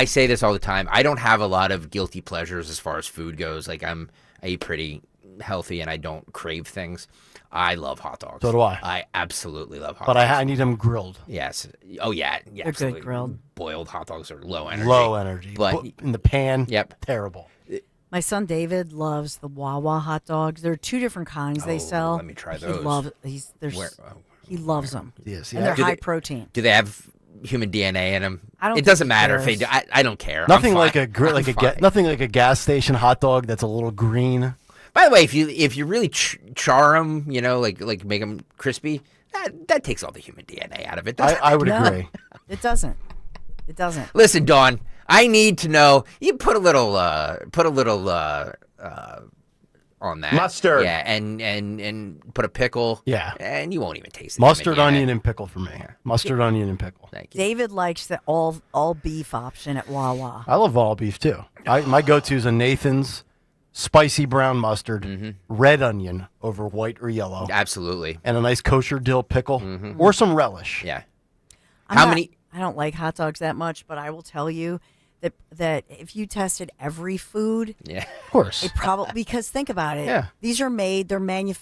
say this all the time. I don't have a lot of guilty pleasures as far as food goes. Like I eat pretty healthy and I don't crave things. I love hot dogs. So do I. I absolutely love hot But dogs. I need them grilled. Yes. Oh yeah. Yeah. They're Absolutely. good grilled. Boiled hot dogs are low energy. Low energy. But In the pan. Yep. Terrible. My son David loves the Wawa hot dogs. There are 2 different kinds they sell. let me try He those. he loves them. Yes, And they're high protein. Do they have human DNA in them? I don't It think doesn't he matter if they do. cares. I don't care. Nothing I'm like fine. a grill, I'm fine. nothing like a gas station hot dog that's a little green. By the way, if you really char them, you know, like make them crispy, that takes all the human DNA out of it. doesn't I it? would agree. It doesn't. It doesn't. Listen, Dawn, I need to know. You put a little on that Mustard. yeah, and put a pickle, Yeah. and you won't even taste it. Mustard, onion, and pickle for me. Mustard, onion, and pickle. Thank you. David likes the all beef option at Wawa. I love all beef too. My go-to is a Nathan's spicy brown mustard, red onion over white or yellow, Absolutely. and a nice kosher dill pickle or some relish. Yeah. I don't like hot dogs that much, but I will tell you that if you tested every food, Yeah. Of course. it probably, because think about it. Yeah. These are made,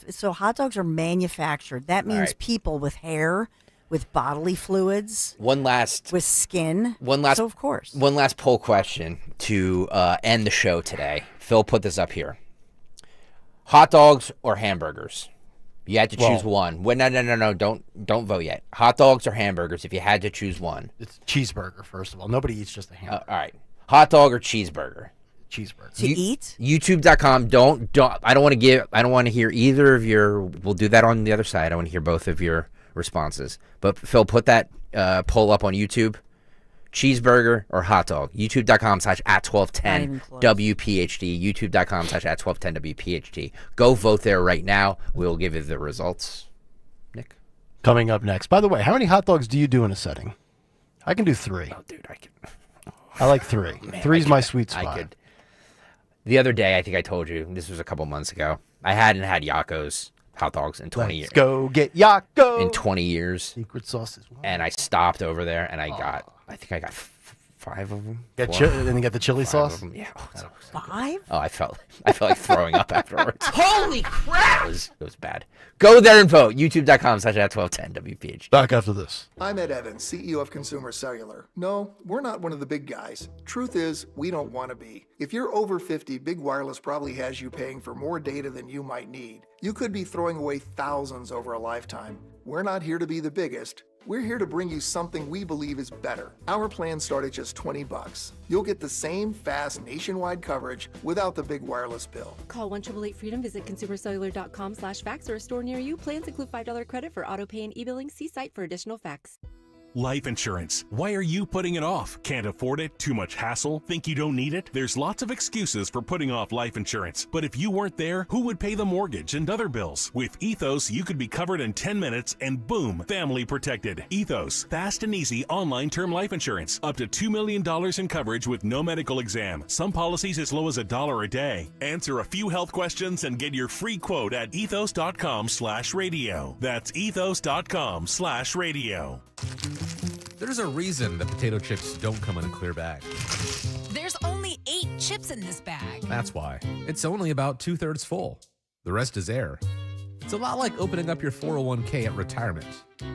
so hot dogs are manufactured. That means right. people with hair, with bodily fluids, with skin. So of course. One last poll question to end the show today. Phil put this up here. Hot dogs or hamburgers? You had to choose one. No, don't vote yet. Hot dogs or hamburgers if you had to choose one? It's cheeseburger, first of all. Nobody eats just a hamburger. All right. Hot dog or cheeseburger? Cheeseburger. To eat? YouTube.com. I don't want to hear either of your. We'll do that on the other side. I want to hear both of your responses. But Phil, put that poll up on YouTube. Cheeseburger or hot dog? YouTube.com/@1210 WPHT. YouTube.com/@1210 WPHT. Go vote there right now. We'll give you the results. Nick? Coming up next. By the way, how many hot dogs do you do in a setting? I can do 3. Oh, dude, I can. I like 3. Man, 3's my sweet spot. I could. The other day, I think I told you, this was a couple months ago, I hadn't had Yakko's hot dogs in 20 years. Let's go get Yakko. In 20 years. Secret sauce as well. And I stopped over there and I think I got 5 of them. And you get the chili sauce? Yeah. Oh, so 5? Oh, I felt like throwing up afterwards. Holy crap! It was bad. Go there and vote. YouTube.com/@1210 WPH. Back after this. I'm Ed Evans, CEO of Consumer Cellular. No, we're not one of the big guys. Truth is, we don't want to be. If you're over 50, Big Wireless probably has you paying for more data than you might need. You could be throwing away thousands over a lifetime. We're not here to be the biggest. We're here to bring you something we believe is better. Our plans start at just $20. You'll get the same fast nationwide coverage without the big wireless bill. Call 1-888-FREEDOM, visit consumercellular.com/facts or a store near you. Plans include $5 credit for auto pay and e-billing. See site for additional facts. Life insurance. Why are you putting it off? Can't afford it? Too much hassle? Think you don't need it? There's lots of excuses for putting off life insurance. But if you weren't there, who would pay the mortgage and other bills? With Ethos, you could be covered in 10 minutes and boom, family protected. Ethos, fast and easy online term life insurance. Up to $2 million in coverage with no medical exam. Some policies as low as $1 a day. Answer a few health questions and get your free quote at ethos.com/radio. That's ethos.com/radio. There's a reason that potato chips don't come in a clear bag. There's only 8 chips in this bag. That's why. It's only about 2/3 full. The rest is air. It's a lot like opening up your 401k at retirement.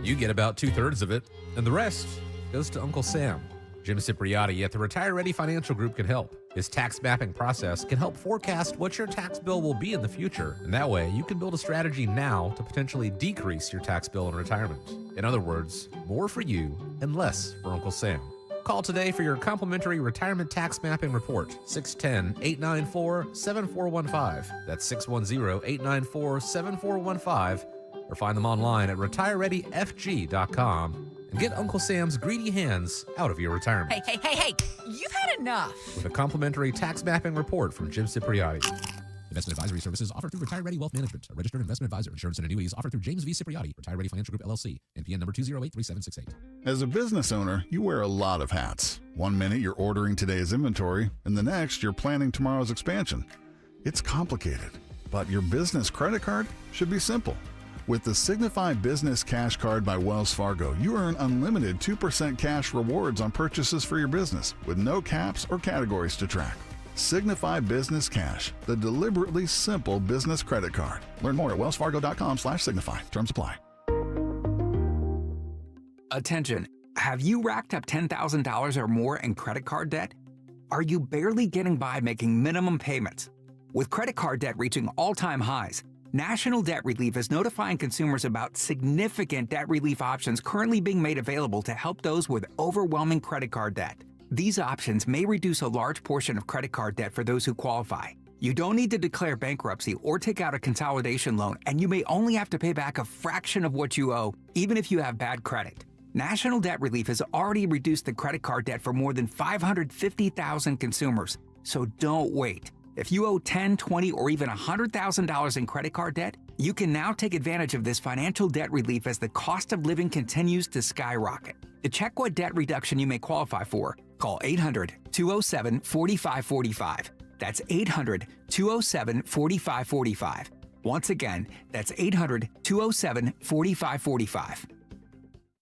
You get about 2/3 of it, and the rest goes to Uncle Sam. Jim Cipriotti at the Retire Ready Financial Group can help. His tax mapping process can help forecast what your tax bill will be in the future, and that way you can build a strategy now to potentially decrease your tax bill in retirement. In other words, more for you and less for Uncle Sam. Call today for your complimentary retirement tax mapping report, 610-894-7415. That's 610-894-7415, or find them online at retirereadyfg.com. And get Uncle Sam's greedy hands out of your retirement. Hey, you've had enough. With a complimentary tax mapping report from Jim Cipriotti. Investment advisory services offered through Retire Ready Wealth Management, a registered investment advisor. Insurance and annuities offered through James V. Cipriotti, Retire Ready Financial Group, LLC, NPN number 2083768. As a business owner, you wear a lot of hats. One minute you're ordering today's inventory, and the next you're planning tomorrow's expansion. It's complicated, but your business credit card should be simple. With the Signify Business Cash Card by Wells Fargo, you earn unlimited 2% cash rewards on purchases for your business with no caps or categories to track. Signify Business Cash, the deliberately simple business credit card. Learn more at wellsfargo.com/signify. Terms apply. Attention. Have you racked up $10,000 or more in credit card debt? Are you barely getting by making minimum payments? With credit card debt reaching all-time highs, National Debt Relief is notifying consumers about significant debt relief options currently being made available to help those with overwhelming credit card debt. These options may reduce a large portion of credit card debt for those who qualify. You don't need to declare bankruptcy or take out a consolidation loan, and you may only have to pay back a fraction of what you owe, even if you have bad credit. National Debt Relief has already reduced the credit card debt for more than 550,000 consumers, so don't wait. If you owe $10,000, $20,000, or even $100,000 in credit card debt, you can now take advantage of this financial debt relief as the cost of living continues to skyrocket. To check what debt reduction you may qualify for, call 800-207-4545. That's 800-207-4545. Once again, that's 800-207-4545.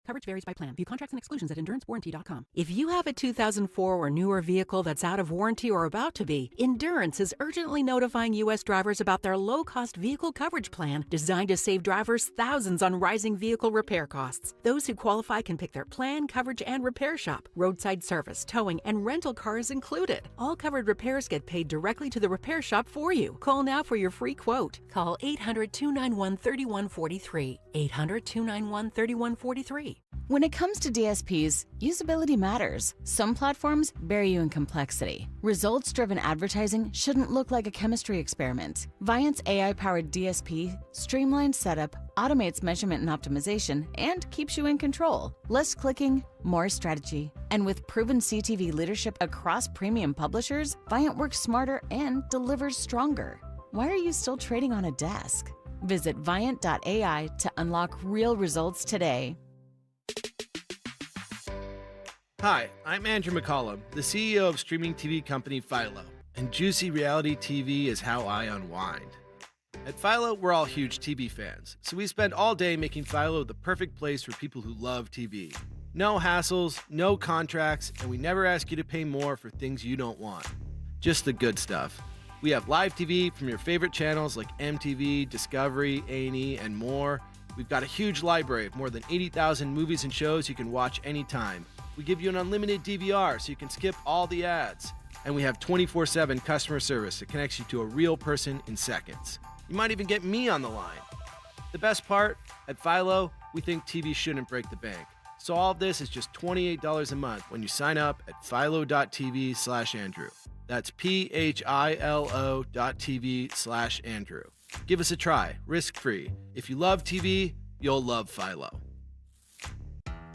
Coverage varies by plan. View contracts and exclusions at EnduranceWarranty.com. If you have a 2004 or newer vehicle that's out of warranty or about to be, Endurance is urgently notifying U.S. drivers about their low-cost vehicle coverage plan designed to save drivers thousands on rising vehicle repair costs. Those who qualify can pick their plan, coverage, and repair shop. Roadside service, towing, and rental cars included. All covered repairs get paid directly to the repair shop for you. Call now for your free quote. Call 800-291-3143. 800-291-3143. When it comes to DSPs, usability matters. Some platforms bury you in complexity. Results-driven advertising shouldn't look like a chemistry experiment. Viant's AI-powered DSP streamlines setup, automates measurement and optimization, and keeps you in control. Less clicking, more strategy. And with proven CTV leadership across premium publishers, Viant works smarter and delivers stronger. Why are you still trading on a desk? Visit Viant.ai to unlock real results today. Hi, I'm Andrew McCollum, the CEO of streaming TV company Philo, and juicy reality TV is how I unwind. At Philo, we're all huge TV fans, so we spend all day making Philo the perfect place for people who love TV. No hassles, no contracts, and we never ask you to pay more for things you don't want. Just the good stuff. We have live TV from your favorite channels like MTV, Discovery, A&E, and more. We've got a huge library of more than 80,000 movies and shows you can watch anytime. We give you an unlimited DVR so you can skip all the ads. And we have 24/7 customer service that connects you to a real person in seconds. You might even get me on the line. The best part, at Philo, we think TV shouldn't break the bank. So all of this is just $28 a month when you sign up at philo.tv/Andrew. That's philo.tv/Andrew. Give us a try, risk-free. If you love TV, you'll love Philo.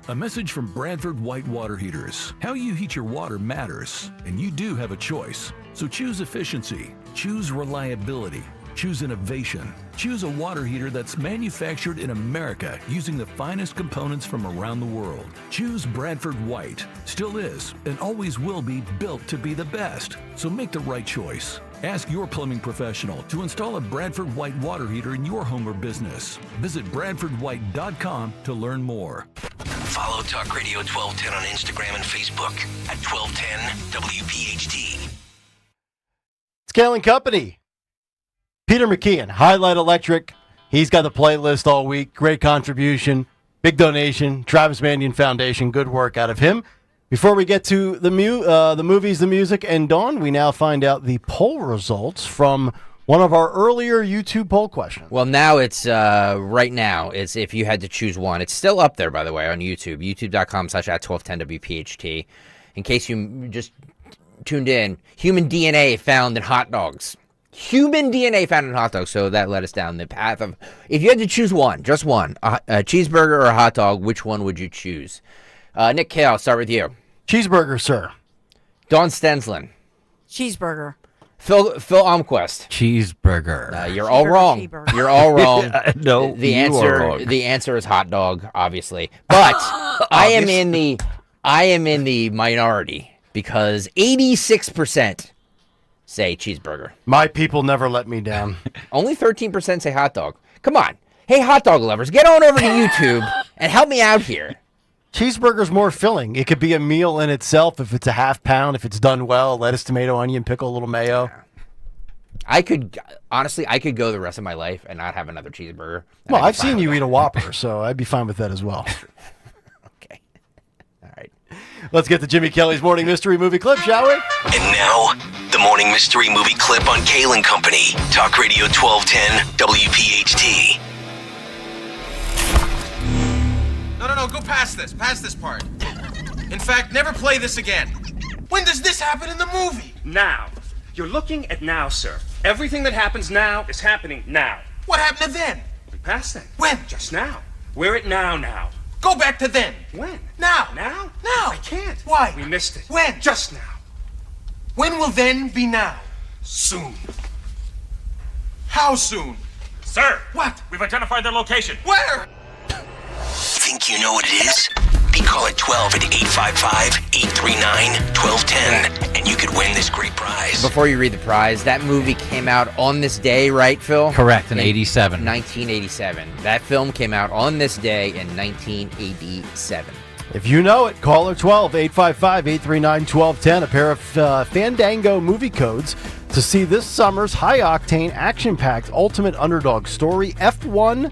A message from Bradford White Water Heaters. How you heat your water matters, and you do have a choice. So choose efficiency, choose reliability, choose innovation. Choose a water heater that's manufactured in America using the finest components from around the world. Choose Bradford White. Still is and always will be built to be the best. So make the right choice. Ask your plumbing professional to install a Bradford White water heater in your home or business. Visit BradfordWhite.com to learn more. Follow Talk Radio 1210 on Instagram and Facebook at 1210 WPHT. It's Kayal and Company. Peter McKeon, Highlight Electric. He's got the playlist all week. Great contribution. Big donation. Travis Mandian Foundation. Good work out of him. Before we get to the movies, the music, and Dawn, we now find out the poll results from one of our earlier YouTube poll questions. Well, now it's, right now, it's if you had to choose one. It's still up there, by the way, on YouTube. YouTube.com/@1210WPHT. In case you just tuned in, human DNA found in hot dogs. Human DNA found in hot dogs. So that led us down the path of, if you had to choose one, just one, a cheeseburger or a hot dog, which one would you choose? Nick Kayal, I'll start with you. Cheeseburger, sir. Dawn Stenslin. Cheeseburger. Phil Omquist. Cheeseburger. You're all wrong. You're all wrong. No, the you answer. are wrong. The answer is hot dog, obviously. But I am in the minority because 86% say cheeseburger. My people never let me down. Only 13% say hot dog. Come on. Hey, hot dog lovers, get on over to YouTube and help me out here. Cheeseburger's more filling. It could be a meal in itself if it's a half pound, if it's done well, lettuce, tomato, onion, pickle, a little mayo. I could go the rest of my life and not have another cheeseburger. Well, I've seen you eat a Whopper, so I'd be fine with that as well. Okay. All right. Let's get to Jimmy Kelly's Morning Mystery Movie Clip, shall we? And now, the Morning Mystery Movie Clip on Kayal and Company. Talk Radio 1210 WPHT. No, go past this part. In fact, never play this again. When does this happen in the movie? Now. You're looking at now, sir. Everything that happens now is happening now. What happened to then? We passed then. When? Just now. We're at now. Go back to then. When? Now. Now? Now. I can't. Why? We missed it. When? Just now. When will then be now? Soon. How soon? Sir! What? We've identified their location. Where? Think you know what it is? Be call at 12 at 855-839-1210, and you could win this great prize. Before you read the prize, that movie came out on this day, right, Phil? Correct, in 87. 1987. That film came out on this day in 1987. If you know it, call her 12-855-839-1210, a pair of Fandango movie codes to see this summer's high-octane, action-packed ultimate underdog story, F1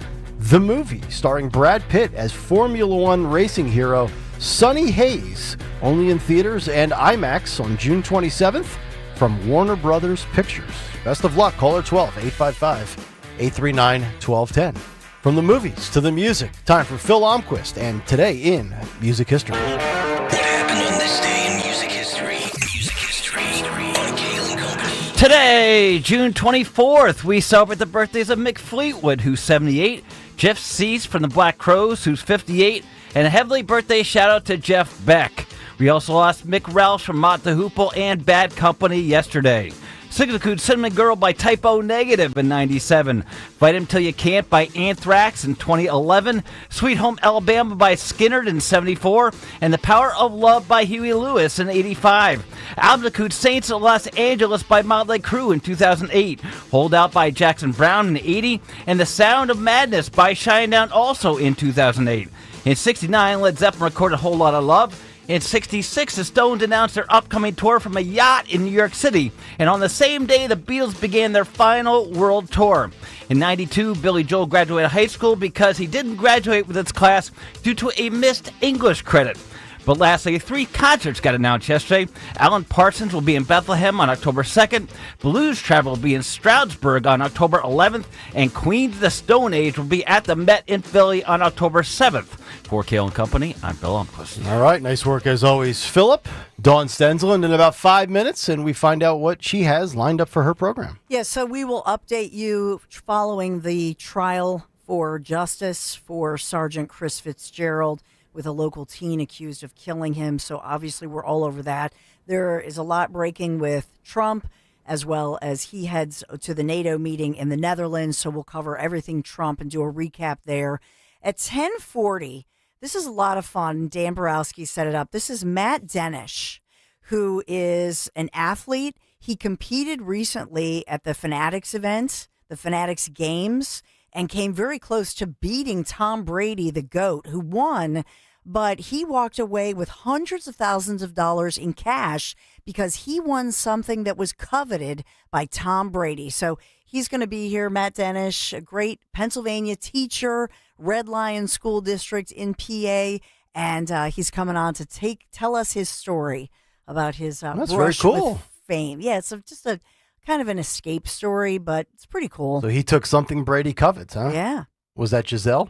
The Movie, starring Brad Pitt as Formula One racing hero Sonny Hayes, only in theaters and IMAX on June 27th from Warner Brothers Pictures. Best of luck. Call her 12-855-839-1210. From the movies to the music, time for Phil Omquist and Today in Music History. What happened on this day in music history? Music history on Kayal and Company. Today, June 24th, we celebrate the birthdays of Mick Fleetwood, who's 78, Jeff Cease from the Black Crowes, who's 58, and a heavenly birthday shout-out to Jeff Beck. We also lost Mick Ralph from Mott the Hoople and Bad Company yesterday. Signacude Cinnamon Girl by Type O Negative in 97. Fight 'Em Till You Can't by Anthrax in 2011. Sweet Home Alabama by Skinner in 74. And The Power of Love by Huey Lewis in 85. Altitude Saints of Los Angeles by Motley Crue in 2008. Hold Out by Jackson Browne in 80. And The Sound of Madness by Shinedown also in 2008. In 69, Led Zeppelin recorded A Whole Lot of Love. In 66, the Stones announced their upcoming tour from a yacht in New York City. And on the same day, the Beatles began their final world tour. In 92, Billy Joel graduated high school because he didn't graduate with his class due to a missed English credit. But lastly, 3 concerts got announced yesterday. Alan Parsons will be in Bethlehem on October 2nd. Blues Travel will be in Stroudsburg on October 11th. And Queens of the Stone Age will be at the Met in Philly on October 7th. For Kayal and Company, I'm Bill Umquist. All right, nice work as always, Philip. Dawn Stensland in about 5 minutes, and we find out what she has lined up for her program. Yeah, so we will update you following the trial for justice for Sergeant Chris Fitzgerald with a local teen accused of killing him. So obviously we're all over that. There is a lot breaking with Trump, as well as he heads to the NATO meeting in the Netherlands. So we'll cover everything Trump and do a recap there. At 10:40, this is a lot of fun. Dan Borowski set it up. This is Matt Denish, who is an athlete. He competed recently at the Fanatics event, the Fanatics Games, and came very close to beating Tom Brady, the GOAT, who won. But he walked away with hundreds of thousands of dollars in cash because he won something that was coveted by Tom Brady. So he's going to be here, Matt Denish, a great Pennsylvania teacher, Red Lion School District in PA, and he's coming on to tell us his story about his That's brush very cool. with fame. Yeah, it's just a kind of an escape story, but it's pretty cool. So he took something Brady covets, huh? Yeah. Was that Giselle?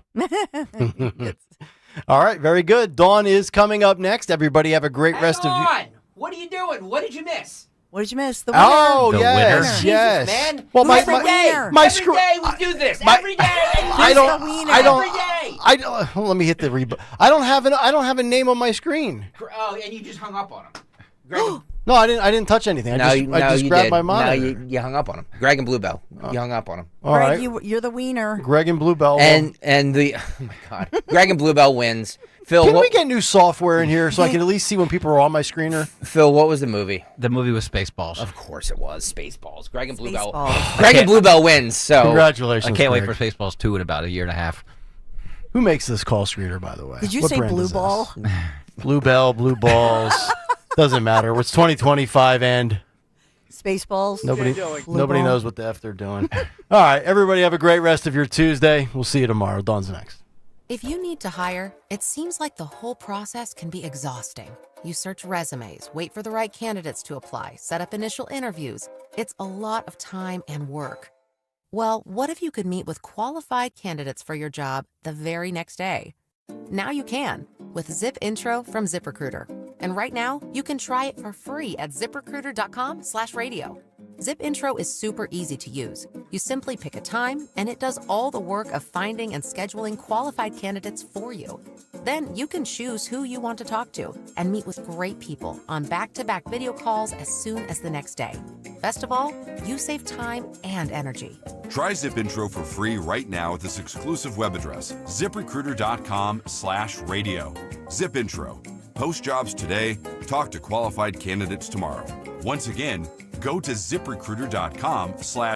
All right, very good. Dawn is coming up next. Everybody have a great rest of you. What are you doing? What did you miss? What did you miss? The winner. Oh, The yes, winner. yes. Jesus, man. Well, every day we do this. Every day. I don't. Every day. I don't. Let me hit the reboot. I don't have a name on my screen. Oh, and you just hung up on him. Greg, No, I didn't touch anything. I just you grabbed did. my monitor. No, you hung up on him. Greg and Bluebell. You hung up on him. All Greg, right. you're the wiener. Greg and Bluebell. And the oh my god, Greg and Bluebell wins. Phil, Can we get new software in here so I can at least see when people are on my screener? Phil, what was the movie? The movie was Spaceballs. Of course it was Spaceballs. Greg and Bluebell. Spaceballs. Greg and Bluebell wins. So Congratulations. I can't wait Greg. for Spaceballs 2 in about a year and a half. Who makes this call screener, by the way? Did you What say brand Blue is this? Ball? Bluebell, Blue Balls. Doesn't matter. It's 2025 and Spaceballs. nobody Blue ball. knows what the F they're doing. All right, everybody have a great rest of your Tuesday. We'll see you tomorrow. Dawn's next. If you need to hire, it seems like the whole process can be exhausting. You search resumes, wait for the right candidates to apply, set up initial interviews. It's a lot of time and work. Well, what if you could meet with qualified candidates for your job the very next day? Now you can with Zip Intro from ZipRecruiter. And right now, you can try it for free at ZipRecruiter.com/radio. Zip Intro is super easy to use. You simply pick a time, and it does all the work of finding and scheduling qualified candidates for you. Then you can choose who you want to talk to and meet with great people on back-to-back video calls as soon as the next day. Best of all, you save time and energy. Try Zip Intro for free right now at this exclusive web address, ZipRecruiter.com/radio. Zip Intro. Post jobs today, talk to qualified candidates tomorrow. Once again, go to ZipRecruiter.com/radio.